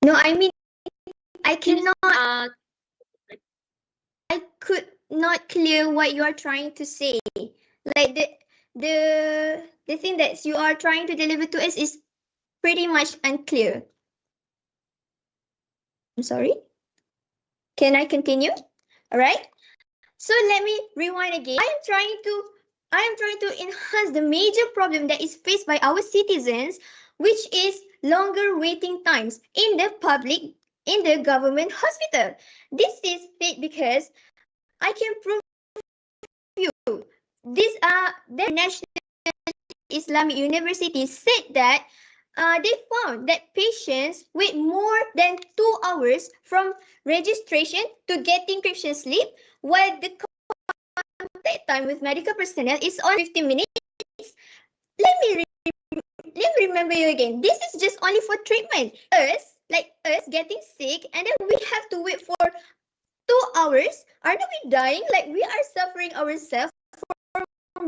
No, I mean I cannot. I could not clear what you are trying to say. Like the thing that you are trying to deliver to us is pretty much unclear. I'm sorry. Can I continue? All right. So let me rewind again. I am trying to enhance the major problem that is faced by our citizens, which is longer waiting times in the government hospital. This is because I can prove you. The National Islamic University said that they found that patients wait more than 2 hours from registration to getting prescription slip, while the contact time with medical personnel is only 50 minutes. Let me remember you again. This is just only for treatment. Us getting sick, and then we have to wait for 2 hours. Aren't we dying? Like we are suffering ourselves for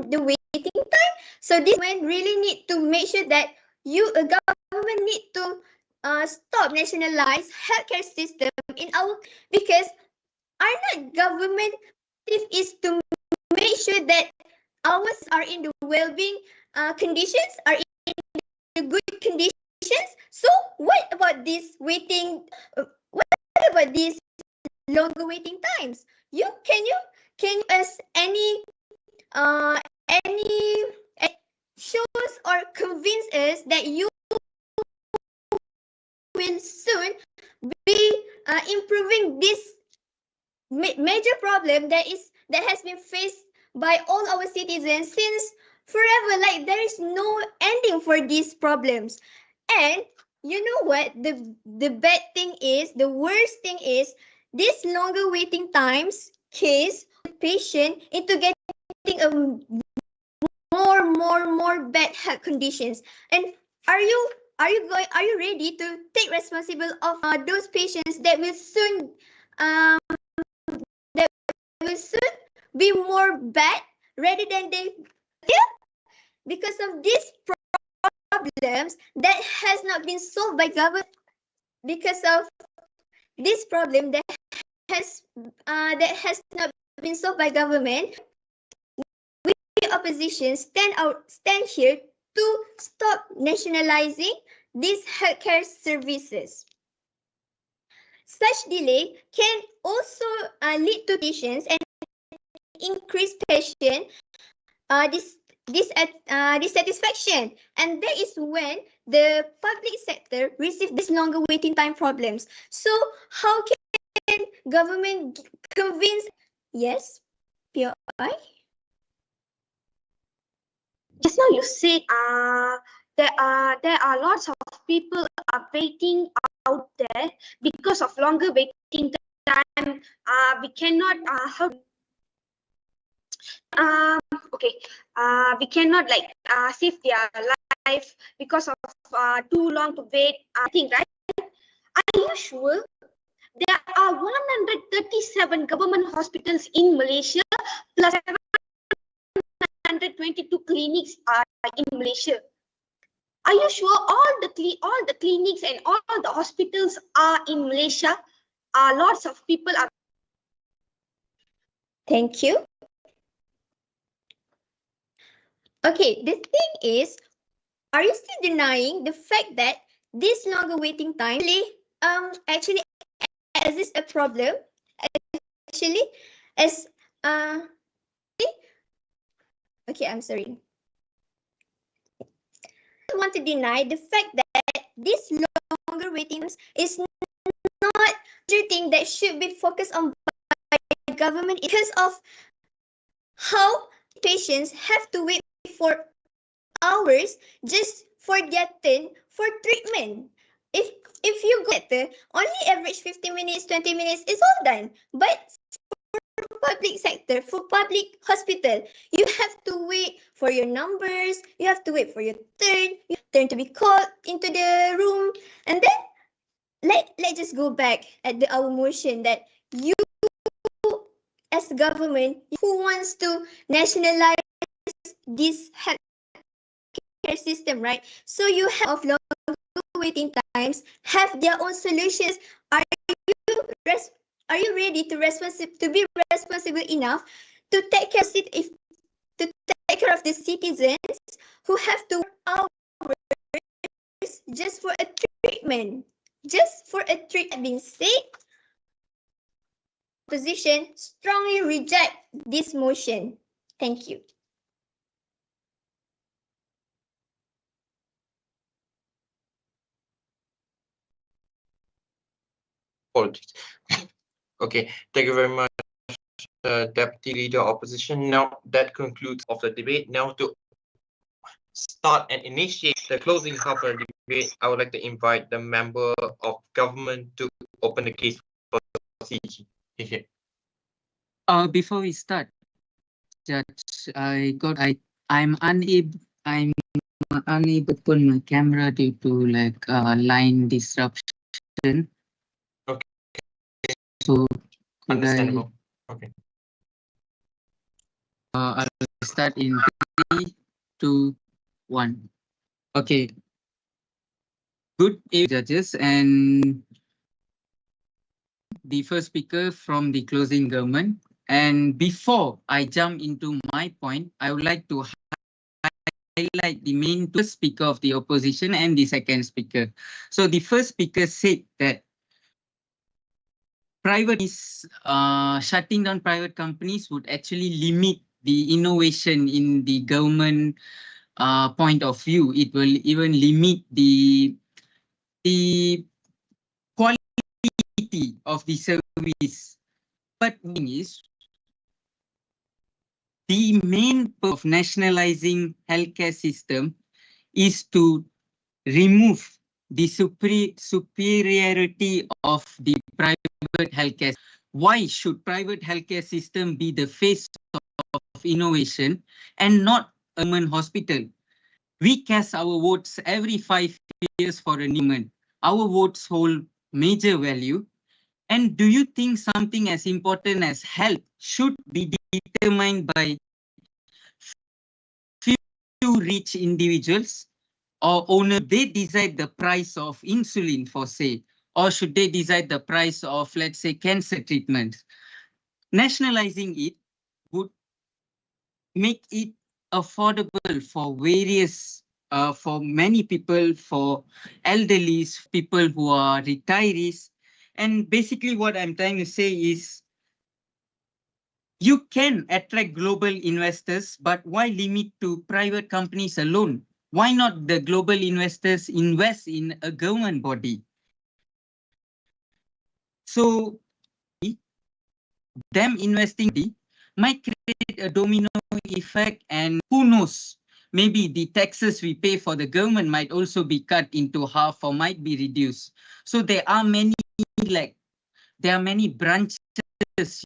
the waiting time. So this one really need to make sure that government need to stop nationalize healthcare system in our, because our not government is to make sure that ours are in the well-being conditions, are in the good conditions. So what about this waiting? What about these longer waiting times? Can you as any any shows or convince us that you will soon be improving this major problem that has been faced by all our citizens since forever. Like there is no ending for these problems. And you know what? The bad thing is, the worst thing is, this longer waiting times case patient into getting a more bad health conditions. And are you ready to take responsible of those patients that will soon be more bad rather than they because of these problems that has not been solved by government, because of this problem that has not been solved by government. We opposition stand here to stop nationalizing these healthcare services. Such delay can also lead to patients and increase patient dissatisfaction, and that is when the public sector receives this longer waiting time problems. So how can government convince? Yes, POI. Just now you said there are lots of people are waiting out there because of longer waiting time. We cannot we cannot save their life because of too long to wait. Thing, right? Are you sure? There are 137 government hospitals in Malaysia plus 722 clinics in Malaysia. Are you sure all the clinics and all the hospitals are in Malaysia? Lots of people are. Thank you. Okay, the thing is, are you still denying the fact that this longer waiting time actually exists a problem? Actually, as okay, I'm sorry. I want to deny the fact that this longer waiting is not a thing that should be focused on by the government because of how patients have to wait for hours just for their turn for treatment. If you get there, only average 15 minutes, 20 minutes is all done. But for public sector, for public hospital, you have to wait for your numbers, you have to wait for your turn to be called into the room. And then let's just go back at our motion that you as government who wants to nationalize this healthcare system, right? So you have long waiting times have their own solutions. Are you ready to be responsible enough to take care of the citizens who have to work hours just for a treatment? Just for a treatment being said, opposition strongly reject this motion. Thank you. Apologies. Okay, thank you very much, Deputy Leader Opposition. Now that concludes of the debate. Now to start and initiate the closing of the debate, I would like to invite the member of government to open the case for CG. Before we start, Judge, I'm unable to put my camera due to line disruption. Okay. So Understandable. Okay. I'll start in 3, 2, 1. Okay. Good evening, judges, and the first speaker from the closing government. And before I jump into my point, I would like to highlight the main two speaker of the opposition and the second speaker. So the first speaker said that shutting down private companies would actually limit the innovation in the government point of view. It will even limit the quality of the service. But thing is, the main purpose of nationalizing healthcare system is to remove the superiority of the private healthcare. Why should private healthcare system be the face of innovation and not a government hospital? We cast our votes every 5 years for a new. Our votes hold major value. And do you think something as important as health should be determined by few rich individuals? Or owner, they decide the price of insulin for say, or should they decide the price of, let's say, cancer treatments? Nationalizing it would make it affordable for various, for many people, for elderlies, people who are retirees. And basically what I'm trying to say is, you can attract global investors, but why limit to private companies alone? Why not the global investors invest in a government body? So them investing might create a domino effect, and who knows, maybe the taxes we pay for the government might also be cut into half or might be reduced. So there are many branches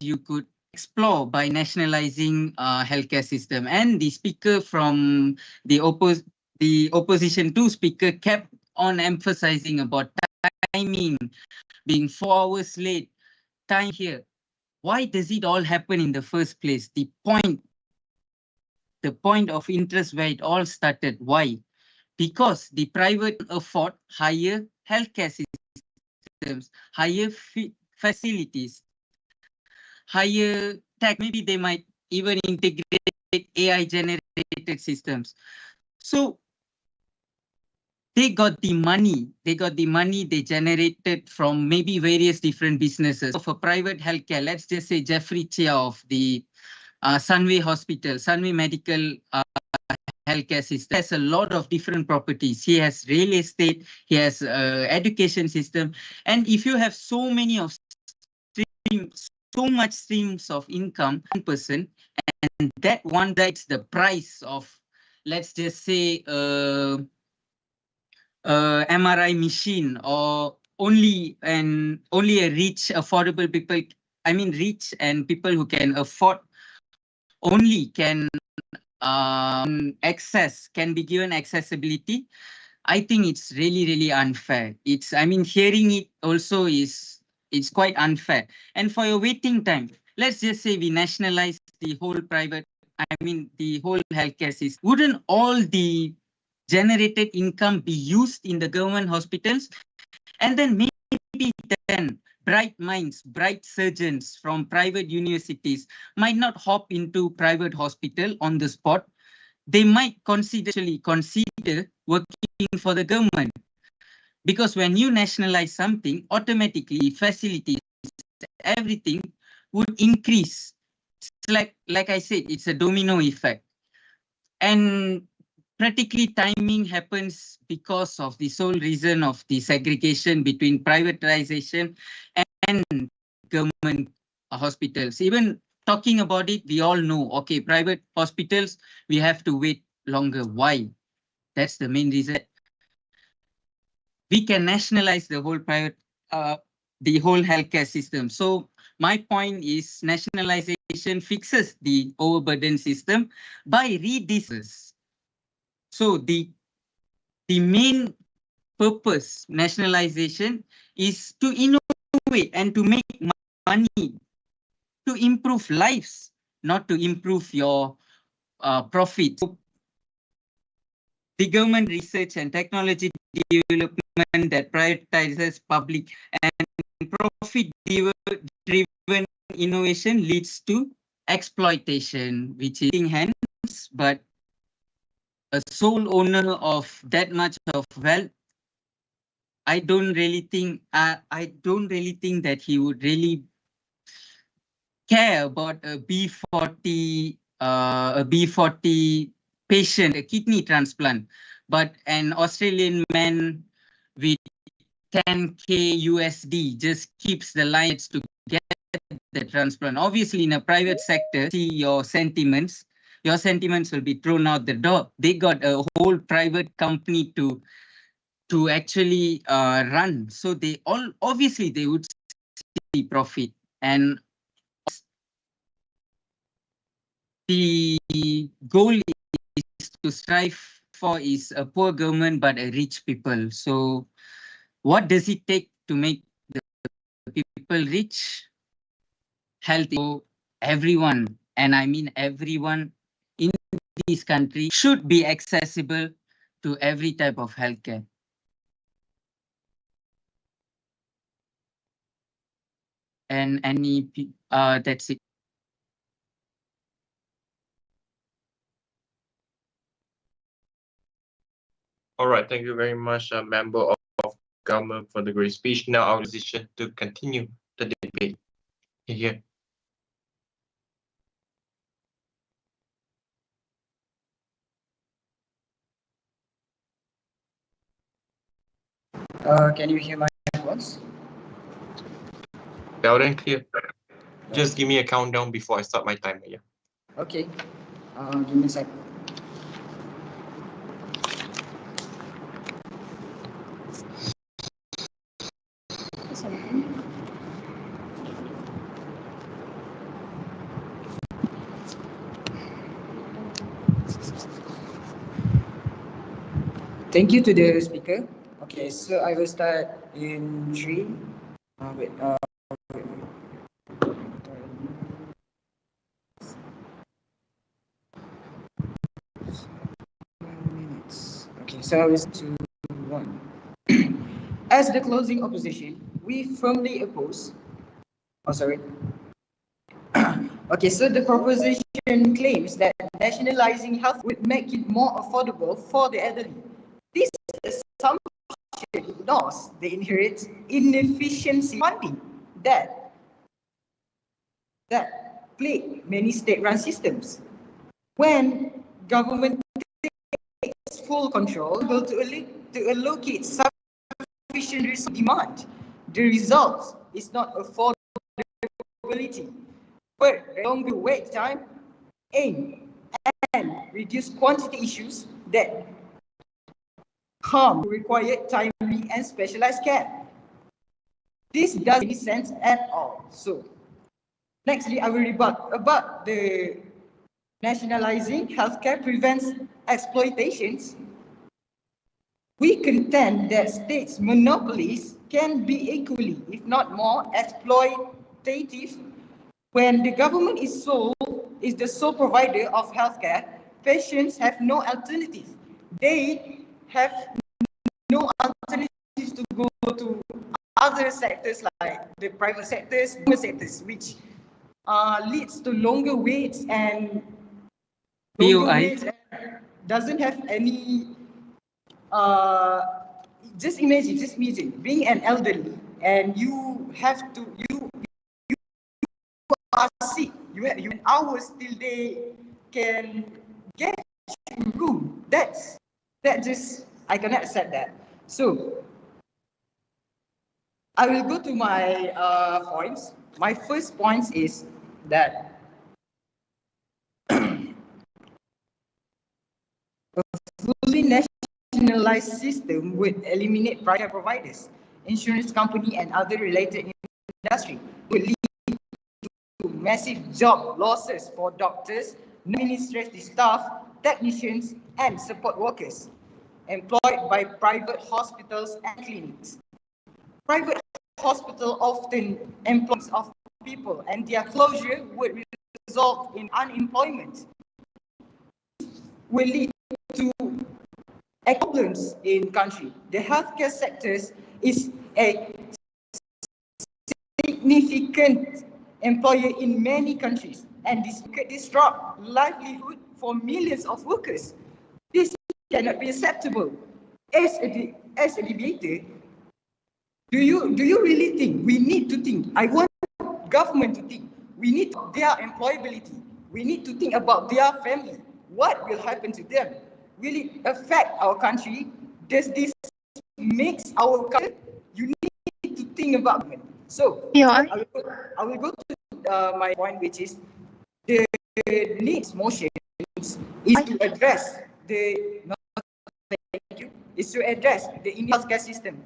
you could explore by nationalizing healthcare system. And the speaker from the opposition two speaker kept on emphasizing about timing, being 4 hours late, time here. Why does it all happen in the first place? The point of interest where it all started. Why? Because the private afford higher healthcare systems, higher facilities, higher tech. Maybe they might even integrate AI generated systems. So they got the money they generated from maybe various different businesses. For private healthcare, let's just say Jeffrey Chia of the Sunway Hospital, Sunway Medical healthcare system has a lot of different properties. He has real estate, he has education system. And if you have so many of so much streams of income, 1%, and that one that's the price of, let's just say, MRI machine, or only a rich, affordable people, I mean rich and people who can afford only can can be given accessibility. I think it's really unfair. Hearing it also it's quite unfair. And for your waiting time, let's just say we nationalize the whole the whole healthcare system. Wouldn't all the generated income be used in the government hospitals? And then maybe then bright minds, bright surgeons from private universities might not hop into private hospital on the spot. They might consider working for the government. Because when you nationalize something, automatically facilities, everything would increase. It's like I said, it's a domino effect. And practically timing happens because of the sole reason of the segregation between privatization and government hospitals. Even talking about it, we all know, okay, private hospitals, we have to wait longer. Why? That's the main reason. We can nationalize the whole the whole healthcare system. So my point is, nationalization fixes the overburden system by redistricting. So the main purpose nationalization is to innovate and to make money, to improve lives, not to improve your profit. The government research and technology development that prioritizes public and profit-driven innovation leads to exploitation, which is in hands, but a sole owner of that much of wealth, I don't really think that he would really care about a B40 a B40 patient a kidney transplant, but an Australian man with 10K USD just keeps the lines to get the transplant. Obviously, in a private sector, see your sentiments will be thrown out the door. They got a whole private company to actually run. So they all obviously they would see profit, and the goal is to strive for is a poor government but a rich people. So what does it take to make the people rich? Health. So everyone, and I mean everyone in this country, should be accessible to every type of healthcare. And that's it. All right, thank you very much, Member of Government, for the great speech. Now our decision to continue the debate. Here. Can you hear my voice? Loud and clear. Just give me a countdown before I start my timer. Yeah. Okay. Give me a sec. Thank you to the speaker. Okay, so I will start in 3. Wait. Okay, so I will start to 1. As the closing opposition, we firmly oppose. Oh, sorry. Okay, so the proposition claims that nationalizing health would make it more affordable for the elderly. This assumption ignores the inherent inefficiency funding that plague many state-run systems. When government takes full control, able to allocate sufficient resource demand, the result is not affordability, but longer wait time, and reduce quantity issues that harm required timely and specialized care. This doesn't make sense at all. So, nextly, I will rebut about the nationalizing healthcare prevents exploitations. We contend that states' monopolies can be equally, if not more, exploitative when the government is the sole provider of healthcare. Patients have no alternative. They have no alternatives to go to other sectors like the private sectors, which leads to longer waits and doesn't have any. Just imagine being an elderly and you are sick. You have hours till they can get you room. I cannot accept that. So I will go to my points. My first point is that a fully nationalized system would eliminate private providers, insurance company, and other related industry. Would lead to massive job losses for doctors, administrative staff, technicians, and support workers employed by private hospitals and clinics. Private hospitals often employ of people, and their closure would result in unemployment. Will lead to problems in country. The healthcare sector is a significant employer in many countries, and this could disrupt livelihood for millions of workers. This cannot be acceptable. As a debater, do you really think we need to think? I want government to think. We need their employability. we need to think about their family. What will happen to them? Will it affect our country? Does this makes our country? You need to think about it. So I will go to my point, which is the needs motions is to address the is to address the Indian healthcare system.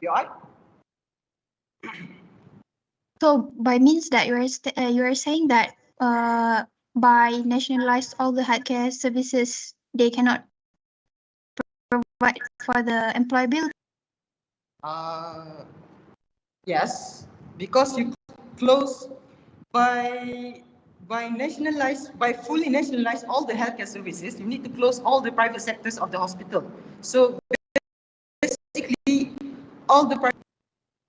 You are? So by means that you are saying that by nationalize all the healthcare services, they cannot provide for the employability. Yes, because you close by fully nationalize all the healthcare services, you need to close all the private sectors of the hospital. So basically, all the private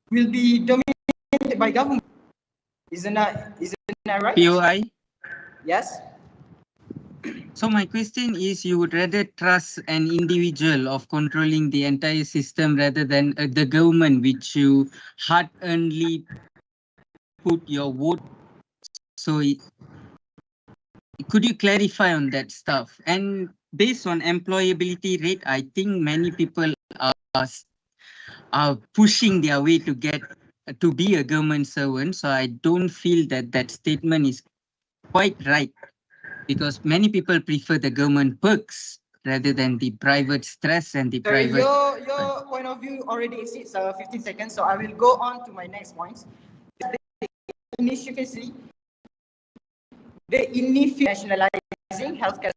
will be dominated by government. Isn't that right? POI? Yes. So my question is, you would rather trust an individual of controlling the entire system rather than the government, which you hard-earnedly put your vote. So could you clarify on that stuff? And based on employability rate, I think many people are pushing their way to get to be a government servant. So I don't feel that that statement is quite right, because many people prefer the government perks rather than the private stress and the private. Your point of view already exceeds 15 seconds, so I will go on to my next points. The inefficiency, nationalizing healthcare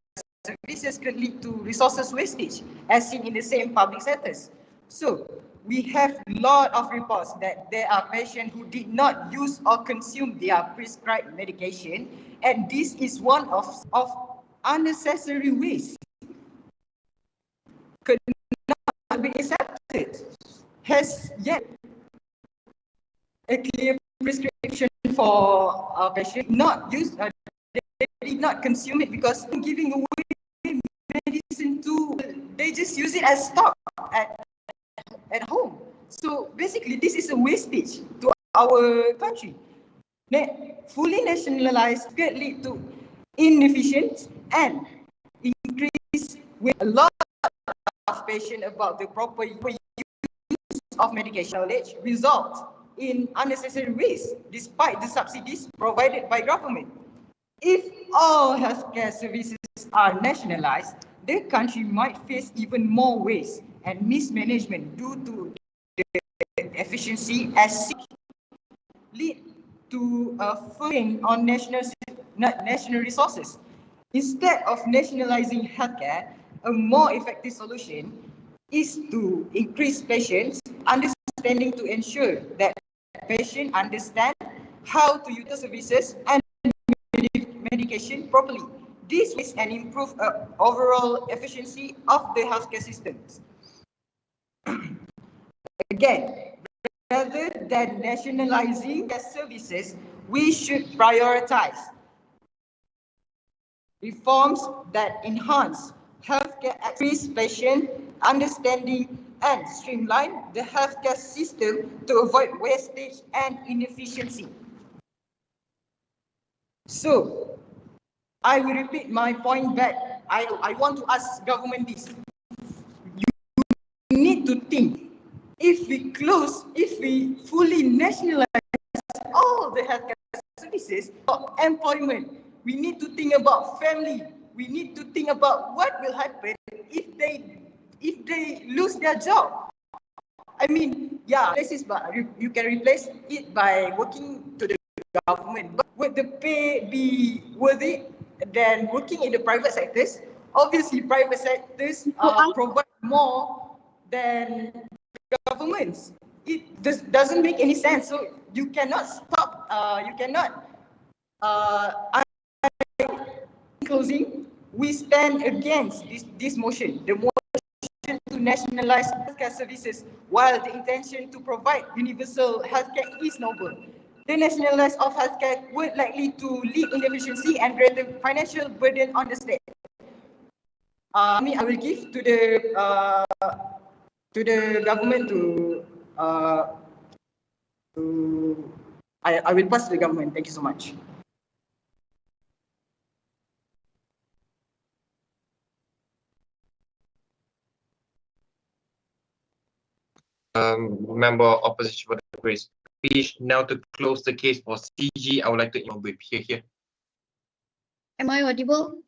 services could lead to resources wastage, as seen in the same public sectors. So we have a lot of reports that there are patients who did not use or consume their prescribed medication, and this is one of unnecessary waste. Could not be accepted. Has yet a clear prescription for a patient not use. They did not consume it because giving away medicine to, they just use it as stock at home. So basically, this is a wastage to our country. Fully nationalized could lead to inefficient and increase with a lot of patients about the proper use of medication knowledge result in unnecessary waste despite the subsidies provided by government. If all healthcare services are nationalized, the country might face even more waste and mismanagement due to the efficiency as lead to a strain on national resources. Instead of nationalizing healthcare, a more effective solution is to increase patients' understanding to ensure that patients understand how to use services and medication properly. This is an improve overall efficiency of the healthcare systems. Again, rather than nationalizing the services, we should prioritize reforms that enhance healthcare access, patient understanding, and streamline the healthcare system to avoid wastage and inefficiency. So, I will repeat my point back. I want to ask government this. You need to think. If we fully nationalize all the healthcare services for employment, we need to think about family. We need to think about what will happen if they lose their job. I mean, yeah, but you can replace it by working to the government. But would the pay be worthy than working in the private sectors? Obviously, private sectors provide more than governments. It doesn't make any sense. So you cannot stop. In closing, we stand against this motion. The motion to nationalize healthcare services, while the intention to provide universal healthcare is noble. The nationalization of healthcare would likely to lead inefficiency and greater financial burden on the state. I will give to the government I will pass to the government. Thank you so much. member of opposition for the great speech. Now to close the case for CG, I would like to invite here. Am I audible?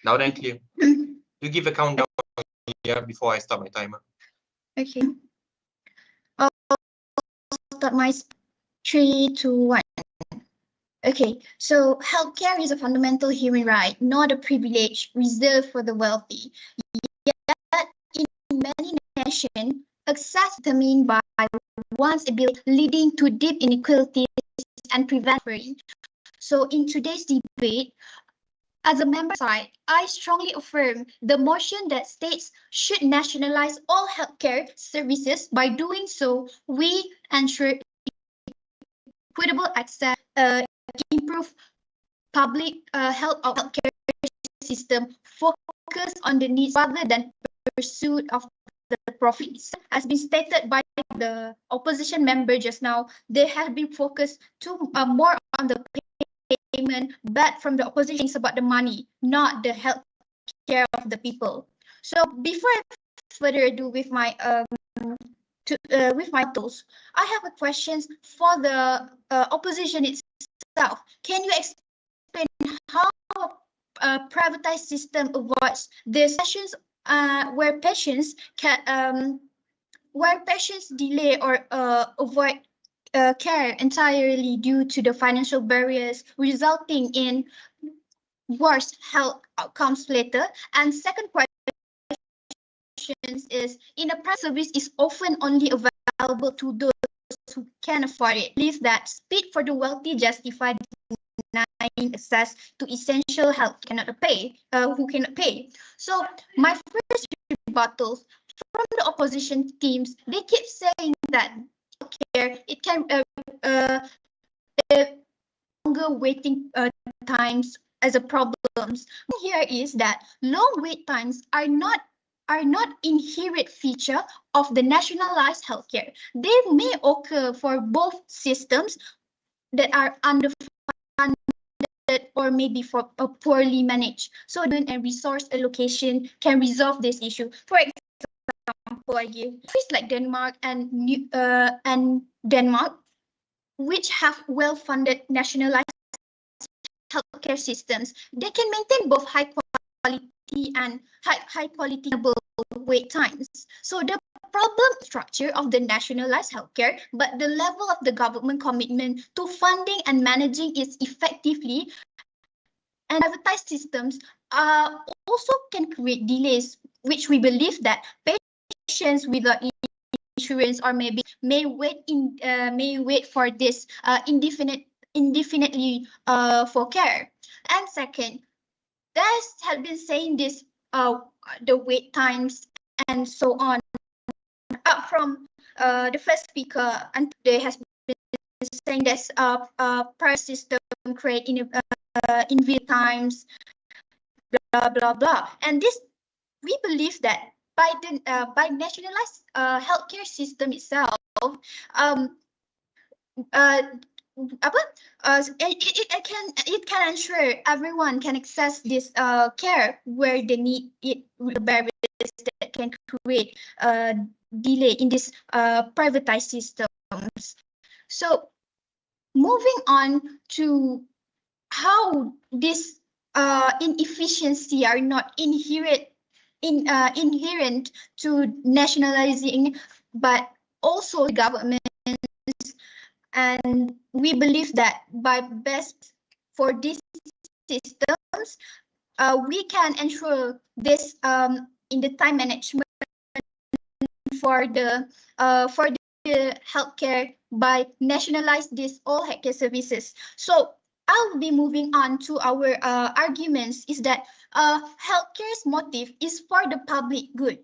Loud and clear. You give a countdown here before I start my timer. Okay. I'll start my 3, 2, 1. Okay, so healthcare is a fundamental human right, not a privilege reserved for the wealthy. Yet, in many nations, access is determined by one's ability, leading to deep inequalities and prevent. So, in today's debate, as a member side, I strongly affirm the motion that states should nationalize all healthcare services. By doing so, we ensure equitable access, improve public health of healthcare system, focus on the needs rather than pursuit of the profits. As been stated by the opposition member just now, they have been focused more on the payment, but from the opposition it's about the money, not the health care of the people. So before I further ado with my tools, I have a questions for the opposition itself. Can you explain how a privatized system avoids the sessions where patients delay or avoid care entirely due to the financial barriers, resulting in worse health outcomes later? And second question is, in a private service is often only available to those who can afford it. Believe that speed for the wealthy justified denying access to essential health who cannot pay. So my first rebuttals from the opposition teams, they keep saying that care it can longer waiting times as a problem. Here is that long wait times are not inherent feature of the nationalized healthcare. They may occur for both systems that are underfunded or maybe for poorly managed. So and resource allocation can resolve this issue. For example, I give countries like Denmark and Denmark, which have well-funded nationalized healthcare systems, they can maintain both high quality and high quality wait times. So the problem structure of the nationalized healthcare, but the level of the government commitment to funding and managing it effectively, and privatized systems also can create delays, which we believe that patients without insurance or maybe may wait for this indefinitely for care. And second, there's have been saying this the wait times and so on up from the first speaker, and they has been saying there's a price system create in times, blah blah blah. And this, we believe that by the nationalized healthcare system itself, it can ensure everyone can access this care where they need it, barriers that can create delay in this privatized systems. So moving on to how this inefficiency are not inherent to nationalizing, but also governments. And we believe that by best for these systems, we can ensure this in the time management for the healthcare by nationalize this all healthcare services. So I'll be moving on to our arguments is that healthcare's motive is for the public good,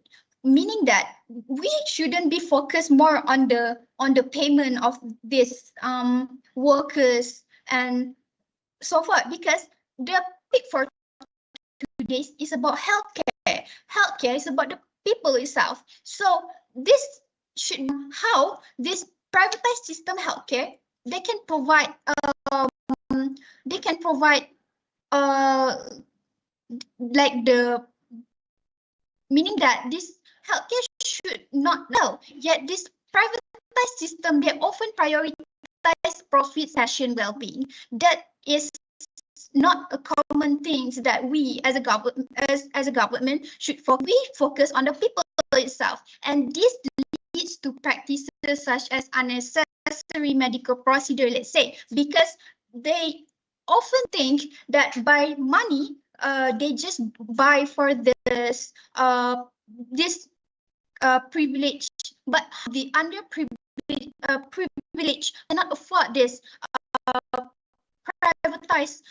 meaning that we shouldn't be focused more on the payment of these workers and so forth, because the pick for today is about healthcare. Healthcare is about the people itself. So this should how this privatized system healthcare they can provide like the meaning that this healthcare should not know, yet this private nationalized system, they often prioritize profit, session, well-being. That is not a common thing that we as a government should focus. We focus on the people itself, and this leads to practices such as unnecessary medical procedure, let's say, because they often think that by money, they just buy for this privilege, but the privileged cannot afford this privatized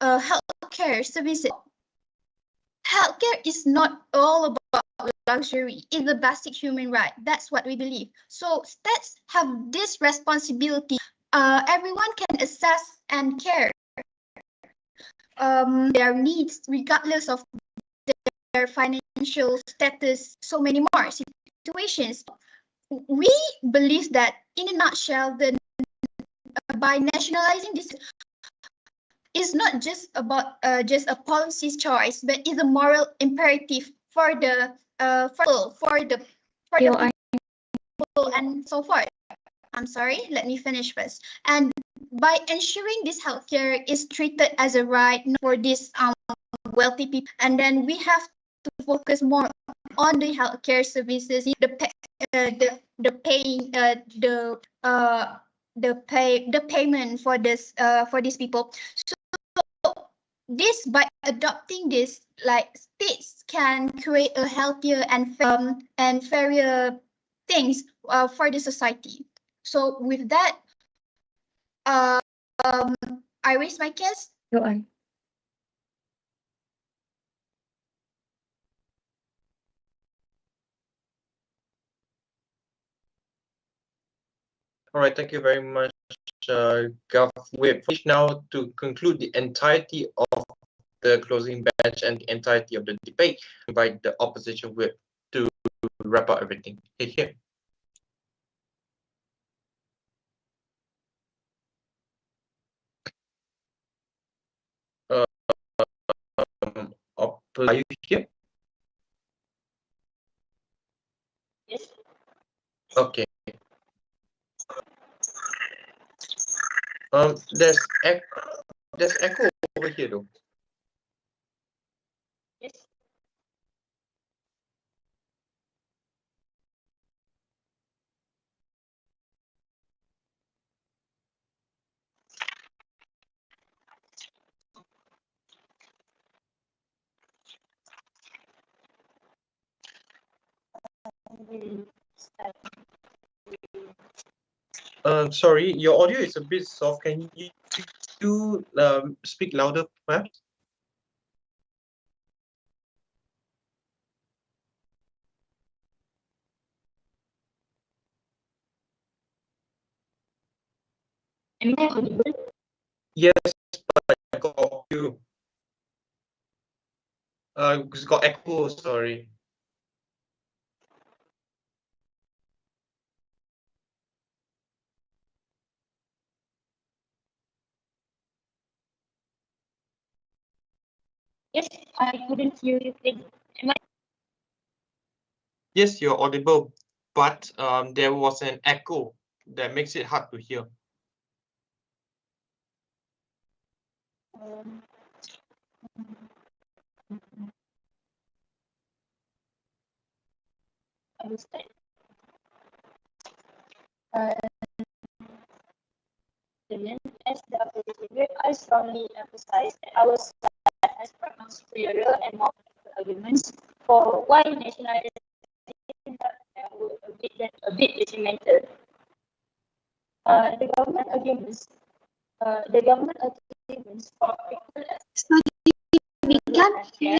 healthcare services. Healthcare is not all about luxury. It's a basic human right. That's what we believe. So states have this responsibility. Everyone can assess and care their needs regardless of their financial status. So many more situations. We believe that, in a nutshell, by nationalizing this is not just about just a policy choice, but is a moral imperative for the people and so forth. I'm sorry, let me finish first. And by ensuring this healthcare is treated as a right for these wealthy people, and then we have to focus more on the healthcare services, the payment for these people. So this, by adopting this, like, states can create a healthier and fairer things for the society. So with that, I raise my case. Go on. All right, thank you very much, Gov. We're finished now to conclude the entirety of the closing bench and the entirety of the debate. Invite the opposition whip to wrap up everything. Here. Are you here? Yes. Okay. There's echo over here though. Yes. Sorry, your audio is a bit soft. Can you speak louder, perhaps? Am I audible? Yes, but I got you. It's got echo. Sorry. Yes, I couldn't hear you. Am I? Yes, you're audible, but there was an echo that makes it hard to hear. Understand. As the opposition, I strongly emphasize that our side has pronounced superior and more arguments for why nationalization were a bit detrimental. The government arguments for equal access We can't hear.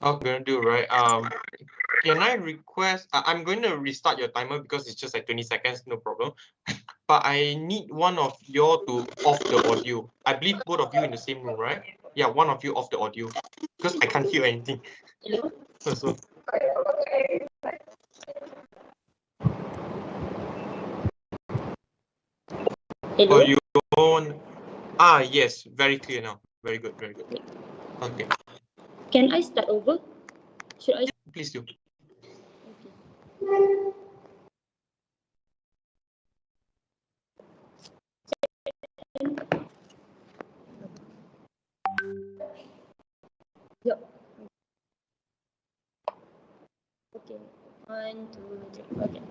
I'm gonna do right. Can I request? I'm going to restart your timer because it's just like 20 seconds, no problem. But I need one of you to off the audio. I believe both of you in the same room, right? Yeah, one of you off the audio because I can't hear anything. Hello? So, Hello? you phone. Yes, very clear now. Very good, very good. Okay, Can I start over? Should I? please do. Yep. Okay. 1, 2, 3. Okay.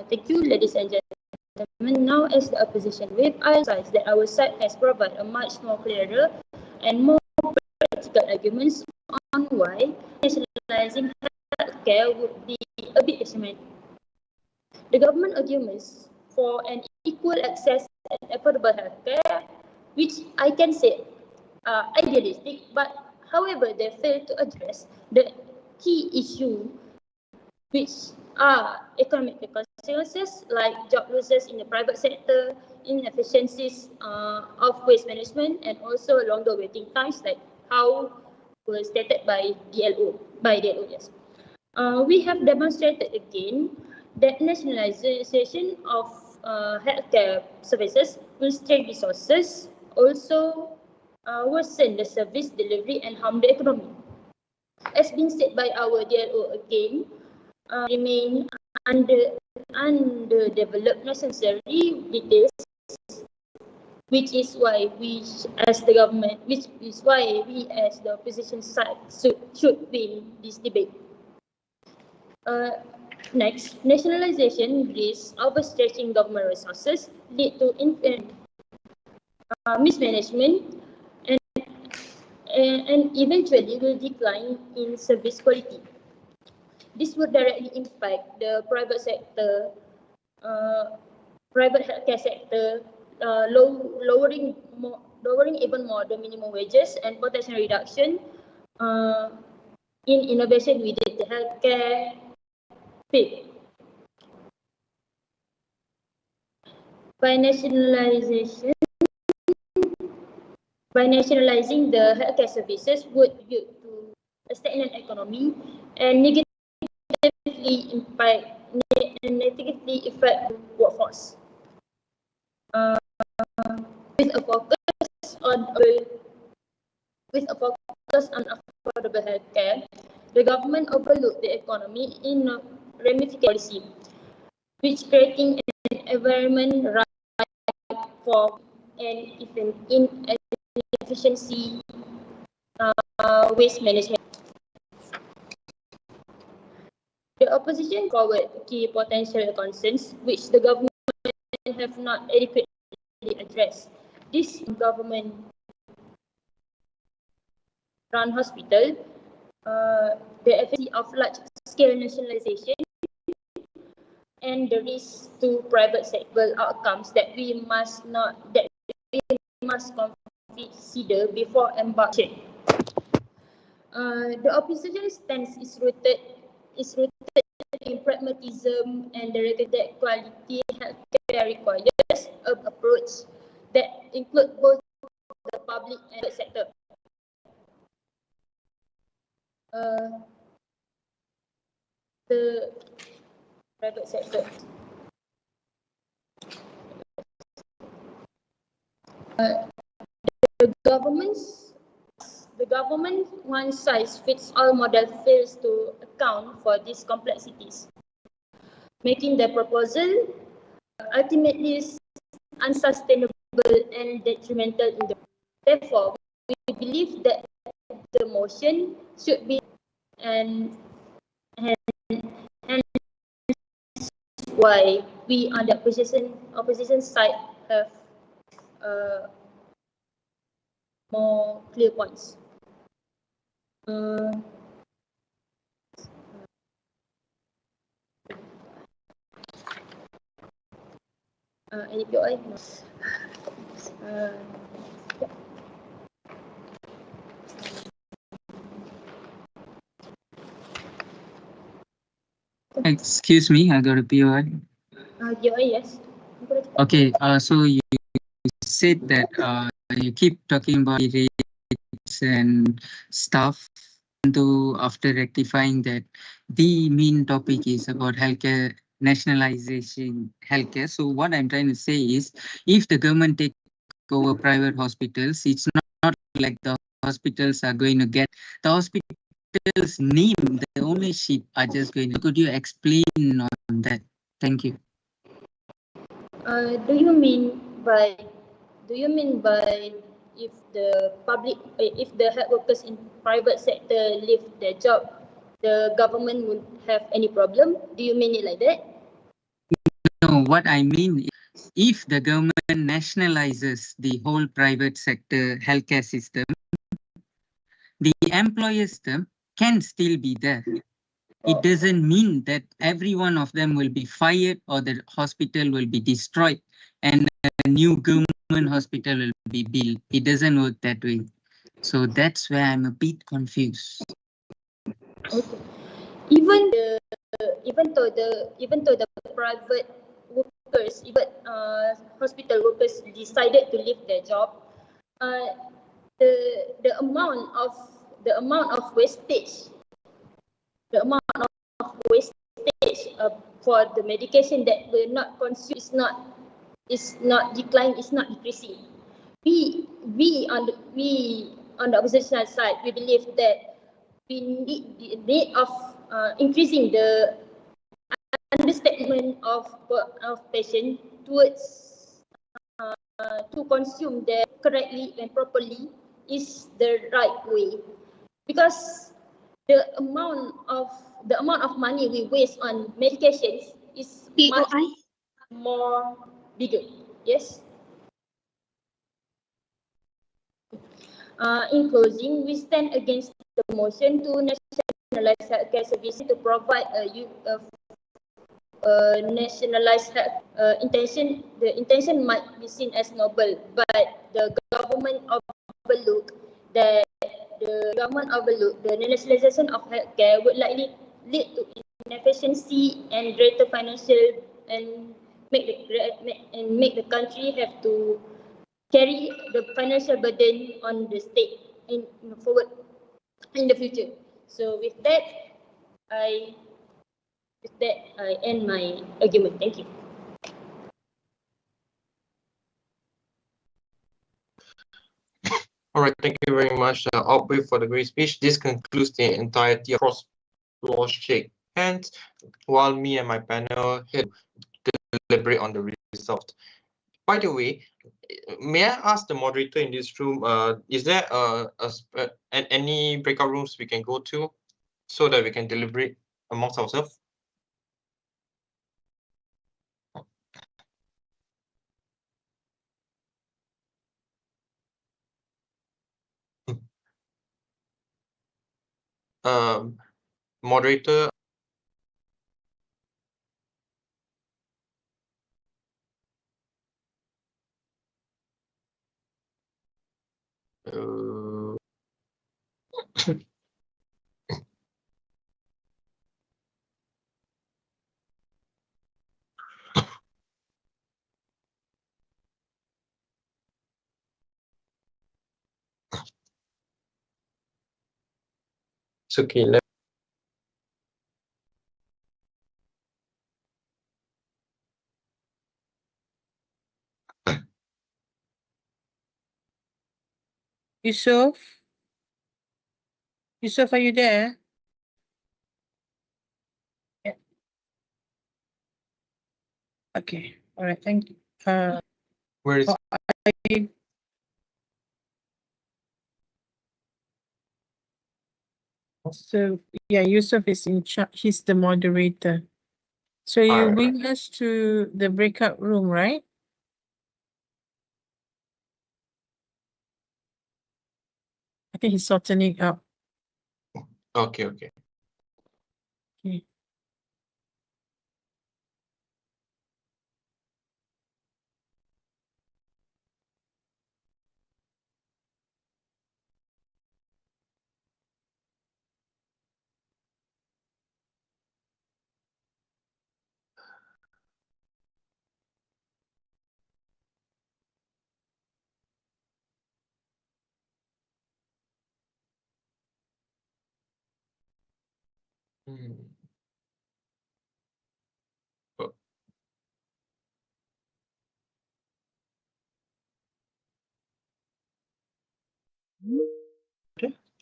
Thank you, ladies and gentlemen. Now, as the opposition whip, I emphasize that our side has provided a much more clearer and more practical arguments on why nationalizing healthcare would be a bit detrimental. The government arguments for an equal access and affordable healthcare, which I can say are idealistic, but however, they fail to address the key issue, which are economic consequences like job losses in the private sector, inefficiencies of waste management, and also longer waiting times, like how was stated by DLO. Yes. We have demonstrated again that nationalization of healthcare services will strain resources, also worsen the service delivery and harm the economy. As been said by our DLO again, remain underdeveloped necessary details, which is why we as the opposition side should win this debate. Next, nationalization risks overstretching government resources, lead to mismanagement, and eventually will decline in service quality. This would directly impact the private sector, private healthcare sector, lowering even more the minimum wages and potential reduction in innovation within the healthcare field. By nationalizing the healthcare services would lead to a stagnant economy and negatively affect the workforce. With a focus on affordable healthcare, the government overlooked the economy in a ramification policy, which creating an environment ripe for an inefficiency waste management. The opposition forward key potential concerns which the government have not adequately addressed. This government run hospital, the efficacy of large-scale nationalization, and the risk to private sector outcomes that we must consider before embarking. The opposition stance is rooted in pragmatism and the recognition that quality healthcare requires an approach that includes both the public and private sector. The private sector. The government one-size-fits-all model fails to account for these complexities, making the proposal ultimately unsustainable and detrimental in the. Therefore, we believe that the motion should be and why we on the opposition side have more clear points. Any POI? No. Excuse me, I got a POI. POI, yes. Okay, so you said that you keep talking about rates and stuff, and after rectifying that, the main topic is about healthcare nationalization healthcare. So what I'm trying to say is, if the government take over private hospitals, it's not like the hospitals are going to get the hospitals name, the ownership are just going to. Could you explain on that? Thank you. Do you mean by if the public if the health workers in private sector leave their job, the government would have any problem? Do you mean it like that? No, what I mean is, if the government nationalizes the whole private sector healthcare system, the employer system can still be there. It doesn't mean that every one of them will be fired or the hospital will be destroyed and a new government hospital will be built. It doesn't work that way. So that's where I'm a bit confused. Okay. Even though the private workers, even hospital workers decided to leave their job, the amount of wastage, for the medication that were not consumed is not declining, is not decreasing. We on the opposition side, we believe that we need the need of increasing the understanding of patient towards to consume them correctly and properly is the right way, because the amount of money we waste on medications is much more bigger. Yes. In closing, we stand against the motion to nationalize healthcare services to provide a nationalized health intention. The intention might be seen as noble, but the government overlook that the nationalization of healthcare would likely lead to inefficiency and greater financial and make the country have to carry the financial burden on the state in forward in the future. So with that, I end my argument. Thank you. All right, thank you very much, Outway, for the great speech. This concludes the entirety of cross-law shake hands, while me and my panel here deliberate on the result. By the way, may I ask the moderator in this room, is there any breakout rooms we can go to so that we can deliberate amongst ourselves? Moderator. It's okay. Yusuf? Yusuf, are you there? Yeah. Okay. All right. Thank you. Where is? So yeah, Yusuf is in charge. He's the moderator. So you bring us to the breakout room, right? I think he's sorting it out. Okay, okay. Okay.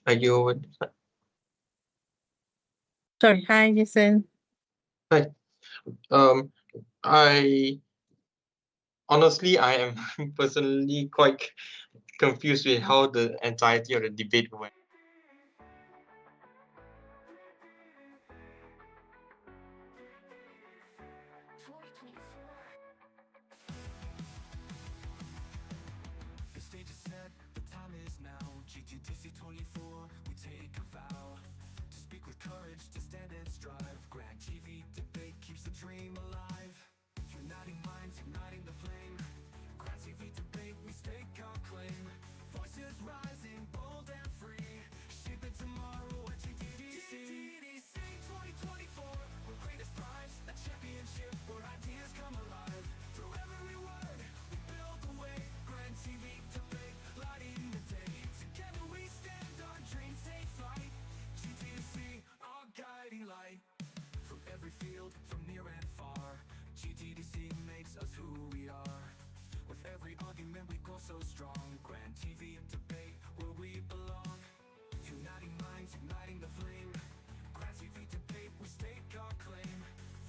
Are you Sorry, hi, Jason. Hi. I honestly, I am personally quite confused with how the entirety of the debate went. The stage is set, the time is now. GTDC 24, we take a vow to speak with courage, to stand and strive. Grand TV debate keeps the dream alive. Uniting minds, igniting the flame. Grand TV debate, we stake our claim. Voices rising, bold and free. Shaping tomorrow at GTDC. GTDC 2024, where greatness thrives. A championship where ideas come alive. Through every word, we build the way. Grand TV debate, lighting the day. Together we stand, our dreams take flight. GTDC, our guiding light. From every field, from near and far, GTDC makes us who we are. With every argument we go so strong. Grand TV debate, where we belong. Uniting minds, igniting the flame. Grand TV debate, we stake our claim.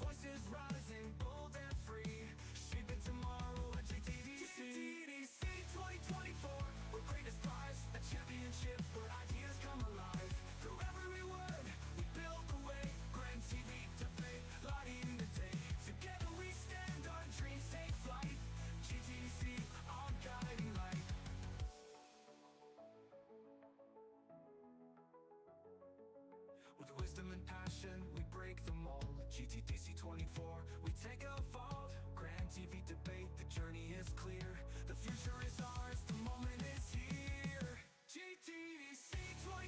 Voices rising, bold and free. Shaping tomorrow at GTDC. GTDC 2024, where greatness thrives. A championship where ideas come alive. Through every word, we build the way. Grand TV debate, lighting the day. Together we stand, our dreams take flight. GTDC, our guiding light. With wisdom and passion, we break the mold. GTDC 24, we take a vault. Grand TV debate, the journey is clear. The future is ours, the moment is here. GTDC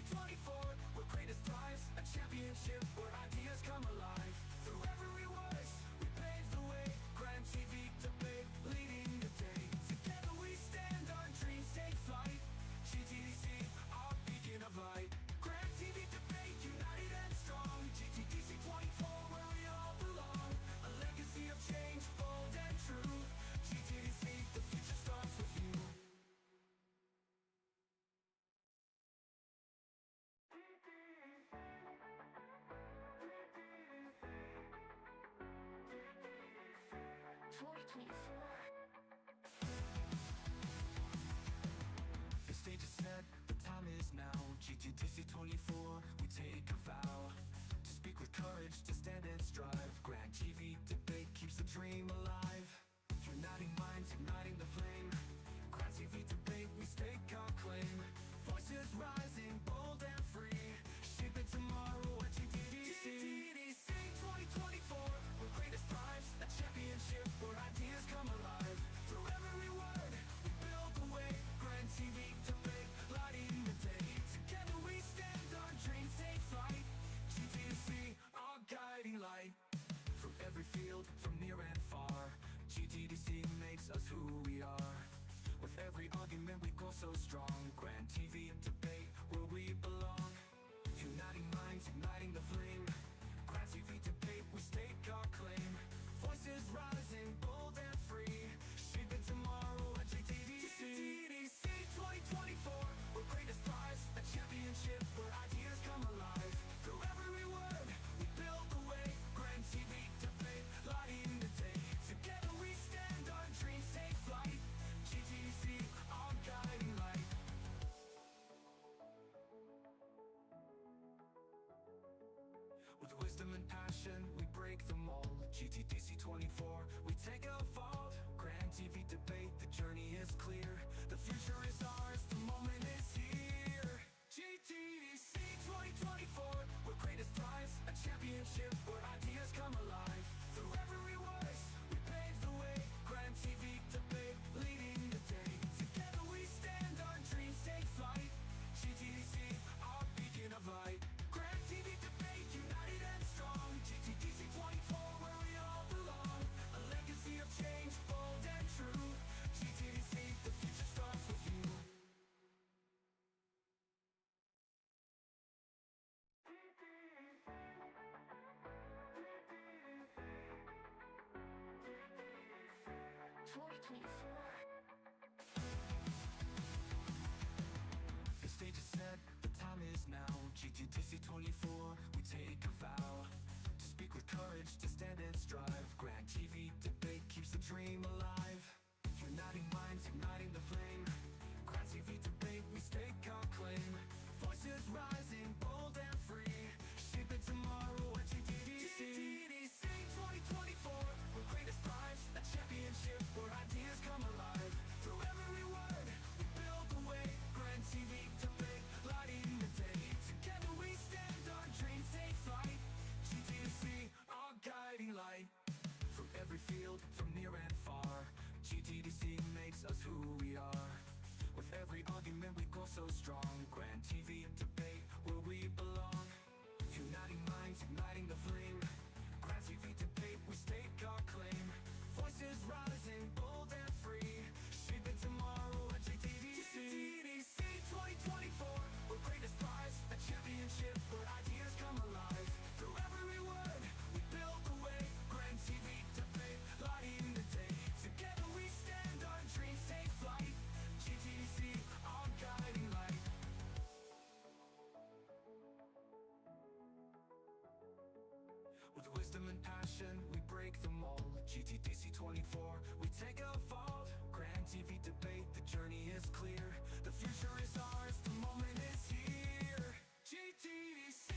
2024, where greatness thrives. A championship where ideas come alive. Through every voice, we pave the way. Grand TV debate, leading the day. Together we stand, our dreams take flight. GTDC, our beacon of light. Grand TV debate, united and strong. GTDC 24, where we all belong. A legacy of change, bold and true. GTDC, the future starts with you. The stage is set, the time is now. GTDC 24, we take a vow to speak with courage, to stand and strive. Grand TV debate keeps the dream alive. Uniting minds, igniting the flame. Grand TV debate, we stake our claim. Voices rising, bold and free. Shaping tomorrow at GTDC. GTDC 2024, where greatness thrives. A championship where ideas come alive. Through every word, we build the way. Grand TV debate, lighting the day. Together we stand, our dreams take flight. GTDC, our guiding light. From every field, from near and far, GTDC makes us who we are. With every argument we go so strong. Grand TV debate, where we belong. Uniting minds, igniting the flame. Grand TV debate, we stake our claim. Voices rising, bold and free. Shaping tomorrow at GTDC. GTDC 2024, where greatness thrives. A championship where ideas come alive. Through every word, we build the way. Grand TV debate, lighting the day. Together we stand, our dreams take flight. GTDC, our guiding light. With wisdom and passion, we break the mold. GTDC 24, we take a vault. Grand TV debate, the journey is clear. The future is ours, the moment is here. GTDC 2024, where greatness thrives. A championship where ideas come alive. Through every voice, we pave the way. Grand TV debate, leading the day. Together we stand, our dreams take flight. GTDC, our beacon of light. Grand TV debate, united and strong. GTDC 24, where we all belong. A legacy of change, bold and true. GTDC, the future starts with you. The stage is set, the time is GTDC 24, we take a vault. Grand TV debate, the journey is clear. The future is ours, the moment is here. GTDC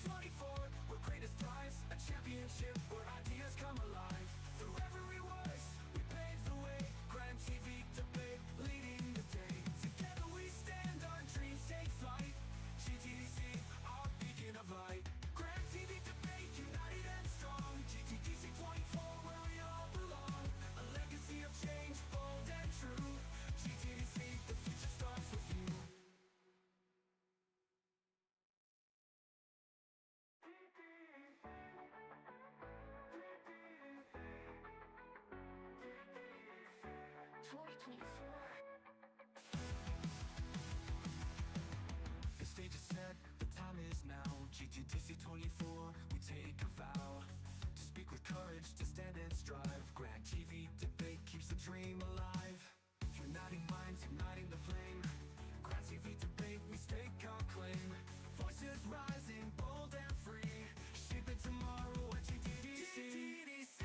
2024, where greatest thrives, a championship where ideas come alive. Through every voice, we pave the way. Grand TV debate, leading the day. Together we stand, our dreams take flight. GTDC, our beacon of light. Grand TV debate, united and strong. GTDC 24, where we all belong. A legacy of change, bold and true. GTDC, the future starts with you. The stage is set, the time is now. GTDC 24, we take a vow to speak with courage, to stand and strive. Grand TV debate keeps the dream alive. Uniting minds, igniting the flame. Grand TV debate, we stake our claim. Voices rising, bold and free, shaping tomorrow at GTDC. GTDC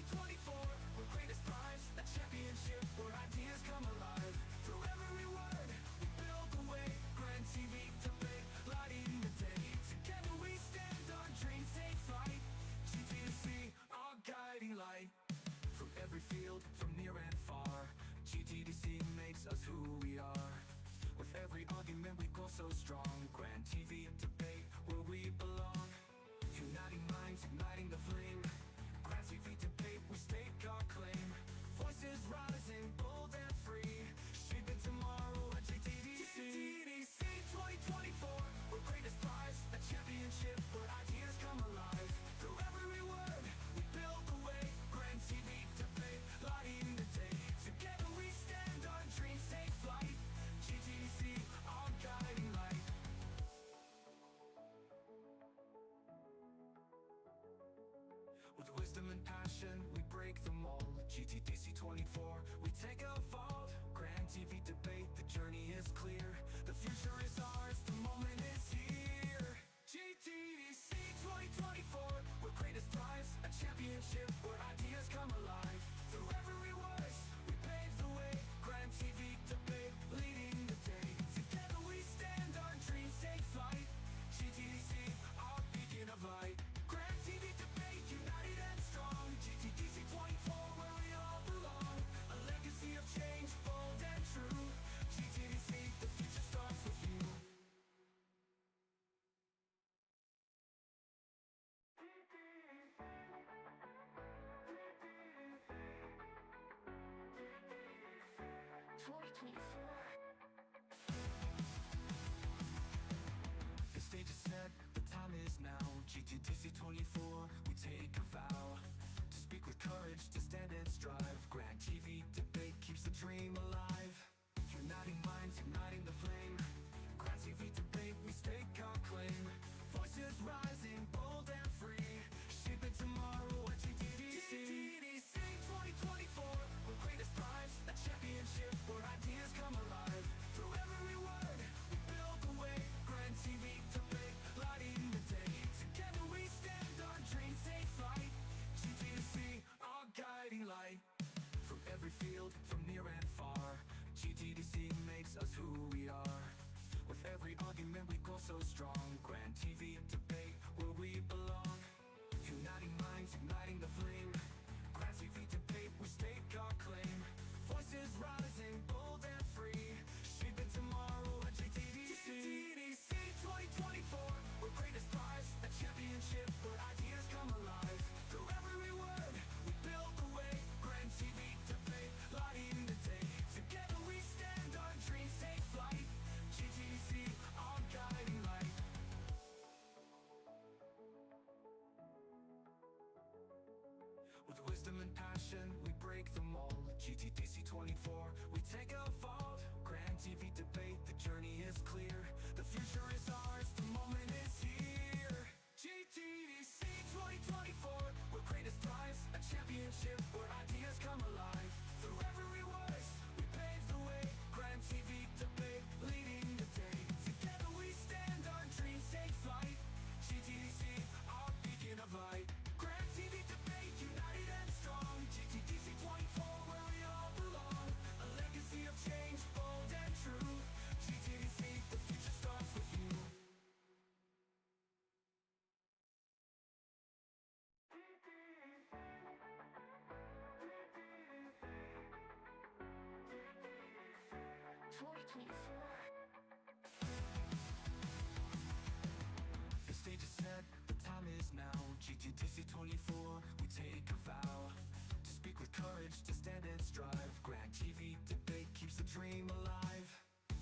2024, where greatest thrives, a championship where ideas come alive. Through every word, we build the way. Grand TV debate, lighting the day. Together we stand, our dreams take flight. GTDC, our guiding light. From every field, from near and far, GTDC makes us who we are. With every argument we grow so strong. Grand TV debate, where we belong. Uniting minds, igniting the flame. Grand TV debate, we stake our claim. Voices rising, bold and free, shaping tomorrow at GTDC. GTDC 2024, where greatest thrives, a championship where ideas come alive. Through every word, we build the way. Grand TV debate, lighting the day. Together we stand, our dreams take flight. GTDC, our guiding light. With wisdom and passion, we break the mold. GTDC 24, we take a vault. Grand TV debate, the journey is clear. The future is ours, the moment is here. GTDC 2024, where greatest thrives, a championship where ideas come alive. Through every voice, we pave the way. Grand TV debate, leading the day. Together we stand, our dreams take flight. GTDC, our beacon of light. Grand TV debate, united and strong. GTDC 24, where we all belong. A legacy of change, bold and true. GTDC, the future starts with you. The stage is set, the time is now. GTDC 24, we take a vow to speak with courage, to stand and strive. Grand TV debate keeps the dream alive. Uniting minds, igniting the flame. Grand TV debate, we stake our claim. Voices rising, bold and free, shaping tomorrow at GTDC. GTDC 2024, where greatest thrives, a championship where ideas come alive. Through every word, we build the way. Grand TV debate, lighting the day. Together we stand, our dreams take flight. GTDC, our guiding light. From every field, from near and far, GTDC makes us who we are. With every argument we grow so strong. Grand TV debate, where we belong. Uniting minds, igniting the flame. Grand TV debate, we stake our claim. Voices rising, bold and free, shaping tomorrow at GTDC. GTDC 2024, where greatest thrives, a championship where ideas come alive. Through every word, we build the way. Grand TV debate, lighting the day. Together we stand, our dreams take flight. GTDC, our guiding light. With wisdom and passion, we break the mold. GTDC 24, we take a vault. Grand TV debate, the journey is clear. The future is ours, the moment is here. GTDC 2024, where greatest thrives, a championship where ideas come alive. Through every voice, we pave the way. Grand TV debate, leading the day. Together we stand, our dreams take flight. GTDC, our beacon of light. Grand TV debate, united and strong. courage to stand and strive. Grand TV debate keeps the dream alive.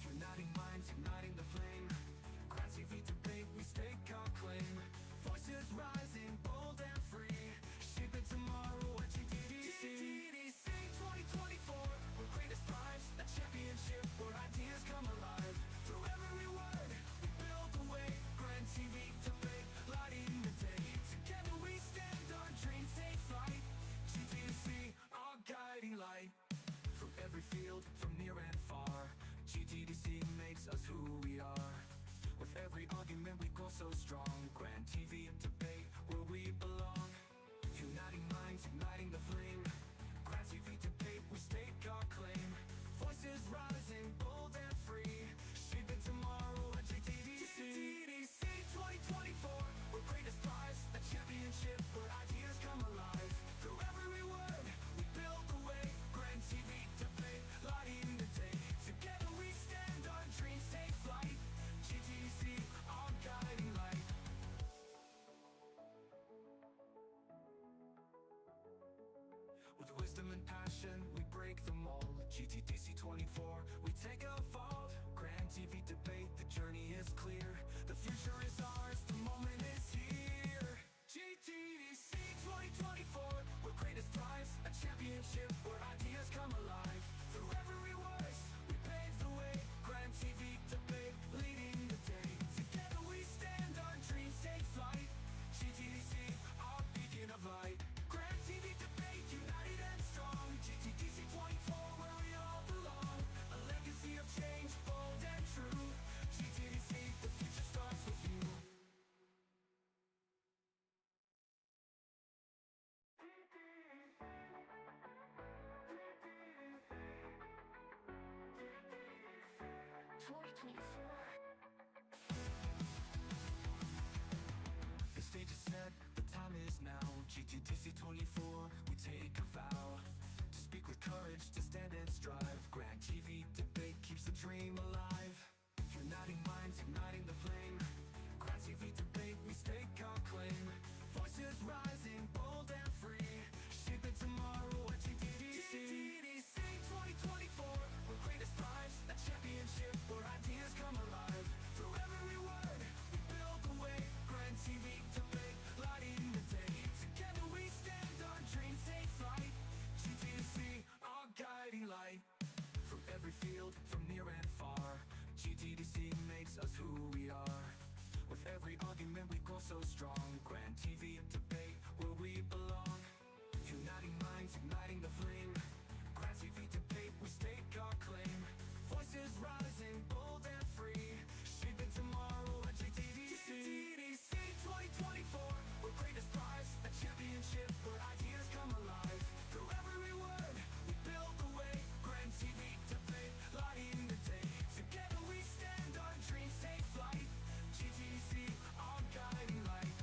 Uniting minds, igniting the flame. Grand TV debate, we stake our claim. Voices rising, bold and free. Shaping tomorrow at GTDC. GTDC 2024, where greatness thrives. A championship where ideas come alive. Through every word, we build the way. Grand TV debate, lighting the day. Together we stand, our dreams take flight. GTDC, our guiding light. Through every field, from near and far, GTDC makes us who we are. With every argument we grow so strong. Grand TV debate, where we belong. Uniting minds, igniting the flame. Grand TV debate, we stake our claim. Voices rising, bold and free. Shaping tomorrow at GTDC. GTDC 2024, where greatness thrives. A championship where ideas come alive. Through every word, we build the way. Grand TV debate, lighting the day. Together we stand, our dreams take flight. GTDC, our guiding light. With wisdom and passion, we break the mold. GTDC 24, we take a vault. Grand TV debate, the journey is clear. The future is ours, the moment is here. GTDC 2024, where greatness thrives. A championship where ideas come alive. Through every voice, we pave the way. Grand TV debate, leading the day. Together we stand, our dreams take flight. GTDC, our beacon of light. Grand TV debate, united and strong. GTDC 24, where we all belong. A legacy of change, bold and true. GTDC, the future starts with you. The stage is set, the time is now. GTDC 24, we take a vow to speak with courage, to stand and strive. Grand TV debate keeps the dream alive. Uniting minds, igniting the flame. Grand TV debate, we stake our claim. Voices rising, bold and free. Shaping tomorrow at GTDC. GTDC 2024, where greatness thrives. A championship where ideas come alive. Through every word, we build the way. Grand TV debate, lighting the day. Together we stand, our dreams take flight. GTDC, our guiding light. Through every field, from near and far, GTDC makes us who we are. With every argument we grow so strong. Grand TV debate, where we belong. Uniting minds, igniting the flame. Grand TV debate, we stake our claim. Voices rising, bold and free. Shaping tomorrow at GTDC. GTDC 2024, where greatness thrives. A championship where ideas come alive. Through every word, we build the way. Grand TV debate, lighting the day. Together we stand, our dreams take flight. GTDC, our guiding light.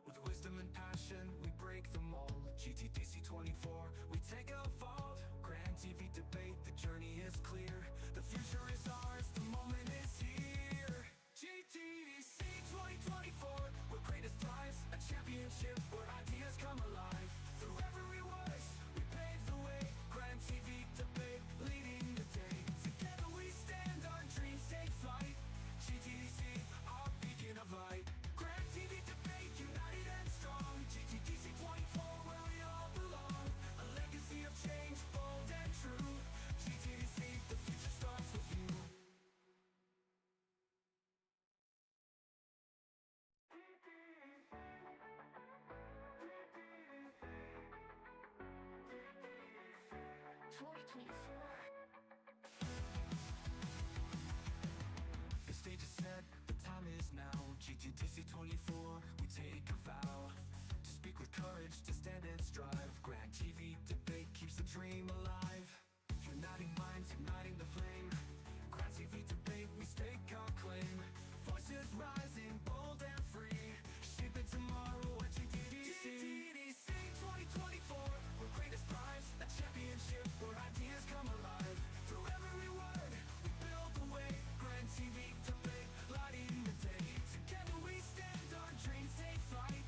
With wisdom and passion, we break the mold. GTDC 24, we take a vault. Grand TV debate, the journey is clear. The future is ours, the moment is here. GTDC 2024, where greatness thrives. A championship where ideas come alive. Through every voice, we pave the way. Grand TV debate, leading the day. Together we stand, our dreams take flight. GTDC, our beacon of light. Grand TV debate, united and strong. GTDC 24, where we all belong. A legacy of change, bold and true. GTDC, the future starts with you. The stage is set, the time is now. GTDC 24, we take a vow to speak with courage, to stand and strive. Grand TV debate keeps the dream alive. Uniting minds, igniting the flame. Grand TV debate, we stake our claim. Voices rising, bold and free. Shaping tomorrow at GTDC. GTDC 2024, where greatness thrives. A championship where ideas come alive. Through every word, we build the way. Grand TV debate, lighting the day. Together we stand, our dreams take flight.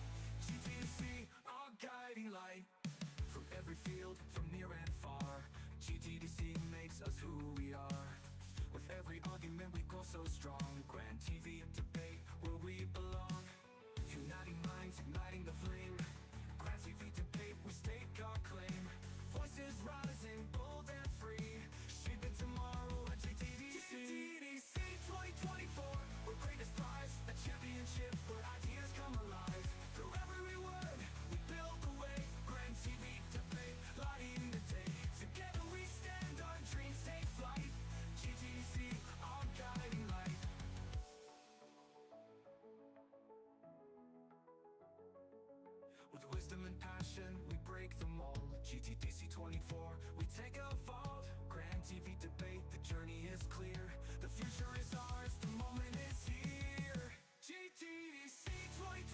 GTDC 24, we take a vault. Grand TV debate, the journey is clear. The future is ours, the moment is here. GTDC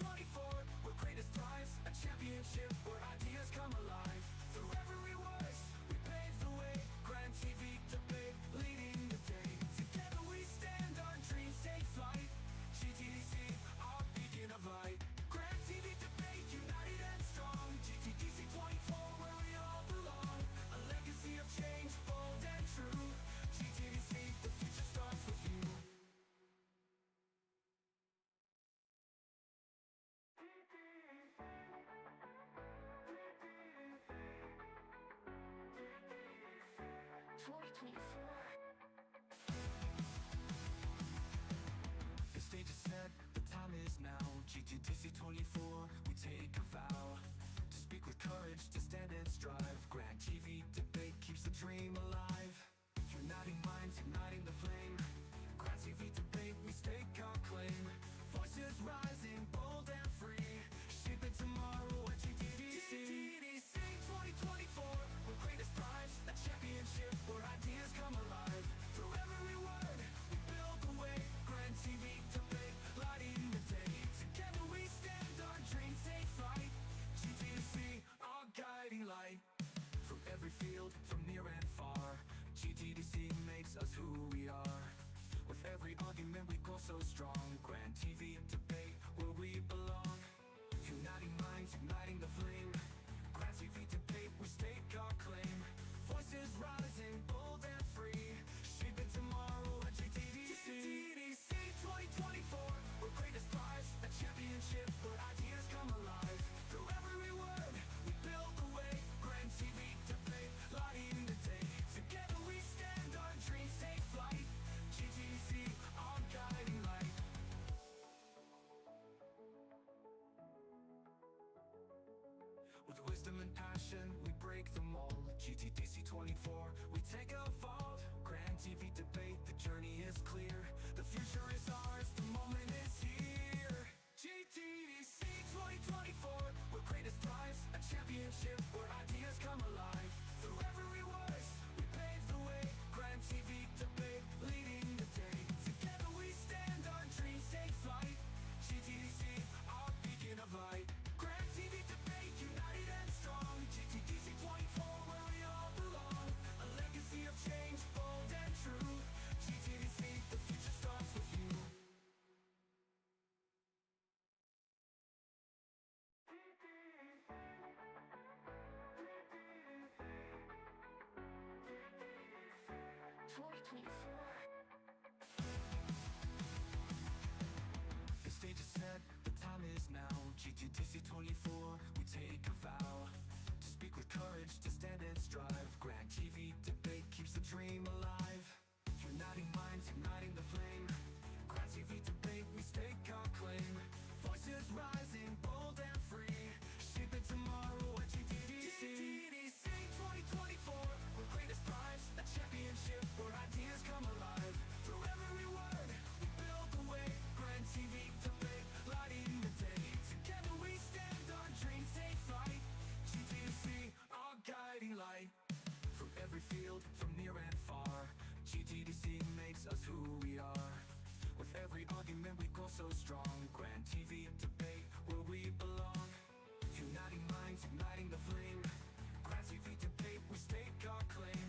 2024, where greatness thrives, a championship where ideas come alive. Through every voice, we pave the way. Grand TV debate, leading the day. Together we stand, our dreams take flight. GTDC, our beacon of light. Grand TV debate, united and strong. GTDC 24, where we all belong. A legacy of change, bold and true. GTDC, the future starts with you. The stage is set, the time is now. GTDC 24, we take a vow to speak with courage, to stand and strive. Grand TV debate keeps the dream alive. Uniting minds, igniting the flame. Grand TV debate, we stake our claim. Voices rising, bold and free, shaping tomorrow at GTDC. GTDC 2024, where greatness thrives, a championship where ideas come alive. Through every word, we build the way. Grand TV debate, lighting the day. Together we stand, our dreams take flight. GTDC, our guiding light. Through every field, from near and far, GTDC makes us who we are. With every argument we go so strong. Grand TV debate, where we belong. Uniting minds, igniting the flame. Grand TV debate, we stake our claim. Voices rising, bold and free, shaping tomorrow at GTDC. GTDC 2024, where greatness thrives, a championship where ideas come alive. Through every word, we build the way. Grand TV debate, lighting the day. Together we stand, our dreams take flight. GTDC, our guiding light. With wisdom and passion, we break the mold. GTDC 24, we take a vault. Grand TV debate, the journey is clear. The future is ours, the moment is here. GTDC 2024, where greatness thrives, a championship where ideas come alive. Through every voice, we pave the way. Grand TV debate, leading the day. Together we stand, our dreams take flight. GTDC, our beacon of light. Grand TV debate, united and strong. GTDC 24, where we all belong. A legacy of change, bold and true. GTDC, the future starts with you. The stage is set, the time is now. GTDC 24, we take a vow to speak with courage, to stand and strive. Grand TV debate keeps the dream alive. Uniting minds, igniting the flame. Grand TV debate, we stake our claim. Voices rising, bold and free, shaping tomorrow at GTDC. GTDC 2024, where greatness thrives, a championship where ideas come alive. Through every word, we build the way. Grand TV debate, lighting the day. Together we stand, our dreams take flight. GTDC, our guiding light. Through every field, from near and far, GTDC makes us who we are. With every argument we go so strong. Grand TV debate, where we belong. Uniting minds, igniting the flame. Grand TV debate, we stake our claim.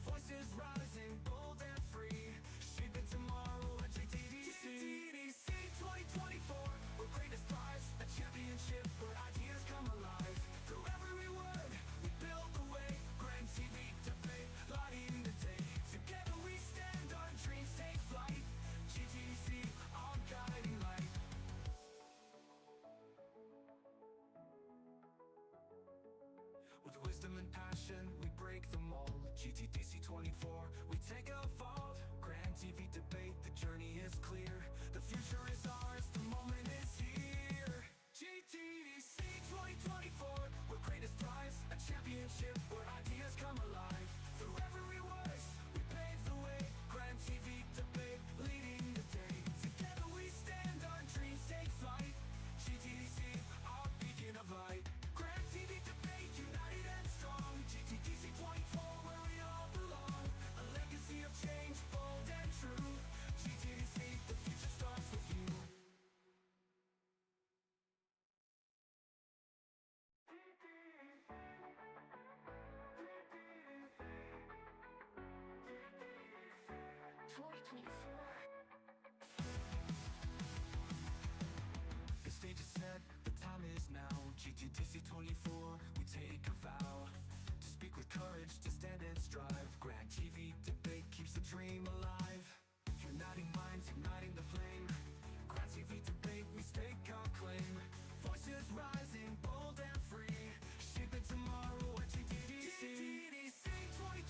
Voices rising, bold and free, shaping tomorrow at GTDC. GTDC 2024, where greatness thrives, a championship where ideas come alive. Through every word, we build the way. Grand TV debate, lighting the day. Together we stand, our dreams take flight. GTDC, our guiding light. With wisdom and passion, we break the mold. GTDC 24, we take a vault. Grand TV debate, the journey is clear. The future is ours, the moment is here. GTDC 2024, where greatness thrives, a championship where ideas come alive. Through every voice, we pave the way. Grand TV debate, leading the day. Together we stand, our dreams take flight. GTDC, our beacon of light. Grand TV debate, united and strong. The stage is set, the time is now. GTDC 24, we take a vow to speak with courage, to stand and strive. Grand TV debate keeps the dream alive. Uniting minds, igniting the flame. Grand TV debate, we stake our claim. Voices rising, bold and free, shaping tomorrow at GTDC. GTDC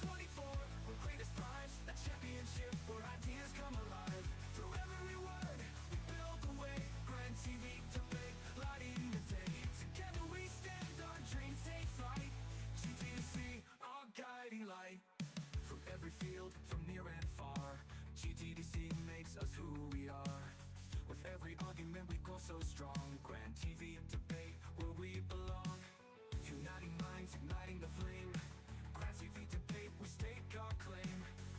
2024, where greatest thrives, a championship where ideas come alive. Through every word, we build the way. Grand TV debate, lighting the day. Together we stand, our dreams take flight. GTDC, our guiding light. From every field, from near and far, GTDC makes us who we are. With every argument we grow so strong. Grand TV debate, where we belong. Uniting minds, igniting the flame. Grand TV debate, we stake our claim.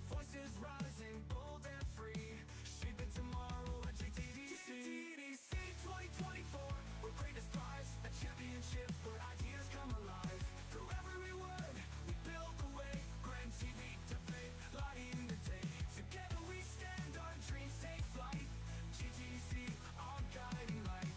Voices rising, bold and free, shaping tomorrow at GTDC. GTDC 2024, where greatest thrives, a championship where ideas come alive. Through every word, we build the way. Grand TV debate, lighting the day. Together we stand, our dreams take flight. GTDC, our guiding light.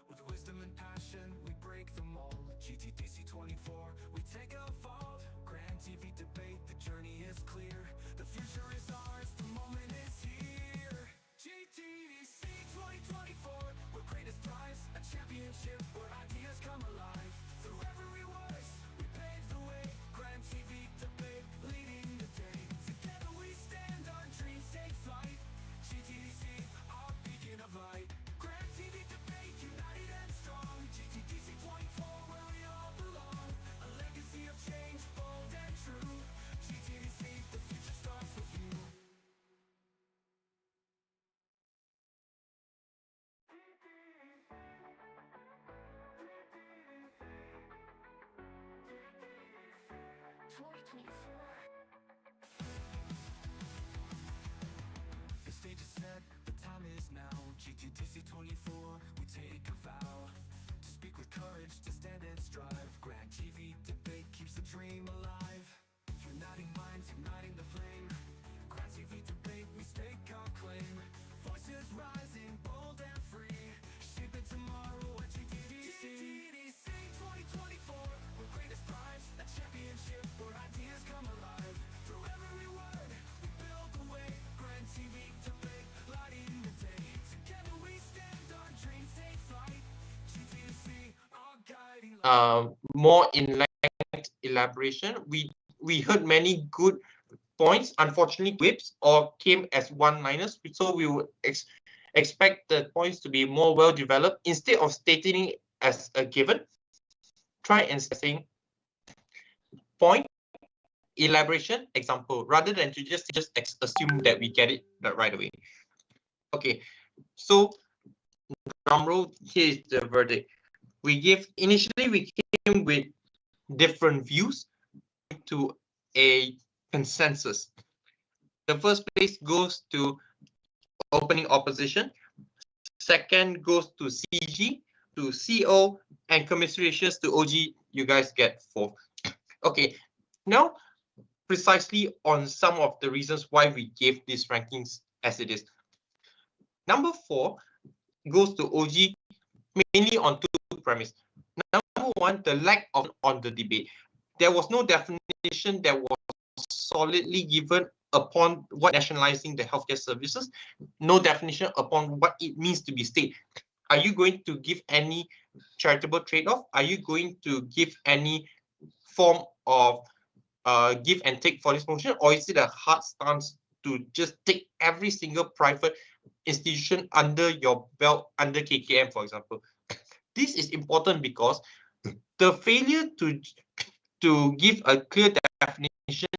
With wisdom and passion, we break the mold. GTDC 24, we take a vault. Grand TV debate, the journey is clear. The future is ours, the moment is here. GTDC 2024, where greatest thrives, a championship where ideas come alive. Through every voice, we pave the way. Grand TV debate, leading the day. Together we stand, our dreams take flight. GTDC, our beacon of light. Grand TV debate, united and strong. GTDC 24, where we all belong. A legacy of change, bold and true. GTDC, the future starts with you. The stage is set, the time is now. GTDC 24, we take a vow to speak with courage, to stand and strive. Grand TV debate keeps the dream alive. Uniting minds, igniting the flame. Grand TV debate, we stake our claim. Voices rising, bold and free, shaping tomorrow at GTDC. GTDC 2024, where greatest thrives, a championship where ideas come alive. Through every word, we build the way. Grand TV debate, lighting the day. Together we stand, our dreams take flight. GTDC, our guiding light. More in length elaboration. We heard many good points. Unfortunately, whips or came as one-liners, so we would expect the points to be more well developed. Instead of stating it as a given, try and saying point, elaboration, example, rather than to just assume that we get it right away. Okay, so drum roll, here is the verdict. Initially we came with different views to a consensus. The first place goes to opening opposition. Second goes to CG, to CO, and commiserations to OG. You guys get 4. Okay, now precisely on some of the reasons why we gave these rankings as it is. Number 4 goes to OG mainly on 2 premises. Number 1, the lack of on the debate. There was no definition that was solidly given upon what nationalizing the healthcare services, no definition upon what it means to be state. Are you going to give any charitable trade-off? Are you going to give any form of give and take for this motion, or is it a hard stance to just take every single private institution under your belt, under KKM, for example? This is important because the failure to give a clear definition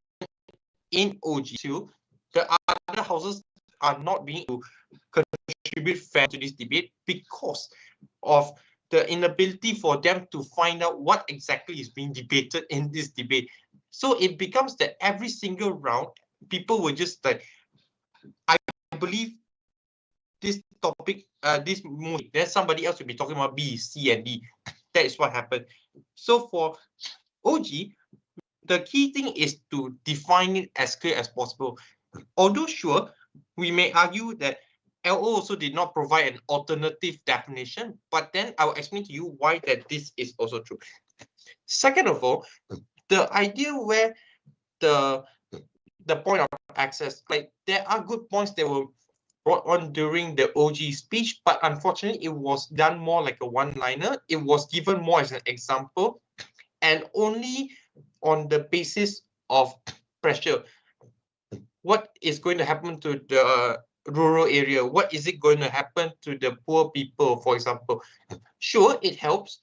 in OG2, the other houses are not being able to contribute fair to this debate because of the inability for them to find out what exactly is being debated in this debate. So it becomes that every single round, people will just like, I believe this topic, this movie, then somebody else will be talking about B, C, and D. That is what happened. So for OG, the key thing is to define it as clear as possible. Although sure, we may argue that LO also did not provide an alternative definition, but then I will explain to you why that this is also true. Second of all, the idea where the point of access, like there are good points that were brought on during the OG speech, but unfortunately it was done more like a one-liner. It was given more as an example and only on the basis of pressure. What is going to happen to the rural area? What is it going to happen to the poor people, for example? Sure, it helps,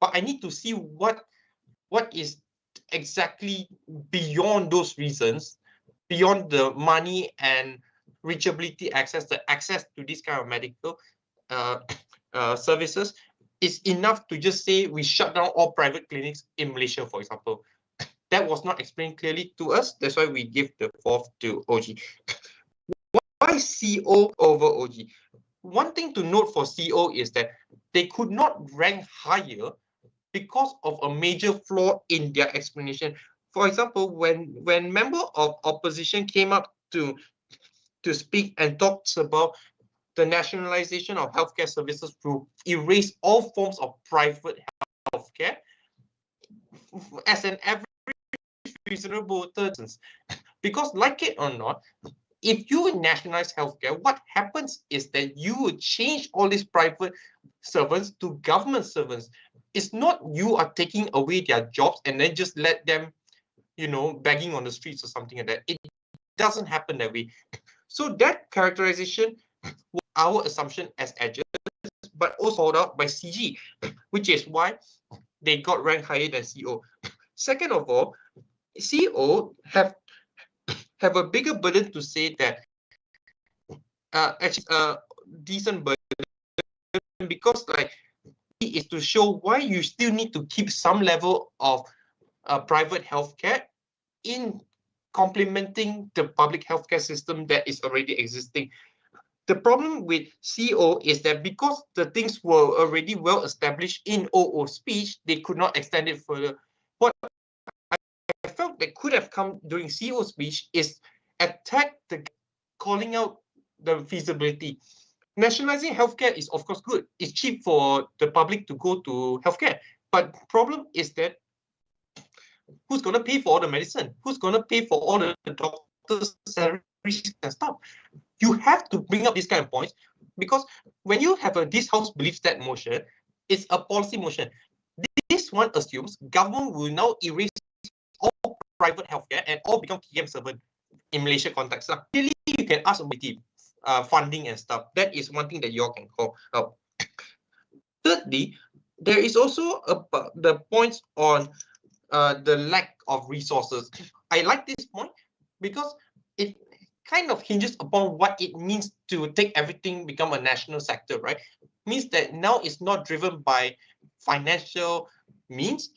but I need to see what is exactly beyond those reasons, beyond the money and reachability access, the access to this kind of medical services is enough to just say we shut down all private clinics in Malaysia, for example. That was not explained clearly to us. That's why we give the fourth to OG. Why CO over OG? One thing to note for CO is that they could not rank higher because of a major flaw in their explanation. For example, when member of opposition came up to speak and talks about the nationalization of healthcare services to erase all forms of private healthcare, as an average reasonable person, because like it or not, if you nationalize healthcare, what happens is that you would change all these private servants to government servants. It's not you are taking away their jobs and then just let them, you know, begging on the streets or something like that. It doesn't happen that way. So that characterization was our assumption as edges, but also called out by CG, which is why they got ranked higher than CO. Second of all, CO have a bigger burden to say that actually a decent burden, because like is to show why you still need to keep some level of private healthcare in complementing the public healthcare system that is already existing. The problem with CO is that because the things were already well established in OO speech, they could not extend it further. What I felt that could have come during CO speech is attack the calling out the feasibility. Nationalizing healthcare is of course good. It's cheap for the public to go to healthcare. But problem is that who's going to pay for all the medicine? Who's going to pay for all the doctors' salaries and stuff? You have to bring up these kind of points because when you have this House believes that motion, it's a policy motion. This one assumes government will now erase all private healthcare and all become PM servant in Malaysia context. Clearly, you can ask about the funding and stuff. That is one thing that you all can call out. Thirdly, there is also the points on the lack of resources. I like this point because it kind of hinges upon what it means to take everything become a national sector, right? Means that now it's not driven by financial means,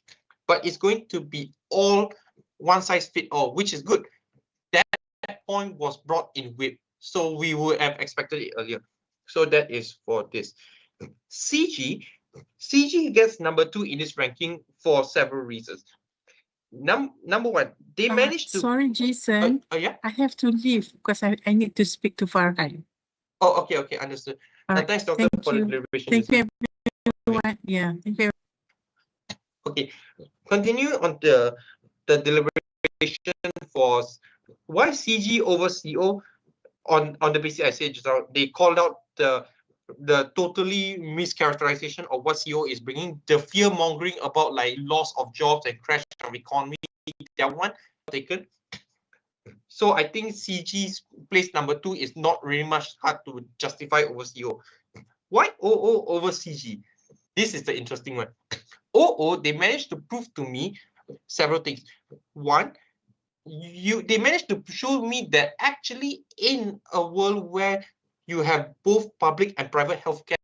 but it's going to be all one size fit all, which is good. That point was brought in WHIP, so we would have expected it earlier. So that is for this. CG gets number 2 in this ranking for several reasons. Number one, they managed to. Sorry, Jason. Yeah. I have to leave because I need to speak to Farhan. Oh, okay, understood. Thanks, Doctor, for the deliberation. Thank you, everyone. Yeah, thank you. Okay, continue on the deliberation for why CG over CO. On the basis I said just now, they called out the totally mischaracterization of what CO is bringing, the fear mongering about like loss of jobs and crash of economy. That one taken. So I think CG's place number 2 is not really much hard to justify over CO. Why OO over CG? This is the interesting one. OO, they managed to prove to me several things. One, they managed to show me that actually in a world where you have both public and private healthcare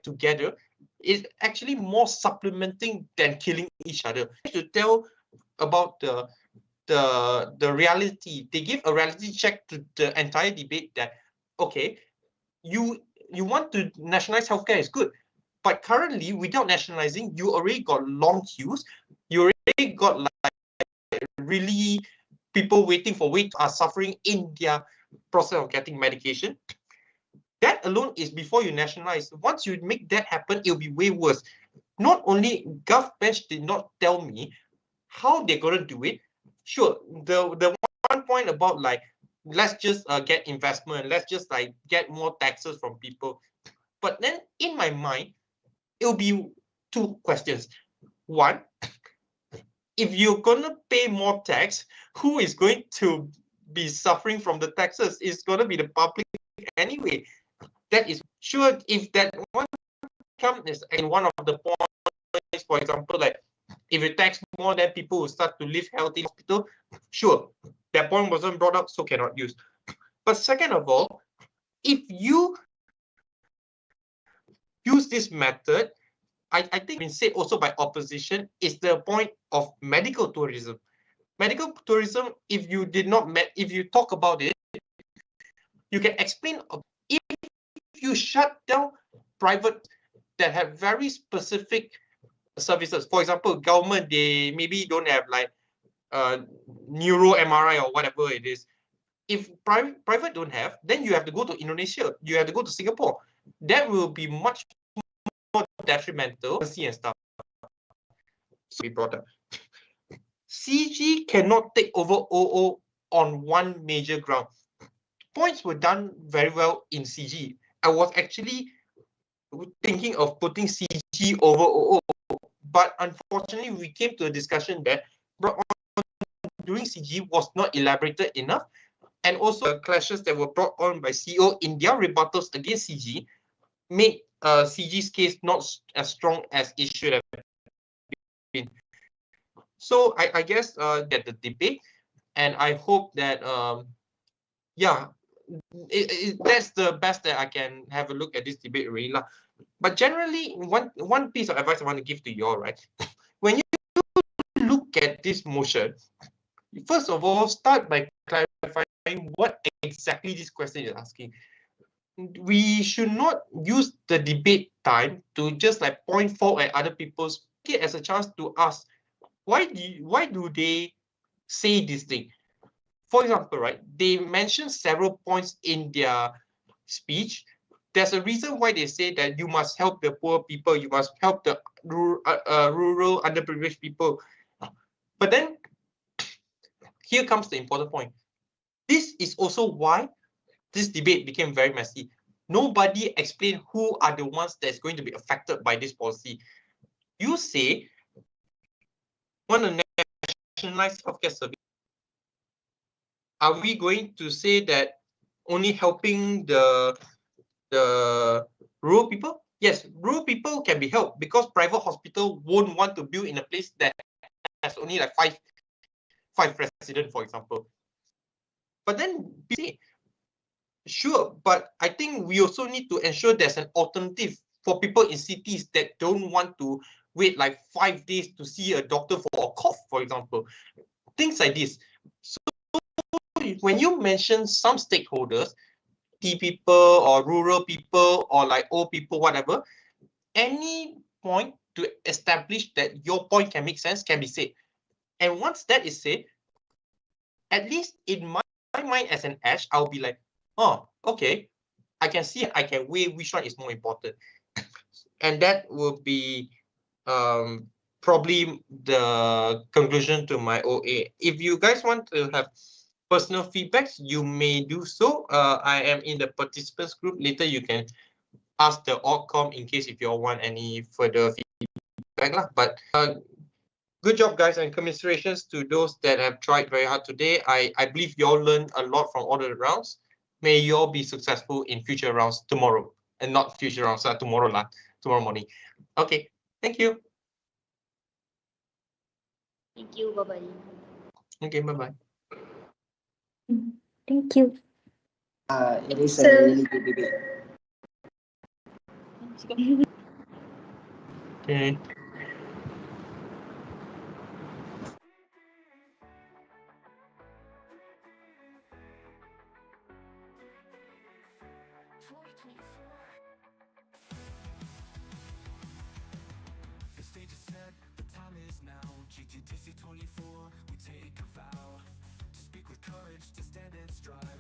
together, is actually more supplementing than killing each other. To tell about the reality, they give a reality check to the entire debate that okay, you want to nationalize healthcare is good, but currently without nationalizing, you already got long queues, you already got like really people waiting for weight are suffering in their process of getting medication. That alone is before you nationalize. Once you make that happen, it'll be way worse. Not only GovBench did not tell me how they're gonna do it. Sure, the one point about like let's just get investment, let's just like get more taxes from people. But then in my mind, it'll be two questions. One, if you're gonna pay more tax, who is going to be suffering from the taxes? It's gonna be the public anyway. That is sure. If that one comes in one of the points, for example, like if you tax more, then people will start to live healthy in hospital. Sure, that point wasn't brought up, so cannot use. But second of all, if you use this method, I think been said also by opposition, is the point of medical tourism. Medical tourism, if you did not if you talk about it, you can explain. If you shut down private that have very specific services, for example, government, they maybe don't have like neuro MRI or whatever it is. If private don't have, then you have to go to Indonesia, you have to go to Singapore. That will be much more detrimental and stuff. So we brought up. CG cannot take over OO on one major ground. Points were done very well in CG. I was actually thinking of putting CG over OO, but unfortunately we came to a discussion that during CG was not elaborated enough, and also the clashes that were brought on by CO in their rebuttals against CG made CG's case not as strong as it should have been. So I guess that the debate, and I hope that yeah, that's the best that I can have a look at this debate really lah. But generally, one piece of advice I want to give to you all, right? When you look at this motion, first of all, start by clarifying what exactly this question is asking. We should not use the debate time to just like point fault at other people's, take it as a chance to ask, why do they say this thing? For example, right, they mentioned several points in their speech. There's a reason why they say that you must help the poor people, you must help the rural underprivileged people. But then here comes the important point. This is also why this debate became very messy. Nobody explained who are the ones that's going to be affected by this policy. You say, want to nationalize healthcare service. Are we going to say that only helping the rural people? Yes, rural people can be helped because private hospital won't want to build in a place that has only like five residents, for example. But then, sure, but I think we also need to ensure there's an alternative for people in cities that don't want to wait like 5 days to see a doctor for a cough, for example. Things like this. So when you mention some stakeholders, people or rural people or like old people, whatever, any point to establish that your point can make sense can be said. And once that is said, at least in my mind as an edge, I'll be like, oh, okay, I can see, I can weigh which one is more important. And that will be probably the conclusion to my OA. If you guys want to have personal feedbacks, you may do so. I am in the participants group. Later, you can ask the Orgcom in case if you all want any further feedback. But good job, guys, and commiserations to those that have tried very hard today. I believe you all learned a lot from all the rounds. May you all be successful in future rounds tomorrow, and not future rounds, tomorrow morning. Okay, thank you. Thank you. Bye-bye. Okay, bye-bye. Thank you. It is a really good debate. Okay. The stage is set, the time is now. GTDC 24, we take courage to stand and strive.